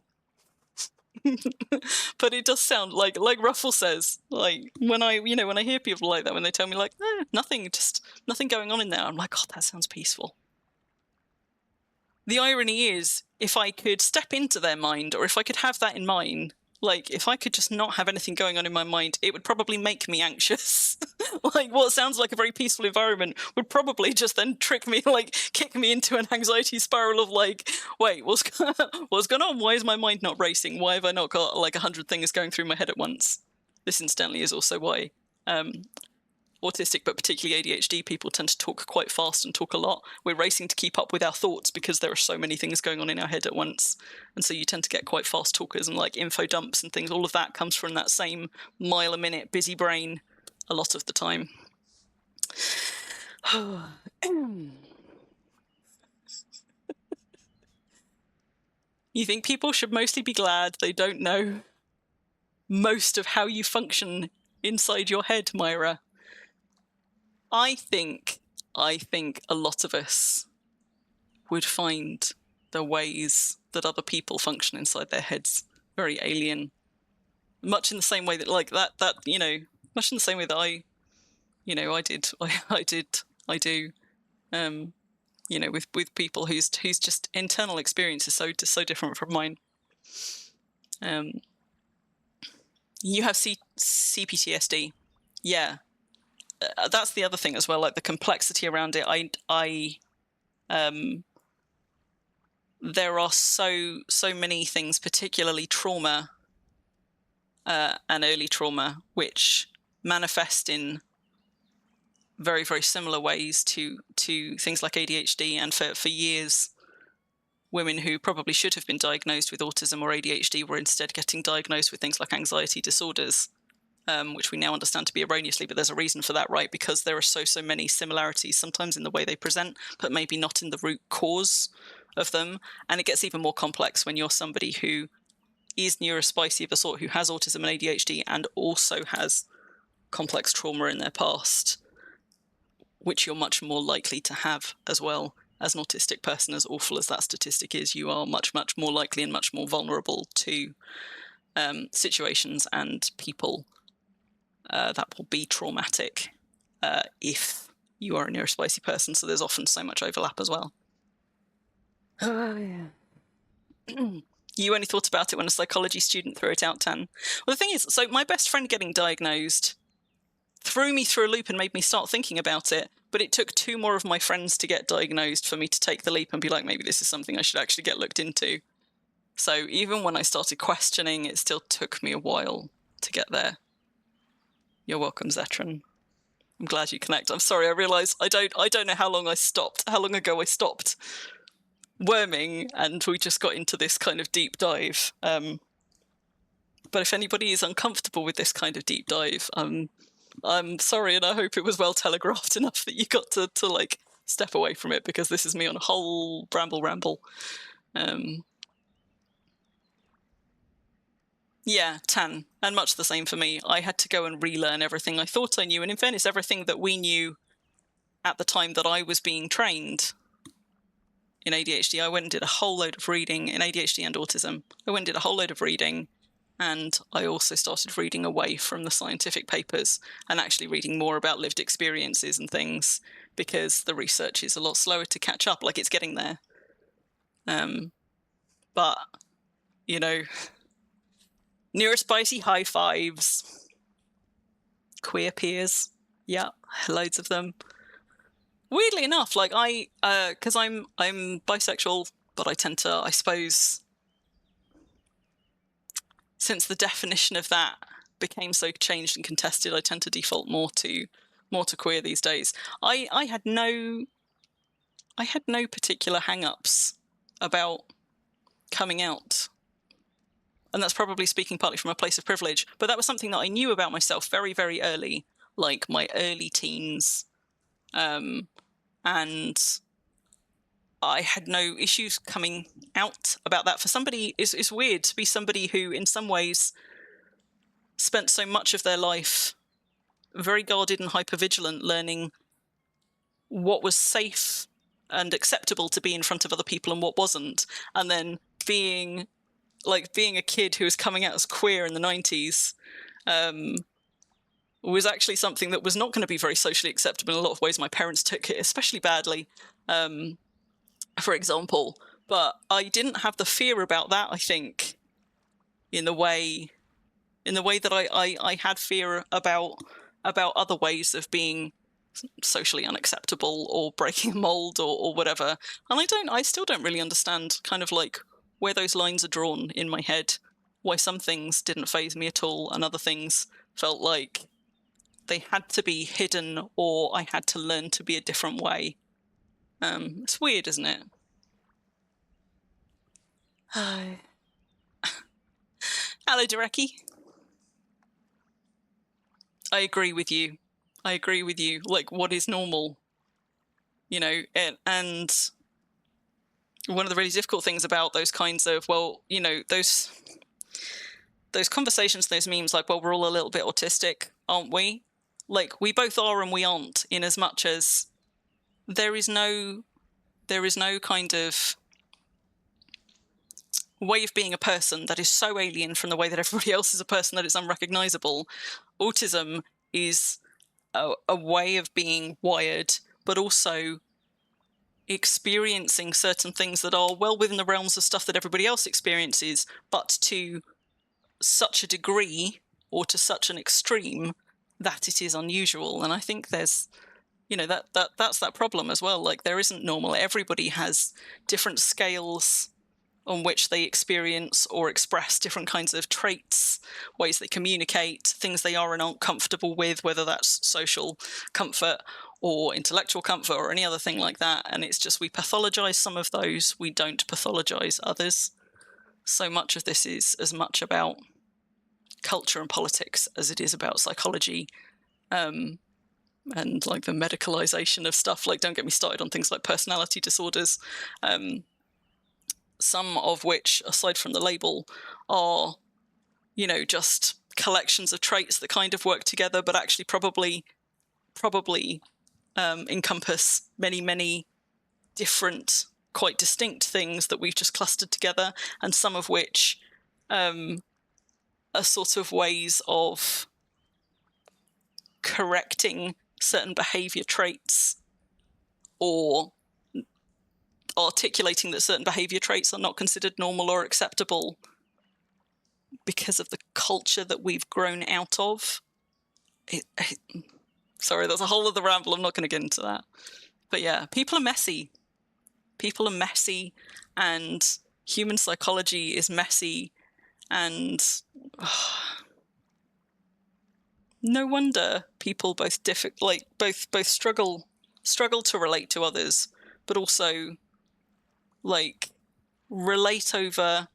it does sound like Ruffle says, like when I hear people like that, when they tell me like, nothing going on in there, I'm like, God, that sounds peaceful. The irony is, if I could step into their mind, or if I could have that in mine, like if I could just not have anything going on in my mind, it would probably make me anxious. Like what sounds like a very peaceful environment would probably just then trick me, like kick me into an anxiety spiral of like, wait, what's going on? Why is my mind not racing? Why have I not got like 100 things going through my head at once? This incidentally is also why autistic, but particularly ADHD people tend to talk quite fast and talk a lot. We're racing to keep up with our thoughts because there are so many things going on in our head at once. And so you tend to get quite fast talkers, and like info dumps and things. All of that comes from that same mile a minute busy brain a lot of the time. You think people should mostly be glad they don't know most of how you function inside your head, Myra? I think a lot of us would find the ways that other people function inside their heads very alien. Much in the same way that much in the same way that I do, with people whose just internal experience is so different from mine. You have CPTSD. Yeah. That's the other thing as well, like the complexity around it. There are so many things, particularly trauma and early trauma, which manifest in very, very similar ways to things like ADHD. And for years, women who probably should have been diagnosed with autism or ADHD were instead getting diagnosed with things like anxiety disorders. Which we now understand to be erroneously, but there's a reason for that, right? Because there are so many similarities, sometimes in the way they present, but maybe not in the root cause of them. And it gets even more complex when you're somebody who is neurospicy of a sort, who has autism and ADHD, and also has complex trauma in their past, which you're much more likely to have as well. As an autistic person, as awful as that statistic is, you are much, much more likely and much more vulnerable to situations and people that will be traumatic if you are a neurospicy person. So there's often so much overlap as well. Oh, yeah. You only thought about it when a psychology student threw it out, Tan. Well, the thing is, so my best friend getting diagnosed threw me through a loop and made me start thinking about it, but it took 2 more of my friends to get diagnosed for me to take the leap and be like, maybe this is something I should actually get looked into. So even when I started questioning, it still took me a while to get there. You're welcome, Zetran. I'm glad you connect. I'm sorry, I realise I don't know how long ago I stopped worming, and we just got into this kind of deep dive. But if anybody is uncomfortable with this kind of deep dive, I'm sorry, and I hope it was well telegraphed enough that you got to like step away from it because this is me on a whole ramble. Yeah, Tan, and much the same for me. I had to go and relearn everything I thought I knew, and in fairness, everything that we knew at the time that I was being trained in ADHD, I went and did a whole load of reading in ADHD and autism. I went and did a whole load of reading, and I also started reading away from the scientific papers and actually reading more about lived experiences and things, because the research is a lot slower to catch up. Like, it's getting there. But, you know, neurospicy high fives, queer peers, yeah, loads of them. Weirdly enough, like because I'm bisexual, but I tend to, I suppose, since the definition of that became so changed and contested, I tend to default more to queer these days. I had no particular hang-ups about coming out. And that's probably speaking partly from a place of privilege, but that was something that I knew about myself very, very early, like my early teens. And I had no issues coming out about that. For somebody, it's weird to be somebody who, in some ways, spent so much of their life very guarded and hypervigilant, learning what was safe and acceptable to be in front of other people and what wasn't. And then being a kid who was coming out as queer in the 90s was actually something that was not going to be very socially acceptable in a lot of ways. My parents took it especially badly, for example. But I didn't have the fear about that, I think, in the way that I had fear about other ways of being socially unacceptable or breaking a mold or whatever. And I still don't really understand kind of like where those lines are drawn in my head, why some things didn't faze me at all and other things felt like they had to be hidden or I had to learn to be a different way. It's weird, isn't it? Hi. Hello, Dereki. I agree with you. Like, what is normal? You know, and one of the really difficult things about those kinds of, well, you know, those conversations, those memes, like, well, we're all a little bit autistic, aren't we? Like, we both are and we aren't, in as much as there is no kind of way of being a person that is so alien from the way that everybody else is a person that it's unrecognizable. Autism is a way of being wired, but also experiencing certain things that are well within the realms of stuff that everybody else experiences, but to such a degree or to such an extreme that it is unusual. And I think there's, you know, that's that problem as well. Like, there isn't normal. Everybody has different scales on which they experience or express different kinds of traits, ways they communicate, things they are and aren't comfortable with, whether that's social comfort or intellectual comfort or any other thing like that. And it's just, we pathologize some of those, we don't pathologize others. So much of this is as much about culture and politics as it is about psychology, and like the medicalization of stuff. Like, don't get me started on things like personality disorders, some of which, aside from the label, are, you know, just collections of traits that kind of work together, but actually probably encompass many different, quite distinct things that we've just clustered together, and some of which are sort of ways of correcting certain behavior traits or articulating that certain behavior traits are not considered normal or acceptable because of the culture that we've grown out of. Sorry, that's a whole other ramble. I'm not going to get into that. But yeah, people are messy. And human psychology is messy, and no wonder people both struggle to relate to others, but also like relate over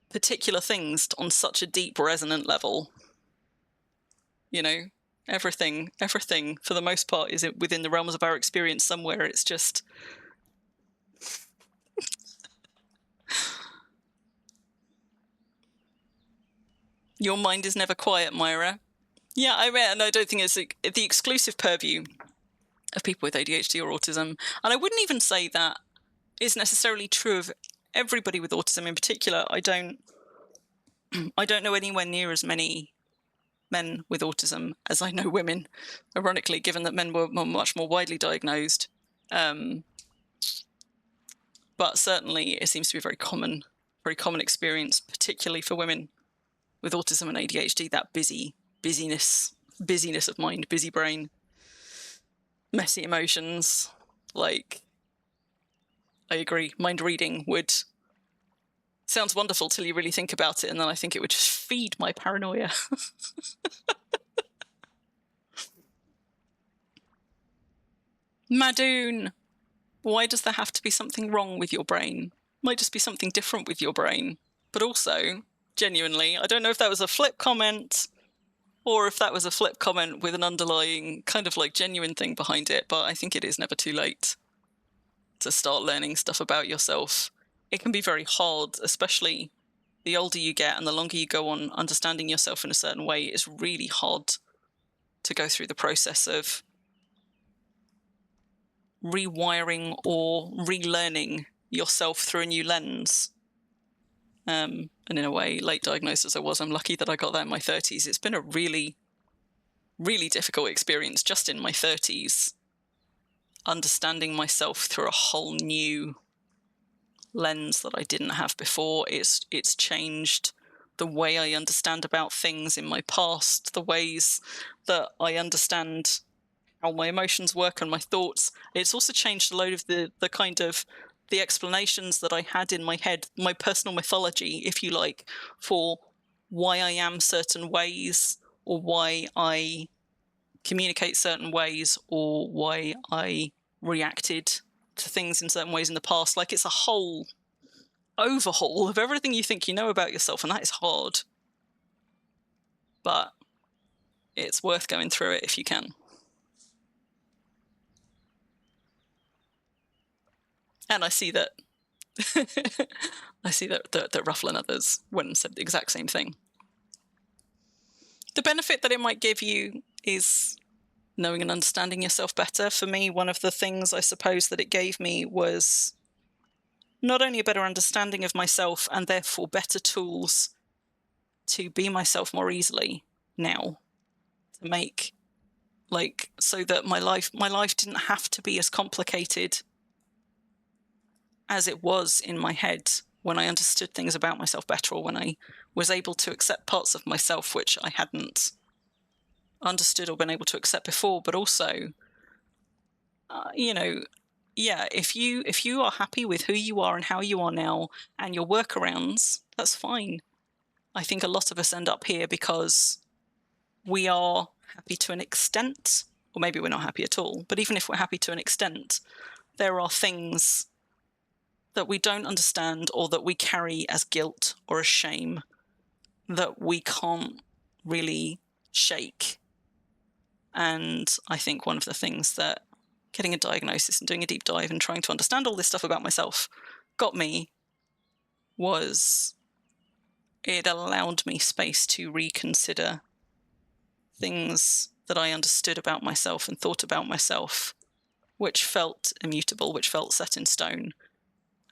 particular things on such a deep resonant level. You know, Everything, for the most part, is within the realms of our experience somewhere. It's just... Your mind is never quiet, Myra. Yeah, and I don't think it's the exclusive purview of people with ADHD or autism. And I wouldn't even say that is necessarily true of everybody with autism in particular. I don't know anywhere near as many men with autism as I know women, ironically, given that men were much more widely diagnosed. But certainly it seems to be a very common experience, particularly for women with autism and ADHD, that busyness of mind, busy brain, messy emotions. Like, I agree, mind reading sounds wonderful till you really think about it, and then I think it would just feed my paranoia. Madoon, why does there have to be something wrong with your brain? Might just be something different with your brain. But also, genuinely, I don't know if that was a flip comment or if that was a flip comment with an underlying kind of like genuine thing behind it, but I think it is never too late to start learning stuff about yourself. It can be very hard, especially the older you get and the longer you go on understanding yourself in a certain way. It's really hard to go through the process of rewiring or relearning yourself through a new lens. And in a way, late diagnosed as I was, I'm lucky that I got that in my 30s. It's been a really, really difficult experience just in my 30s, understanding myself through a whole new lens that I didn't have before. It's changed the way I understand about things in my past, the ways that I understand how my emotions work and my thoughts. It's also changed a load of the kind of the explanations that I had in my head, my personal mythology, if you like, for why I am certain ways, or why I communicate certain ways, or why I reacted to things in certain ways in the past. Like, it's a whole overhaul of everything you think you know about yourself, and that is hard. But it's worth going through it if you can. And I see that that Ruffle and others went and said the exact same thing. The benefit that it might give you is knowing and understanding yourself better. For me, one of the things I suppose that it gave me was not only a better understanding of myself and therefore better tools to be myself more easily now, to make, like, so that my life didn't have to be as complicated as it was in my head when I understood things about myself better, or when I was able to accept parts of myself which I hadn't understood or been able to accept before. But also, if you are happy with who you are and how you are now and your workarounds, that's fine. I think a lot of us end up here because we are happy to an extent, or maybe we're not happy at all. But even if we're happy to an extent, there are things that we don't understand, or that we carry as guilt or as shame, that we can't really shake. And I think one of the things that getting a diagnosis and doing a deep dive and trying to understand all this stuff about myself got me was it allowed me space to reconsider things that I understood about myself and thought about myself, which felt immutable, which felt set in stone,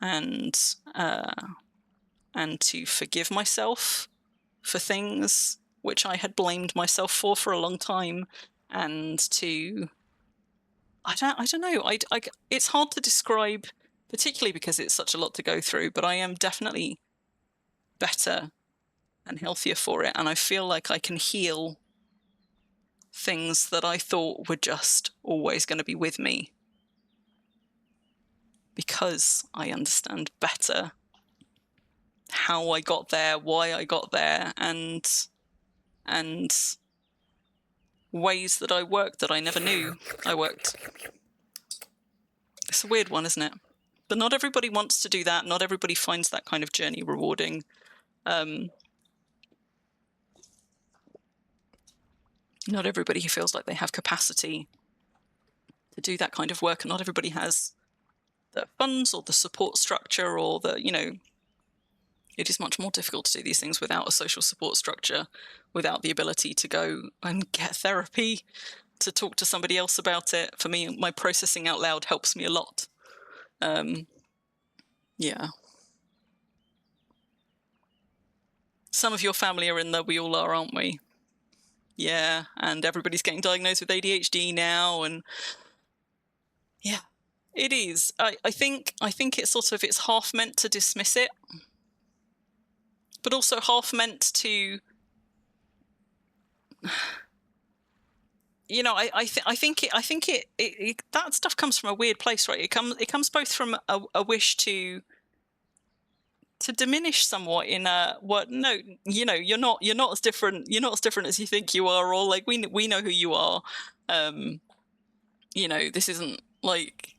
and to forgive myself for things which I had blamed myself for a long time, and to I don't know. It's hard to describe, particularly because it's such a lot to go through. But I am definitely better and healthier for it, and I feel like I can heal things that I thought were just always going to be with me, because I understand better how I got there, why I got there, and ways that I worked that I never knew I worked. It's a weird one, isn't it? But not everybody wants to do that. Not everybody finds that kind of journey rewarding. not everybody feels like they have capacity to do that kind of work, and not everybody has the funds or the support structure or the, it is much more difficult to do these things without a social support structure, without the ability to go and get therapy, to talk to somebody else about it. For me, my processing out loud helps me a lot. Yeah. Some of your family are in there, we all are, aren't we? Yeah, and everybody's getting diagnosed with ADHD now, and yeah, it is. I think it's sort of, it's half meant to dismiss it, but also half meant to, I think it that stuff comes from a weird place, right? It comes both from a wish to diminish somewhat in no, you're not as different, as you think you are, or like we know who you are. This isn't like,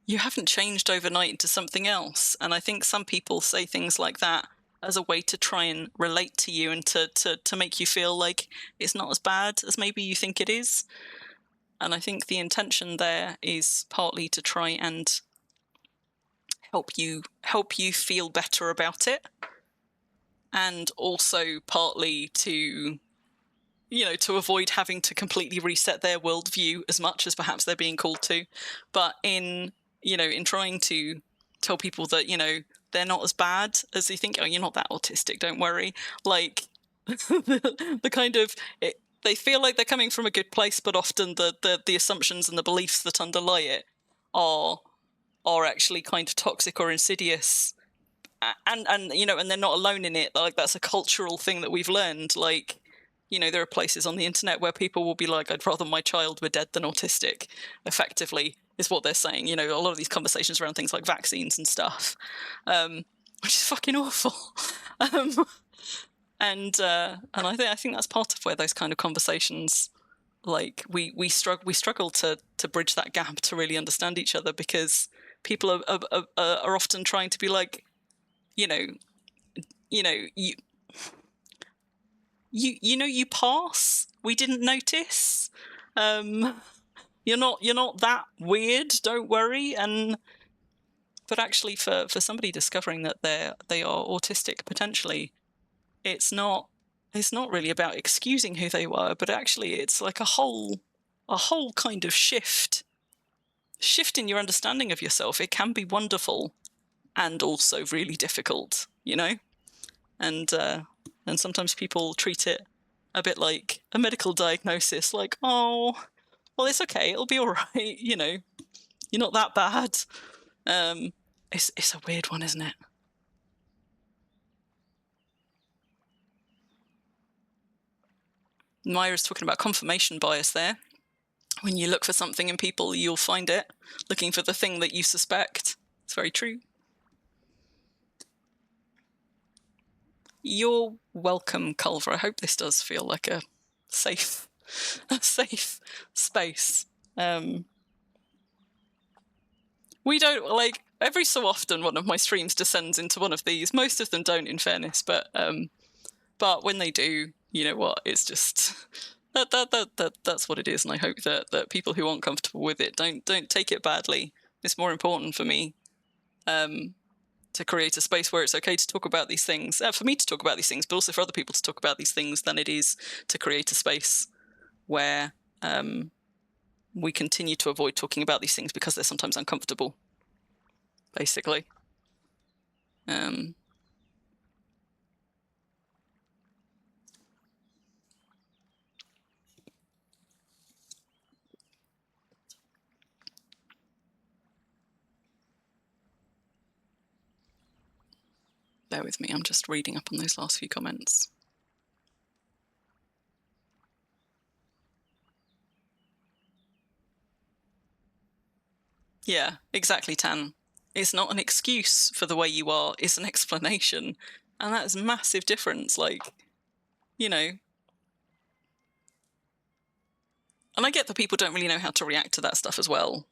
you haven't changed overnight into something else. And I think some people say things like that as a way to try and relate to you and to make you feel like it's not as bad as maybe you think it is. And I think the intention there is partly to try and help you feel better about it, and also partly to to avoid having to completely reset their worldview as much as perhaps they're being called to. But in trying to tell people that they're not as bad as they think. Oh, you're not that autistic, don't worry. Like the kind of they feel like they're coming from a good place, but often the assumptions and the beliefs that underlie it are actually kind of toxic or insidious, and they're not alone in it. Like, that's a cultural thing that we've learned. Like, there are places on the internet where people will be like, I'd rather my child were dead than autistic, effectively, is what they're saying. A lot of these conversations around things like vaccines and stuff, which is fucking awful. And I think that's part of where those kind of conversations, like, we struggle to bridge that gap to really understand each other, because people are often trying to be like, you pass. We didn't notice. You're not that weird. Don't worry. But actually, for somebody discovering that they are autistic potentially, it's not really about excusing who they were, but actually it's like a whole kind of shift in your understanding of yourself. It can be wonderful and also really difficult, and sometimes people treat it a bit like a medical diagnosis, like, oh, well, it's okay, it'll be all right, you're not that bad. It's a weird one, isn't it? Myra's talking about confirmation bias there. When you look for something in people, you'll find it. Looking for the thing that you suspect. It's very true. You're welcome, Culver. I hope this does feel like a safe space. We don't, like, every so often one of my streams descends into one of these. Most of them don't, in fairness, but when they do, you know what? It's just that's what it is, and I hope that people who aren't comfortable with it don't take it badly. It's more important for me to create a space where it's okay to talk about these things, for me to talk about these things, but also for other people to talk about these things, than it is to create a space where we continue to avoid talking about these things because they're sometimes uncomfortable, basically. Bear with me, I'm just reading up on those last few comments. Yeah, exactly, Tan. It's not an excuse for the way you are, it's an explanation. And that is a massive difference, like, And I get that people don't really know how to react to that stuff as well.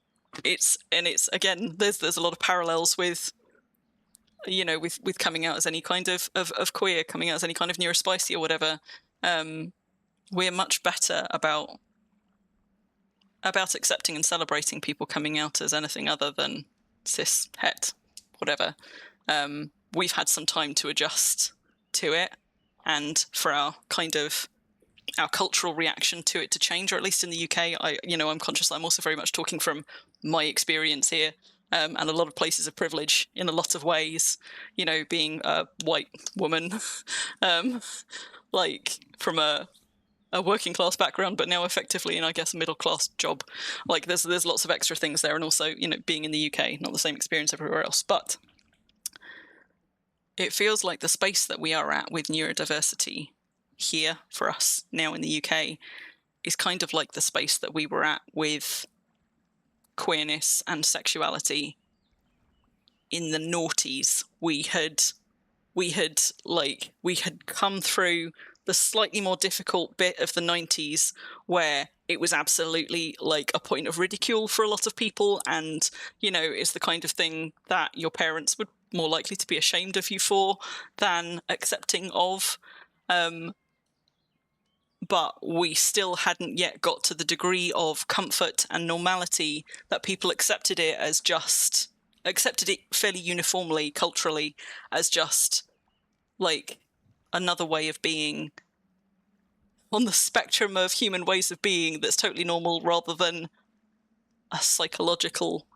It's again, there's a lot of parallels with, with coming out as any kind of queer, coming out as any kind of neurospicy or whatever. we're much better about accepting and celebrating people coming out as anything other than cis, het, whatever. We've had some time to adjust to it, and for our cultural reaction to it to change, or at least in the UK. I'm conscious that I'm also very much talking from my experience here, and a lot of places of privilege in a lot of ways, being a white woman, like from a working class background, but now effectively in, I guess, a middle class job. Like there's lots of extra things there, and also, being in the UK, not the same experience everywhere else. But it feels like the space that we are at with neurodiversity here for us now in the UK is kind of like the space that we were at with queerness and sexuality in the noughties. We had come through the slightly more difficult bit of the 90s where it was absolutely like a point of ridicule for a lot of people, and it's the kind of thing that your parents would more likely to be ashamed of you for than accepting of. But we still hadn't yet got to the degree of comfort and normality that people accepted it fairly uniformly culturally as just like another way of being on the spectrum of human ways of being that's totally normal, rather than a psychological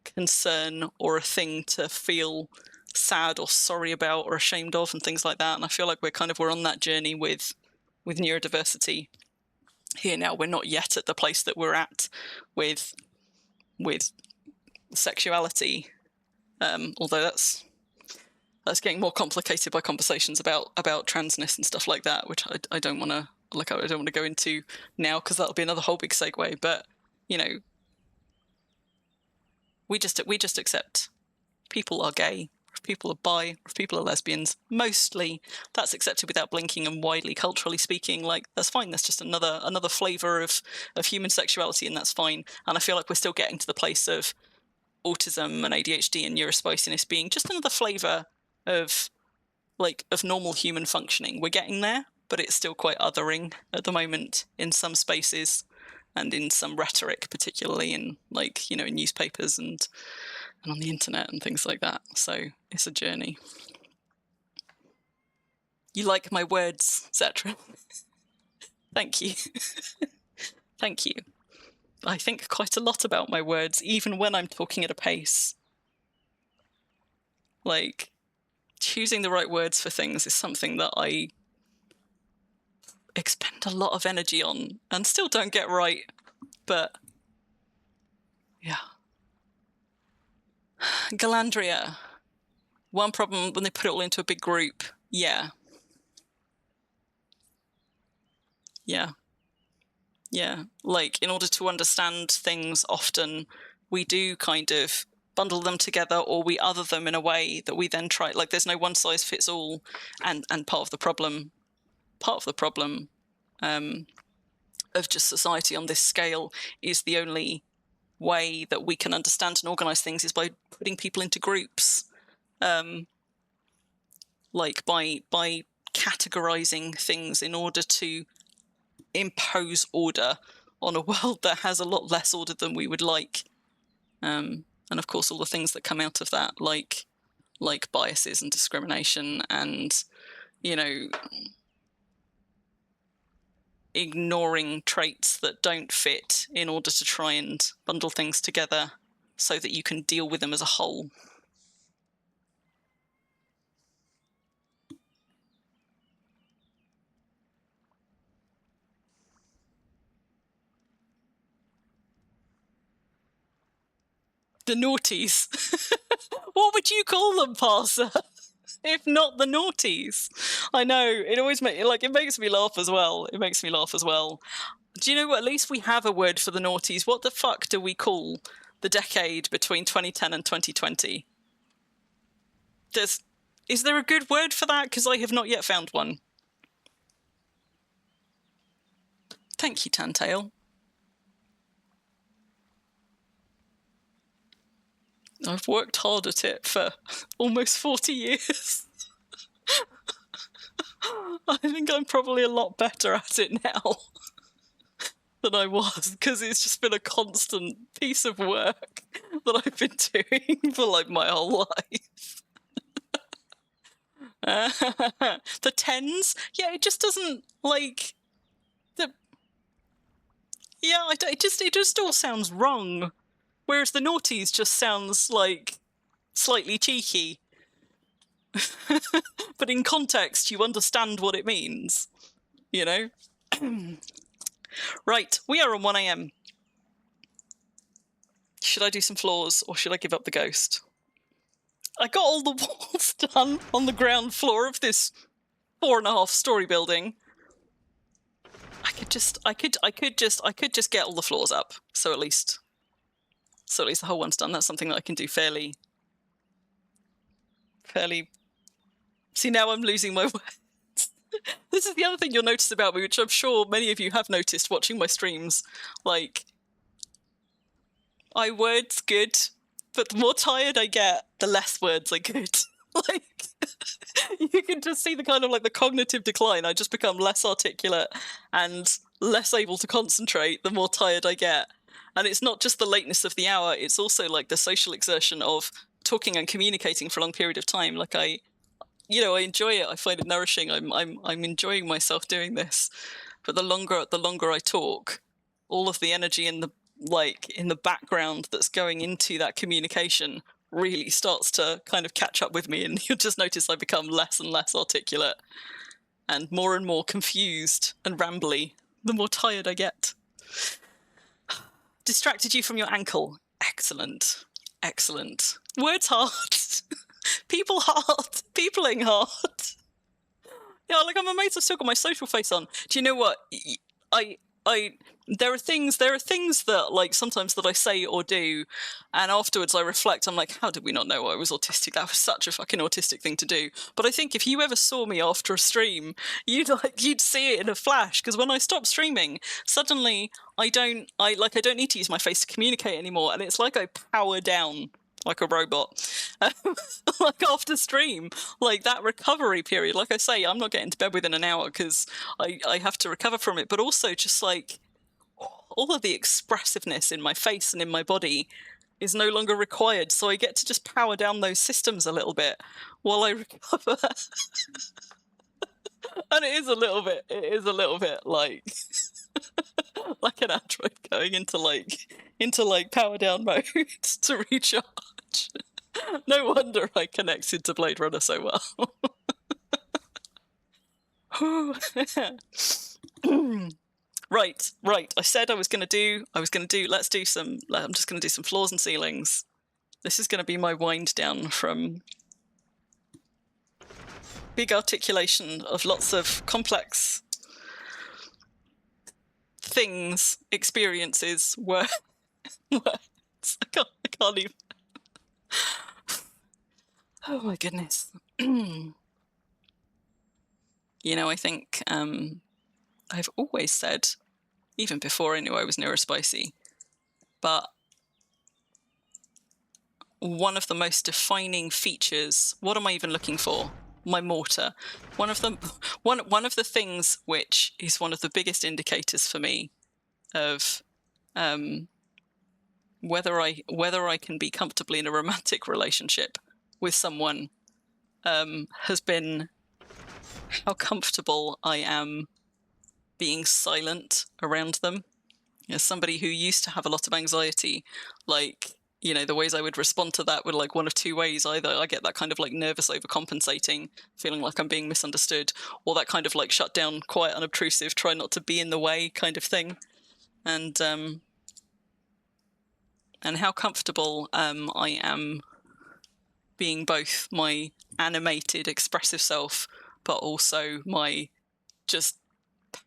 concern or a thing to feel sad or sorry about or ashamed of and things like that. And I feel like we're on that journey with neurodiversity here now. We're not yet at the place that we're at with sexuality, although that's getting more complicated by conversations about transness and stuff like that, which I don't want to go into now, because that'll be another whole big segue. But we just accept people are gay, if people are bi, if people are lesbians. Mostly that's accepted without blinking, and widely culturally speaking, like, that's fine. That's just another flavor of human sexuality, and that's fine. And I feel like we're still getting to the place of autism and ADHD and neurospiciness being just another flavor of normal human functioning. We're getting there, but it's still quite othering at the moment in some spaces and in some rhetoric, particularly in in newspapers and on the internet and things like that. So it's a journey. You like my words, Zetra? Thank you. Thank you. I think quite a lot about my words, even when I'm talking at a pace. Like, choosing the right words for things is something that I expend a lot of energy on and still don't get right. But yeah. Galandria. One problem when they put it all into a big group. Yeah. Like, in order to understand things, often we do kind of bundle them together, or we other them in a way that we then try. Like, there's no one size fits all, and part of the problem of just society on this scale is the only way that we can understand and organize things is by putting people into groups, like by categorizing things in order to impose order on a world that has a lot less order than we would like. And of course, all the things that come out of that, like biases and discrimination and, ignoring traits that don't fit in order to try and bundle things together so that you can deal with them as a whole. The naughties. What would you call them, Parser? If not the naughties? I know, it always it makes me laugh as well. It makes me laugh as well. Do you know what? At least we have a word for the naughties. What the fuck do we call the decade between 2010 and 2020? Is there a good word for that? Because I have not yet found one. Thank you, Tantail. I've worked hard at it for almost 40 years. I think I'm probably a lot better at it now than I was, because it's just been a constant piece of work that I've been doing for like my whole life. The tens, yeah, it just doesn't like the. Yeah, it just all sounds wrong, whereas the naughties just sounds like slightly cheeky. But in context, you understand what it means, you know? Right, we are on 1 a.m. Should I do some floors, or should I give up the ghost? I got all the walls done on the ground floor of this 4.5-story building. I could just get all the floors up, so at least the whole one's done. That's something that I can do fairly. See, now I'm losing my words. This is the other thing you'll notice about me, which I'm sure many of you have noticed watching my streams. Like, I words good, but the more tired I get, the less words are good. Like, you can just see the kind of like the cognitive decline. I just become less articulate and less able to concentrate the more tired I get. And it's not just the lateness of the hour, it's also like the social exertion of talking and communicating for a long period of time. Like I enjoy it. I find it nourishing. I'm enjoying myself doing this. But the longer I talk, all of the energy in the background that's going into that communication really starts to kind of catch up with me, and you'll just notice I become less and less articulate and more confused and rambly the more tired I get. Distracted you from your ankle. Excellent. Words hard. People hard. Peopling hard. Yeah, like I'm amazed I've still got my social face on. Do you know what? There are things that like sometimes that I say or do, and afterwards I reflect. I'm like, how did we not know I was autistic? That was such a fucking autistic thing to do. But I think if you ever saw me after a stream, you'd see it in a flash. Because when I stop streaming, suddenly I don't need to use my face to communicate anymore, and it's like I power down like a robot. Like after stream, like that recovery period, like I say, I'm not getting to bed within an hour because I have to recover from it, but also just like all of the expressiveness in my face and in my body is no longer required, so I get to just power down those systems a little bit while I recover. And it is a little bit like like an android going into power down mode to recharge. No wonder I connected to Blade Runner so well. Right. I said I'm just going to do some floors and ceilings. This is going to be my wind down from big articulation of lots of complex things, experiences, words. I can't even. Oh my goodness. I think I've always said, even before I knew I was neurospicy, but one of the most defining features, what am I even looking for? My mortar. One of the things which is one of the biggest indicators for me of whether I can be comfortably in a romantic relationship with someone has been how comfortable I am being silent around them. As somebody who used to have a lot of anxiety, like, the ways I would respond to that were like one of two ways. Either I get that kind of like nervous overcompensating, feeling like I'm being misunderstood, or that kind of like shut down, quiet, unobtrusive, try not to be in the way kind of thing. And how comfortable I am being both my animated, expressive self, but also my just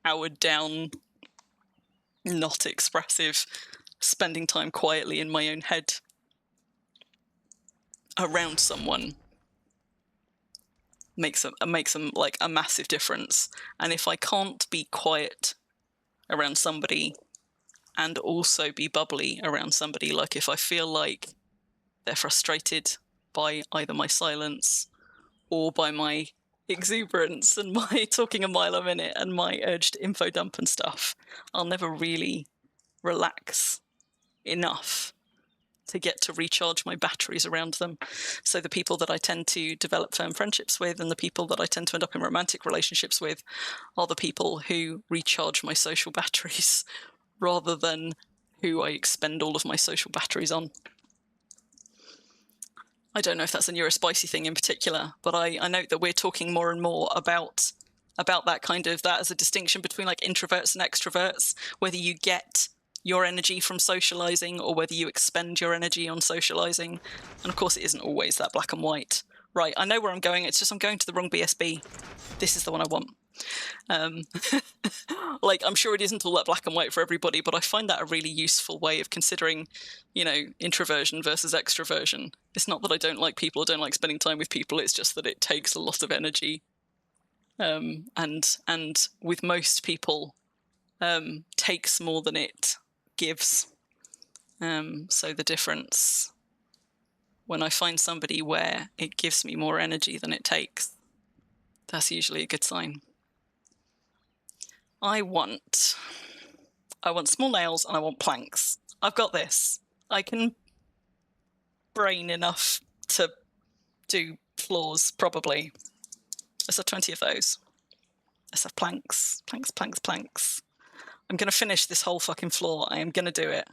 powered down, not expressive, spending time quietly in my own head around someone makes them like a massive difference. And if I can't be quiet around somebody and also be bubbly around somebody, like if I feel like they're frustrated by either my silence or by my exuberance and my talking a mile a minute and my urge to info dump and stuff, I'll never really relax enough to get to recharge my batteries around them. So the people that I tend to develop firm friendships with and the people that I tend to end up in romantic relationships with are the people who recharge my social batteries rather than who I expend all of my social batteries on. I don't know if that's a neurospicy thing in particular, but I note that we're talking more and more about that kind of, that as a distinction between like introverts and extroverts, whether you get your energy from socializing or whether you expend your energy on socializing. And of course it isn't always that black and white. Right, I know where I'm going, it's just I'm going to the wrong BSB. This is the one I want. Like, I'm sure it isn't all that black and white for everybody, but I find that a really useful way of considering, you know, introversion versus extroversion. It's not that I don't like people or don't like spending time with people, it's just that it takes a lot of energy. And with most people, takes more than it gives. So the difference, when I find somebody where it gives me more energy than it takes, that's usually a good sign. I want small nails and I want planks. I've got this. I can brain enough to do floors, probably. Let's have 20 of those. Let's have planks. Planks, planks, planks. I'm going to finish this whole fucking floor. I am going to do it.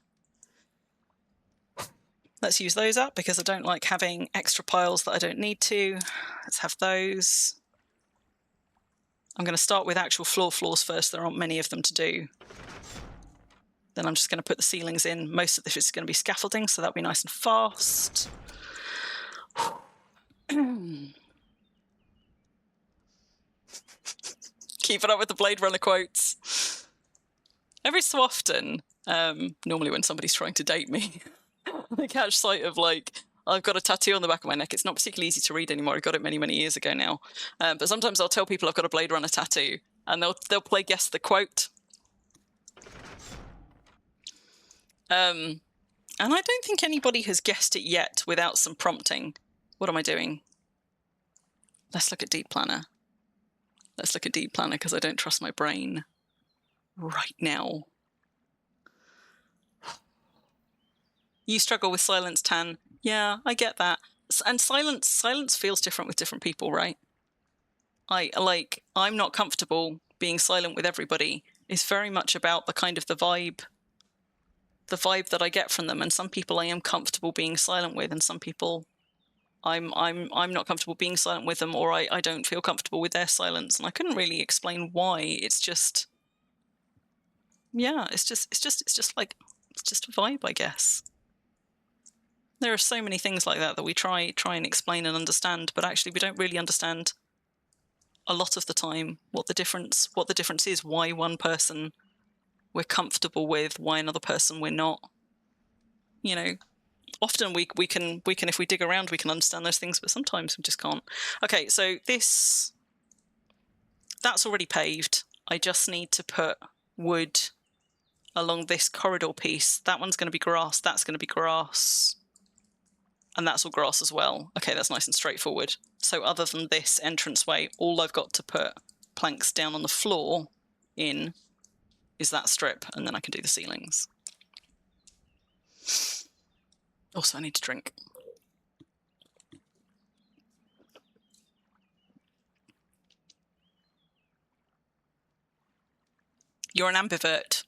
Let's use those up because I don't like having extra piles that I don't need to. Let's have those. I'm going to start with actual floors first. There aren't many of them to do. Then I'm just going to put the ceilings in. Most of this is going to be scaffolding, so that'll be nice and fast. Keep it up with the Blade Runner quotes. Every so often, normally when somebody's trying to date me, I catch sight of, like, I've got a tattoo on the back of my neck. It's not particularly easy to read anymore. I got it many, many years ago now. But sometimes I'll tell people I've got a Blade Runner tattoo, and they'll play guess the quote. And I don't think anybody has guessed it yet without some prompting. What am I doing? Let's look at Deep Planner. Let's look at Deep Planner because I don't trust my brain right now. You struggle with silence, Tan. Yeah, I get that. And silence feels different with different people, right? I'm not comfortable being silent with everybody. It's very much about the kind of the vibe that I get from them. And some people I am comfortable being silent with, and some people I'm not comfortable being silent with them, or I don't feel comfortable with their silence. And I couldn't really explain why. It's just, yeah, it's just a vibe, I guess. There are so many things like that we try and explain and understand, but actually we don't really understand a lot of the time what the difference is, why one person we're comfortable with, why another person we're not. You know, often we can if we dig around we can understand those things, but sometimes we just can't. Okay, so that's already paved. I just need to put wood along this corridor piece. That one's going to be grass, that's going to be grass. And that's all grass as well. Okay, that's nice and straightforward. So other than this entranceway, all I've got to put planks down on the floor in is that strip, and then I can do the ceilings. Also, I need to drink. You're an ambivert,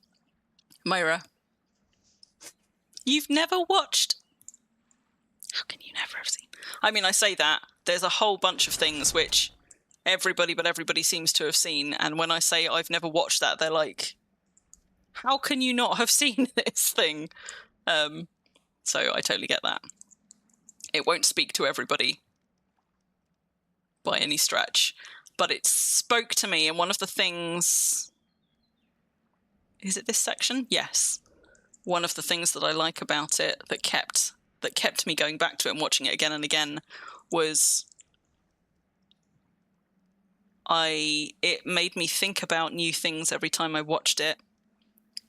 Myra. You've never watched... How can you never have seen? I mean, I say that. There's a whole bunch of things which everybody but everybody seems to have seen. And when I say I've never watched that, they're like, how can you not have seen this thing? So I totally get that. It won't speak to everybody by any stretch. But it spoke to me, and one of the things... Is it this section? Yes. One of the things that I like about it that kept me going back to it and watching it again and again was it made me think about new things every time I watched it,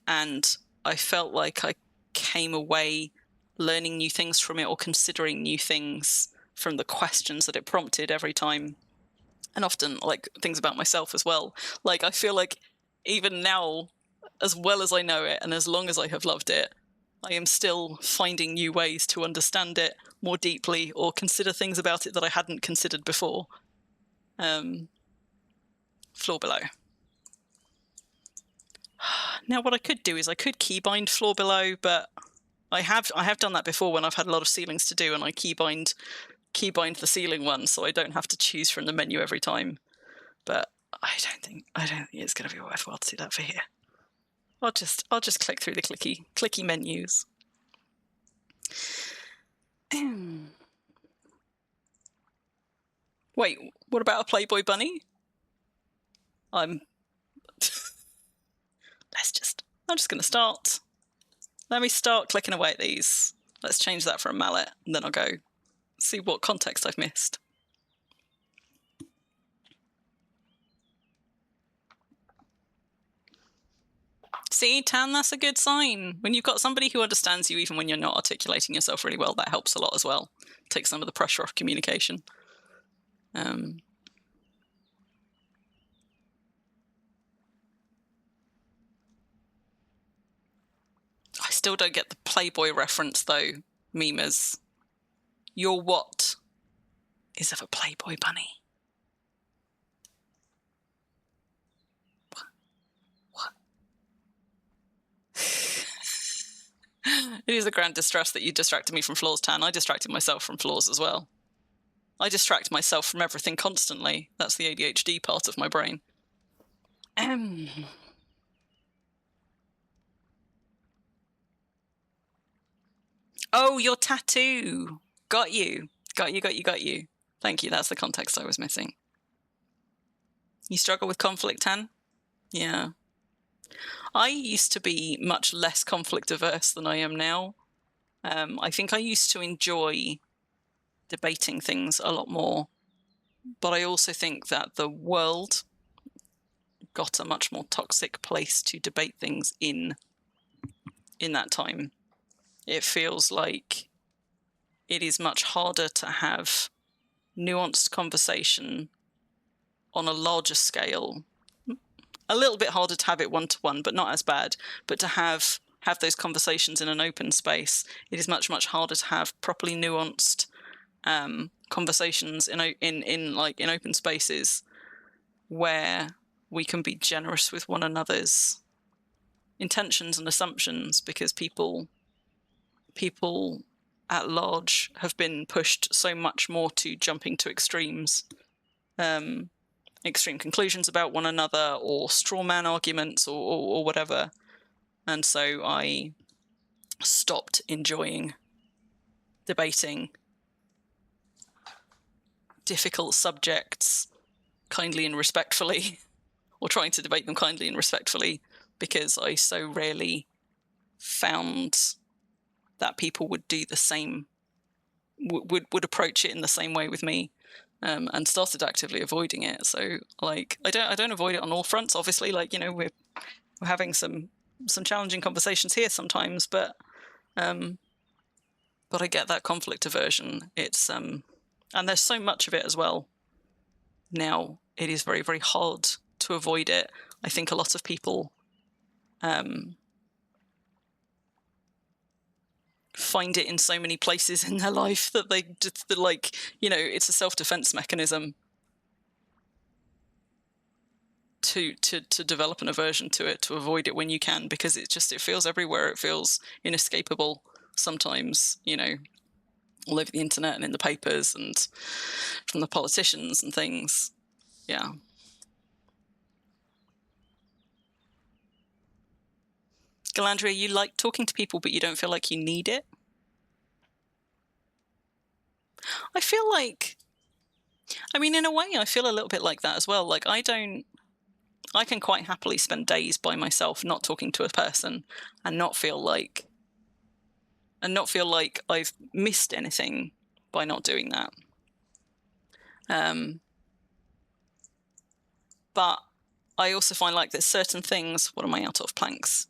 and I felt like I came away learning new things from it or considering new things from the questions that it prompted every time and often like things about myself as well. Like I feel like even now, as well as I know it and as long as I have loved it, I am still finding new ways to understand it more deeply or consider things about it that I hadn't considered before. Floor below. Now what I could do is I could keybind floor below, but I have done that before when I've had a lot of ceilings to do, and I keybind the ceiling one so I don't have to choose from the menu every time. But I don't think it's going to be worthwhile to do that for here. I'll just click through the clicky menus. Wait, what about a Playboy bunny? I'm just going to start. Let me start clicking away at these. Let's change that for a mallet, and then I'll go see what context I've missed. See, Tan, that's a good sign. When you've got somebody who understands you even when you're not articulating yourself really well, that helps a lot as well. Takes some of the pressure off communication. I still don't get the Playboy reference though, memers. Your what is of a Playboy bunny? What? It is a grand distress that you distracted me from floors, Tan. I distracted myself from floors as well. I distract myself from everything constantly. That's the ADHD part of my brain. Oh, your tattoo. Got you. Got you. Thank you. That's the context I was missing. You struggle with conflict, Tan? Yeah. I used to be much less conflict averse than I am now. I think I used to enjoy debating things a lot more, but I also think that the world got a much more toxic place to debate things in that time. It feels like it is much harder to have nuanced conversation on a larger scale. A little bit harder to have it one-to-one, but not as bad. But to have those conversations in an open space, it is much, much harder to have properly nuanced conversations in open spaces where we can be generous with one another's intentions and assumptions, because people at large have been pushed so much more to jumping to extremes, extreme conclusions about one another, or straw man arguments, or whatever. And so I stopped enjoying debating difficult subjects kindly and respectfully, or trying to debate them kindly and respectfully, because I so rarely found that people would do the same, would approach it in the same way with me, and started actively avoiding it. So like I don't avoid it on all fronts, obviously. Like, you know, we're having some challenging conversations here sometimes, but I get that conflict aversion. It's and there's so much of it as well now. It is very, very hard to avoid it. I think a lot of people find it in so many places in their life that they just, like, you know, it's a self-defense mechanism to develop an aversion to it, to avoid it when you can, because it feels everywhere. It feels inescapable sometimes, you know, all over the internet and in the papers and from the politicians and things. Yeah. Galandria, you like talking to people, but you don't feel like you need it? I feel like, I mean, in a way, I feel a little bit like that as well. Like, I can quite happily spend days by myself not talking to a person and not feel like I've missed anything by not doing that. But I also find like there's certain things. What am I out of planks?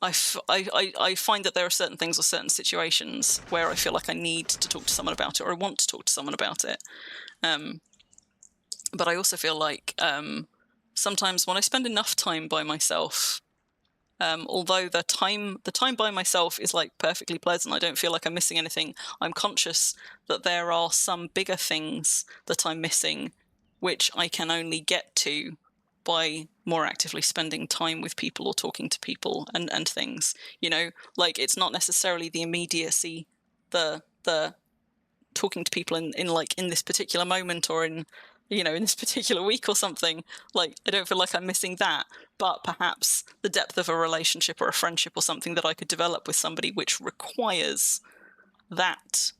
I find that there are certain things or certain situations where I feel like I need to talk to someone about it, or I want to talk to someone about it. But I also feel like sometimes when I spend enough time by myself, although the time by myself is like perfectly pleasant, I don't feel like I'm missing anything, I'm conscious that there are some bigger things that I'm missing, which I can only get to by more actively spending time with people or talking to people and things, like it's not necessarily the immediacy, the talking to people in this particular moment or in this particular week or something. Like, I don't feel like I'm missing that, but perhaps the depth of a relationship or a friendship or something that I could develop with somebody which requires that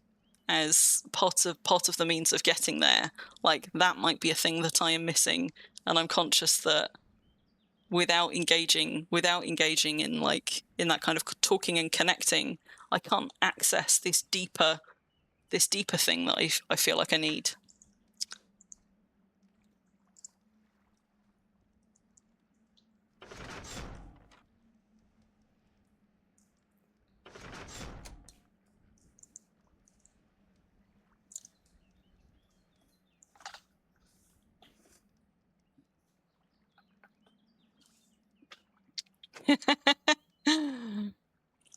as part of the means of getting there. Like, that might be a thing that I am missing, and I'm conscious that without engaging in that kind of talking and connecting, I can't access this deeper thing that I feel like I need.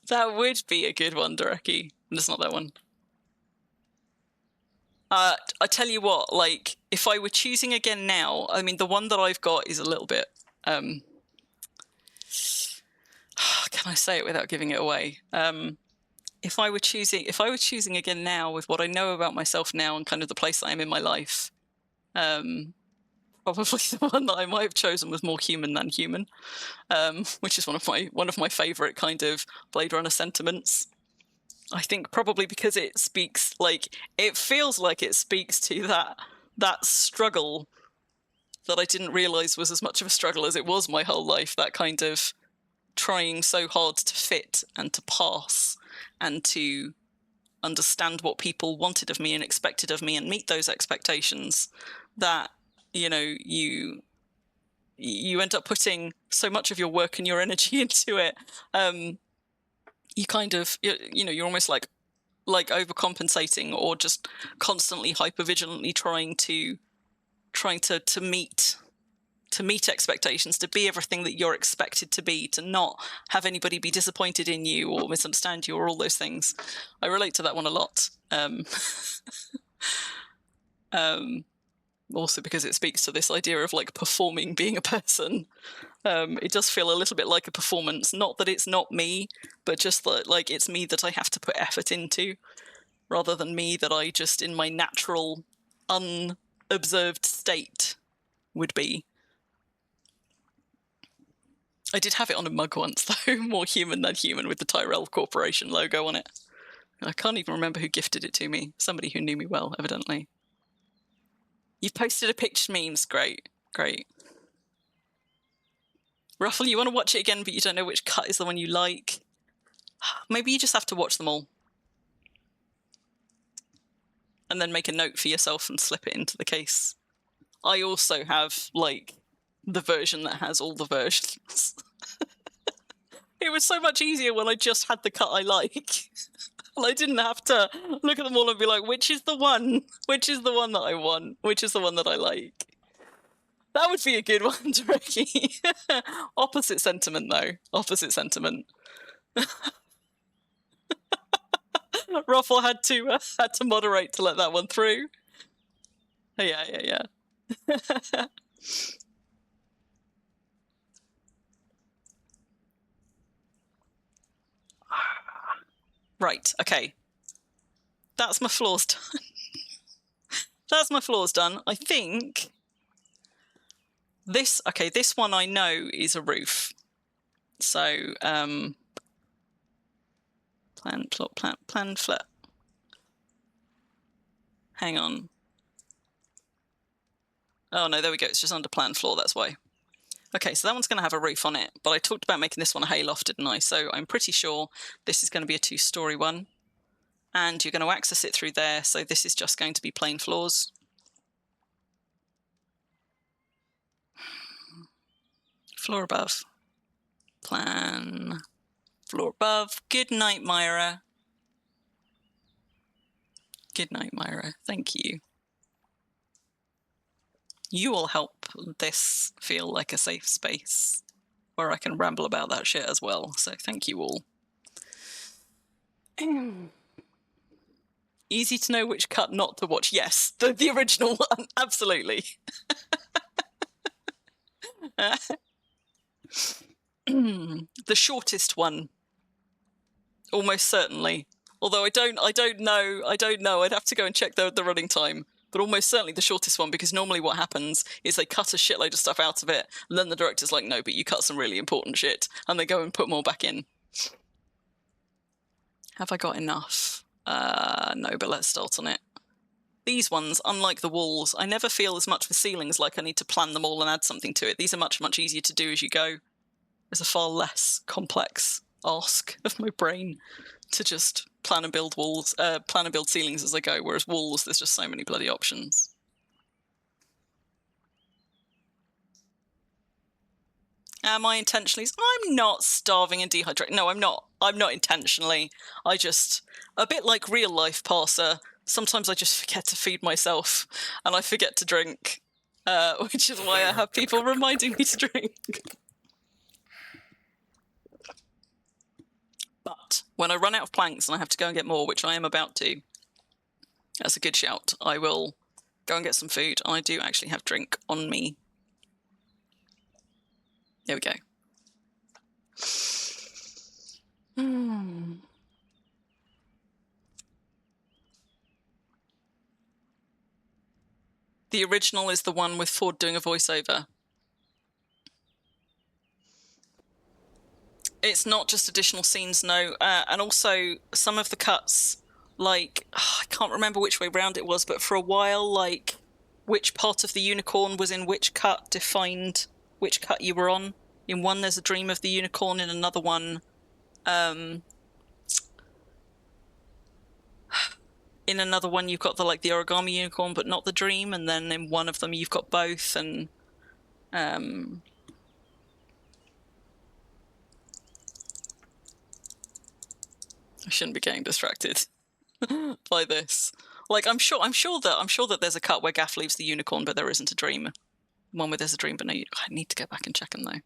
That would be a good one, Doreki. It's not that one. I tell you what, like, if I were choosing again now, I mean, the one that I've got is a little bit, can I say it without giving it away? If I were choosing again now with what I know about myself now and kind of the place that I'm in my life, probably the one that I might have chosen was more human than human, which is one of my favorite kind of Blade Runner sentiments. I think probably because it speaks, like, it feels like it speaks to that struggle that I didn't realize was as much of a struggle as it was my whole life, that kind of trying so hard to fit and to pass and to understand what people wanted of me and expected of me and meet those expectations, that you end up putting so much of your work and your energy into it. You kind of, you're almost like overcompensating or just constantly hypervigilantly trying to meet expectations, to be everything that you're expected to be, to not have anybody be disappointed in you or misunderstand you or all those things. I relate to that one a lot. Also because it speaks to this idea of like performing being a person. It does feel a little bit like a performance, not that it's not me, but just that like it's me that I have to put effort into, rather than me that I just in my natural unobserved state would be. I did have it on a mug once though, more human than human, with the Tyrell Corporation logo on it. I can't even remember who gifted it to me. Somebody who knew me well, evidently. You've posted a picture memes. Great. Ruffle, you want to watch it again, but you don't know which cut is the one you like. Maybe you just have to watch them all. And then make a note for yourself and slip it into the case. I also have, like, the version that has all the versions. It was so much easier when I just had the cut I like. And I didn't have to look at them all and be like, which is the one? Which is the one that I want? Which is the one that I like? That would be a good one, Ricky. Opposite sentiment, though. Opposite sentiment. Ruffle had to moderate to let that one through. Yeah. Right, okay. That's my floors done. That's my floors done. I think this one I know is a roof. So, plan, flat. Hang on. Oh no, there we go. It's just under plan floor, that's why. Okay, so that one's going to have a roof on it, but I talked about making this one a hayloft, didn't I? So I'm pretty sure this is going to be a 2-story one, and you're going to access it through there, so this is just going to be plain floors. Floor above. Plan. Floor above. Good night, Myra. Good night, Myra. Thank you. You will help this feel like a safe space where I can ramble about that shit as well. So thank you all. Easy to know which cut not to watch. Yes, the original one, absolutely. The shortest one, almost certainly. Although I don't know. I'd have to go and check the running time. But almost certainly the shortest one, because normally what happens is they cut a shitload of stuff out of it, and then the director's like, no, but you cut some really important shit, and they go and put more back in. Have I got enough? No, but let's start on it. These ones, unlike the walls, I never feel as much for ceilings like I need to plan them all and add something to it. These are much, much easier to do as you go. There's a far less complex ask of my brain to just plan and build walls, plan and build ceilings as I go, whereas walls, there's just so many bloody options. Am I intentionally? I'm not starving and dehydrated. No, I'm not. I'm not intentionally. I just, a bit like real life parser, sometimes I just forget to feed myself and I forget to drink, which is why I have people reminding me to drink. But when I run out of planks and I have to go and get more, which I am about to, that's a good shout. I will go and get some food. I do actually have drink on me. There we go. The original is the one with Ford doing a voiceover. It's not just additional scenes, no. And also, some of the cuts, like, I can't remember which way round it was, but for a while, like, which part of the unicorn was in which cut defined which cut you were on. In one, there's a dream of the unicorn. In another one, in another one, you've got the origami unicorn, but not the dream. And then in one of them, you've got both. And I shouldn't be getting distracted by this. Like, I'm sure that there's a cut where Gaff leaves the unicorn, but there isn't a dream. One where there's a dream, but no, I need to go back and check them though.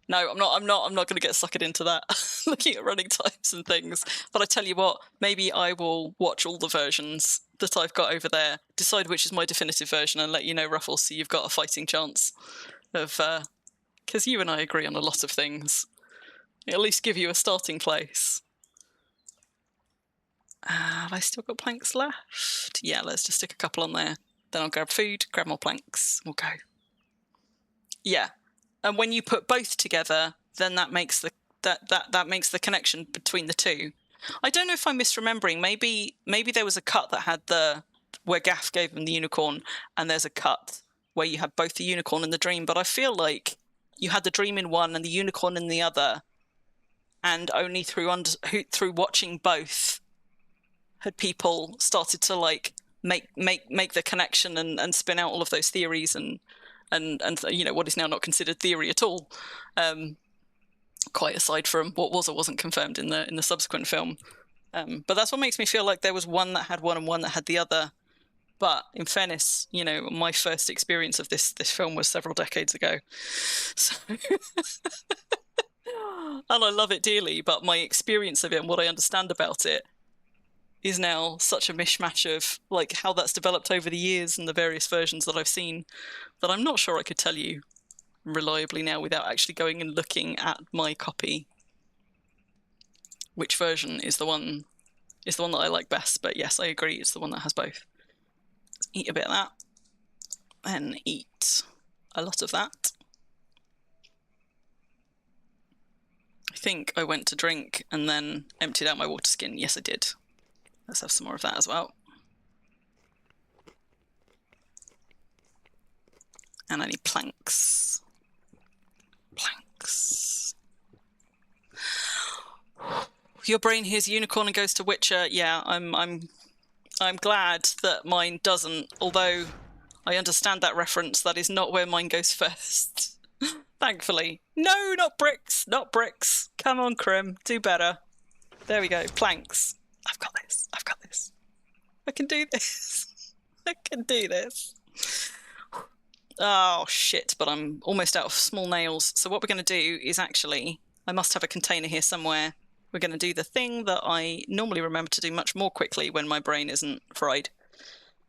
No, I'm not going to get suckered into that, looking at running times and things. But I tell you what, maybe I will watch all the versions that I've got over there, decide which is my definitive version, and let you know, Ruffles, so you've got a fighting chance of, because you and I agree on a lot of things. At least give you a starting place. Have I still got planks left? Yeah, let's just stick a couple on there. Then I'll grab food, grab more planks, we'll go. Yeah. And when you put both together, then that makes the that makes the connection between the two. I don't know if I'm misremembering. Maybe there was a cut that had where Gaff gave him the unicorn, and there's a cut where you had both the unicorn and the dream. But I feel like you had the dream in one and the unicorn in the other, and only through watching both had people started to like make the connection and spin out all of those theories and you know, what is now not considered theory at all, quite aside from what was or wasn't confirmed in the subsequent film. But that's what makes me feel like there was one that had one and one that had the other. But in fairness, you know, my first experience of this film was several decades ago, so and I love it dearly, but my experience of it and what I understand about it is now such a mishmash of like how that's developed over the years and the various versions that I've seen, that I'm not sure I could tell you reliably now without actually going and looking at my copy which version is the one that I like best. But yes, I agree, it's the one that has both. Let's eat a bit of that and eat a lot of that. I think I went to drink and then emptied out my water skin. Yes, I did. Let's have some more of that as well. And I need planks. Planks. Your brain hears unicorn and goes to Witcher. Yeah, I'm glad that mine doesn't. Although I understand that reference, that is not where mine goes first. Thankfully. No, not bricks. Not bricks. Come on, Crim. Do better. There we go. Planks. I've got this. I've got this. I can do this. I can do this. Oh, shit, but I'm almost out of small nails. So what we're going to do is actually, I must have a container here somewhere. We're going to do the thing that I normally remember to do much more quickly when my brain isn't fried.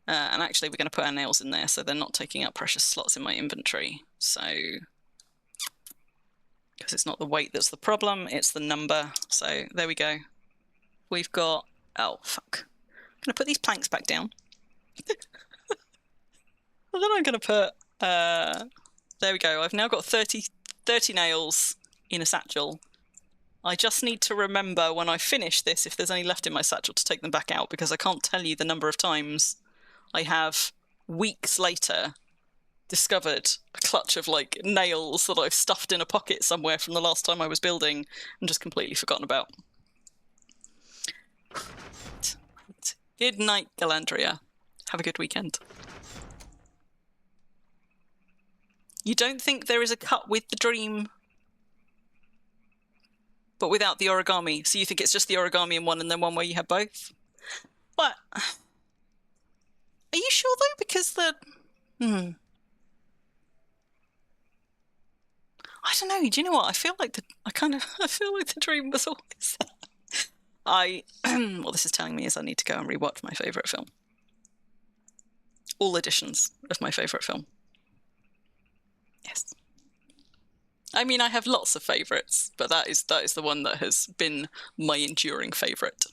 And actually, we're going to put our nails in there so they're not taking up precious slots in my inventory. So, because it's not the weight that's the problem, it's the number. So there we go. We've got, oh, fuck. I'm going to put these planks back down. And then I'm going to put, there we go. I've now got 30 nails in a satchel. I just need to remember when I finish this, if there's any left in my satchel, to take them back out, because I can't tell you the number of times I have, weeks later, discovered a clutch of like nails that I've stuffed in a pocket somewhere from the last time I was building and just completely forgotten about. Good night, Galandria. Have a good weekend. You don't think there is a cut with the dream, but without the origami? So you think it's just the origami in one and then one where you have both? But are you sure though? Because the I don't know. Do you know what? I feel like I feel like the dream was always there. What this is telling me is I need to go and rewatch my favourite film. All editions of my favourite film. Yes. I mean, I have lots of favourites, but that is the one that has been my enduring favourite.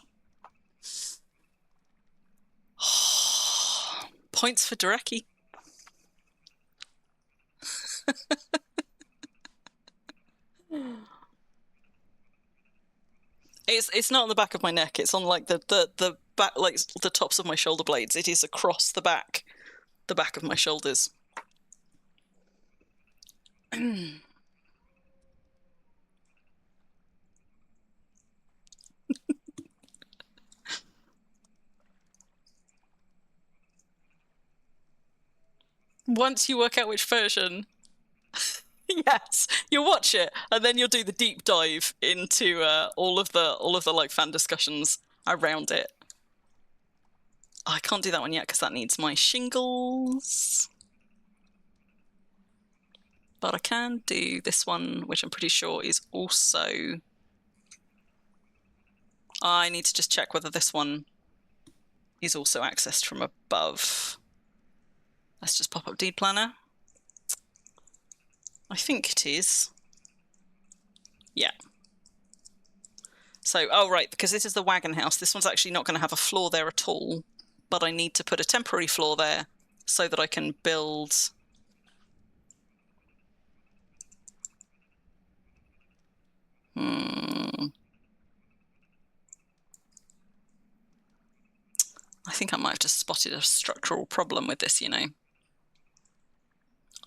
Points for Dureki. It's not on the back of my neck. It's on like the back, like the tops of my shoulder blades. It is across the back of my shoulders. Once you work out which version, yes, you'll watch it and then you'll do the deep dive into all of the like fan discussions around it. Oh, I can't do that one yet because that needs my shingles. But I can do this one, which I'm pretty sure is also... I need to just check whether this one is also accessed from above. Let's just pop up Deed Planner. I think it is. Yeah. So, oh right, because this is the wagon house. This one's actually not going to have a floor there at all, but I need to put a temporary floor there so that I can build... I think I might have just spotted a structural problem with this, you know.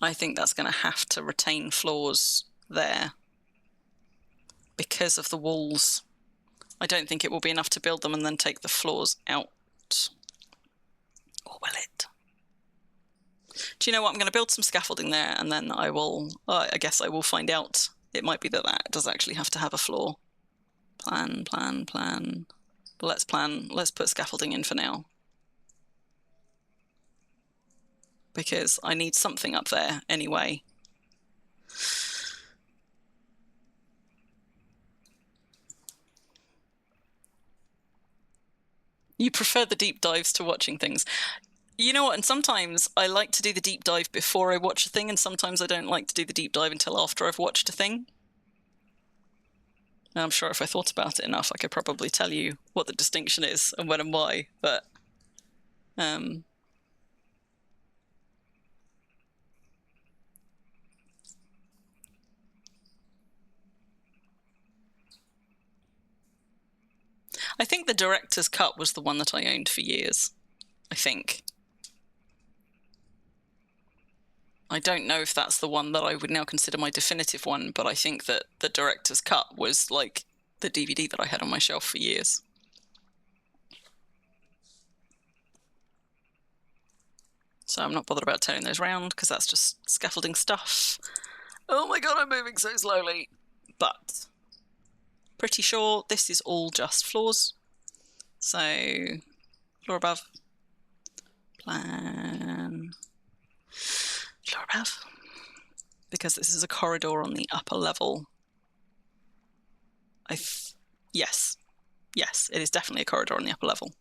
I think that's going to have to retain floors there because of the walls. I don't think it will be enough to build them and then take the floors out. Or will it? Do you know what? I'm going to build some scaffolding there and then I will, I guess I will find out. It might be that does actually have to have a floor. Plan. But let's put scaffolding in for now. Because I need something up there anyway. You prefer the deep dives to watching things. You know what, and sometimes I like to do the deep dive before I watch a thing, and sometimes I don't like to do the deep dive until after I've watched a thing. Now, I'm sure if I thought about it enough, I could probably tell you what the distinction is and when and why, but... I think the director's cut was the one that I owned for years, I think. I don't know if that's the one that I would now consider my definitive one, but I think that the director's cut was like the DVD that I had on my shelf for years. So I'm not bothered about turning those round because that's just scaffolding stuff. Oh my god, I'm moving so slowly. But pretty sure this is all just floors. So floor above, plan, floor above. Because this is a corridor on the upper level. Yes, it is definitely a corridor on the upper level.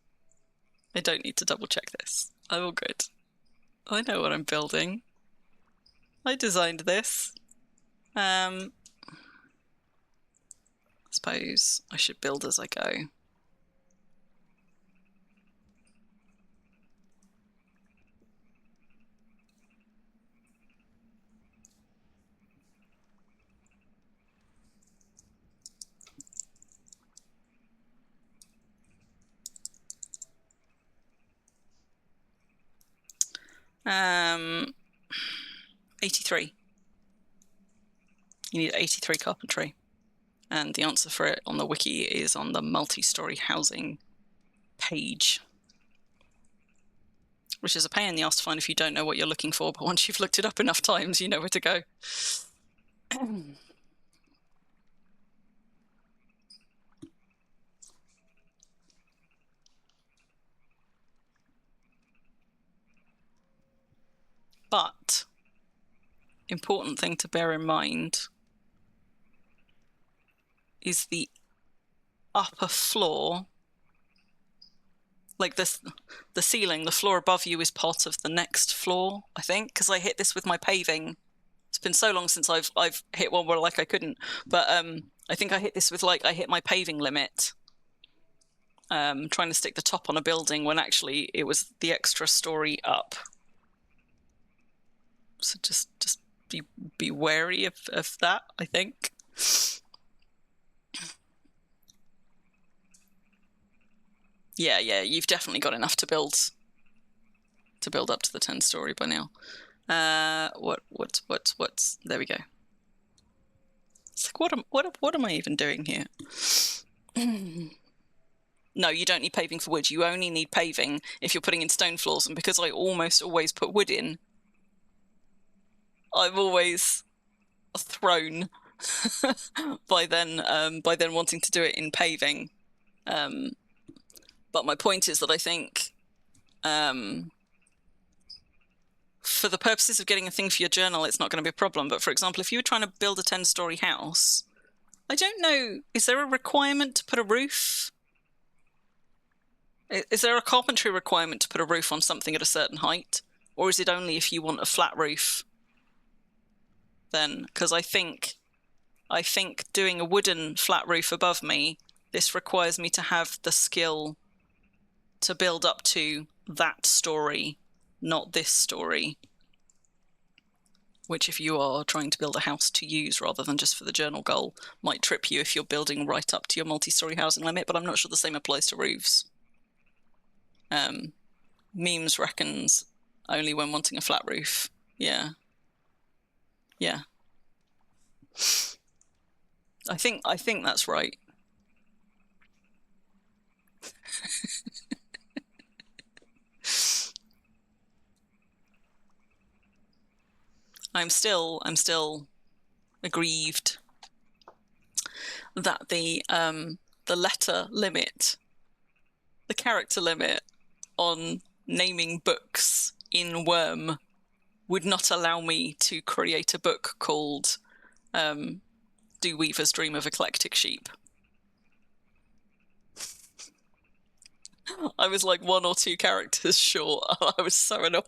I don't need to double check this. I'm all good. I know what I'm building. I designed this. I suppose I should build as I go. Um, 83. You need 83 carpentry. And the answer for it on the wiki is on the multi-story housing page. Which is a pain in the ass to find if you don't know what you're looking for, but once you've looked it up enough times, you know where to go. But, important thing to bear in mind is the upper floor. Like this, the ceiling, the floor above you is part of the next floor, I think, because I hit this with my paving. It's been so long since I've hit one where like I couldn't, but I think I hit this with like I hit my paving limit. Trying to stick the top on a building when actually it was the extra story up. So just be wary of that, I think. Yeah, you've definitely got enough to build up to the 10-story by now. What's there we go. It's like what am I even doing here? No, you don't need paving for wood. You only need paving if you're putting in stone floors, and because I almost always put wood in, I'm always thrown by then wanting to do it in paving. But my point is that I think for the purposes of getting a thing for your journal, it's not going to be a problem. But for example, if you were trying to build a 10-story house, I don't know, is there a requirement to put a roof? Is there a carpentry requirement to put a roof on something at a certain height? Or is it only if you want a flat roof? Then, because I think doing a wooden flat roof above me, this requires me to have the skill to build up to that story, not this story. Which, if you are trying to build a house to use rather than just for the journal goal, might trip you if you're building right up to your multi-story housing limit, but I'm not sure the same applies to roofs. Memes reckons only when wanting a flat roof. Yeah. I think that's right. I'm still aggrieved that the letter limit, the character limit on naming books in Worm would not allow me to create a book called Do Weavers Dream of Eclectic Sheep. I was like 1 or 2 characters short. I was so annoyed.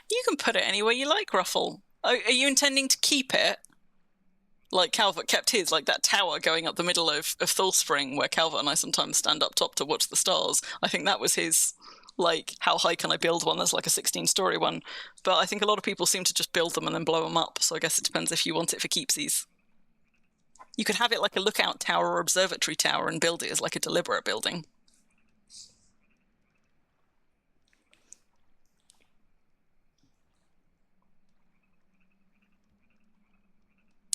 You can put it anywhere you like, Ruffle. Are you intending to keep it? Like Calvert kept his, like that tower going up the middle of Thulspring, where Calvert and I sometimes stand up top to watch the stars. I think that was his, like, how high can I build one that's like a 16-story one? But I think a lot of people seem to just build them and then blow them up, so I guess it depends if you want it for keepsies. You could have it like a lookout tower or observatory tower and build it as like a deliberate building.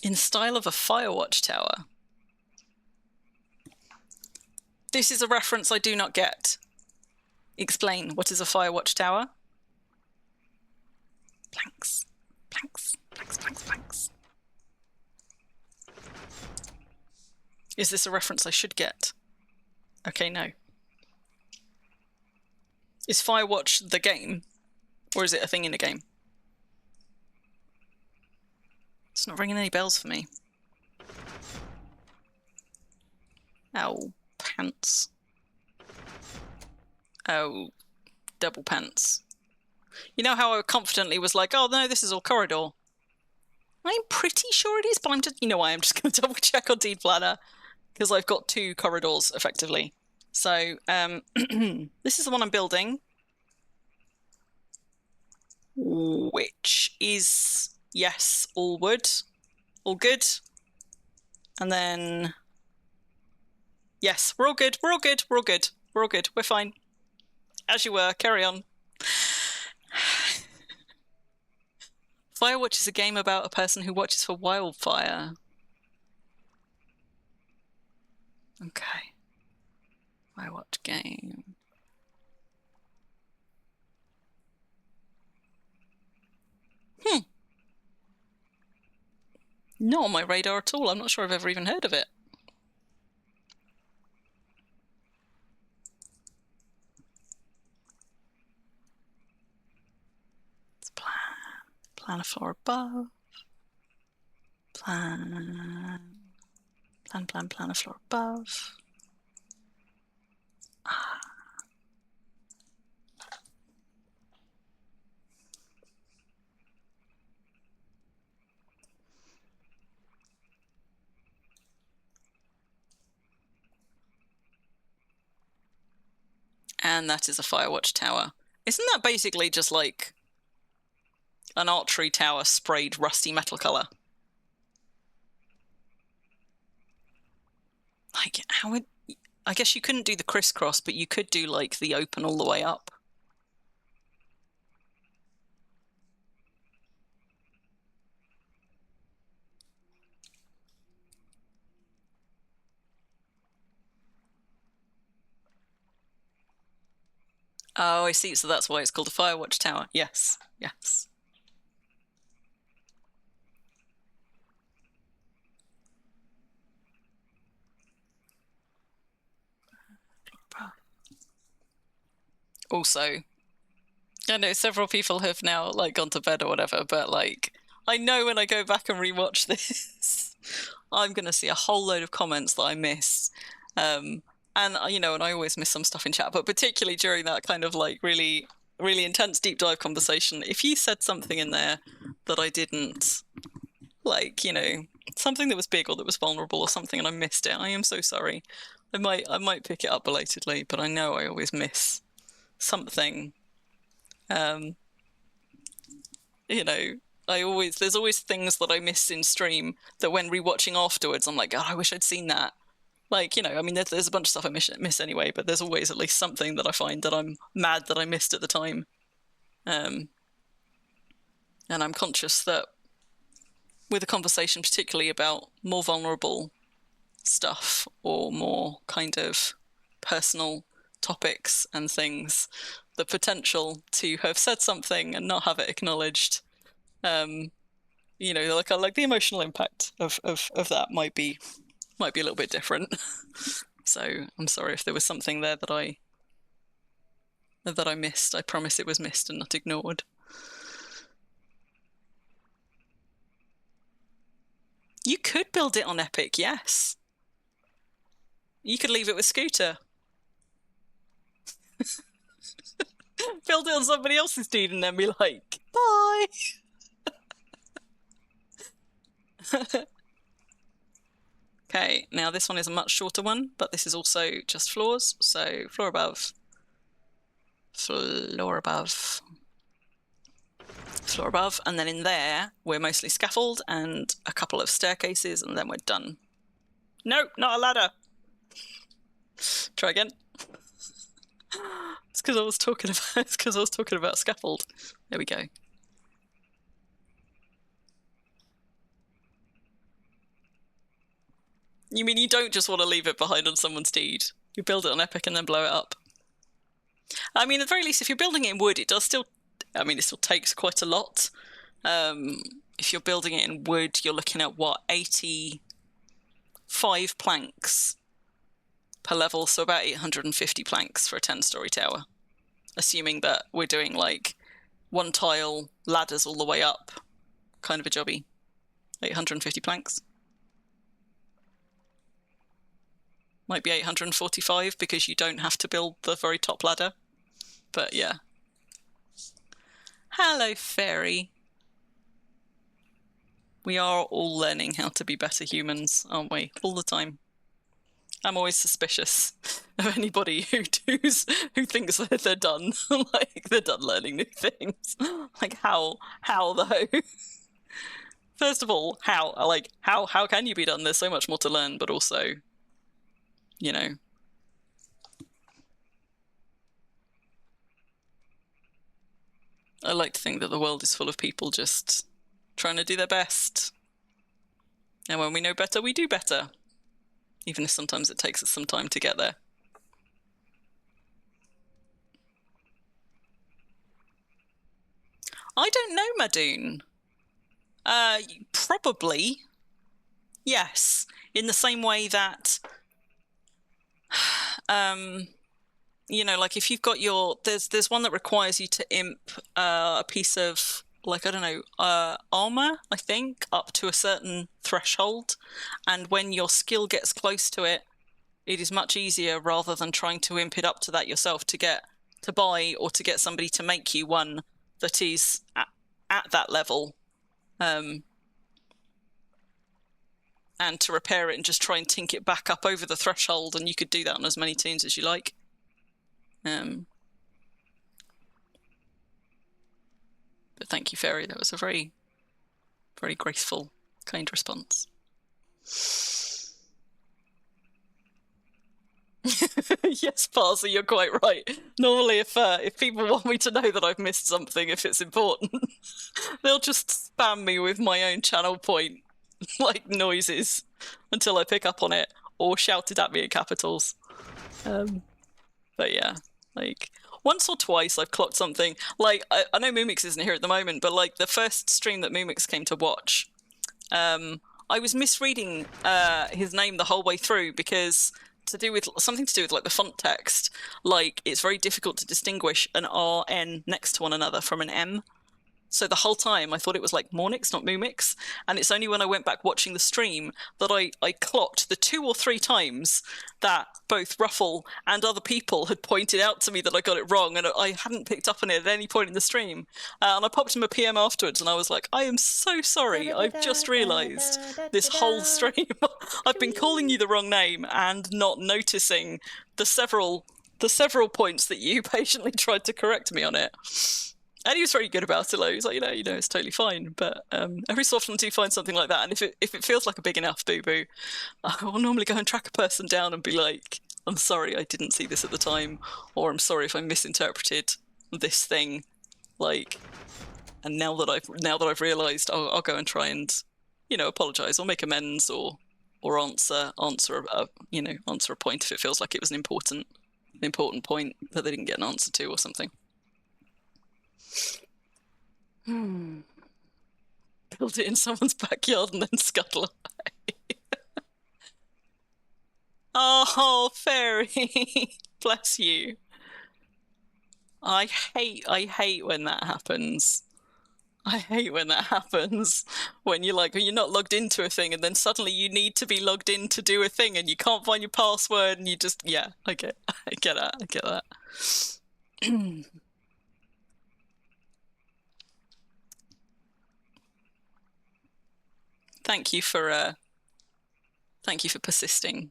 In style of a Firewatch tower. This is a reference I do not get. Explain, what is a Firewatch tower? Planks. Planks. Planks, planks, planks. Is this a reference I should get? Okay, no. Is Firewatch the game? Or is it a thing in the game? It's not ringing any bells for me. Ow, pants. Oh, double pants. You know how I confidently was like, oh no, this is all corridor. I'm pretty sure it is, but I'm just, you know why, I'm just going to double check on Deed Planner, because I've got 2 corridors, effectively. So, this is the one I'm building, which is, yes, all wood, all good. And then, yes, we're all good, we're all good, we're all good, we're all good, we're fine. As you were, carry on. Firewatch is a game about a person who watches for wildfire. Okay. Firewatch game. Not on my radar at all. I'm not sure I've ever even heard of it. Let's plan a floor above. Plan a floor above. And that is a Firewatch tower. Isn't that basically just like an archery tower sprayed rusty metal colour? Like, how would... I guess you couldn't do the crisscross, but you could do like the open all the way up. Oh, I see. So that's why it's called a Firewatch tower. Yes, yes. Also, I know several people have now like gone to bed or whatever, but like I know when I go back and rewatch this, I'm gonna see a whole load of comments that I missed. And you know, and I always miss some stuff in chat, but particularly during that kind of like really, really intense deep dive conversation, if you said something in there that I didn't like, you know, something that was big or that was vulnerable or something, and I missed it, I am so sorry. I might pick it up belatedly, but I know I always miss something. You know, there's always things that I miss in stream that when rewatching afterwards, I'm like, God, I wish I'd seen that. Like, you know, I mean, there's a bunch of stuff I miss anyway, but there's always at least something that I find that I'm mad that I missed at the time. And I'm conscious that with a conversation particularly about more vulnerable stuff or more kind of personal topics and things, the potential to have said something and not have it acknowledged, you know, like the emotional impact of that might be a little bit different. So I'm sorry if there was something there that I missed. I promise it was missed and not ignored. You could build it on Epic, yes. You could leave it with Scooter. Build it on somebody else's deed and then be like, bye. Okay, now this one is a much shorter one, but this is also just floors. So floor above, floor above, floor above, and then in there we're mostly scaffold and a couple of staircases, and then we're done. No, not a ladder. Try again. It's because I was talking about scaffold. There we go. You mean you don't just want to leave it behind on someone's deed? You build it on Epic and then blow it up. I mean, at the very least, if you're building it in wood, it does still I mean, it still takes quite a lot. If you're building it in wood, you're looking at, 85 planks per level, so about 850 planks for a 10-story tower. Assuming that we're doing like one tile, ladders all the way up, kind of a jobby. 850 planks. Might be 845 because you don't have to build the very top ladder. But yeah. Hello, fairy. We are all learning how to be better humans, aren't we? All the time. I'm always suspicious of anybody who thinks that they're done. Like, they're done learning new things. Like, how though? First of all, how can you be done? There's so much more to learn, but also, you know. I like to think that the world is full of people just trying to do their best. And when we know better, we do better. Even if sometimes it takes us some time to get there. I don't know, Madoon. Probably. Yes. In the same way that, you know, like if you've got there's one that requires you to imp a piece of, like, I don't know, armor, I think, up to a certain threshold. And when your skill gets close to it, it is much easier, rather than trying to imp it up to that yourself, to buy or to get somebody to make you one that is at that level. And to repair it and just try and tink it back up over the threshold, and you could do that on as many tunes as you like. But thank you, Fairy. That was a very, very graceful, kind response. Yes, Parsley, you're quite right. Normally, if people want me to know that I've missed something, if it's important, they'll just spam me with my own channel point, like, noises, until I pick up on it, or shout it at me in capitals. But yeah, like, once or twice I've clocked something. Like, I know Moomix isn't here at the moment, but like the first stream that Moomix came to watch, I was misreading his name the whole way through, because something to do with like the font text. Like, it's very difficult to distinguish an RN next to one another from an M. So the whole time I thought it was like Mornix, not Moomix. And it's only when I went back watching the stream that I clocked the 2 or 3 times that both Ruffle and other people had pointed out to me that I got it wrong, and I hadn't picked up on it at any point in the stream. And I popped him a PM afterwards, and I was like, I am so sorry. I've just realised this whole stream I've been calling you the wrong name and not noticing the several points that you patiently tried to correct me on it. And he was very good about it. Like, he was like, you know, it's totally fine. But every so often I do find something like that, and if it feels like a big enough boo-boo, I will normally go and track a person down and be like, I'm sorry, I didn't see this at the time, or I'm sorry if I misinterpreted this thing. Like, and now that I've realised, I'll go and try and, you know, apologise or make amends, or answer a point if it feels like it was an important point that they didn't get an answer to or something. Build it in someone's backyard and then scuttle away. Oh, Fairy, bless you. I hate when that happens. I hate when that happens. When you're not logged into a thing, and then suddenly you need to be logged in to do a thing, and you can't find your password, and you just, yeah, I get that. Thank you for persisting.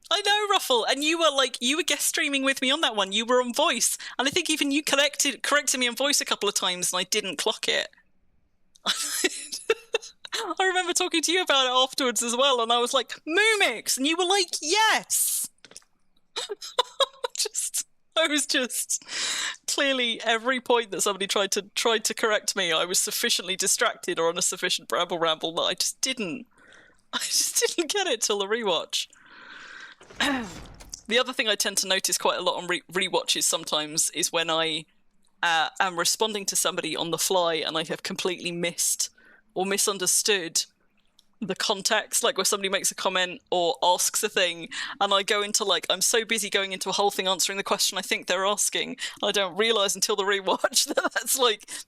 I know, Ruffle, and you were guest streaming with me on that one. You were on voice, and I think even you corrected me on voice a couple of times, and I didn't clock it. I remember talking to you about it afterwards as well, and I was like, Moomix, and you were like, yes. I was just clearly, every point that somebody tried to correct me, I was sufficiently distracted or on a sufficient ramble that I just didn't I just didn't get it till the rewatch. The other thing I tend to notice quite a lot on rewatches sometimes is when I am responding to somebody on the fly and I have completely missed or misunderstood the context, like where somebody makes a comment or asks a thing and I go into like, I'm so busy going into a whole thing answering the question I think they're asking, I don't realise until the rewatch that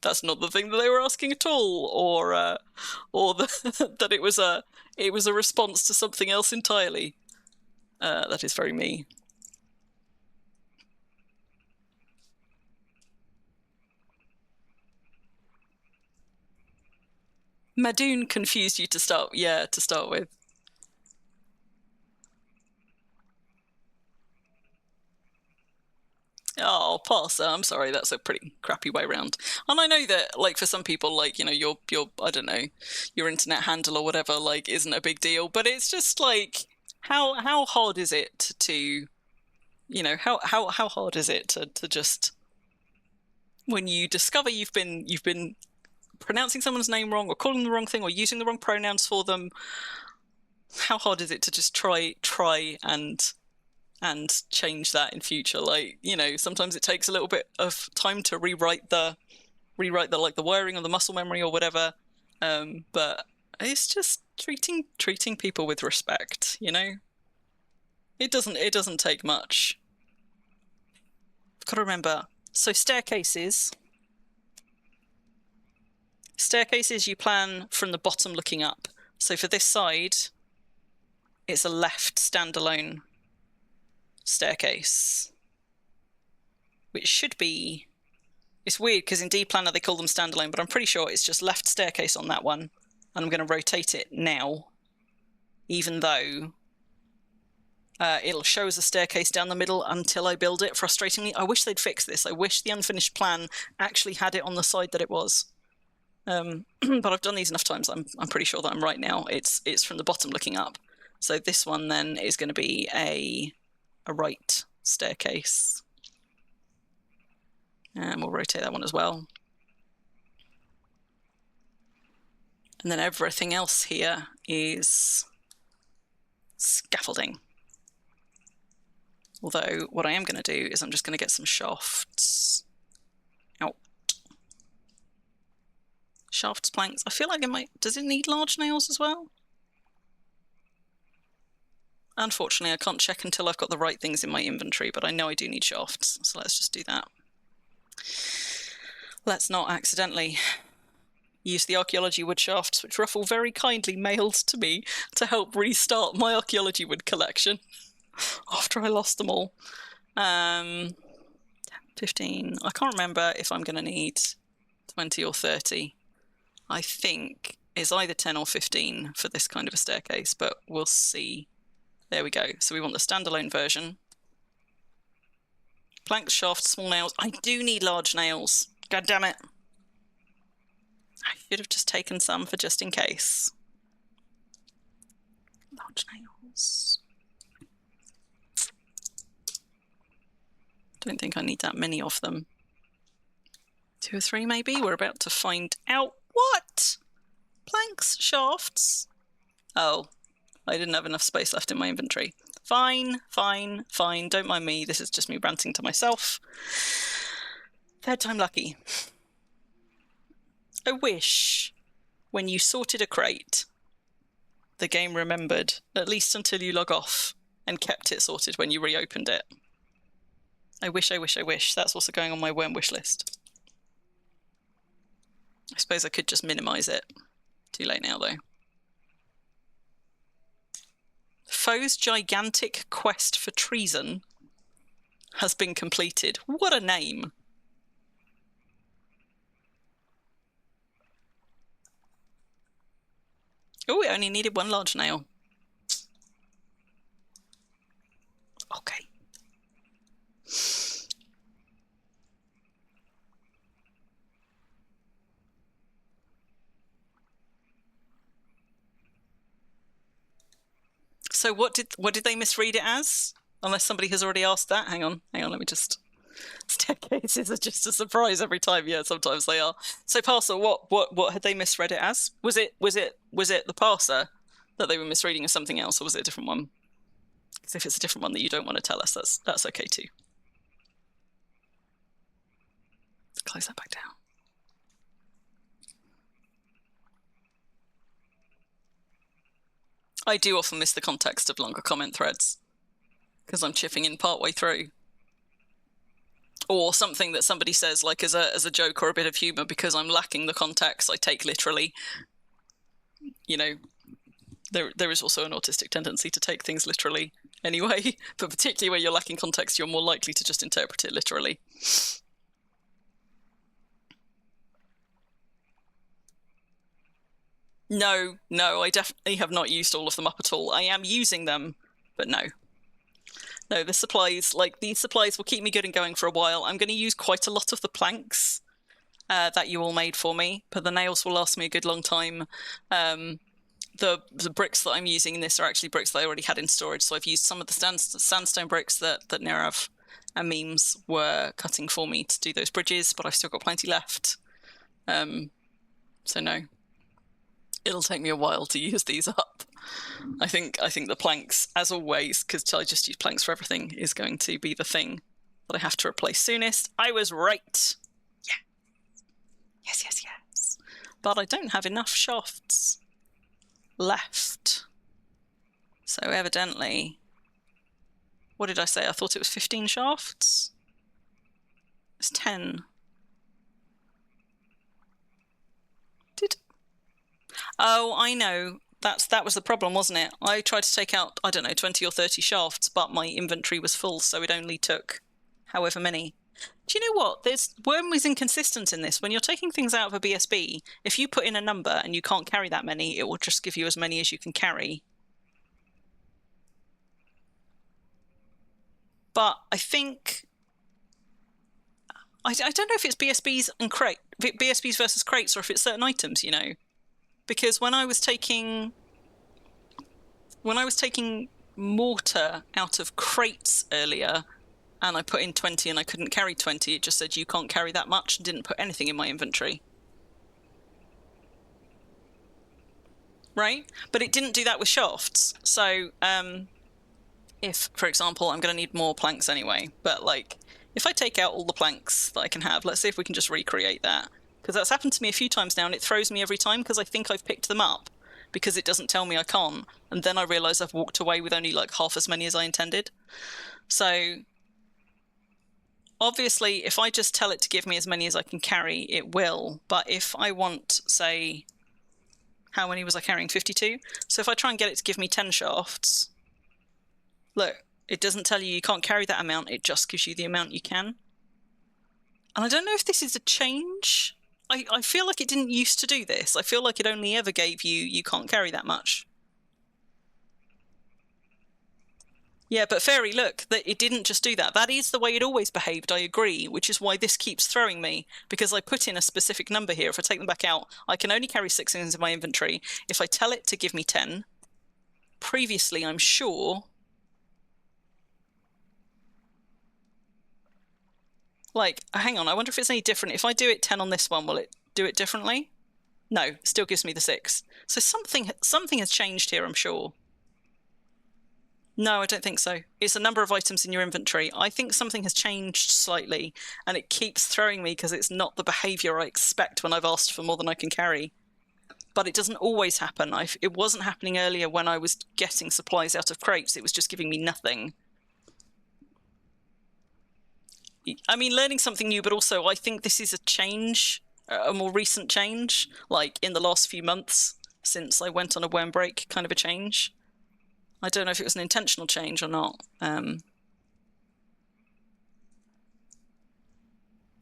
that's not the thing that they were asking at all, or that it was a response to something else entirely. That is very me. Madoon confused you to start with. Oh, parser, I'm sorry, that's a pretty crappy way around. And I know that, like, for some people, like, you know, your I don't know, your internet handle or whatever, like, isn't a big deal, but it's just like, how hard is it to, you know, how hard is it to just, when you discover you've been pronouncing someone's name wrong or calling the wrong thing or using the wrong pronouns for them, how hard is it to just try and change that in future? Like, you know, sometimes it takes a little bit of time to rewrite the like the wiring of the muscle memory or whatever, but it's just treating people with respect, you know. It doesn't take much. I've got to remember, so staircases you plan from the bottom looking up. So for this side, it's a left standalone staircase, which should be, it's weird because in D Planner they call them standalone, but I'm pretty sure it's just left staircase on that one, and I'm going to rotate it now, even though it'll show as a staircase down the middle until I build it. Frustratingly, I wish they'd fix this. I wish the unfinished plan actually had it on the side that it was. But I've done these enough times, I'm pretty sure that I'm right now. It's from the bottom looking up. So this one then is going to be a right staircase. And we'll rotate that one as well. And then everything else here is scaffolding. Although what I am going to do is I'm just going to get some shafts out. Shafts, planks. I feel like it might... Does it need large nails as well? Unfortunately, I can't check until I've got the right things in my inventory, but I know I do need shafts, so let's just do that. Let's not accidentally use the archaeology wood shafts, which Ruffle very kindly mailed to me to help restart my archaeology wood collection after I lost them all. 15. I can't remember if I'm going to need 20 or 30. I think it's either 10 or 15 for this kind of a staircase, but we'll see. There we go. So we want the standalone version. Planks, shafts, small nails. I do need large nails. God damn it. I should have just taken some for just in case. Large nails. Don't think I need that many of them. 2 or 3 maybe? We're about to find out. What? Planks, shafts? Oh, I didn't have enough space left in my inventory. Fine. Don't mind me. This is just me ranting to myself. Third time lucky. I wish when you sorted a crate, the game remembered, at least until you log off, and kept it sorted when you reopened it. I wish. That's also going on my worm wish list. I suppose I could just minimize it. Too late now, though. Foe's gigantic quest for treason has been completed. What a name. Oh, it only needed 1 large nail. Okay. So what did they misread it as? Unless somebody has already asked that. Hang on, let me just... Staircases are just a surprise every time. Yeah, sometimes they are. So parser, what had they misread it as? Was it the parser that they were misreading as something else, or was it a different one? Because if it's a different one that you don't want to tell us, that's okay too. Let's close that back down. I do often miss the context of longer comment threads because I'm chipping in partway through. Or something that somebody says like as a joke or a bit of humour, because I'm lacking the context, I take literally. You know, there is also an autistic tendency to take things literally anyway, but particularly where you're lacking context, you're more likely to just interpret it literally. No, I definitely have not used all of them up at all. I am using them, but no. No, the supplies, like these supplies will keep me good and going for a while. I'm going to use quite a lot of the planks that you all made for me, but the nails will last me a good long time. The bricks that I'm using in this are actually bricks that I already had in storage, so I've used some of the sandstone bricks that Nirav and Memes were cutting for me to do those bridges, but I've still got plenty left. So no. It'll take me a while to use these up. I think the planks, as always, because I just use planks for everything, is going to be the thing that I have to replace soonest. I was right. Yeah. Yes. But I don't have enough shafts left. So evidently, what did I say? I thought it was 15 shafts. It's 10. Oh, I know. That was the problem, wasn't it? I tried to take out, I don't know, 20 or 30 shafts, but my inventory was full, so it only took however many. Do you know what? Worm is inconsistent in this. When you're taking things out of a BSB, if you put in a number and you can't carry that many, it will just give you as many as you can carry. But I think... I don't know if it's BSBs and BSBs versus crates, or if it's certain items, you know. Because when I was taking mortar out of crates earlier, and I put in 20 and I couldn't carry 20, it just said you can't carry that much and didn't put anything in my inventory. Right? But it didn't do that with shafts. So if, for example, I'm going to need more planks anyway, but like if I take out all the planks that I can have, let's see if we can just recreate that. Because that's happened to me a few times now, and it throws me every time because I think I've picked them up because it doesn't tell me I can't. And then I realise I've walked away with only like half as many as I intended. So obviously, if I just tell it to give me as many as I can carry, it will. But if I want, say, how many was I carrying? 52? So if I try and get it to give me 10 shafts, look, it doesn't tell you can't carry that amount, it just gives you the amount you can. And I don't know if this is a change. I feel like it didn't used to do this. I feel like it only ever gave you can't carry that much. Yeah, but Fairy, look, that it didn't just do that. That is the way it always behaved, I agree, which is why this keeps throwing me, because I put in a specific number here. If I take them back out, I can only carry 6 things in my inventory. If I tell it to give me 10, previously, I'm sure... Like, hang on, I wonder if it's any different. If I do it 10 on this one, will it do it differently? No, still gives me the 6. So something has changed here, I'm sure. No, I don't think so. It's a number of items in your inventory. I think something has changed slightly, and it keeps throwing me because it's not the behaviour I expect when I've asked for more than I can carry. But it doesn't always happen. It wasn't happening earlier when I was getting supplies out of crates. It was just giving me nothing. I mean, learning something new, but also I think this is a change, a more recent change, like in the last few months since I went on a worm break, kind of a change. I don't know if it was an intentional change or not.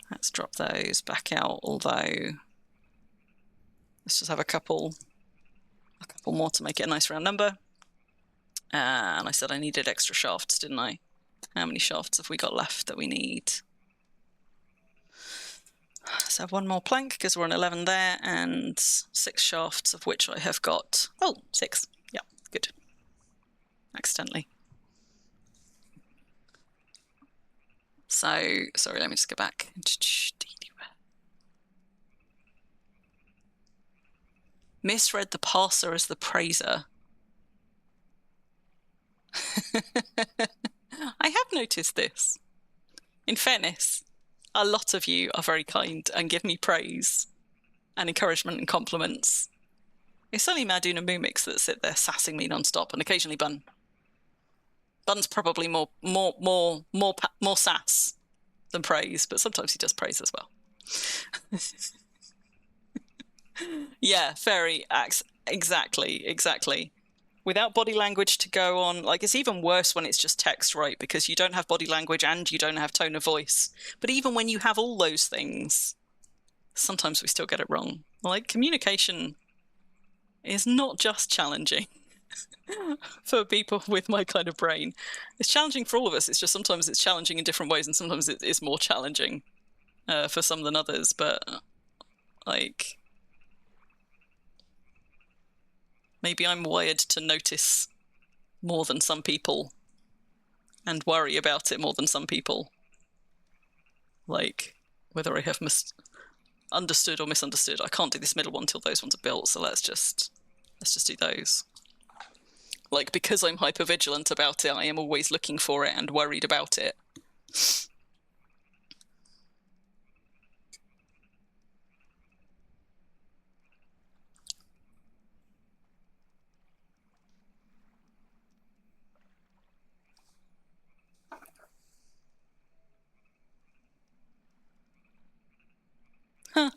Let's drop those back out, although let's just have a couple more to make it a nice round number. And I said I needed extra shafts, didn't I? How many shafts have we got left that we need? So I have one more plank because we're on 11 there, and 6 shafts, of which I have got... Oh, 6. Yeah, good. Accidentally. So, sorry, let me just go back. Misread the parser as the praiser. I have noticed this. In fairness, a lot of you are very kind and give me praise and encouragement and compliments. It's only Madoon and Mumix that sit there sassing me non-stop, and occasionally Bun. Bun's probably more sass than praise, but sometimes he does praise as well. Yeah, fairy acts. Exactly. Without body language to go on, like, it's even worse when it's just text, right? Because you don't have body language and you don't have tone of voice. But even when you have all those things, sometimes we still get it wrong. Like, communication is not just challenging for people with my kind of brain. It's challenging for all of us. It's just sometimes it's challenging in different ways, and sometimes it is more challenging for some than others. But, like, maybe I'm wired to notice more than some people and worry about it more than some people. Like, whether I have understood or misunderstood. I can't do this middle one till those ones are built, so let's just do those. Like, because I'm hypervigilant about it, I am always looking for it and worried about it. Huh.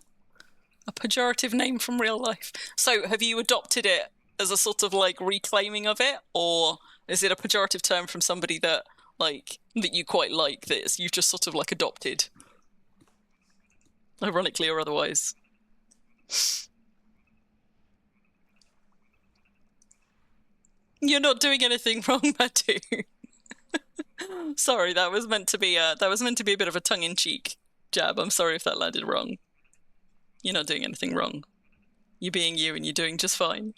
A pejorative name from real life. So have you adopted it as a sort of like reclaiming of it, or is it a pejorative term from somebody that you quite like, that you've just sort of like adopted, ironically or otherwise? You're not doing anything wrong, Matthew. Sorry, that was meant to be a bit of a tongue-in-cheek jab. I'm sorry if that landed wrong. You're not doing anything wrong. You're being you and you're doing just fine.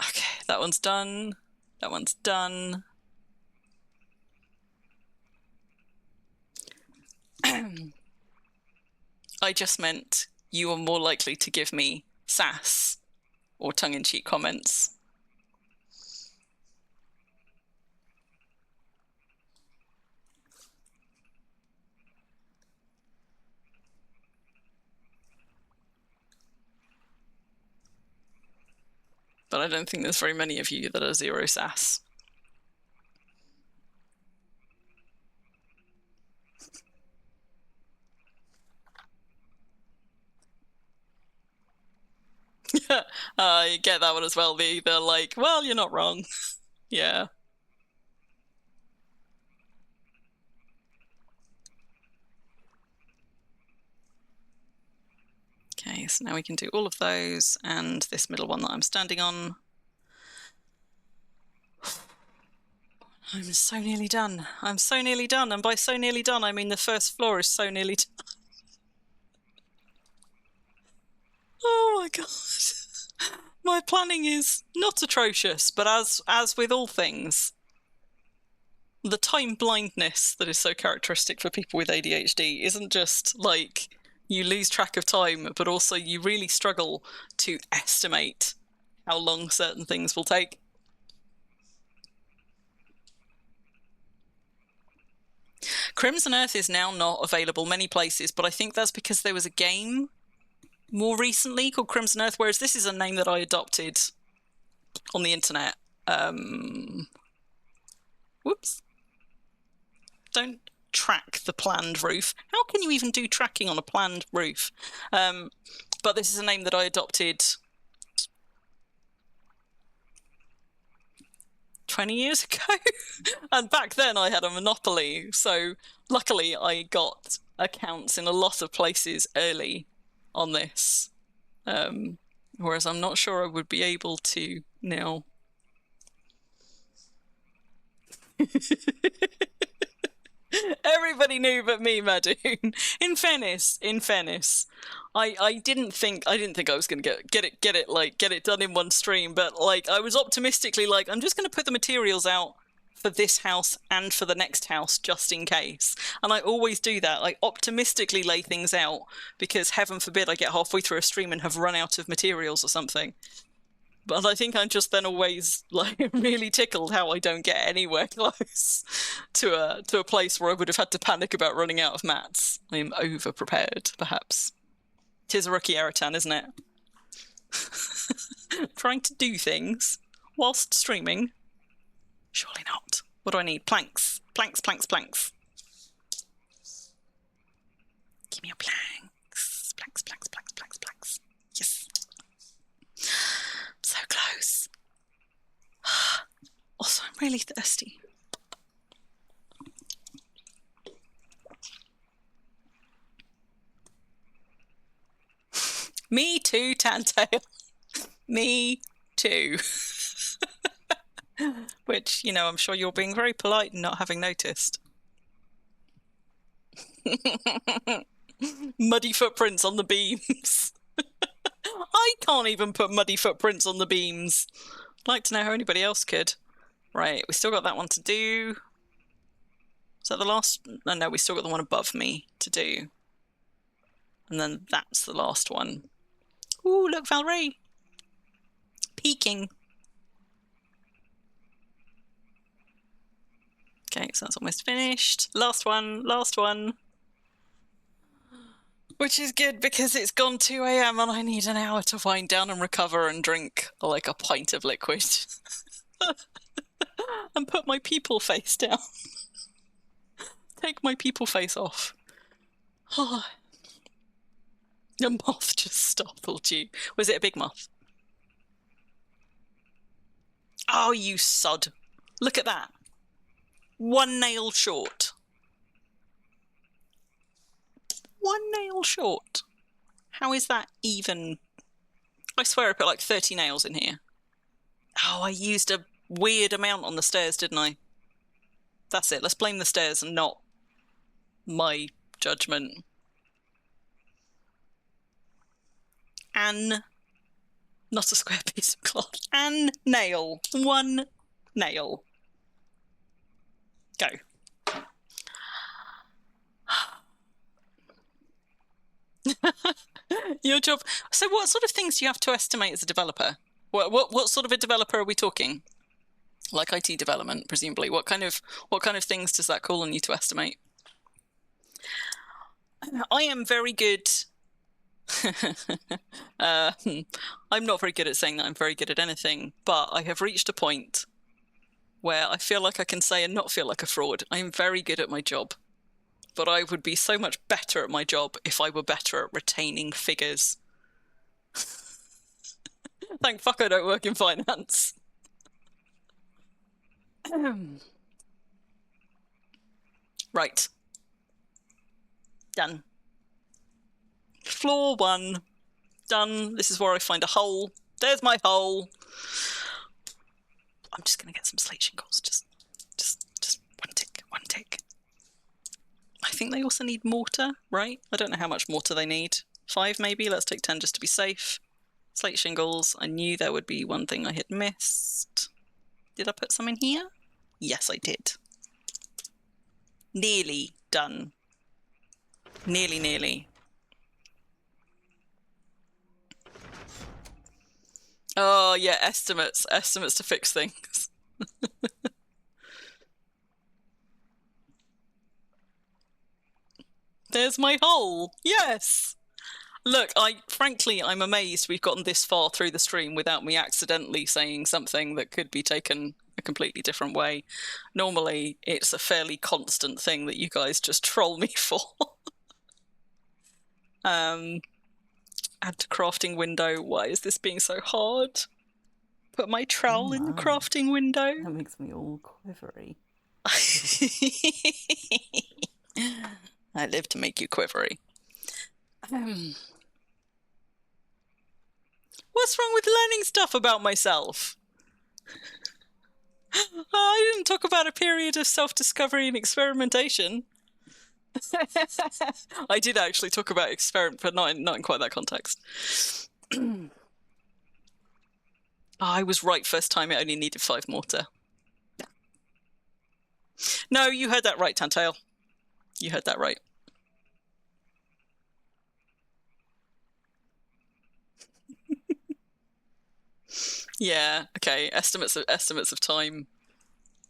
Okay, that one's done. That one's done. I just meant you are more likely to give me sass or tongue-in-cheek comments. But I don't think there's very many of you that are zero sass. I get that one as well. They're like, well, you're not wrong. Yeah. Okay, so now we can do all of those and this middle one that I'm standing on. I'm so nearly done. I'm so nearly done. And by so nearly done, I mean the first floor is so nearly done. Oh my god. My planning is not atrocious, but as with all things, the time blindness that is so characteristic for people with ADHD isn't just like you lose track of time, but also you really struggle to estimate how long certain things will take. Crimson Earth is now not available many places, but I think that's because there was a game more recently called Crimson Earth, whereas this is a name that I adopted on the internet. Whoops. Don't track the planned roof. How can you even do tracking on a planned roof? But this is a name that I adopted 20 years ago. And back then I had a monopoly. So luckily I got accounts in a lot of places early on this. Whereas I'm not sure I would be able to now. Everybody knew but me, Madoon. In fairness, I didn't think I was gonna get it done in one stream, but like I was optimistically like, I'm just gonna put the materials out for this house and for the next house just in case. And I always do that, like optimistically lay things out, because heaven forbid I get halfway through a stream and have run out of materials or something. But I think I'm just then always like really tickled how I don't get anywhere close to a place where I would have had to panic about running out of mats. I am over prepared, perhaps. 'Tis a rookie Eritan, isn't it? Trying to do things whilst streaming. Surely not. What do I need? Planks. Planks, planks, planks. Give me your planks. Planks, planks, planks, planks, planks. Yes. So close. Also, I'm really thirsty. Me too, Tantail. Me too. Which, you know, I'm sure you're being very polite and not having noticed. Muddy footprints on the beams. I can't even put muddy footprints on the beams. I'd like to know how anybody else could. Right, we still got that one to do. Is that the last? No, we still got the one above me to do. And then that's the last one. Ooh, look, Valerie. Peeking. Okay, so that's almost finished. Last one, last one. Which is good because it's gone 2 AM and I need an hour to wind down and recover and drink like a pint of liquid. And put my people face down. Take my people face off. Oh. A moth just startled you. Was it a big moth? Oh, you sod. Look at that. 1 nail short. 1 nail short. How is that even? I swear I put like 30 nails in here. Oh, I used a weird amount on the stairs, didn't I? That's it. Let's blame the stairs and not my judgment. An, not a square piece of cloth. An nail. 1 nail. Go. Your job. So what sort of things do you have to estimate as a developer? What sort of a developer are we talking? Like IT development, presumably. What kind of things does that call on you to estimate? I am very good. I'm not very good at saying that I'm very good at anything, but I have reached a point where I feel like I can say and not feel like a fraud. I am very good at my job, but I would be so much better at my job if I were better at retaining figures. Thank fuck I don't work in finance. Right. Done. Floor 1. Done. This is where I find a hole. There's my hole. I'm just gonna get some slate shingles. Just one tick, one tick. I think they also need mortar, right? I don't know how much mortar they need. 5 maybe. Let's take 10 just to be safe. Slate shingles. I knew there would be one thing I had missed. Did I put some in here? Yes, I did. Nearly done. Nearly, nearly. Oh, yeah, estimates to fix things. There's my hole. Yes. Look, frankly, I'm amazed we've gotten this far through the stream without me accidentally saying something that could be taken a completely different way. Normally, it's a fairly constant thing that you guys just troll me for. Add to crafting window. Why is this being so hard? Put my trowel in the crafting window. That makes me all quivery. I live to make you quivery. What's wrong with learning stuff about myself? I didn't talk about a period of self-discovery and experimentation. I did actually talk about experiment, but not in quite that context. I was right first time. It only needed 5 mortar. No, you heard that right, Tantail. You heard that right. Yeah, okay. Estimates of time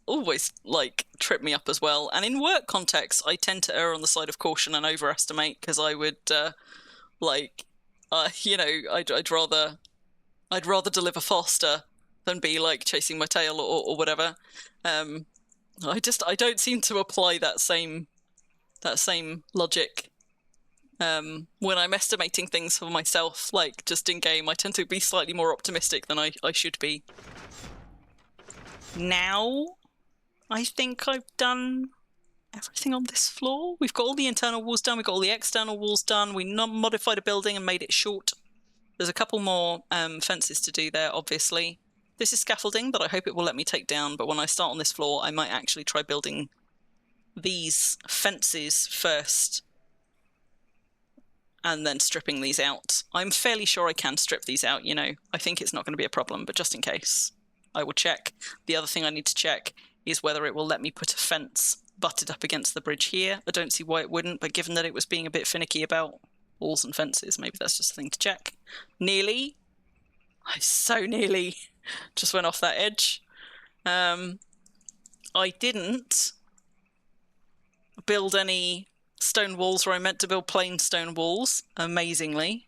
always like trip me up as well. And in work context, I tend to err on the side of caution and overestimate because I would I'd rather deliver faster than be like chasing my tail or whatever. I don't seem to apply that same logic when I'm estimating things for myself, like just in game. I tend to be slightly more optimistic than I should be. Now, I think I've done everything on this floor. We've got all the internal walls done. We've got all the external walls done. We modified a building and made it short. There's a couple more fences to do there, obviously. This is scaffolding that I hope it will let me take down, but when I start on this floor, I might actually try building these fences first and then stripping these out. I'm fairly sure I can strip these out, you know. I think it's not going to be a problem, but just in case, I will check. The other thing I need to check is whether it will let me put a fence butted up against the bridge here. I don't see why it wouldn't, but given that it was being a bit finicky about walls and fences, maybe that's just a thing to check. Nearly. I so nearly just went off that edge. I didn't build any stone walls where I meant to build plain stone walls, amazingly.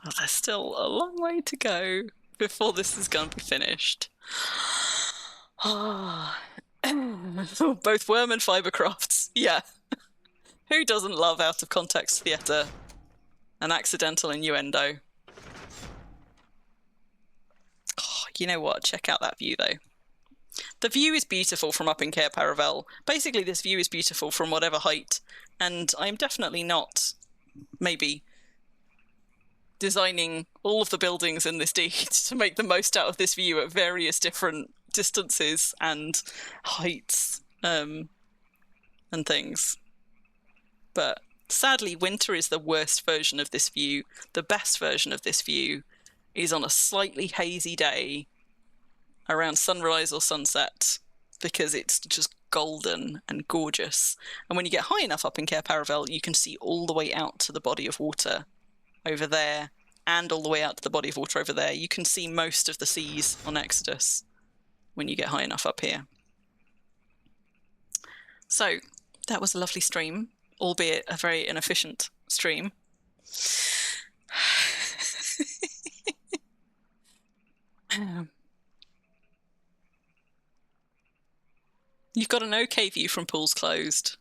But there's still a long way to go before this is going to be finished. Both worm and fibre crafts, yeah. Who doesn't love out of context theatre? An accidental innuendo. Oh, you know what? Check out that view, though. The view is beautiful from up in Cair Paravel. Basically, this view is beautiful from whatever height, and I'm definitely not, maybe, designing all of the buildings in this deed to make the most out of this view at various different distances and heights and things. But sadly, winter is the worst version of this view. The best version of this view is on a slightly hazy day around sunrise or sunset, because it's just golden and gorgeous. And when you get high enough up in Cair Paravel, you can see all the way out to the body of water over there and all the way out to the body of water over there. You can see most of the seas on Exodus when you get high enough up here. So that was a lovely stream, albeit a very inefficient stream. You've got an okay view from pools closed.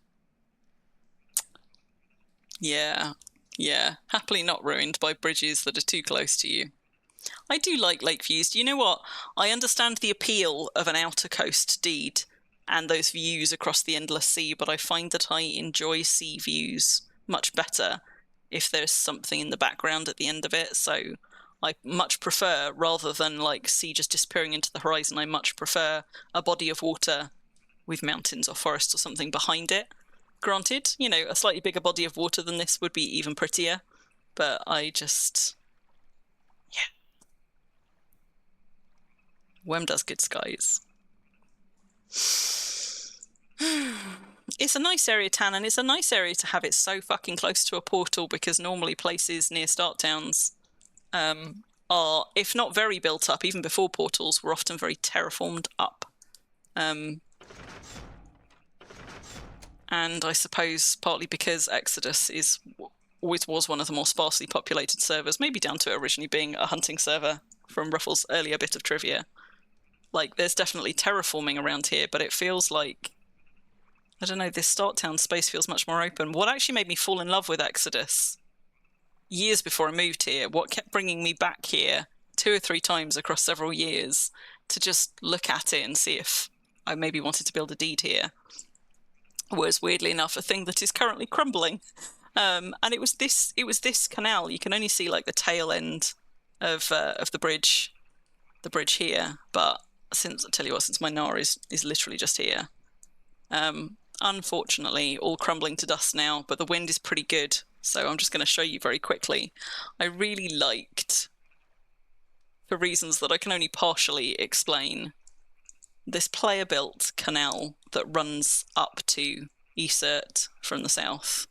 Yeah. Happily not ruined by bridges that are too close to you. I do like lake views. Do you know what? I understand the appeal of an outer coast deed and those views across the endless sea, but I find that I enjoy sea views much better if there's something in the background at the end of it. So I much prefer, rather than like sea just disappearing into the horizon, I much prefer a body of water with mountains or forest or something behind it. Granted, you know, a slightly bigger body of water than this would be even prettier, but I just... yeah. Worm does good skies. It's a nice area, Tan, and it's a nice area to have it so fucking close to a portal, because normally places near start towns are, if not very built up, even before portals, were often very terraformed up. And I suppose partly because Exodus always was one of the more sparsely populated servers, maybe down to it originally being a hunting server from Ruffles' earlier bit of trivia. Like, there's definitely terraforming around here, but it feels like, I don't know, this start town space feels much more open. What actually made me fall in love with Exodus years before I moved here, what kept bringing me back here 2 or 3 times across several years to just look at it and see if I maybe wanted to build a deed here, was weirdly enough a thing that is currently crumbling. And it was this canal. You can only see like the tail end of the bridge here, but since my Nar is literally just here. Unfortunately, all crumbling to dust now, but the wind is pretty good, so I'm just going to show you very quickly. I really liked, for reasons that I can only partially explain, this player-built canal that runs up to Esert from the south.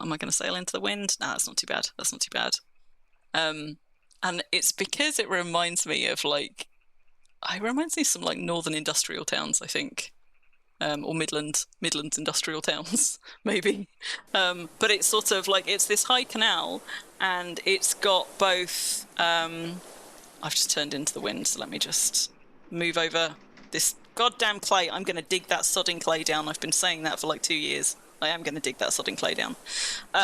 Am I going to sail into the wind? Nah, that's not too bad. That's not too bad. And it's because it reminds me of like, it reminds me of some like northern industrial towns, I think. Or Midlands industrial towns, maybe. But it's sort of like, it's this high canal, and it's got both, I've just turned into the wind, so let me just move over this goddamn clay. I'm going to dig that sodding clay down. I've been saying that for like 2 years. I am going to dig that sodding clay down.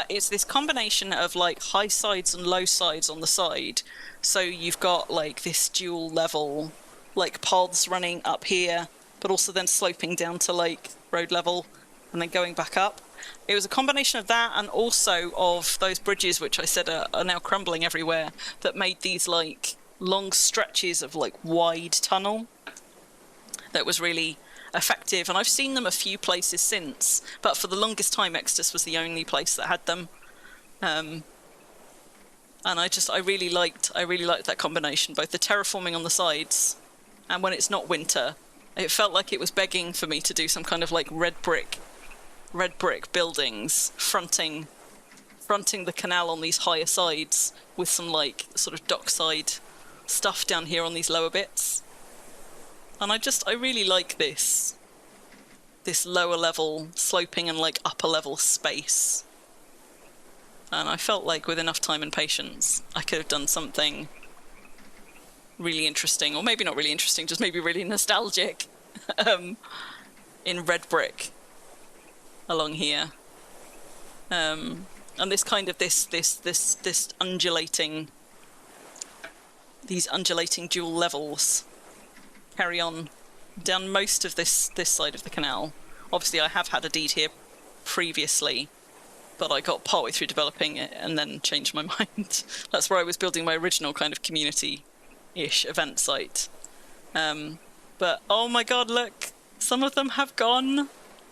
It's this combination of like high sides and low sides on the side. So you've got like this dual level, like paths running up here, but also then sloping down to like road level and then going back up. It was a combination of that and also of those bridges, which I said are now crumbling everywhere, that made these like long stretches of like wide tunnel that was really effective. And I've seen them a few places since, but for the longest time Exodus was the only place that had them. And I really liked that combination, both the terraforming on the sides and when it's not winter. It felt like it was begging for me to do some kind of like red brick buildings fronting the canal on these higher sides, with some like sort of dockside stuff down here on these lower bits. And I really like this lower level sloping and like upper level space. And I felt like with enough time and patience, I could have done something really interesting, or maybe not really interesting, just maybe really nostalgic, in red brick along here. And this kind of this undulating, these undulating dual levels carry on down most of this side of the canal. Obviously I have had a deed here previously, but I got partway through developing it and then changed my mind. That's where I was building my original kind of community-ish event site. But oh my god, look, some of them have gone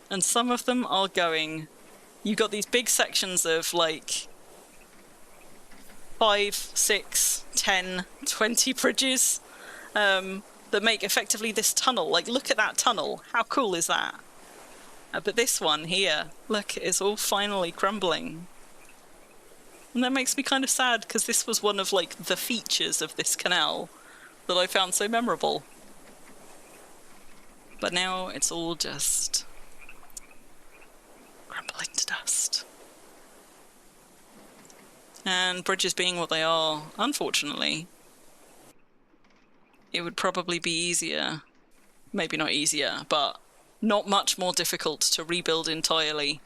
and some of them are going. You've got these big sections of like 5, 6, 10, 20 bridges that make effectively this tunnel. Like, look at that tunnel. How cool is that? But this one here, look, it's all finally crumbling. And that makes me kind of sad, because this was one of like the features of this canal that I found so memorable. But now it's all just crumbling to dust. And bridges being what they are, unfortunately, it would probably be easier, maybe not easier, but not much more difficult to rebuild entirely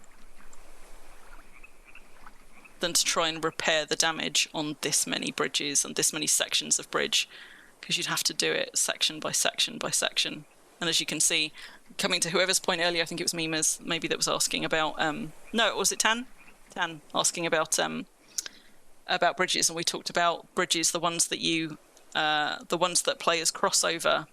than to try and repair the damage on this many bridges and this many sections of bridge, because you'd have to do it section by section by section. And as you can see, coming to whoever's point earlier, I think it was Mima's, maybe, that was asking about, no, was it Tan? Tan asking about bridges, and we talked about bridges, the ones that players cross over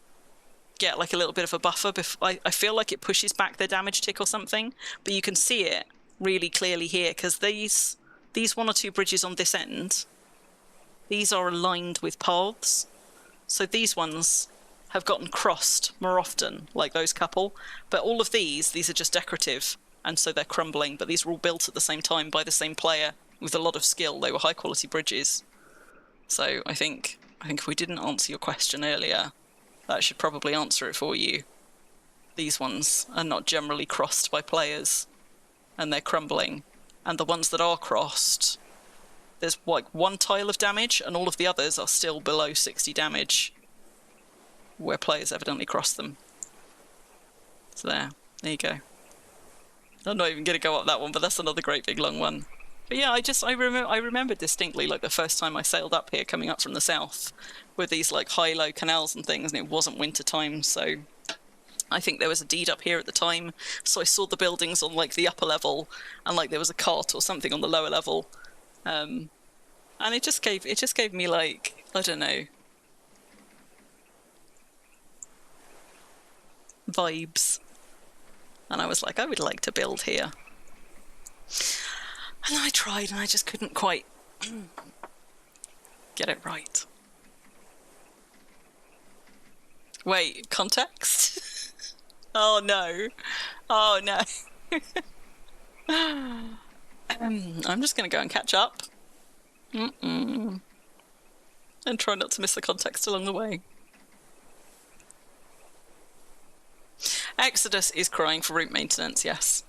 get like a little bit of a buffer. I feel like it pushes back their damage tick or something, but you can see it really clearly here, because these 1 or 2 bridges on this end, these are aligned with paths. So these ones have gotten crossed more often, like those couple, but all of these are just decorative, and so they're crumbling, but these were all built at the same time by the same player with a lot of skill. They were high quality bridges. So I think if we didn't answer your question earlier, that should probably answer it for you. These ones are not generally crossed by players, and they're crumbling. And the ones that are crossed, there's like 1 tile of damage, and all of the others are still below 60 damage, where players evidently crossed them. So there you go. I'm not even going to go up that one, but that's another great big long one. But yeah, I remember distinctly, like, the first time I sailed up here, coming up from the south, with these like high-low canals and things, and it wasn't winter time, so I think there was a deed up here at the time, so I saw the buildings on like the upper level, and like there was a cart or something on the lower level, and it just gave me, like, I don't know, vibes, and I was like, I would like to build here. And I tried, and I just couldn't quite get it right. Wait, context? Oh no. Oh no. I'm just going to go and catch up. And try not to miss the context along the way. Exodus is crying for route maintenance, yes.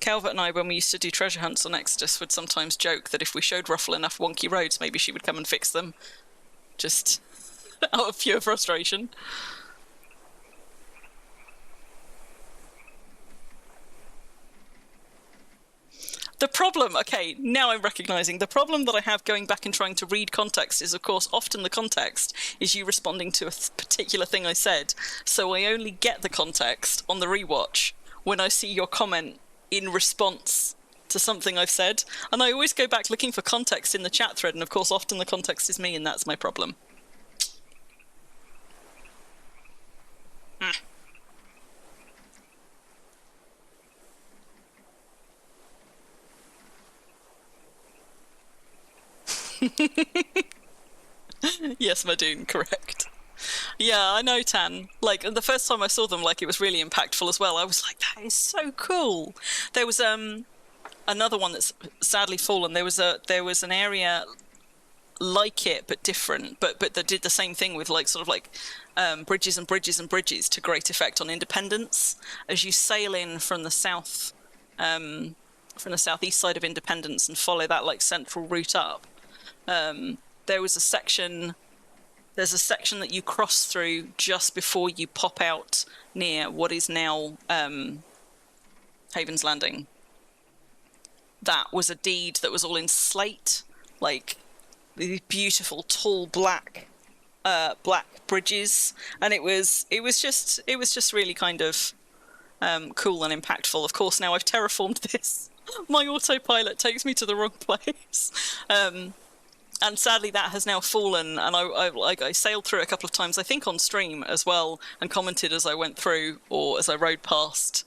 Calvert and I, when we used to do treasure hunts on Exodus, would sometimes joke that if we showed Ruffle enough wonky roads, maybe she would come and fix them. Just out of pure frustration. The problem, okay, now I'm recognising, the problem that I have going back and trying to read context is, of course, often the context is you responding to a particular thing I said, so I only get the context on the rewatch when I see your comment in response to something I've said, and I always go back looking for context in the chat thread, and of course often the context is me, and that's my problem. Yes, Madoon, correct. Yeah, I know, Tan. Like, the first time I saw them, like, it was really impactful as well. I was like, that is so cool. There was another one that's sadly fallen. There was an area like it but different, but that did the same thing with like sort of like bridges and bridges and bridges to great effect on Independence. As you sail in from the south, from the southeast side of Independence and follow that like central route up, there's a section that you cross through just before you pop out near what is now Haven's Landing. That was a deed that was all in slate, like these beautiful tall black bridges, and it was just really kind of cool and impactful. Of course, now I've terraformed this. My autopilot takes me to the wrong place. And sadly, that has now fallen. And I sailed through it a couple of times, I think on stream as well, and commented as I went through or as I rode past.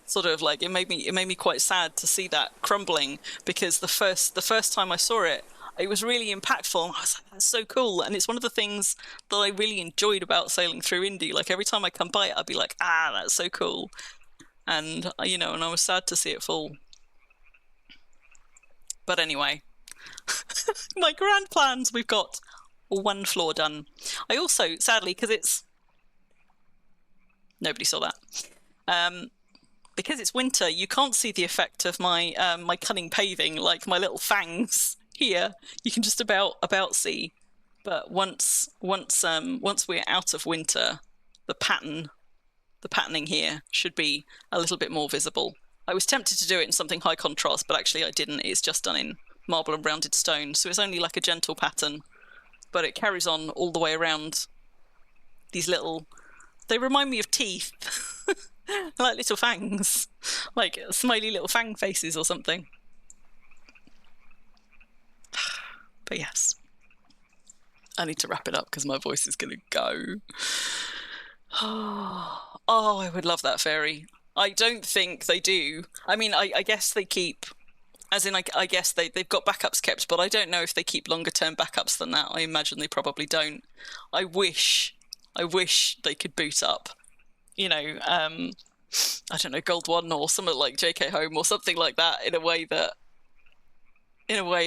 Sort of like it made me quite sad to see that crumbling, because the first time I saw it, it was really impactful. I was like, that's so cool. And it's one of the things that I really enjoyed about sailing through Indy. Like every time I come by it, I'd be like, that's so cool. And and I was sad to see it fall. But anyway. My grand plans, we've got one floor done. I also, sadly, because it's... Nobody saw that. Because it's winter, you can't see the effect of my my cunning paving, like my little fangs here. You can just about see. But once we're out of winter, the patterning here should be a little bit more visible. I was tempted to do it in something high contrast, but actually I didn't. It's just done in marble and rounded stone, so it's only like a gentle pattern, but it carries on all the way around. These little, they remind me of teeth. Like little fangs, like smiley little fang faces or something. But yes, I need to wrap it up because my voice is gonna go. Oh, I would love that fairy. I don't think they do. I mean, I guess they keep, as in, I guess they've got backups kept, but I don't know if they keep longer term backups than that. I imagine they probably don't. I wish they could boot up, I don't know, Gold One or something like JK Home or something like that, in a way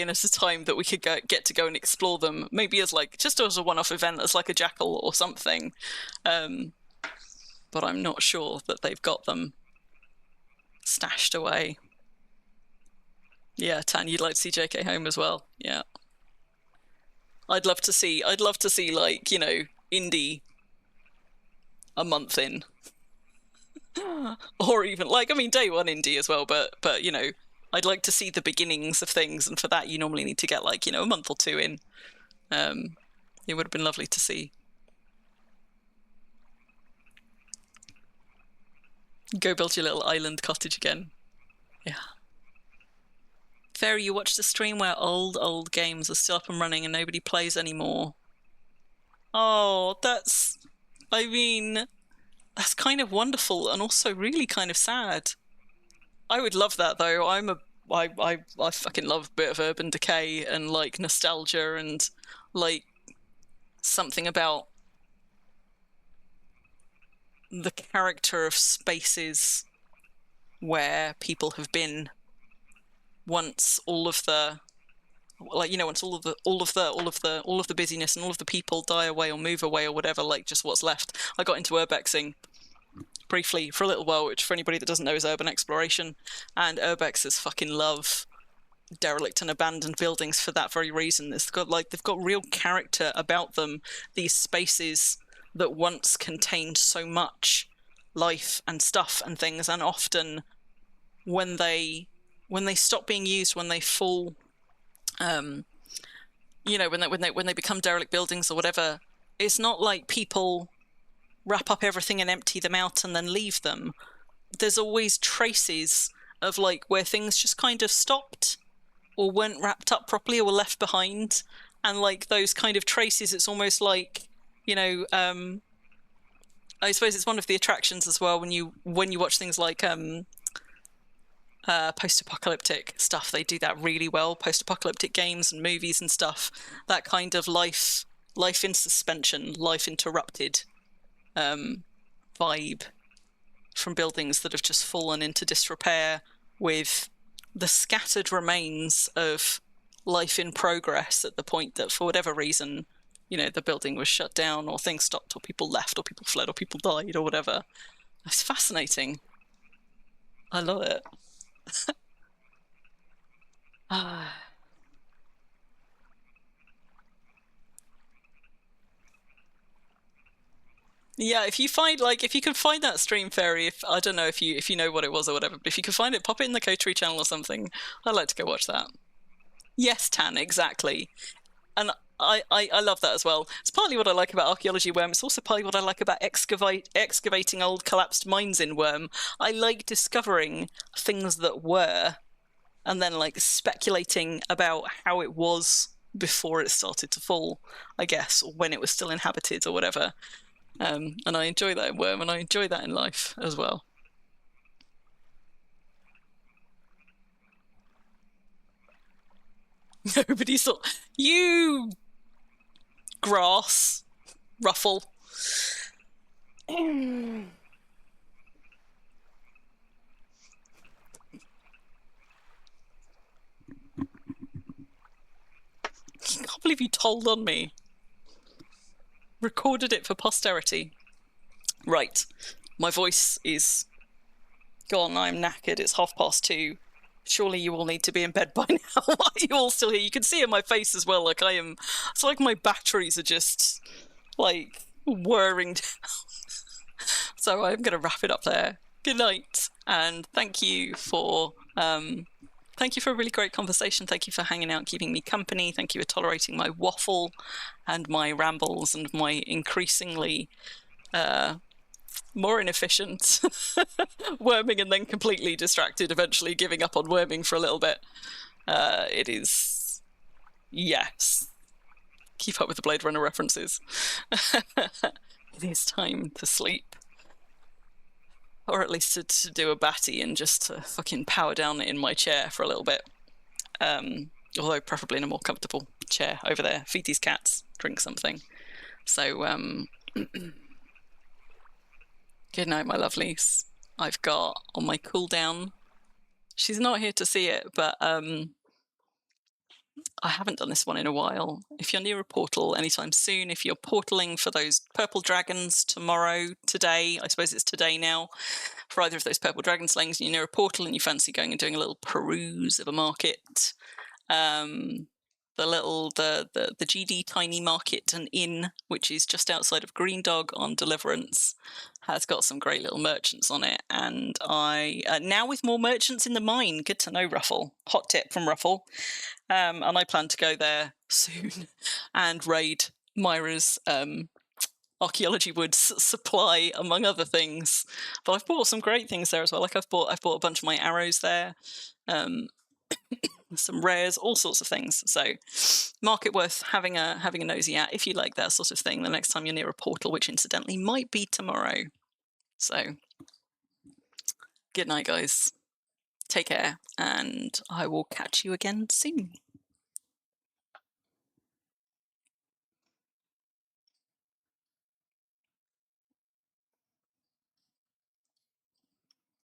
and at a time that we could get to go and explore them, maybe as like just as a one-off event, as like a jackal or something. But I'm not sure that they've got them stashed away. Yeah, Tan, you'd like to see JK Home as well. Yeah. I'd love to see like, Indy a month in. Or even like, I mean, day one Indy as well, but I'd like to see the beginnings of things, and for that you normally need to get like, a month or two in. It would have been lovely to see. Go build your little island cottage again. Yeah. Fairy, you watched a stream where old games are still up and running and nobody plays anymore. Oh, that's kind of wonderful and also really kind of sad. I would love that though. I fucking love a bit of urban decay and like nostalgia and like something about the character of spaces where people have been once all of the, like, you know, once all of the busyness and all of the people die away or move away or whatever, like just what's left. I got into urbexing briefly for a little while, which for anybody that doesn't know is urban exploration, and urbexers fucking love derelict and abandoned buildings for that very reason. They've got real character about them, these spaces that once contained so much life and stuff and things, and often when they stop being used, when they fall, you know, when they become derelict buildings or whatever, it's not like people wrap up everything and empty them out and then leave them. There's always traces of like where things just kind of stopped or weren't wrapped up properly or were left behind, and like those kind of traces, it's almost like, you know, I suppose it's one of the attractions as well when you watch things like post-apocalyptic stuff. They do that really well. Post-apocalyptic games and movies and stuff. That kind of life in suspension, life interrupted vibe from buildings that have just fallen into disrepair, with the scattered remains of life in progress at the point that, for whatever reason, you know, the building was shut down or things stopped or people left or people fled or people died or whatever. It's fascinating. I love it. Yeah, if you can find that stream, Fairy, I don't know if you know what it was or whatever, but if you can find it, pop it in the Coterie channel or something. I'd like to go watch that. Yes, Tan, exactly. And I love that as well. It's partly what I like about archaeology Worm. It's also partly what I like about excavating old collapsed mines in Worm. I like discovering things that were, and then like speculating about how it was before it started to fall, I guess, or when it was still inhabited or whatever. And I enjoy that in Worm, and I enjoy that in life as well. Nobody saw you, grass, Ruffle. I can't believe you told on me. Recorded it for posterity. Right. My voice is gone. I'm knackered. It's 2:30. Surely you all need to be in bed by now. Why are you all still here? You can see in my face as well, like I am. It's like my batteries are just like whirring down. So I'm going to wrap it up there. Good night, and thank you for a really great conversation. Thank you for hanging out, keeping me company. Thank you for tolerating my waffle and my rambles and my increasingly more inefficient worming, and then completely distracted, eventually giving up on worming for a little bit. It is... Yes. Keep up with the Blade Runner references. It is time to sleep. Or at least to do a batty and just to fucking power down in my chair for a little bit. Although preferably in a more comfortable chair over there. Feed these cats, drink something. So, good night, my lovelies. I've got on my cooldown. She's not here to see it, but I haven't done this one in a while. If you're near a portal anytime soon, if you're portaling for those purple dragons tomorrow, today, I suppose it's today now, for either of those purple dragon slayings, and you're near a portal and you fancy going and doing a little peruse of a market, the GD Tiny Market and Inn, which is just outside of Green Dog on Deliverance, has got some great little merchants on it. And I now with more merchants in the mine. Good to know, Ruffle. Hot tip from Ruffle. And I plan to go there soon and raid Myra's archaeology woods supply, among other things. But I've bought some great things there as well. Like I've bought a bunch of my arrows there. Some rares, all sorts of things. So market worth having a nosy at if you like that sort of thing the next time you're near a portal, which incidentally might be tomorrow. So good night, guys. Take care, and I will catch you again soon.